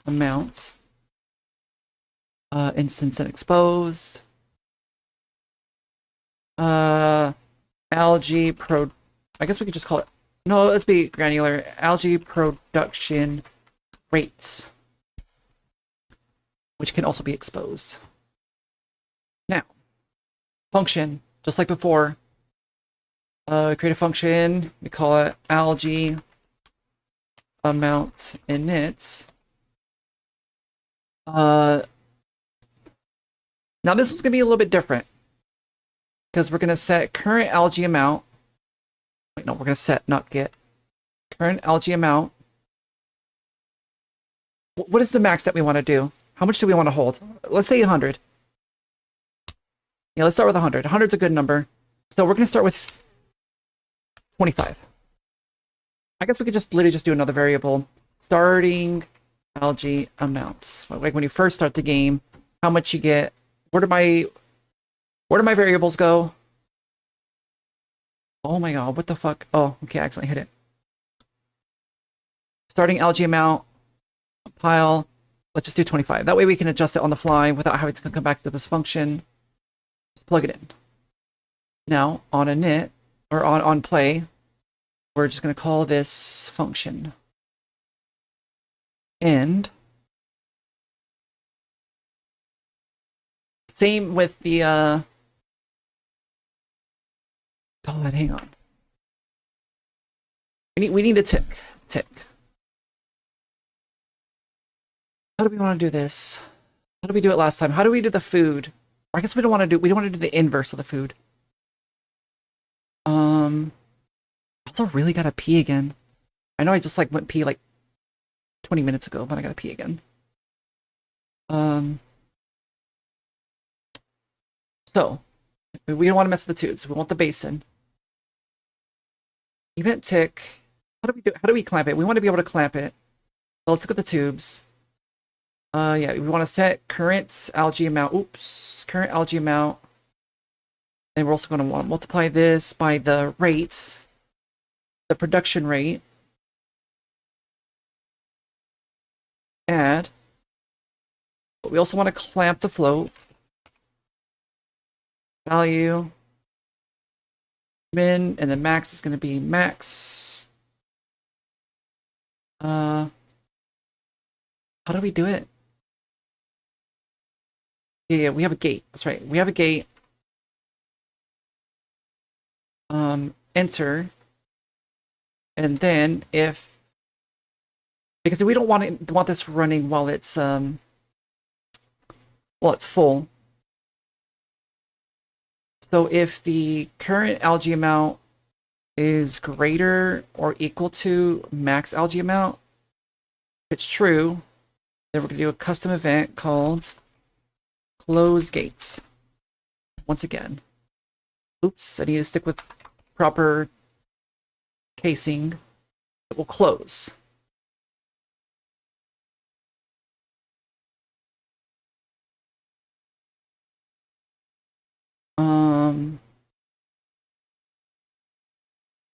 amount. Instance and exposed. Algae pro... I guess we could just call it... No, let's be granular. Algae production rates. Which can also be exposed. Now, function, just like before. Create a function. We call it algae amount init. Now this one's gonna be a little bit different because we're gonna set current algae amount. Wait, no, we're gonna set, not get. Current algae amount. What is the max that we want to do? How much do we want to hold? Let's say 100. Yeah, let's start with 100. 100's a good number. So we're gonna start with 25. I guess we could just literally just do another variable. Starting algae amounts. Like when you first start the game, how much you get. Where do my variables go? Oh my god, what the fuck? Oh, okay, I accidentally hit it. Starting algae amount, pile. Let's just do 25. That way we can adjust it on the fly without having to come back to this function. Just plug it in. Now, on init, or on play, we're just going to call this function. And same with the God, hang on. We need a tick. How do we want to do this? How did we do it last time? How do we do the food? Or I guess we don't want to do the inverse of the food. I also really gotta pee again. I know I just like went pee like 20 minutes ago, but I gotta pee again. So we don't want to mess with the tubes. We want the basin. Event tick. How do we clamp it? We want to be able to clamp it. So let's look at the tubes. Yeah, we want to set current algae amount. Oops, current algae amount. And we're also going to want to multiply this by the rate, the production rate. Add. But we also want to clamp the float. Value. Min, and then max is going to be max. How do we do it? Yeah, we have a gate. That's right. We have a gate. Enter. And then if, because we don't want this running while it's full. So if the current algae amount is greater or equal to max algae amount, if it's true, then we're going to do a custom event called close gates. Once again. Oops, I need to stick with proper casing. It will close.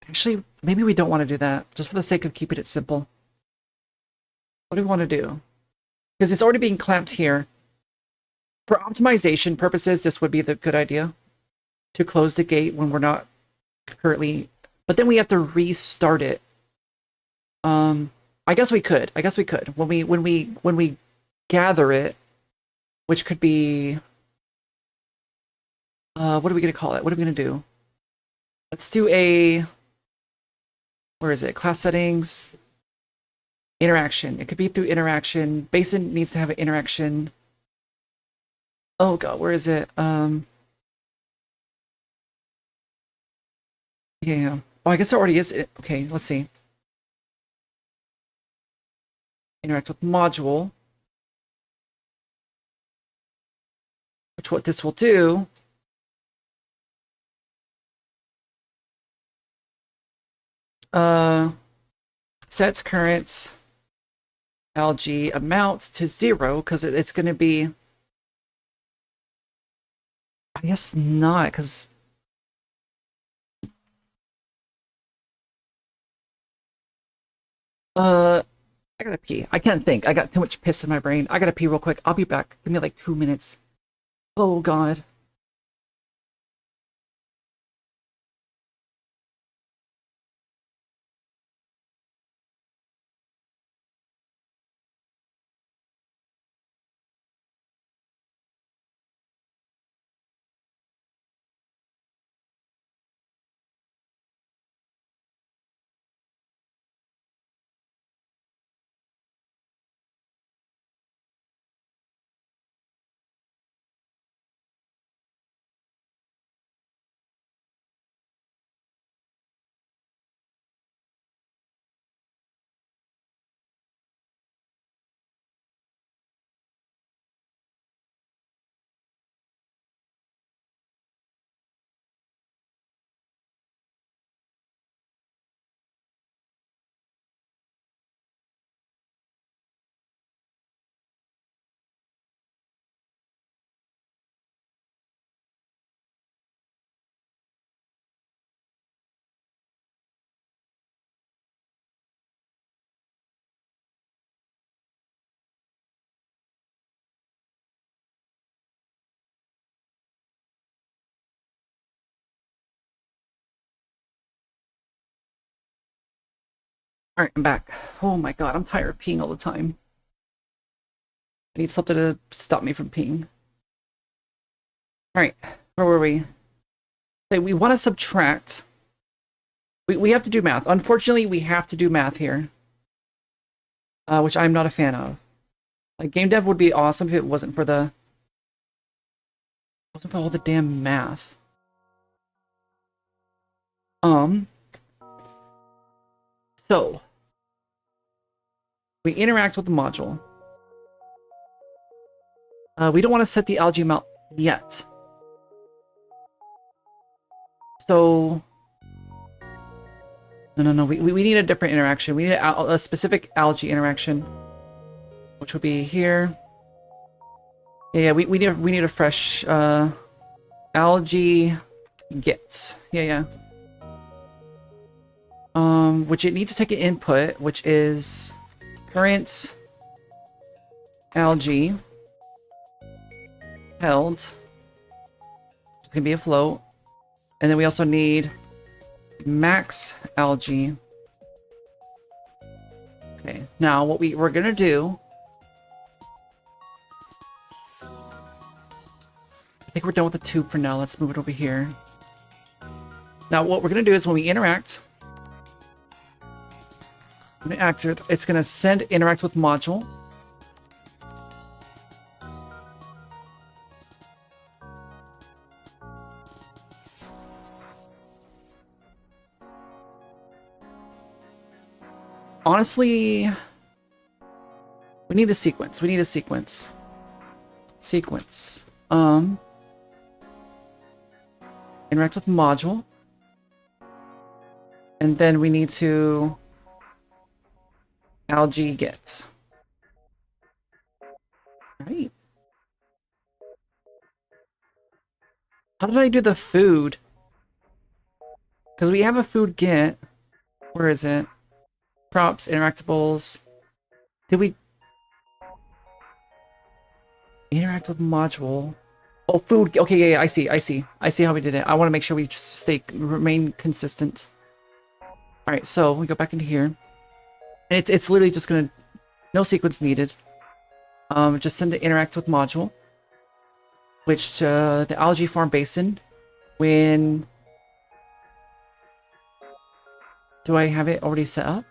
Actually, maybe we don't want to do that, just for the sake of keeping it simple. What do we want to do? Because it's already being clamped here. For optimization purposes, this would be the good idea. To close the gate when we're not currently... But then we have to restart it. I guess we could. When we gather it, which could be... what are we going to call it? What are we going to do? Let's do a... Where is it? Class settings. Interaction. It could be through interaction. Basin needs to have an interaction. Oh god, where is it? Yeah. Oh, I guess there already is. Okay, let's see. Interact with module. Which what this will do... sets current algae amount to 0 because it's going to be... I guess not, because... I gotta pee. I can't think. I got too much piss in my brain. I gotta pee real quick. I'll be back. Give me like 2 minutes. Oh god. All right, I'm back. Oh my god, I'm tired of peeing all the time. I need something to stop me from peeing. All right, where were we? Okay, we want to subtract. We have to do math. Unfortunately, we have to do math here, which I'm not a fan of. Like, game dev would be awesome if it wasn't for all the damn math. So we interact with the module. We don't want to set the algae amount yet. So no. We need a different interaction. We need a specific algae interaction, which would be here. Yeah. We need a fresh algae get. Yeah. Which it needs to take an input, which is current algae held. It's gonna be a float. And then we also need max algae. Okay, now what we're gonna do, I think we're done with the tube for now. Let's move it over here. Now what we're gonna do is when we interact, it's gonna send interact with module. Honestly, we need a sequence. Sequence. Interact with module. And then we need to algae get. Right. How did I do the food? Because we have a food get. Where is it? Props, interactables. Did we interact with module? Oh, food. Okay, yeah, I see how we did it. I want to make sure we just remain consistent. All right, so we go back into here. And it's literally just gonna, no sequence needed. Just send to interact with module, which the algae farm basin. When do I have it already set up?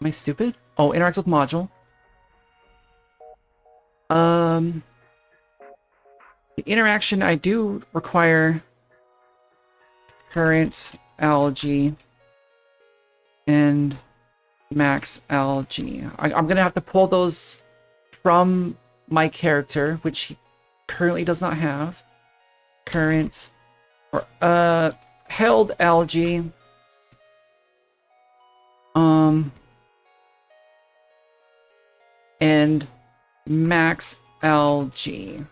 Am I stupid? Oh, interact with module. The interaction I do require current algae and max algae. I'm gonna have to pull those from my character, which he currently does not have. Current or held algae. And max algae.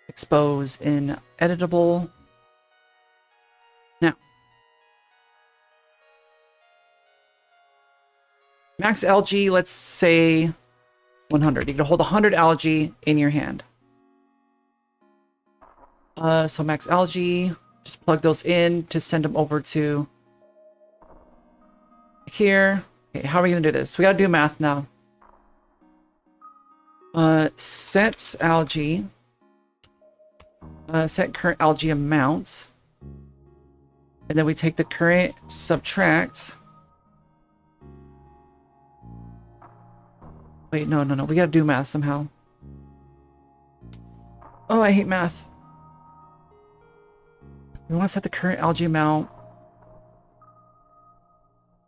Expose in editable. Now, max algae, let's say 100. You can hold 100 algae in your hand. So max algae, just plug those in to send them over to here. Okay, how are we gonna do this? We gotta do math now. Sets algae. Set current algae amounts. And then we take the current, subtract. Wait, no. We gotta do math somehow. Oh, I hate math. We want to set the current algae amount.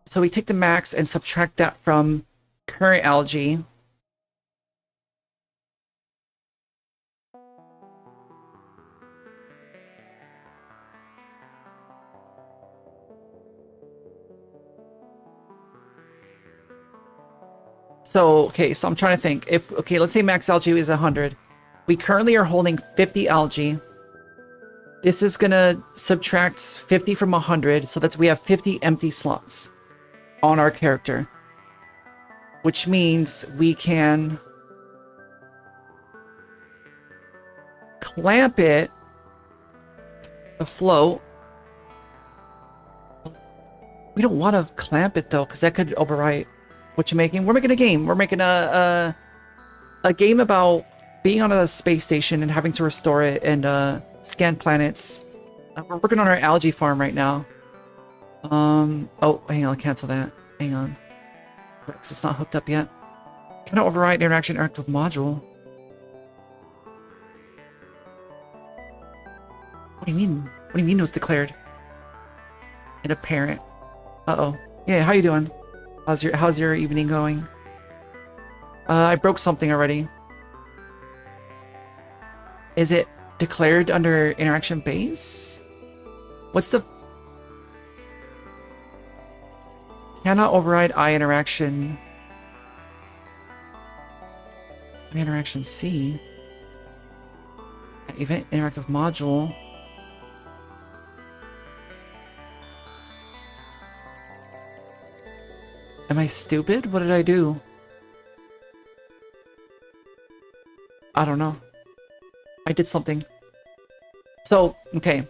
So we take the max and subtract that from current algae. So, okay, so I'm trying to think. Okay, let's say max algae is 100. We currently are holding 50 algae. This is gonna subtract 50 from 100, so we have 50 empty slots on our character. Which means we can clamp it afloat. We don't want to clamp it though, because that could overwrite what you're making. We're making a game. We're making a game about being on a space station and having to restore it and scan planets. We're working on our algae farm right now. Oh, hang on, cancel that. Hang on. Because it's not hooked up yet. Can I override interaction interact with module? What do you mean? What do you mean it was declared? And a parent. Uh-oh. Yeah, how you doing? How's your evening going? I broke something already. Is it declared under interaction base? What's the... Cannot override I interaction. I interaction C. Event interactive module. Am I stupid? What did I do? I don't know. I did something. So, okay.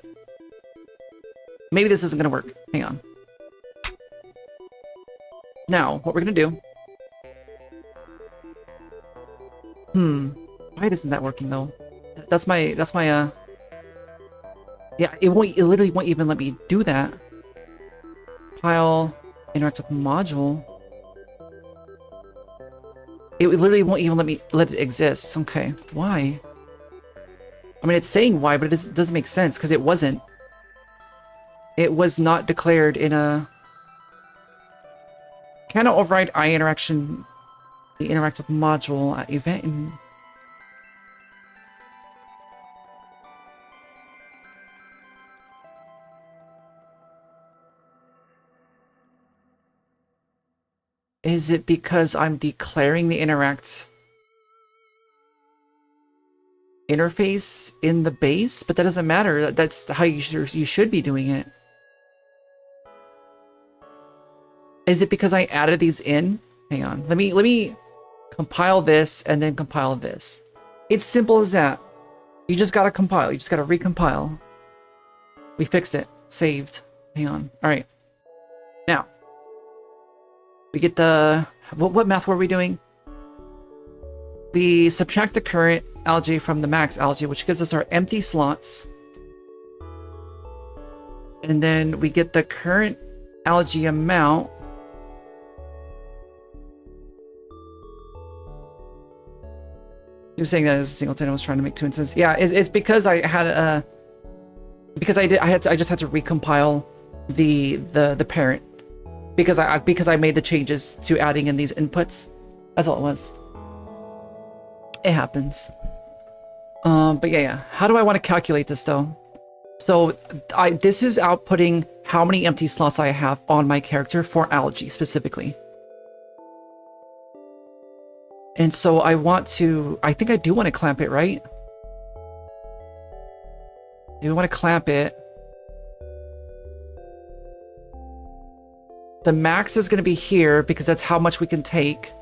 Maybe this isn't gonna work. Hang on. Now, what we're gonna do... Why isn't that working though? That's my, yeah, it literally won't even let me do that. File, interactive module. It literally won't even let it exist. Okay, why? I mean, it's saying why, but it doesn't make sense because it wasn't. It was not declared in a... Cannot override I interaction, the interactive module at event and... Is it because I'm declaring the interact interface in the base? But that doesn't matter. That's how you should be doing it. Is it because I added these in? Hang on. Let me compile this and then compile this. It's simple as that. You just gotta compile. You just gotta recompile. We fixed it. Saved. Hang on. All right. Now. We get the... What math were we doing? We subtract the current algae from the max algae, which gives us our empty slots. And then we get the current algae amount. You're saying that as a singleton, I was trying to make two instances. Yeah, it's because I had a... Because I just had to recompile the parent. Because I made the changes to adding in these inputs. That's all it was. It happens. But yeah. How do I want to calculate this though? So this is outputting how many empty slots I have on my character for algae specifically. And so I think I do want to clamp it, right? Maybe I want to clamp it. The max is going to be here because that's how much we can take.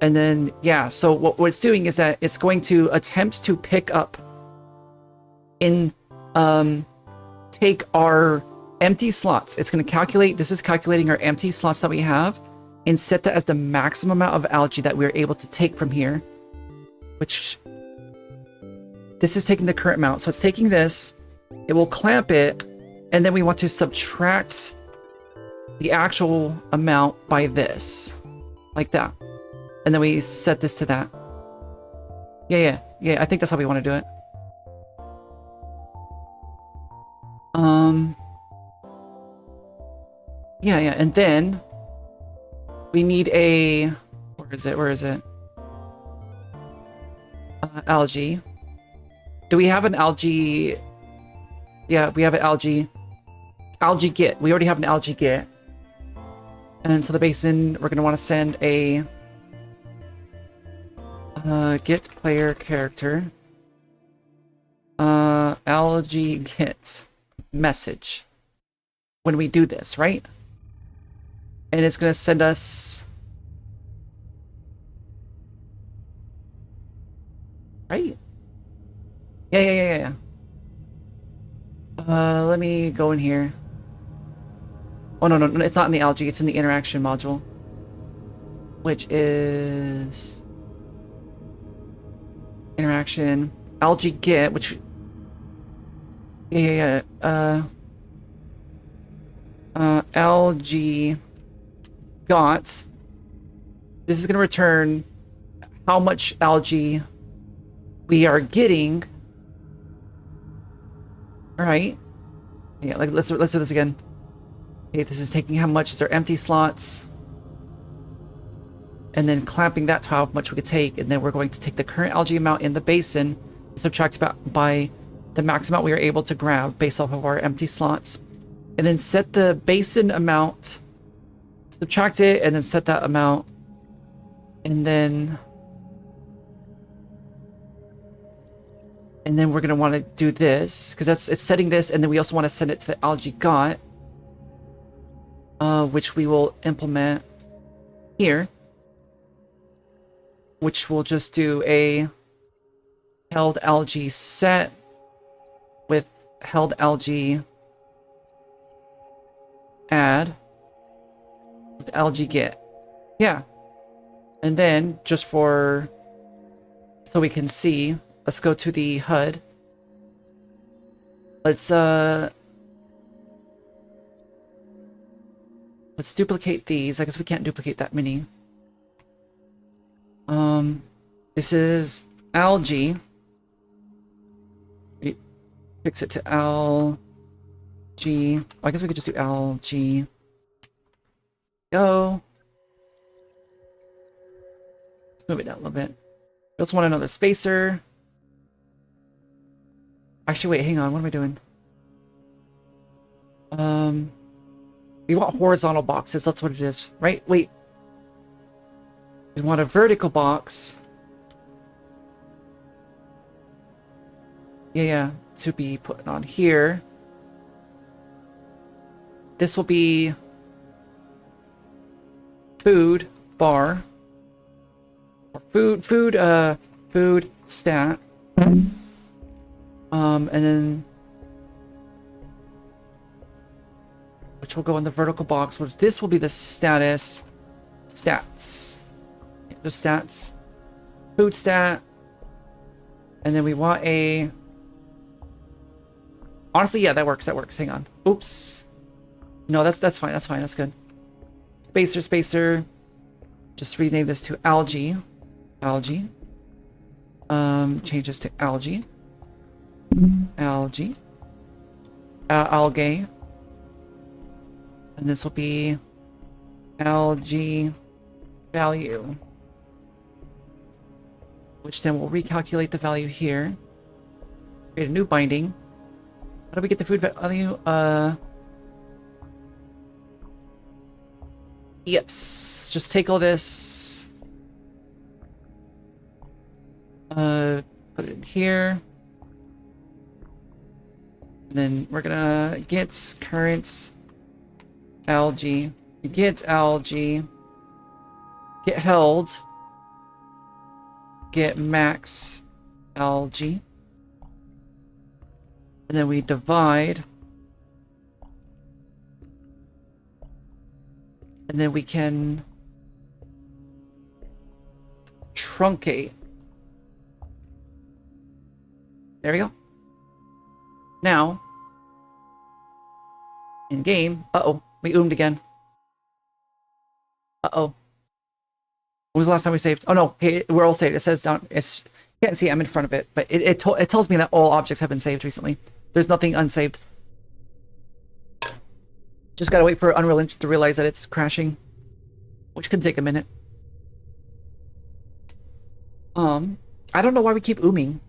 And then, yeah, so what it's doing is that it's going to attempt to pick up take our empty slots. It's going to calculate, this is calculating our empty slots that we have and set that as the maximum amount of algae that we're able to take from here. Which, this is taking the current amount. So it's taking this, it will clamp it, and then we want to subtract the actual amount by this. Like that. And then we set this to that. Yeah, I think that's how we want to do it. Yeah, and then we need a... Where is it? Algae. Do we have an algae... Yeah, we have an algae get. We already have an algae get. And so the basin, we're going to want to send a get player character algae get message when we do this, right? And it's going to send us, right? Yeah. Let me go in here. Oh, no, no, no, it's not in the algae. It's in the interaction module. Which is... Interaction. Algae get, which... Yeah. Algae got. This is going to return how much algae we are getting. All right. Yeah, like let's do this again. Okay, this is taking how much is our empty slots, and then clamping that to how much we could take, and then we're going to take the current algae amount in the basin, subtract by the max amount we are able to grab based off of our empty slots, and then set the basin amount, subtract it, and then set that amount, and then we're going to want to do this, because it's setting this, and then we also want to send it to the algae got, which we will implement here, which will just do a held algae set with held algae add with algae get. Yeah. And then just so we can see, let's go to the HUD. Let's duplicate these. I guess we can't duplicate that many. This is algae. We fix it to algae. Oh, I guess we could just do algae. Go. Let's move it down a little bit. We also want another spacer. Actually, wait, hang on. What am I doing? We want horizontal boxes. That's what it is, right? Wait. We want a vertical box. Yeah, to be put on here. This will be food bar. Or food stat. And then which will go in the vertical box, which this will be the stats. The stats. Food stat. And then we want a... Honestly, yeah, that works. Hang on. Oops. No, that's fine. That's good. Spacer. Just rename this to algae. Change this to algae. Algae. Algae. And this will be algae value. Which then will recalculate the value here. Create a new binding. How do we get the food value? Yes. Just take all this. Put it in here. And then we're gonna get current algae. Get algae. Get held. Get max algae. And then we divide. And then we can truncate. There we go. Now, in game, we oomed again. When was the last time we saved? Oh no, okay, we're all saved. It says down, you can't see I'm in front of it, but it tells me that all objects have been saved recently. There's nothing unsaved. Just gotta wait for Unreal Engine to realize that it's crashing, which can take a minute. I don't know why we keep ooming.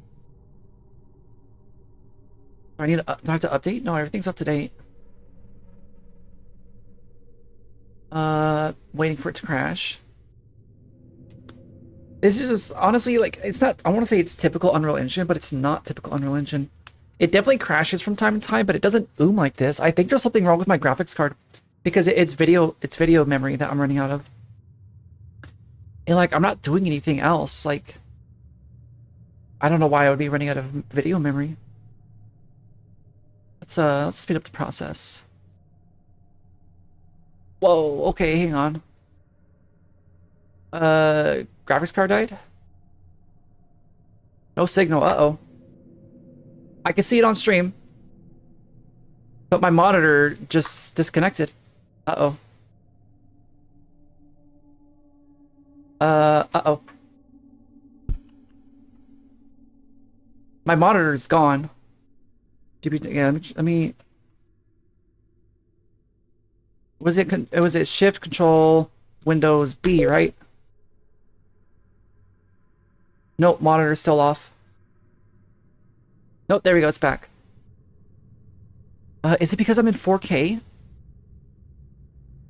Do I have to update? No, everything's up to date. Waiting for it to crash. This is just, honestly, like, it's not, I want to say it's typical Unreal Engine, but it's not typical Unreal Engine. It definitely crashes from time to time, but it doesn't oom like this. I think there's something wrong with my graphics card because it's video memory that I'm running out of. And like, I'm not doing anything else. Like, I don't know why I would be running out of video memory. Let's speed up the process. Whoa, okay, hang on. Graphics card died? No signal, uh-oh. I can see it on stream. But my monitor just disconnected. Uh-oh. Uh-oh. My monitor's gone. Yeah, let me... Was it Shift Control Windows B, right? Nope, monitor's still off. Nope, there we go, it's back. Is it because I'm in 4K?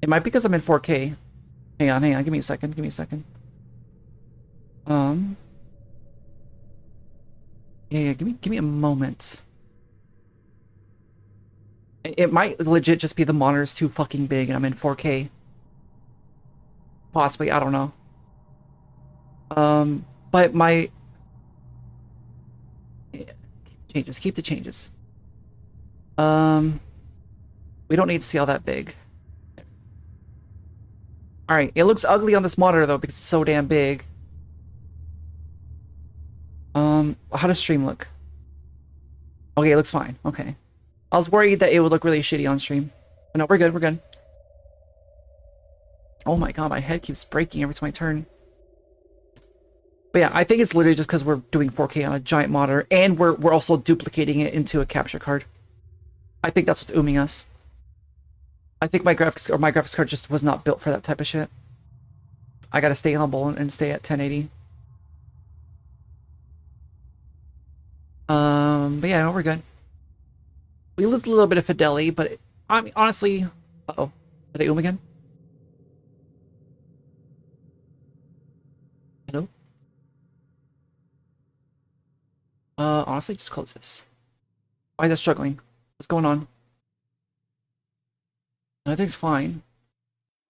It might be because I'm in 4K. Hang on, give me a second, Yeah, give me a moment. It might legit just be the monitor's too fucking big and I'm in 4K. Possibly, I don't know. But my... Yeah, keep the changes. We don't need to see all that big. Alright, it looks ugly on this monitor though because it's so damn big. How does stream look? Okay, it looks fine. Okay. I was worried that it would look really shitty on stream. But no, we're good, we're good. Oh my god, my head keeps breaking every time I turn. But yeah, I think it's literally just because we're doing 4K on a giant monitor and we're also duplicating it into a capture card. I think that's what's ooming us. I think my graphics card just was not built for that type of shit. I gotta stay humble and stay at 1080. But yeah, no, we're good. We lose a little bit of fidelity, but I mean, honestly, uh-oh, did I oom again? Hello? Honestly, just close this. Why is that struggling? What's going on? Everything's fine.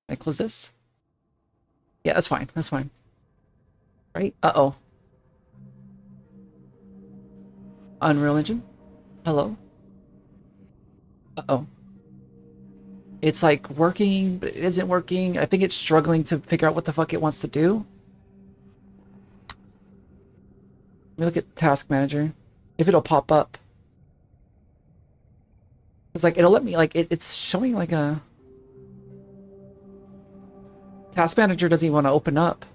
Can I close this? Yeah, that's fine. That's fine. Right? Uh-oh. Unreal Engine? Hello? Uh-oh. It's like working, but it isn't working. I think it's struggling to figure out what the fuck it wants to do. Let me look at Task Manager. If it'll pop up. It's like, it'll let me, like, it's showing like a... Task Manager doesn't even want to open up.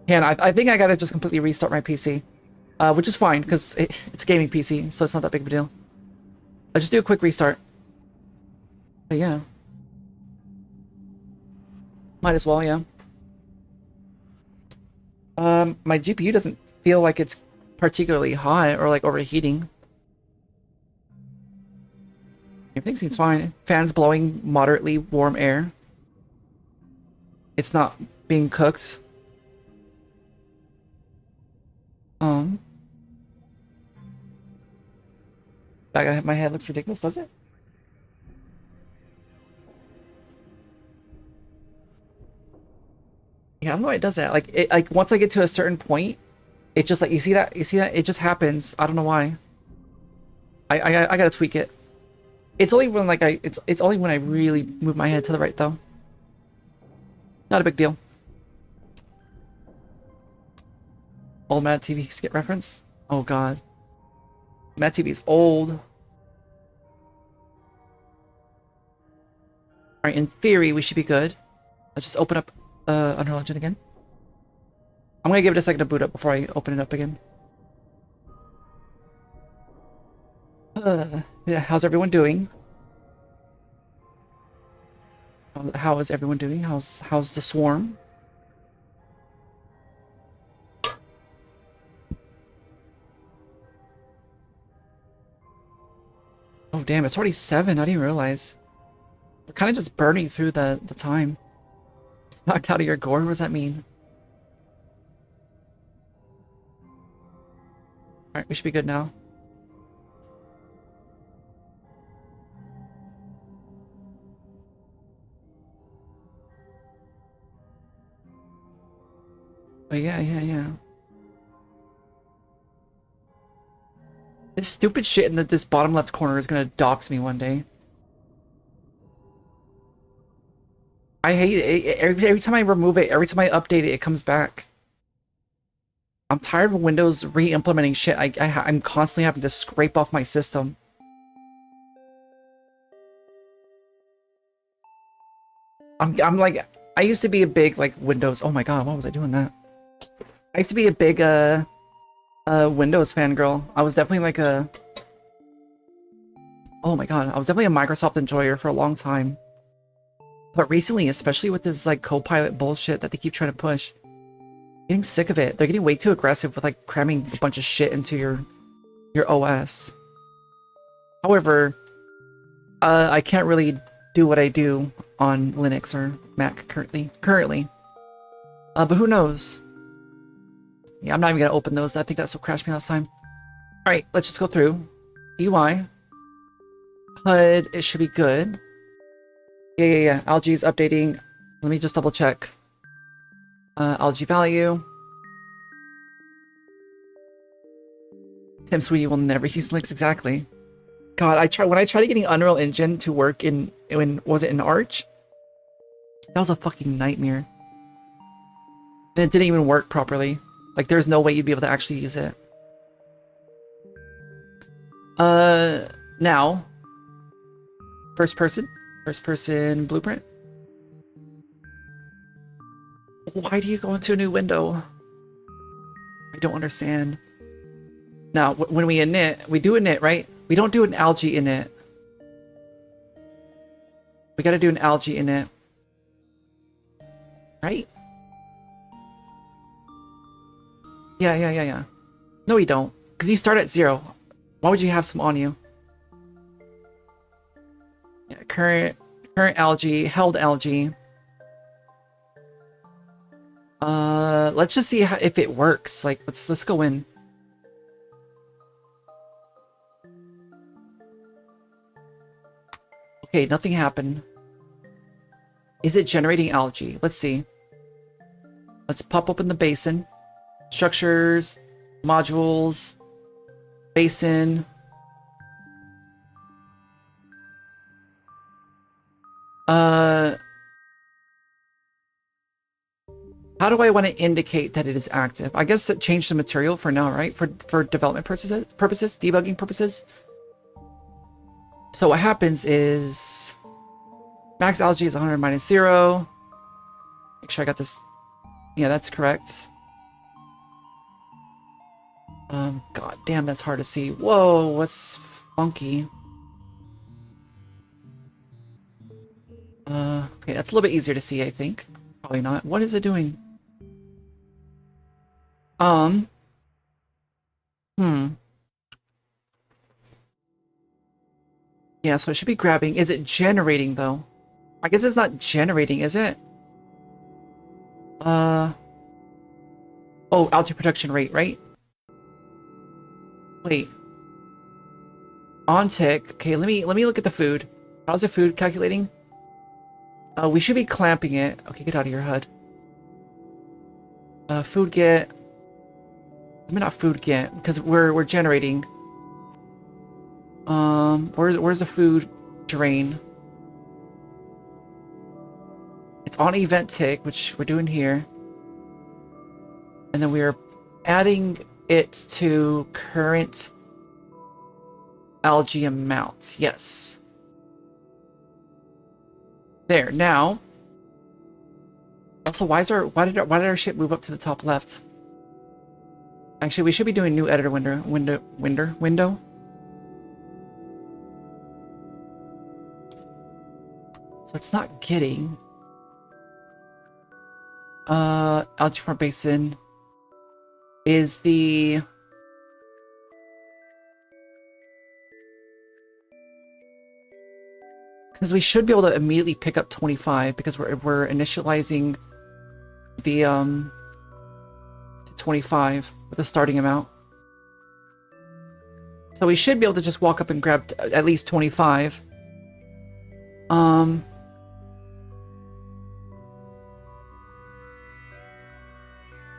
And I think I gotta just completely restart my PC. Which is fine, because it's a gaming PC, so it's not that big of a deal. I'll just do a quick restart. But yeah. Might as well, yeah. My GPU doesn't feel like it's particularly hot or like overheating. Everything seems fine. Fans blowing moderately warm air. It's not being cooked. Back of my head looks ridiculous, does it? Yeah, I don't know why it does that. Like once I get to a certain point, it just like you see that it just happens. I don't know why. I gotta tweak it. It's only when like it's only when I really move my head to the right though. Not a big deal. Old Mad TV skit reference? Oh god. Mad TV is old. Alright, in theory we should be good. Let's just open up Unreal Engine again. I'm gonna give it a second to boot up before I open it up again. Yeah, how's everyone doing? How is everyone doing? How's the swarm? Oh damn, it's already 7. I didn't realize. We're kind of just burning through the time. Knocked out of your gore? What does that mean? Alright, we should be good now. But yeah. This stupid shit in this bottom left corner is gonna dox me one day. I hate it. Every time I remove it, every time I update it, it comes back. I'm tired of Windows re-implementing shit. I'm constantly having to scrape off my system. I'm like, I used to be a big like Windows. Oh my god, why was I doing that? I used to be a big Windows fangirl. I was definitely like a, oh my god, I was definitely a Microsoft enjoyer for a long time. But recently, especially with this like Copilot bullshit that they keep trying to push, getting sick of it. They're getting way too aggressive with like cramming a bunch of shit into your OS. However, I can't really do what I do on Linux or Mac currently. But who knows? Yeah, I'm not even gonna open those. I think that's what crashed me last time. All right, let's just go through. UI, HUD, it should be good. Yeah. Algae is updating. Let me just double check. Algae value. Tim Sweeney will never use Linux, exactly. God, when I tried getting Unreal Engine to work was it in Arch? That was a fucking nightmare. And it didn't even work properly. Like, there's no way you'd be able to actually use it. Now. First person blueprint. Why do you go into a new window? I don't understand. Now, when we init, we do init, right? We don't do an algae init. We gotta do an algae init. Right? Yeah. No, we don't. Because you start at 0. Why would you have some on you? Yeah, current algae, held algae. Let's just see if it works. Like, let's go in. Okay, nothing happened. Is it generating algae? Let's see. Let's pop open the basin. Structures, modules, basin. How do I want to indicate that it is active? I guess it changed the material for now, right? For development purposes, debugging purposes. So what happens is max algae is 100 minus 0. Make sure I got this. Yeah, that's correct. God damn, that's hard to see. Whoa, what's funky? Okay, that's a little bit easier to see, I think. Probably not. What is it doing? Yeah, so it should be grabbing. Is it generating, though? I guess it's not generating, is it? Oh, algae production rate, right? Wait. On tick. Okay, let me look at the food. How's the food calculating? We should be clamping it. Okay, get out of your HUD. Food get. I mean, not food get, because we're generating. Where's the food drain? It's on event tick, which we're doing here. And then we're adding it to current algae amount. Yes. There. Now. Also, why did our ship move up to the top left? Actually, we should be doing new editor window. So it's not getting algae farm basin is the because we should be able to immediately pick up 25 because we're initializing the to 25 with a starting amount. So we should be able to just walk up and grab at least 25.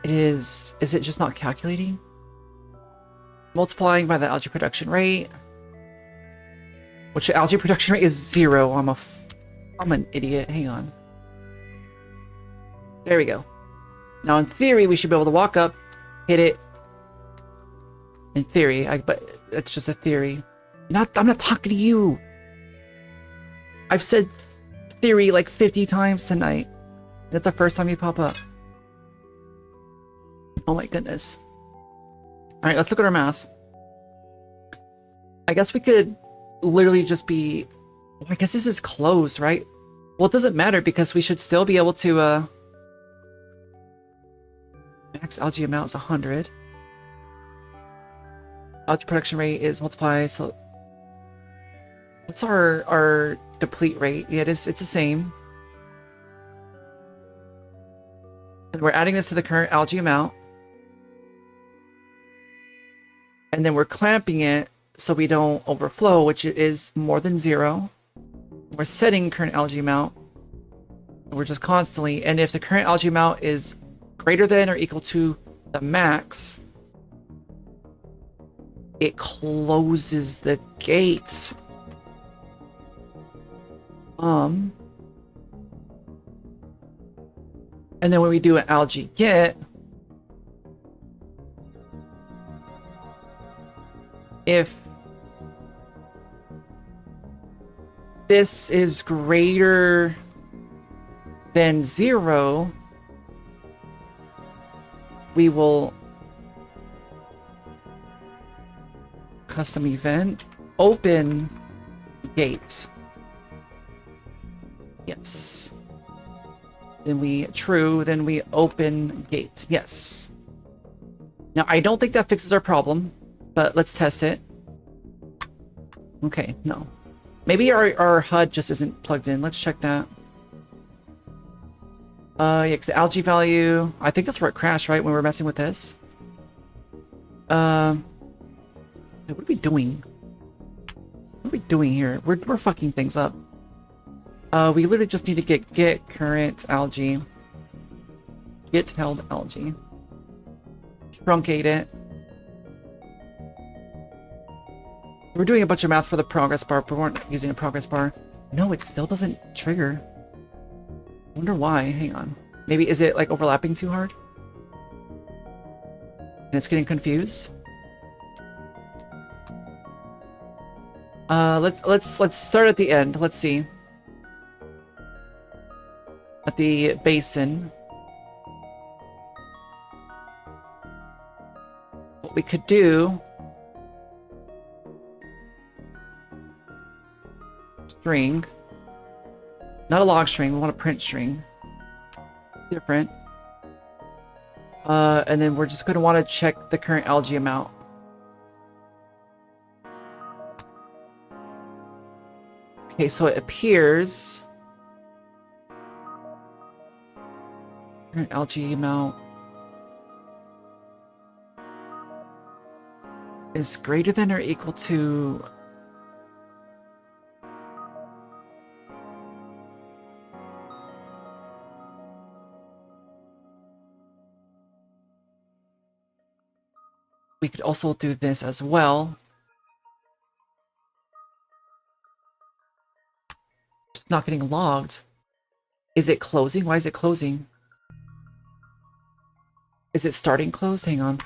Is it just not calculating? Multiplying by the algae production rate. Which algae production rate is 0. I'm an idiot. Hang on. There we go. Now, in theory, we should be able to walk up, hit it. In theory, but it's just a theory. I'm not talking to you. I've said theory like 50 times tonight. That's the first time you pop up. Oh my goodness. Alright, let's look at our math. I guess we could literally just be... I guess this is closed, right? Well, it doesn't matter because we should still be able to, max algae amount is 100. Algae production rate is multiplied, so... What's our deplete rate? Yeah, it's the same. And we're adding this to the current algae amount. And then we're clamping it so we don't overflow, which is more than 0. We're setting current algae amount. We're just constantly, and if the current algae amount is greater than or equal to the max, it closes the gate. And then when we do an algae get, if this is greater than 0, we will custom event open gate. Yes. Then we true, then we open gate. Yes. Now I don't think that fixes our problem, but let's test it. Okay, no. Maybe our HUD just isn't plugged in. Let's check that. Yeah, because the algae value, I think that's where it crashed, right? When we were messing with this. What are we doing? What are we doing here? We're fucking things up. We literally just need to get current algae. Get held algae. Truncate it. We're doing a bunch of math for the progress bar, but we weren't using a progress bar. No, it still doesn't trigger. I wonder why. Hang on. Maybe is it like overlapping too hard? And it's getting confused? Let's start at the end. Let's see. At the basin. What we could do... String. Not a log string, we want a print string. Different. And then we're just going to want to check the current algae amount. Okay, so it appears... Current algae amount is greater than or equal to... We could also do this as well. It's not getting logged. Is it closing? Why is it closing? Is it starting closed? Hang on.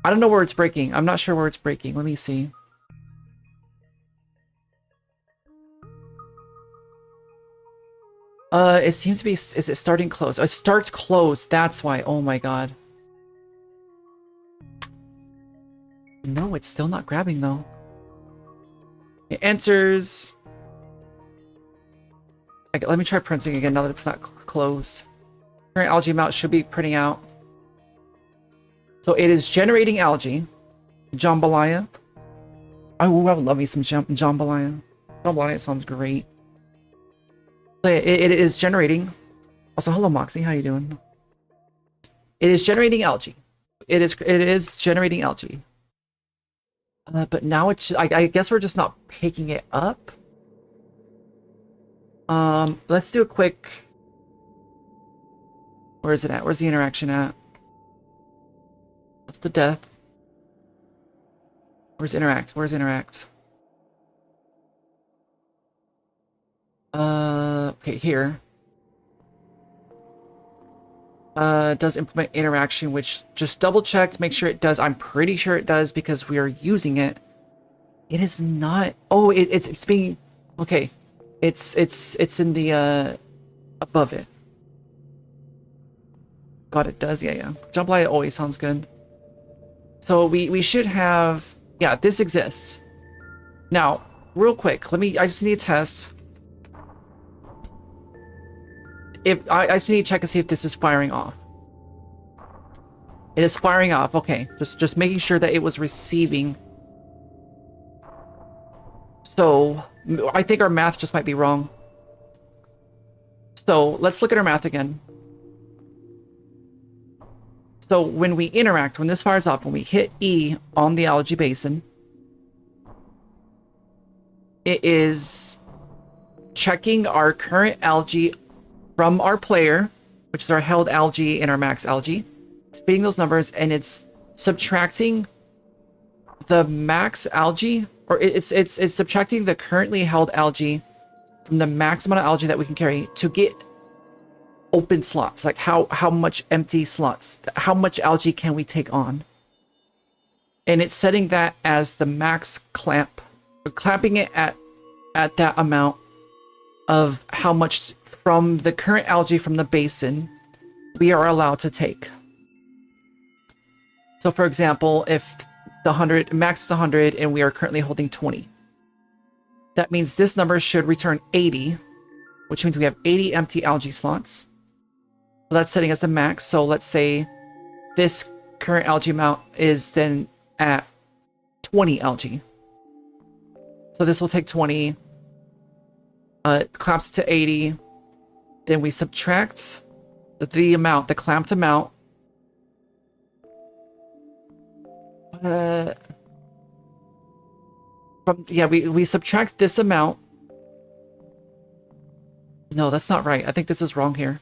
I don't know where it's breaking. I'm not sure where it's breaking. Let me see. It seems to be... Is it starting closed? Oh, it starts closed. That's why. Oh my god. No, it's still not grabbing though. It enters. Okay, let me try printing again now that it's not closed. Current algae amount should be printing out. So it is generating algae. Jambalaya. I would love me some jambalaya. Jambalaya sounds great. It is generating. Also, hello Moxie, how you doing? It is generating algae. It is generating algae. But now it's... I guess we're just not picking it up. Let's do a quick... Where is it at? Where's the interaction at? What's the death? Where's interact? Where's interact? Okay, here. Does implement interaction, which just double check to make sure it does. I'm pretty sure it does because we are using it. It is not. Oh, it's being okay. It's in the above it. God, it does. Yeah. Jump light always sounds good. So we should have, yeah, this exists. Now, real quick, I just need to test. If I just need to check and see if this is firing off. It is firing off. Okay, just making sure that it was receiving. So I think our math just might be wrong. So let's look at our math again. So when we interact, when this fires off, when we hit E on the algae basin, it is checking our current algae from our player, which is our held algae and our max algae. It's feeding those numbers, and it's subtracting the max algae, or it's subtracting the currently held algae from the max amount of algae that we can carry to get open slots. Like how much empty slots, how much algae can we take on? And it's setting that as the max clamp. We're clamping it at that amount of how much from the current algae from the basin we are allowed to take. So for example, if the 100 max is 100 and we are currently holding 20, that means this number should return 80, which means we have 80 empty algae slots. So that's setting as the max. So let's say this current algae amount is then at 20 algae. So this will take 20, clamps it to 80, then we subtract the amount, the clamped amount. We subtract this amount. No, that's not right. I think this is wrong here.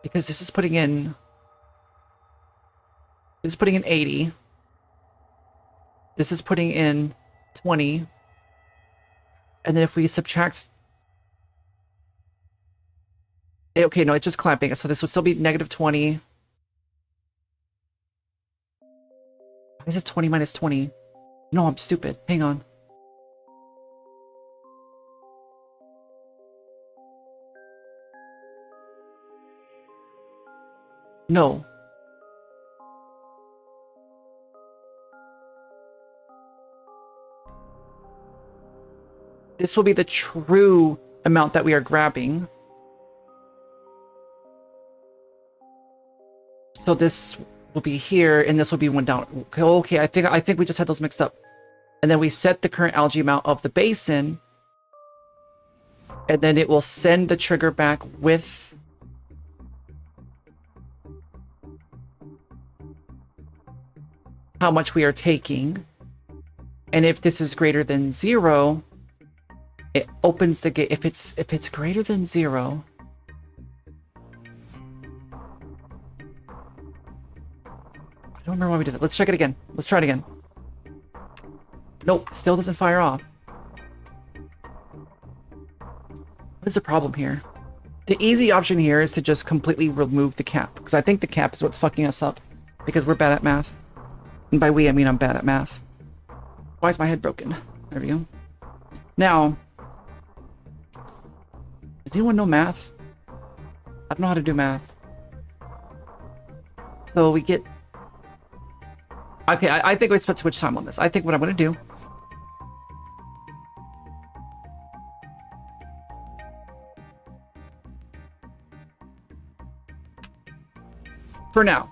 Because this is putting in 80. This is putting in 20. And then if we subtract... Okay, no, it's just clamping. So this would still be negative 20. Why is it 20 minus 20? No, I'm stupid. Hang on. No. This will be the true amount that we are grabbing. So this will be here, and this will be one down. Okay, I think we just had those mixed up. And then we set the current algae amount of the basin, and then it will send the trigger back with how much we are taking. And if this is greater than 0, it opens the gate. If it's greater than 0, I don't remember why we did that. Let's check it again. Let's try it again. Nope, still doesn't fire off. What is the problem here? The easy option here is to just completely remove the cap, because I think the cap is what's fucking us up, because we're bad at math. And by we, I mean I'm bad at math. Why is my head broken? There we go. Now, does anyone know math? I don't know how to do math. So we get... Okay, I think we spent too much time on this. I think what I'm going to do... For now.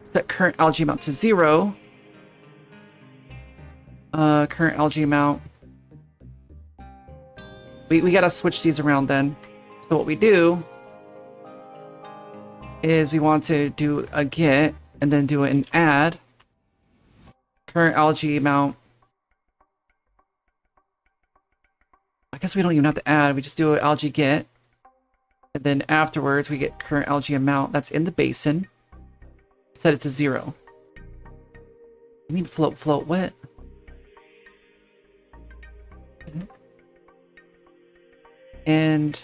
Set current algae amount to 0. Current algae amount. We gotta switch these around then. So what we do is we want to do a get and then do an add. Current algae amount. I guess we don't even have to add. We just do an algae get. And then afterwards, we get current algae amount that's in the basin. Set it to 0. You mean float, float, what? And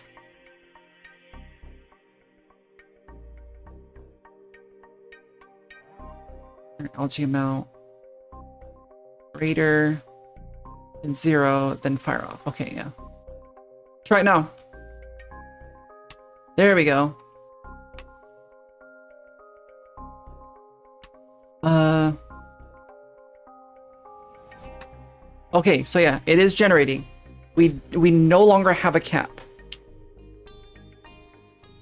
algae amount greater than 0, then fire off. Okay, yeah. Try it now. There we go. Okay, so yeah, it is generating. We no longer have a cap.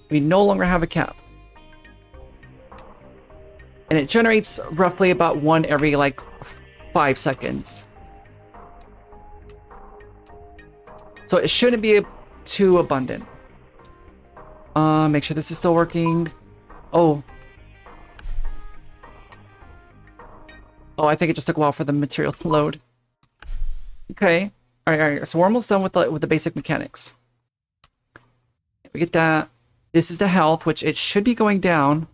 We no longer have a cap. And it generates roughly about 1 every, like, 5 seconds. So it shouldn't be too abundant. Make sure this is still working. Oh. Oh, I think it just took a while for the material to load. Okay. Alright. So we're almost done with the basic mechanics. We get that. This is the health, which it should be going down.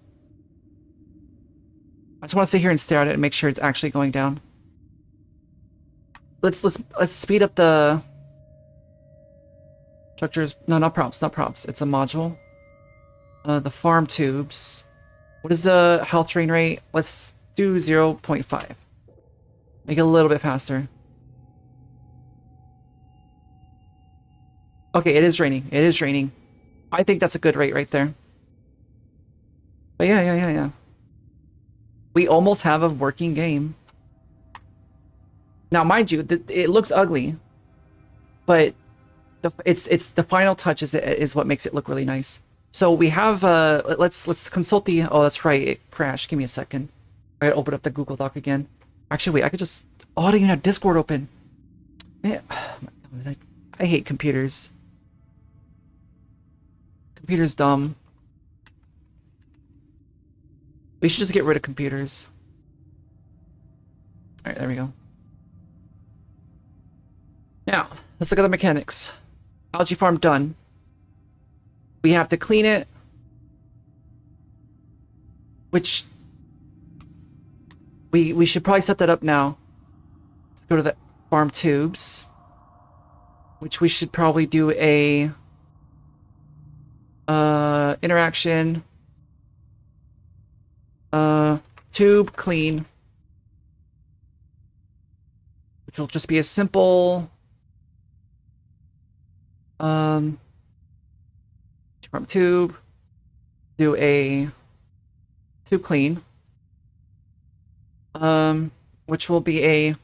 I just want to sit here and stare at it and make sure it's actually going down. Let's speed up the structures. No, not props, not props. It's a module. The farm tubes. What is the health drain rate? Let's do 0.5. Make it a little bit faster. Okay, it is draining. It is draining. I think that's a good rate right there. But yeah. We almost have a working game. Now, mind you, it looks ugly, but it's the final touch is what makes it look really nice. So we have let's consult the. Oh, that's right, it crashed. Give me a second. I gotta open up the Google Doc again. Actually, wait, I could just. Oh, I don't even have Discord open. Man, oh my God, I hate computers. Computer's dumb. We should just get rid of computers. Alright, there we go. Now, let's look at the mechanics. Algae farm done. We have to clean it. Which... We should probably set that up now. Let's go to the farm tubes. Which we should probably do a... interaction. Tube clean. Which will just be a simple from tube, do a tube clean, which will be a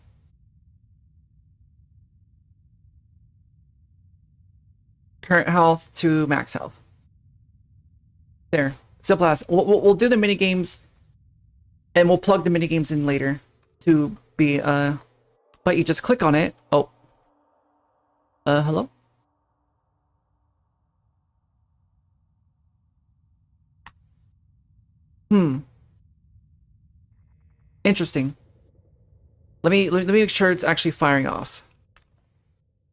current health to max health. There, simple as. We'll do the mini games, and we'll plug the mini games in later to be But you just click on it. Oh, hello. Interesting. Let me make sure it's actually firing off.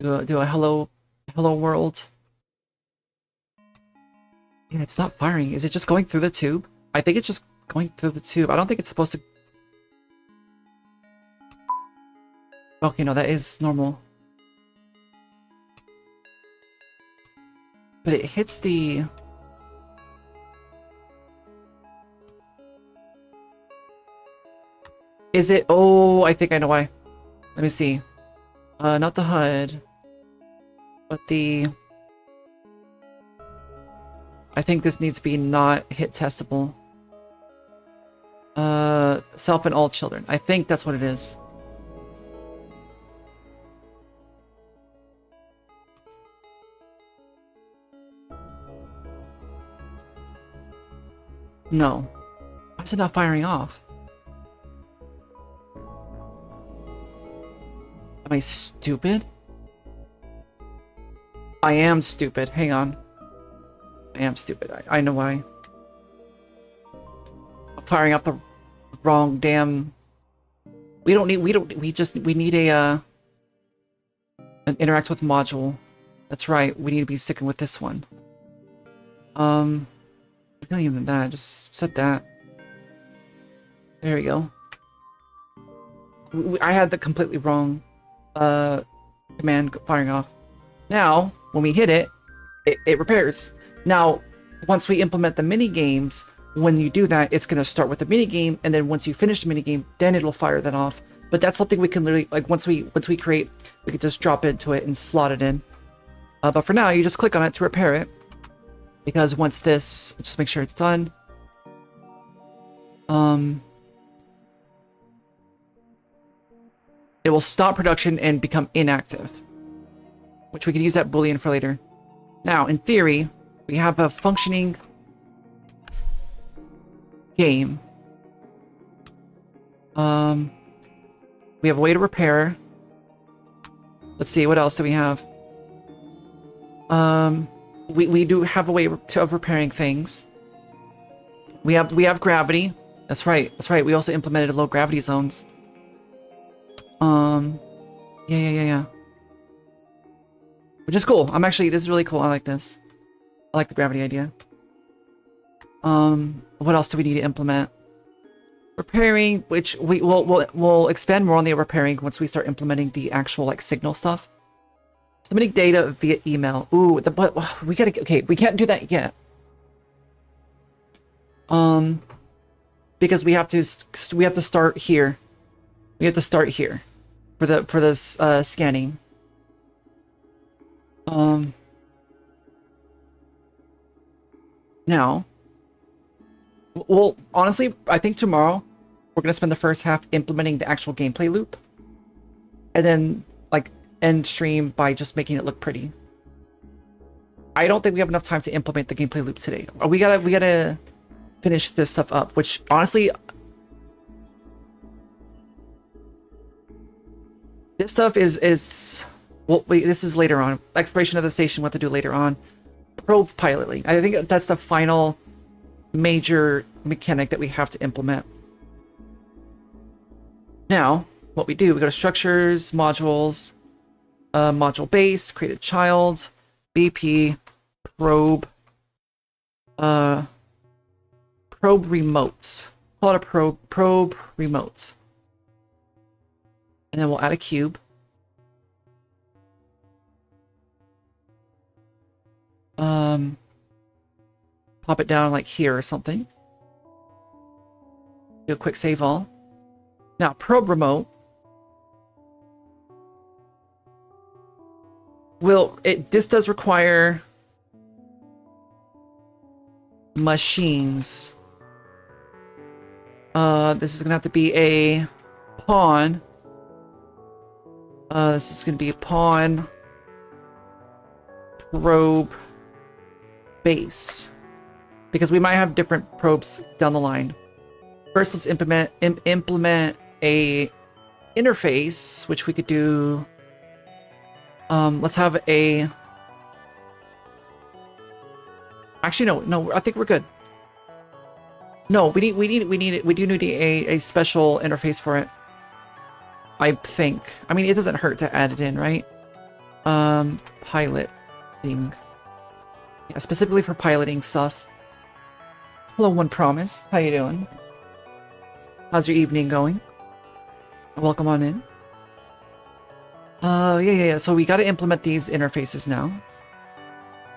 Do a hello world. Yeah, it's not firing. Is it just going through the tube? I think it's just going through the tube. I don't think it's supposed to. Okay, no, that is normal. But it hits the. Is it? Oh, I think I know why. Let me see. Not the HUD, but the. I think this needs to be not hit testable. Self and all children. I think that's what it is. No. Why is it not firing off? Am I stupid? I am stupid. Hang on. I am stupid. I know why. I'm firing off the wrong damn. We need a an interact with module. That's right. We need to be sticking with this one. Not even that, just set that. There we go. I had the completely wrong command firing off. Now, when we hit it, it repairs. Now, once we implement the mini games, when you do that, it's going to start with the mini game, and then once you finish the mini game, then it'll fire that off. But that's something we can literally, like, once we create, we can just drop into it and slot it in. But for now, you just click on it to repair it, because once this, just make sure it's done. It will stop production and become inactive, which we can use that boolean for later. Now, in theory, we have a functioning game. We have a way to repair. Let's see, what else do we have? We do have a way of repairing things. We have gravity. That's right. We also implemented low gravity zones. Yeah. Which is cool. This is really cool. I like this. I like the gravity idea. What else do we need to implement? Repairing, which we'll expand more on the repairing once we start implementing the actual, like, signal stuff. Submitting data via email. Ooh, but we gotta, okay, we can't do that yet. Because we have to start here. We have to start here for this scanning. Now, well, honestly, I think tomorrow we're gonna spend the first half implementing the actual gameplay loop, and then, like, end stream by just making it look pretty. I don't think we have enough time to implement the gameplay loop today. We gotta finish this stuff up, which honestly, this stuff is well, wait, this is later on. Exploration of the station, what to do later on. Probe piloting. I think that's the final major mechanic that we have to implement. Now, what we do, we go to structures, modules, module base, create a child, BP, probe, probe remotes. Call it a probe remotes. And then we'll add a cube. Pop it down like here or something. Do a quick save all. Now, probe remote. This does require machines. This is gonna have to be a pawn. This is gonna be a pawn probe base, because we might have different probes down the line. First, let's implement a interface, which we could do. Let's have a. Actually, no. I think we're good. No, we do need a special interface for it. I think. I mean, it doesn't hurt to add it in, right? Pilot thing. Yeah, specifically for piloting stuff. Hello, One Promise. How you doing? How's your evening going? Welcome on in. Yeah. So we got to implement these interfaces now.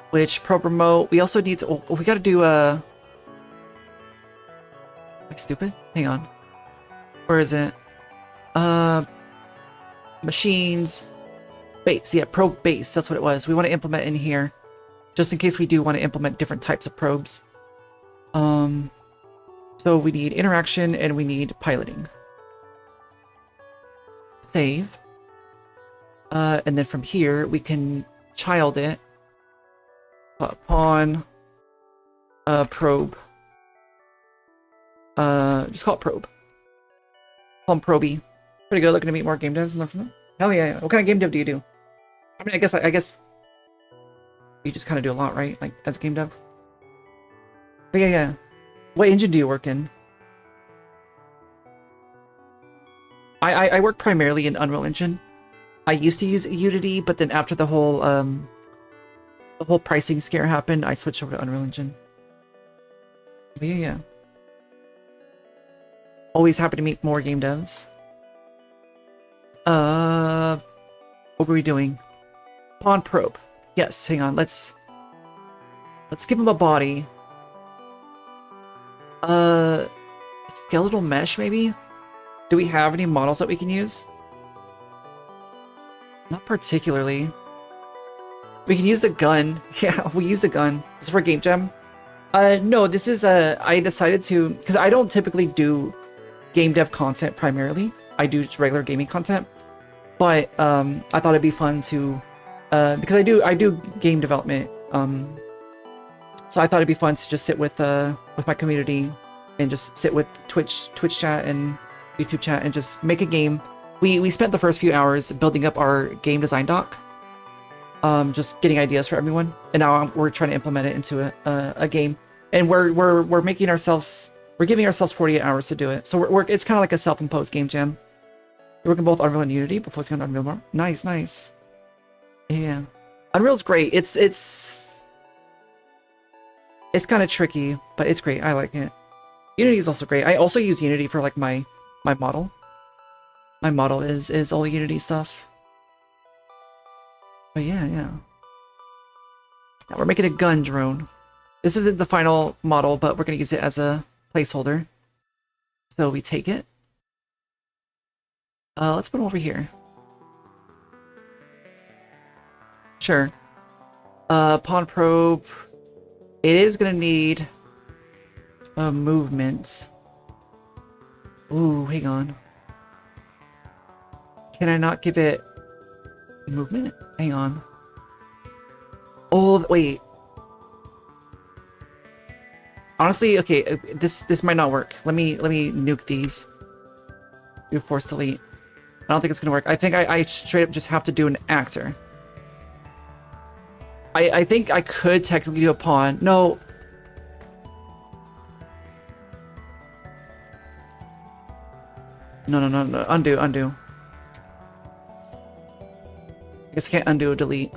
Which probe remote? We also need to. We got to do a. Am I stupid? Hang on. Where is it? Machines. Base. Yeah, probe base. That's what it was. We want to implement in here, just in case we do want to implement different types of probes. So we need interaction and we need piloting. Save. And then from here we can child it. Pawn. Probe. Just call it probe. Call him Proby. Pretty good. Looking to meet more game devs and learn from them. Hell yeah. What kind of game dev do you do? I mean, I guess you just kind of do a lot, right? Like, as a game dev. But yeah. What engine do you work in? I work primarily in Unreal Engine. I used to use Unity, but then after the whole the whole pricing scare happened, I switched over to Unreal Engine. But yeah. Always happy to meet more game devs. What were we doing? Pawn probe. Yes, hang on. Let's give him a body. Skeletal mesh, maybe? Do we have any models that we can use? Not particularly. We can use the gun. Yeah, we use the gun. This is for Game Jam. No, this is I decided to, because I don't typically do game dev content primarily. I do just regular gaming content. But I thought it'd be fun to, because I do game development. So I thought it'd be fun to just sit with my community and just sit with Twitch chat and YouTube chat and just make a game. We spent the first few hours building up our game design doc, just getting ideas for everyone, and now we're trying to implement it into a game. And we're making ourselves, we're giving ourselves 48 hours to do it. So it's kind of like a self-imposed game jam. We're working both Unreal and Unity before it's going to Unreal more. Nice. Yeah, Unreal's great. It's kind of tricky, but it's great. I like it. Unity is also great. I also use Unity for like my model. My model is all Unity stuff. But yeah. Now we're making a gun drone. This isn't the final model, but we're gonna use it as a placeholder. So we take it. Let's put it over here. Sure. Pawn probe. It is gonna need a movement. Ooh, hang on. Can I not give it movement? Hang on. Oh, wait. Honestly, okay, this might not work. Let me nuke these. Do force delete. I don't think it's gonna work. I think I straight up just have to do an actor. I think I could technically do a pawn. No. No. Undo. I guess I can't undo a delete.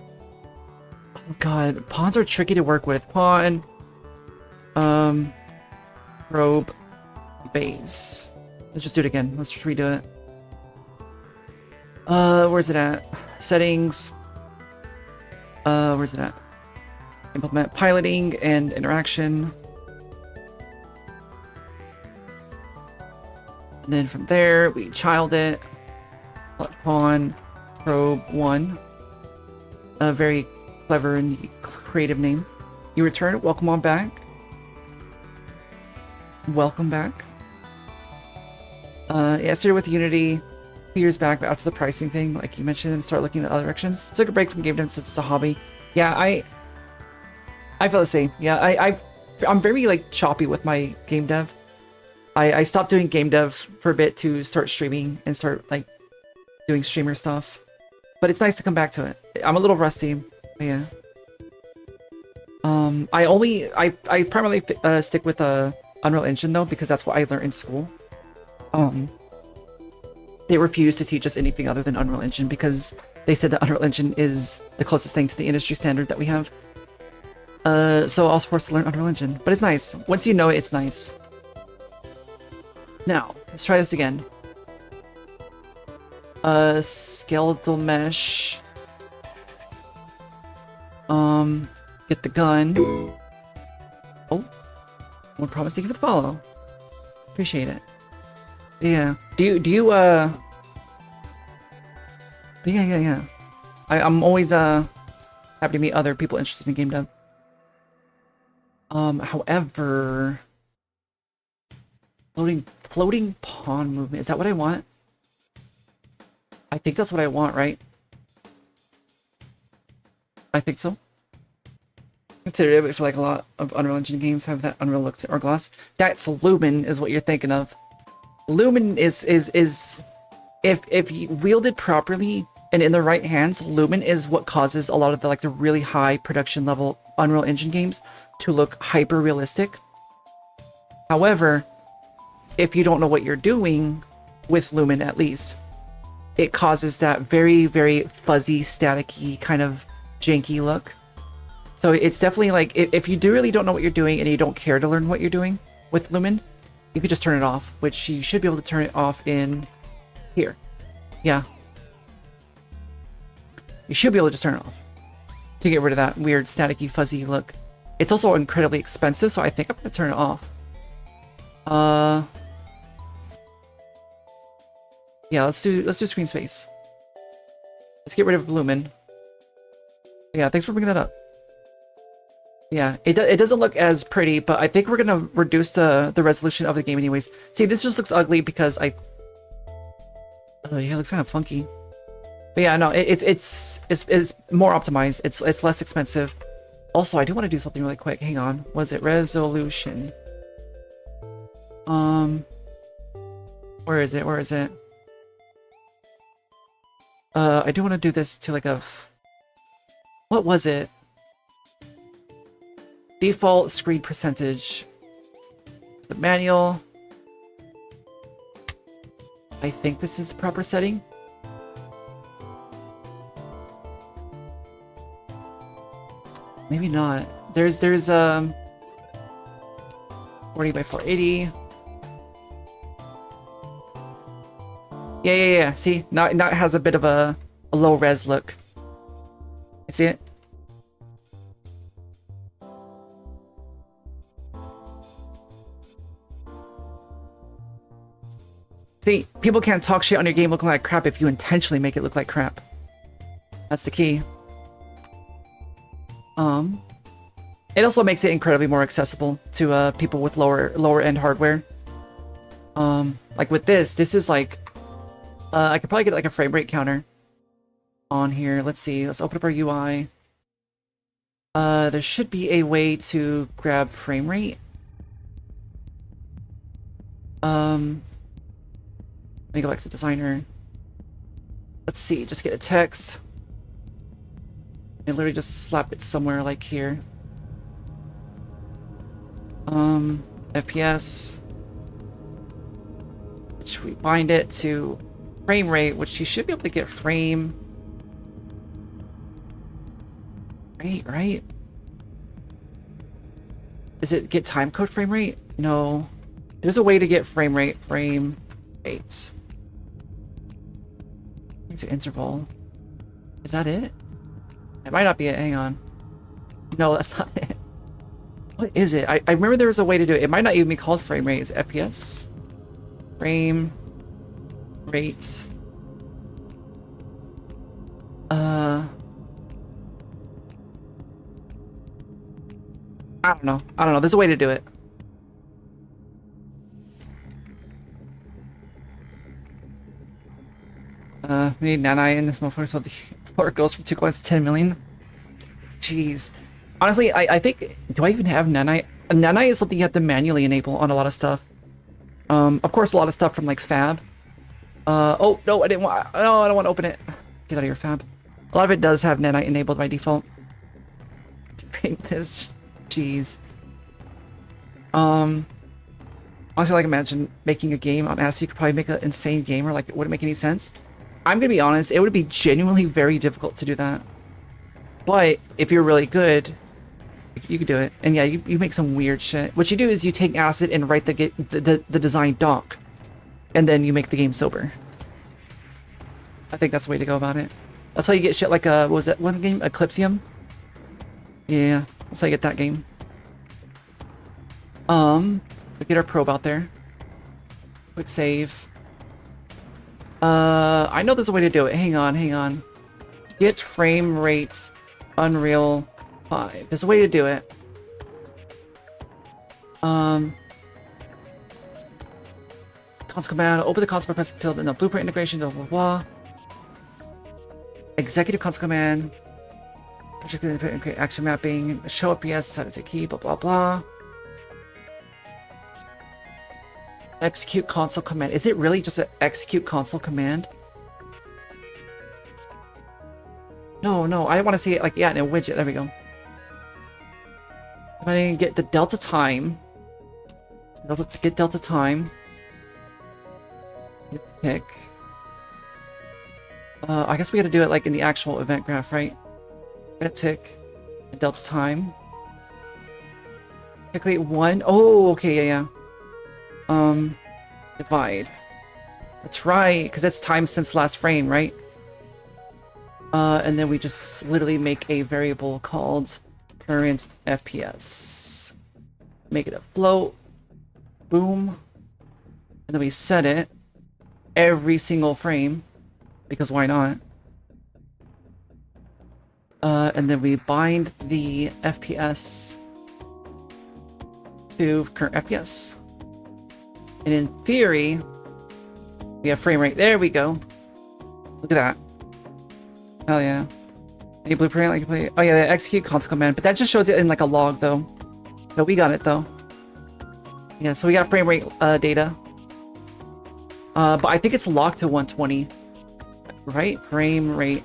Oh god, pawns are tricky to work with. Pawn. Probe. Base. Let's just do it again. Let's just redo it. Where's it at? Settings. Where's it at? Implement piloting and interaction. And then from there, we child it. Pawn. Probe 1. A very clever and creative name. You return. Welcome on back. Welcome back. Yeah, I started with Unity 2 years back, but after the pricing thing, like you mentioned, and start looking at other directions. Took a break from game dev since it's a hobby. Yeah, I feel the same. Yeah, I'm very like choppy with my game dev. I stopped doing game dev for a bit to start streaming and start like doing streamer stuff. But it's nice to come back to it. I'm a little rusty, but yeah. I primarily stick with Unreal Engine though, because that's what I learned in school. They refuse to teach us anything other than Unreal Engine because they said that Unreal Engine is the closest thing to the industry standard that we have. So I was forced to learn Unreal Engine, but it's nice. Once you know it, it's nice. Now, let's try this again. Skeletal mesh. Get the gun. Oh, one promise to give it a follow. Appreciate it. Yeah. Do you yeah. I'm always happy to meet other people interested in game dev. However, floating pawn movement, is that what I want? I think that's what I want, right? I think so. Consider it for like a lot of Unreal Engine games have that Unreal look to Hourglass. That's Lumen is what you're thinking of. Lumen is if wielded properly and in the right hands, Lumen is what causes a lot of the really high production level Unreal Engine games to look hyper realistic. However, if you don't know what you're doing with Lumen, at least, it causes that very, very fuzzy, staticky, kind of janky look. So it's definitely like, if you do really don't know what you're doing and you don't care to learn what you're doing with Lumen, you could just turn it off, which you should be able to turn it off in here. Yeah. You should be able to just turn it off to get rid of that weird staticky fuzzy look. It's also incredibly expensive, so I think I'm gonna turn it off. Yeah, let's do screen space. Let's get rid of Lumen. Yeah, thanks for bringing that up. Yeah, it doesn't look as pretty, but I think we're gonna reduce the resolution of the game anyways. See, this just looks ugly because yeah, it looks kind of funky. But yeah, no, it's more optimized. It's less expensive. Also, I do want to do something really quick. Hang on. Was it resolution? Where is it? Where is it? I do want to do this to like a... What was it? Default screen percentage. It's the manual. I think this is the proper setting. Maybe not. There's 40 by 480. Yeah. See, now it has a bit of a low res look. You see it? See, people can't talk shit on your game looking like crap if you intentionally make it look like crap. That's the key. It also makes it incredibly more accessible to people with lower end hardware. Like with this is like I could probably get like a frame rate counter on here. Let's see. Let's open up our UI. There should be a way to grab frame rate. Let me go back to designer. Let's see. Just get a text. And literally just slap it somewhere like here. FPS. Which we bind it to frame rate, which you should be able to get frame rate, right? Is it get timecode frame rate? No. There's a way to get frame rate. It's an interval. Is that it? It might not be it. Hang on. No, that's not it. What is it? I remember there was a way to do it. It might not even be called frame rate. It's FPS. Frame rate. I don't know. There's a way to do it. We need Nanite in this motherfucker so the floor goes from 2 coins to 10 million. Jeez. Honestly, I think... Do I even have Nanite? Nanite is something you have to manually enable on a lot of stuff. Of course, a lot of stuff from, like, Fab. Oh, no, I didn't want... No, I don't want to open it. Get out of here, Fab. A lot of it does have Nanite enabled by default. This... Jeez. Honestly, like, imagine making a game on Acid. You could probably make an insane game, or, like, it wouldn't make any sense. I'm gonna be honest, it would be genuinely very difficult to do that. But if you're really good, you could do it. And yeah, you make some weird shit. What you do is you take Acid and write the design doc, and then you make the game sober. I think that's the way to go about it. That's how you get shit like what was that one game? Eclipsium? Yeah, that's how you get that game. We get our probe out there. Quick save. I know there's a way to do it. Hang on. Get frame rates Unreal 5. There's a way to do it. Console command. Open the console by pressing tilde. No, blueprint integration. Blah blah blah. Executive console command. Create action mapping. Show FPS. Decide to take key. Blah blah blah. Execute console command. Is it really just an execute console command? No, I want to see it like, yeah, in a widget. There we go. If I can get the delta time. Let's get delta time. Let's tick. I guess we gotta do it like in the actual event graph, right? Gonna tick. delta time. Calculate 1. Oh, okay, yeah. Divide. That's right, because that's time since last frame, right? And then we just literally make a variable called current FPS. Make it a float. Boom. And then we set it every single frame, because why not? And then we bind the FPS to current FPS. And in theory, we have frame rate. There we go. Look at that. Hell yeah. Any blueprint like you play? Oh yeah, execute console command, but that just shows it in like a log though. But we got it though. Yeah, so we got frame rate data. But I think it's locked to 120. Right? Frame rate.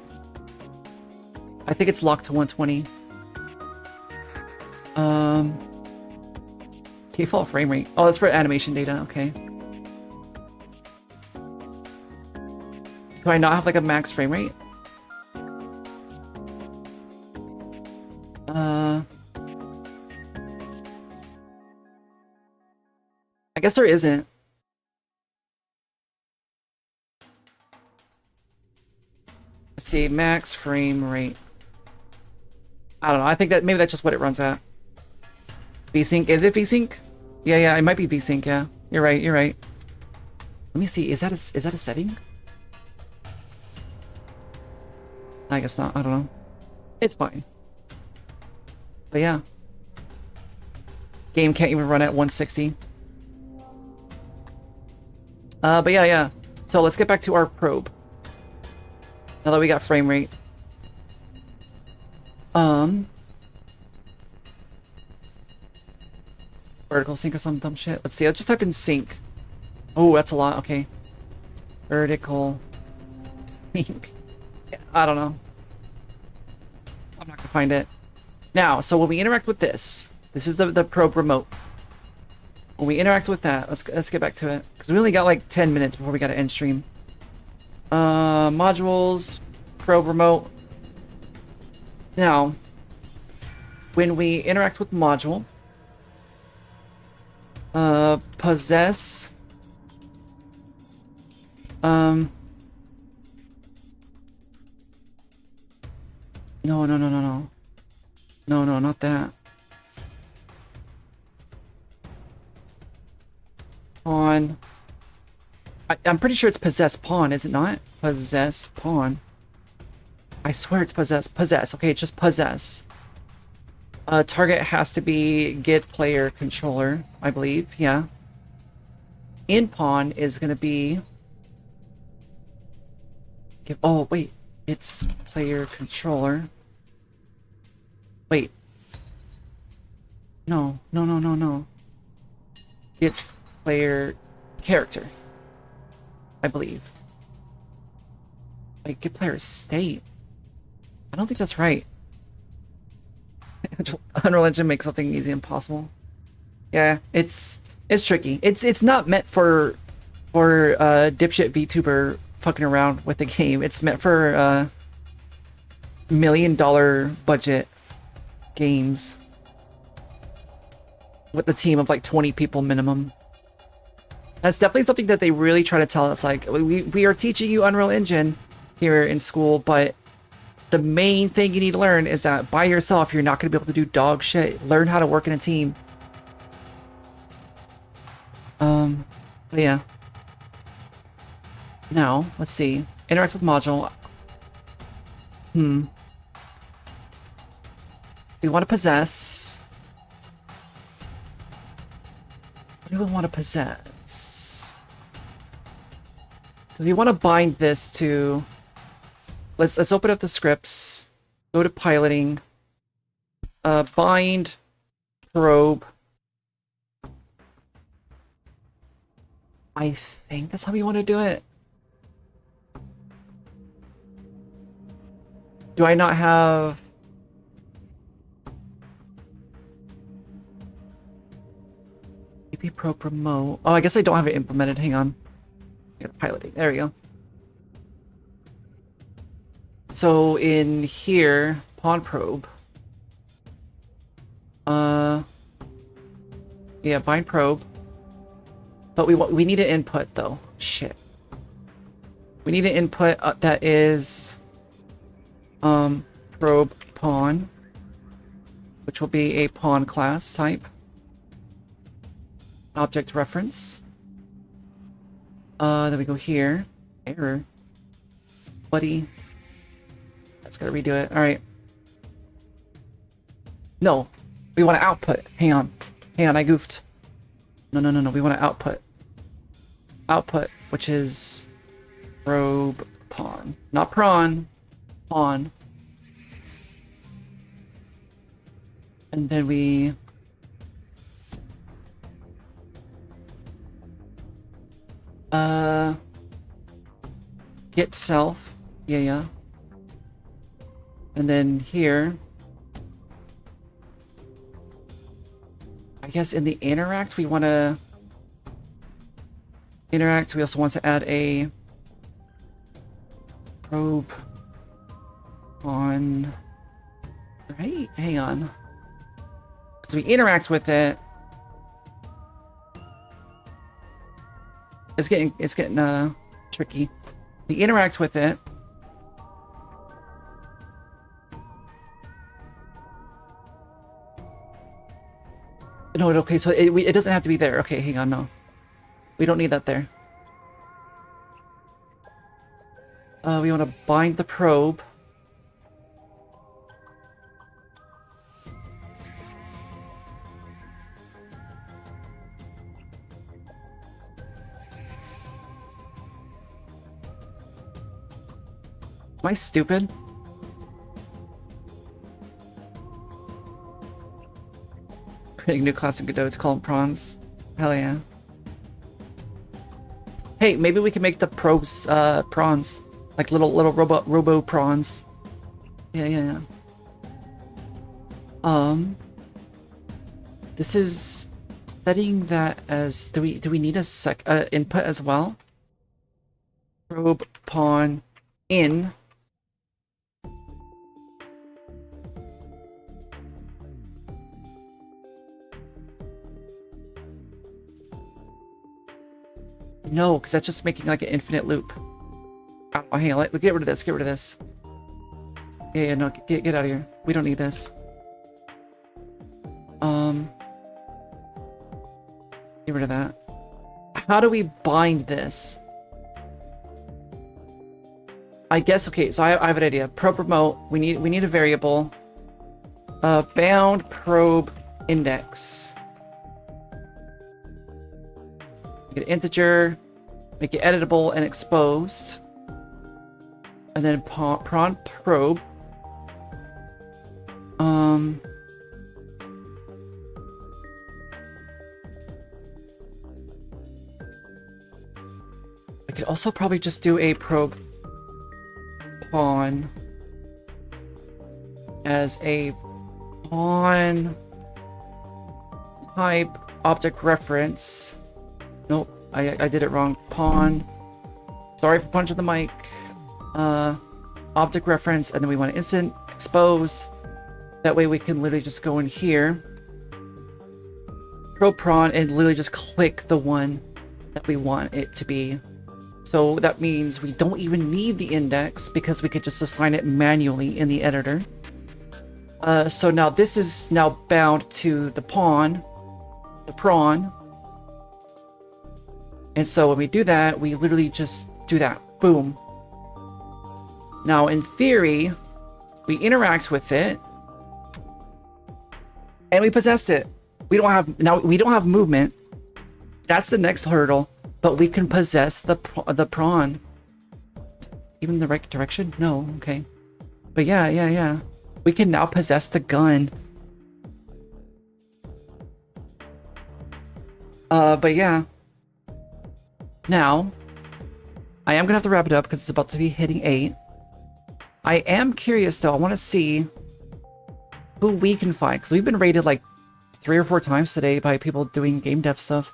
I think it's locked to 120. Default frame rate. Oh, that's for animation data. Okay. Do I not have like a max frame rate? I guess there isn't. Let's see, max frame rate. I don't know. I think that maybe that's just what it runs at. VSync. Is it VSync? Yeah, it might be VSync, yeah. You're right, you're right. Let me see, is that a setting? I guess not, I don't know. It's fine. But yeah. Game can't even run at 160. But yeah. So let's get back to our probe. Now that we got frame rate. Vertical sync or some dumb shit. Let's see, I'll just type in sync. Oh, that's a lot, okay. Vertical sync. Yeah, I don't know. I'm not gonna find it. Now, so when we interact with this is the probe remote. When we interact with that, let's get back to it. Because we only got like 10 minutes before we got to end stream. Modules, probe remote. Now, when we interact with module, possess, no, not that. Pawn. I'm pretty sure it's possess pawn, is it not? Possess pawn. I swear it's possess. Possess. Okay, it's just possess. Target has to be get player controller, I believe. Yeah. In pawn is gonna be. Oh wait, it's player controller. Wait. No. It's player character, I believe. Like, get player state. I don't think that's right. Unreal Engine makes something easy impossible. Yeah, it's tricky. It's not meant for dipshit VTuber fucking around with the game. It's meant for $1 million budget games with a team of like 20 people minimum. That's definitely something that they really try to tell us. Like, we are teaching you Unreal Engine here in school, but the main thing you need to learn is that by yourself, you're not going to be able to do dog shit. Learn how to work in a team. But yeah. Now, let's see. Interact with module. We want to possess. What do we want to possess? Because we want to bind this to... Let's open up the scripts. Go to piloting. Bind. Probe. I think that's how we want to do it. Do I not have... AP Probe Remote. Oh, I guess I don't have it implemented. Hang on. Piloting. There we go. So in here, pawn probe. Yeah, bind probe. But we need an input though. Shit. We need an input that is probe pawn, which will be a pawn class type. Object reference. Then we go here. Error. Buddy. Let's gotta redo it. Alright. No. We want to output. Hang on. Hang on, I goofed. No. We want to output. Output, which is probe pawn. Not prawn. Pawn. And then we... Get self. Yeah. And then here... I guess in the interact, we want to... Interact, we also want to add a... probe on... Right? Hang on. Because we interact with it... It's getting tricky. We interact with it. No, okay, so it doesn't have to be there. Okay, hang on, no. We don't need that there. We want to bind the probe. Am I stupid? Creating new class in Godot to call them prawns. Hell yeah. Hey, maybe we can make the probes prawns. Like little robo prawns. Yeah. This is setting that as do we need a input as well? Probe pawn in. No, because that's just making like an infinite loop. Oh, hang on, get rid of this, get rid of this. Yeah, no, get out of here. We don't need this. Get rid of that. How do we bind this? I guess, okay, so I have an idea. Probe remote, we need a variable. Bound probe index. Make it integer, make it editable and exposed. And then prawn probe. I could also probably just do a probe pawn as a pawn type object reference. Nope, I did it wrong. Pawn. Sorry for punching the mic. Object reference, and then we want to instant expose. That way we can literally just go in here, probe prawn, and literally just click the one that we want it to be. So that means we don't even need the index because we could just assign it manually in the editor. So now this is now bound to the pawn, the prawn. And so when we do that, we literally just do that. Boom. Now, in theory, we interact with it, and we possessed it. We don't have movement. That's the next hurdle, but we can possess the prawn. Even in the right direction? No, okay. But yeah. We can now possess the gun. But yeah. Now, I am gonna have to wrap it up because it's about to be hitting 8. I am curious though. I want to see who we can find because we've been rated like 3 or 4 times today by people doing game dev stuff.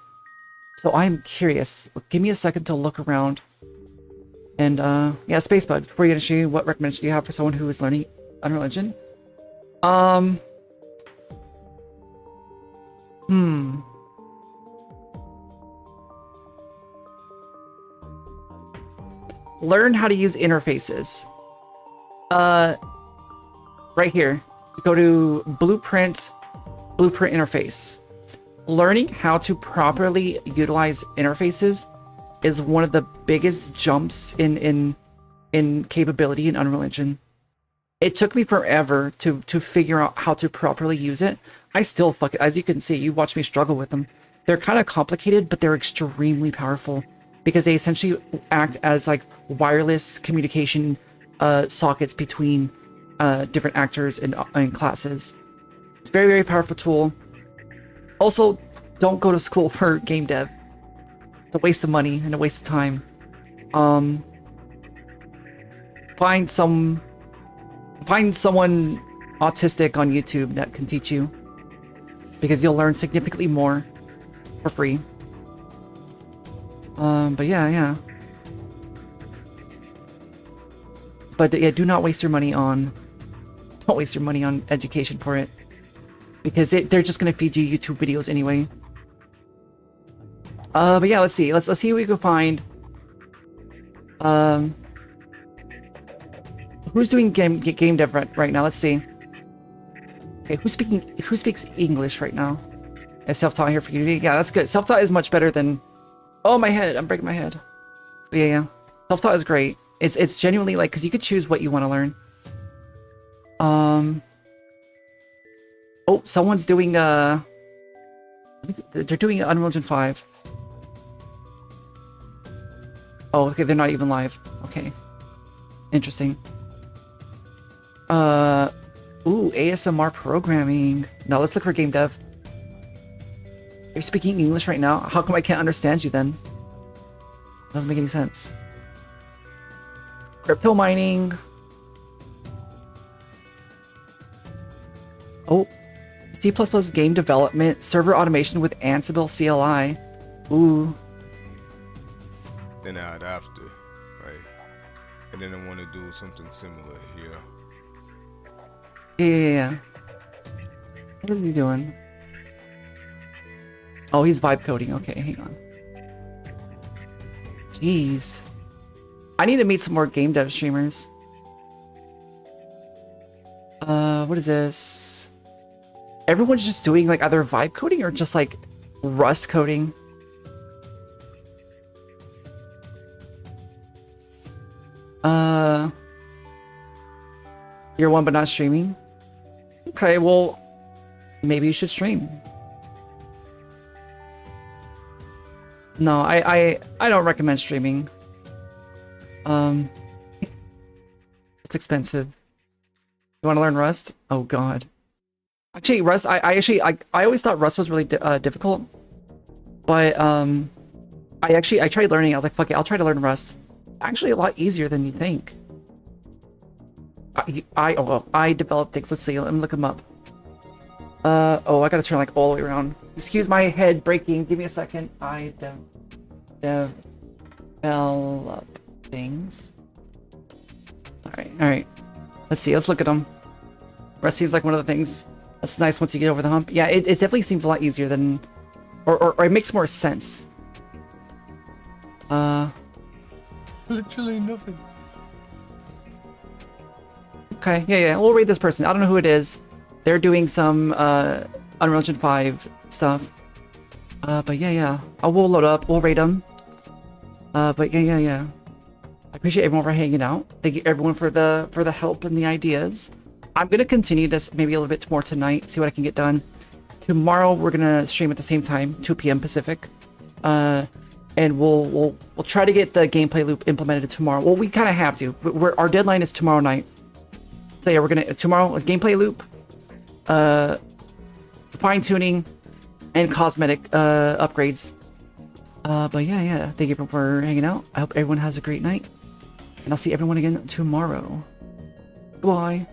So I'm curious. Give me a second to look around. And yeah, Spacebugs. Before you get into what recommendations do you have for someone who is learning Unreal Engine? learn how to use interfaces. Right here. Go to blueprint interface. Learning how to properly utilize interfaces is one of the biggest jumps in capability in Unreal Engine. It took me forever to figure out how to properly use it. I still as you can see, you watch me struggle with them. They're kind of complicated, but they're extremely powerful because they essentially act as like wireless communication sockets between different actors and classes. It's a very, very powerful tool. Also, don't go to school for game dev. It's a waste of money and a waste of time. Find someone autistic on YouTube that can teach you, because you'll learn significantly more for free. But yeah. But yeah, do not waste your money on education for it, because they're just gonna feed you YouTube videos anyway. But yeah, let's see what we can find. Who's doing game dev right now? Let's see. Okay, who speaks English right now? Is self-taught here for Unity? Yeah, that's good. Self-taught is much better than... Oh, my head. I'm breaking my head. But yeah. Self-taught is great. It's genuinely like, because you could choose what you want to learn. Oh, someone's doing they're doing Unreal Engine 5. Oh, okay, they're not even live. Okay. Interesting. Ooh, ASMR programming. No, let's look for game dev. You're speaking English right now? How come I can't understand you then? Doesn't make any sense. Crypto mining. Oh, C++ game development, server automation with Ansible CLI. Ooh. Then I'd have to, right? And then I want to do something similar here. Yeah. What is he doing? Oh, he's vibe coding. Okay, hang on. Jeez. I need to meet some more game dev streamers. What is this? Everyone's just doing like either vibe coding or just like Rust coding. You're one but not streaming? Okay, well, maybe you should stream. No, I don't recommend streaming. It's expensive. You want to learn Rust? Oh god. Actually, Rust, I always thought Rust was really difficult. But I tried learning. I was like, fuck it, I'll try to learn Rust. Actually a lot easier than you think. I developed things. Let's see, let me look them up. Oh, I gotta turn like all the way around. Excuse my head breaking. Give me a second. I develop things. All right. Let's see. Let's look at them. Rust seems like one of the things that's nice once you get over the hump. Yeah, it definitely seems a lot easier than, or it makes more sense. Literally nothing. Okay, yeah. We'll read this person. I don't know who it is. They're doing some Unreal Engine 5 stuff. But yeah. We'll load up. We'll rate them. But yeah. I appreciate everyone for hanging out. Thank you everyone for the help and the ideas. I'm gonna continue this maybe a little bit more tonight. See what I can get done. Tomorrow we're gonna stream at the same time, 2 p.m. Pacific. And we'll try to get the gameplay loop implemented tomorrow. Well, we kind of have to. Our deadline is tomorrow night. So yeah, we're gonna tomorrow a gameplay loop, fine tuning, and cosmetic upgrades. But yeah. Thank you everyone for hanging out. I hope everyone has a great night, and I'll see everyone again tomorrow. Goodbye.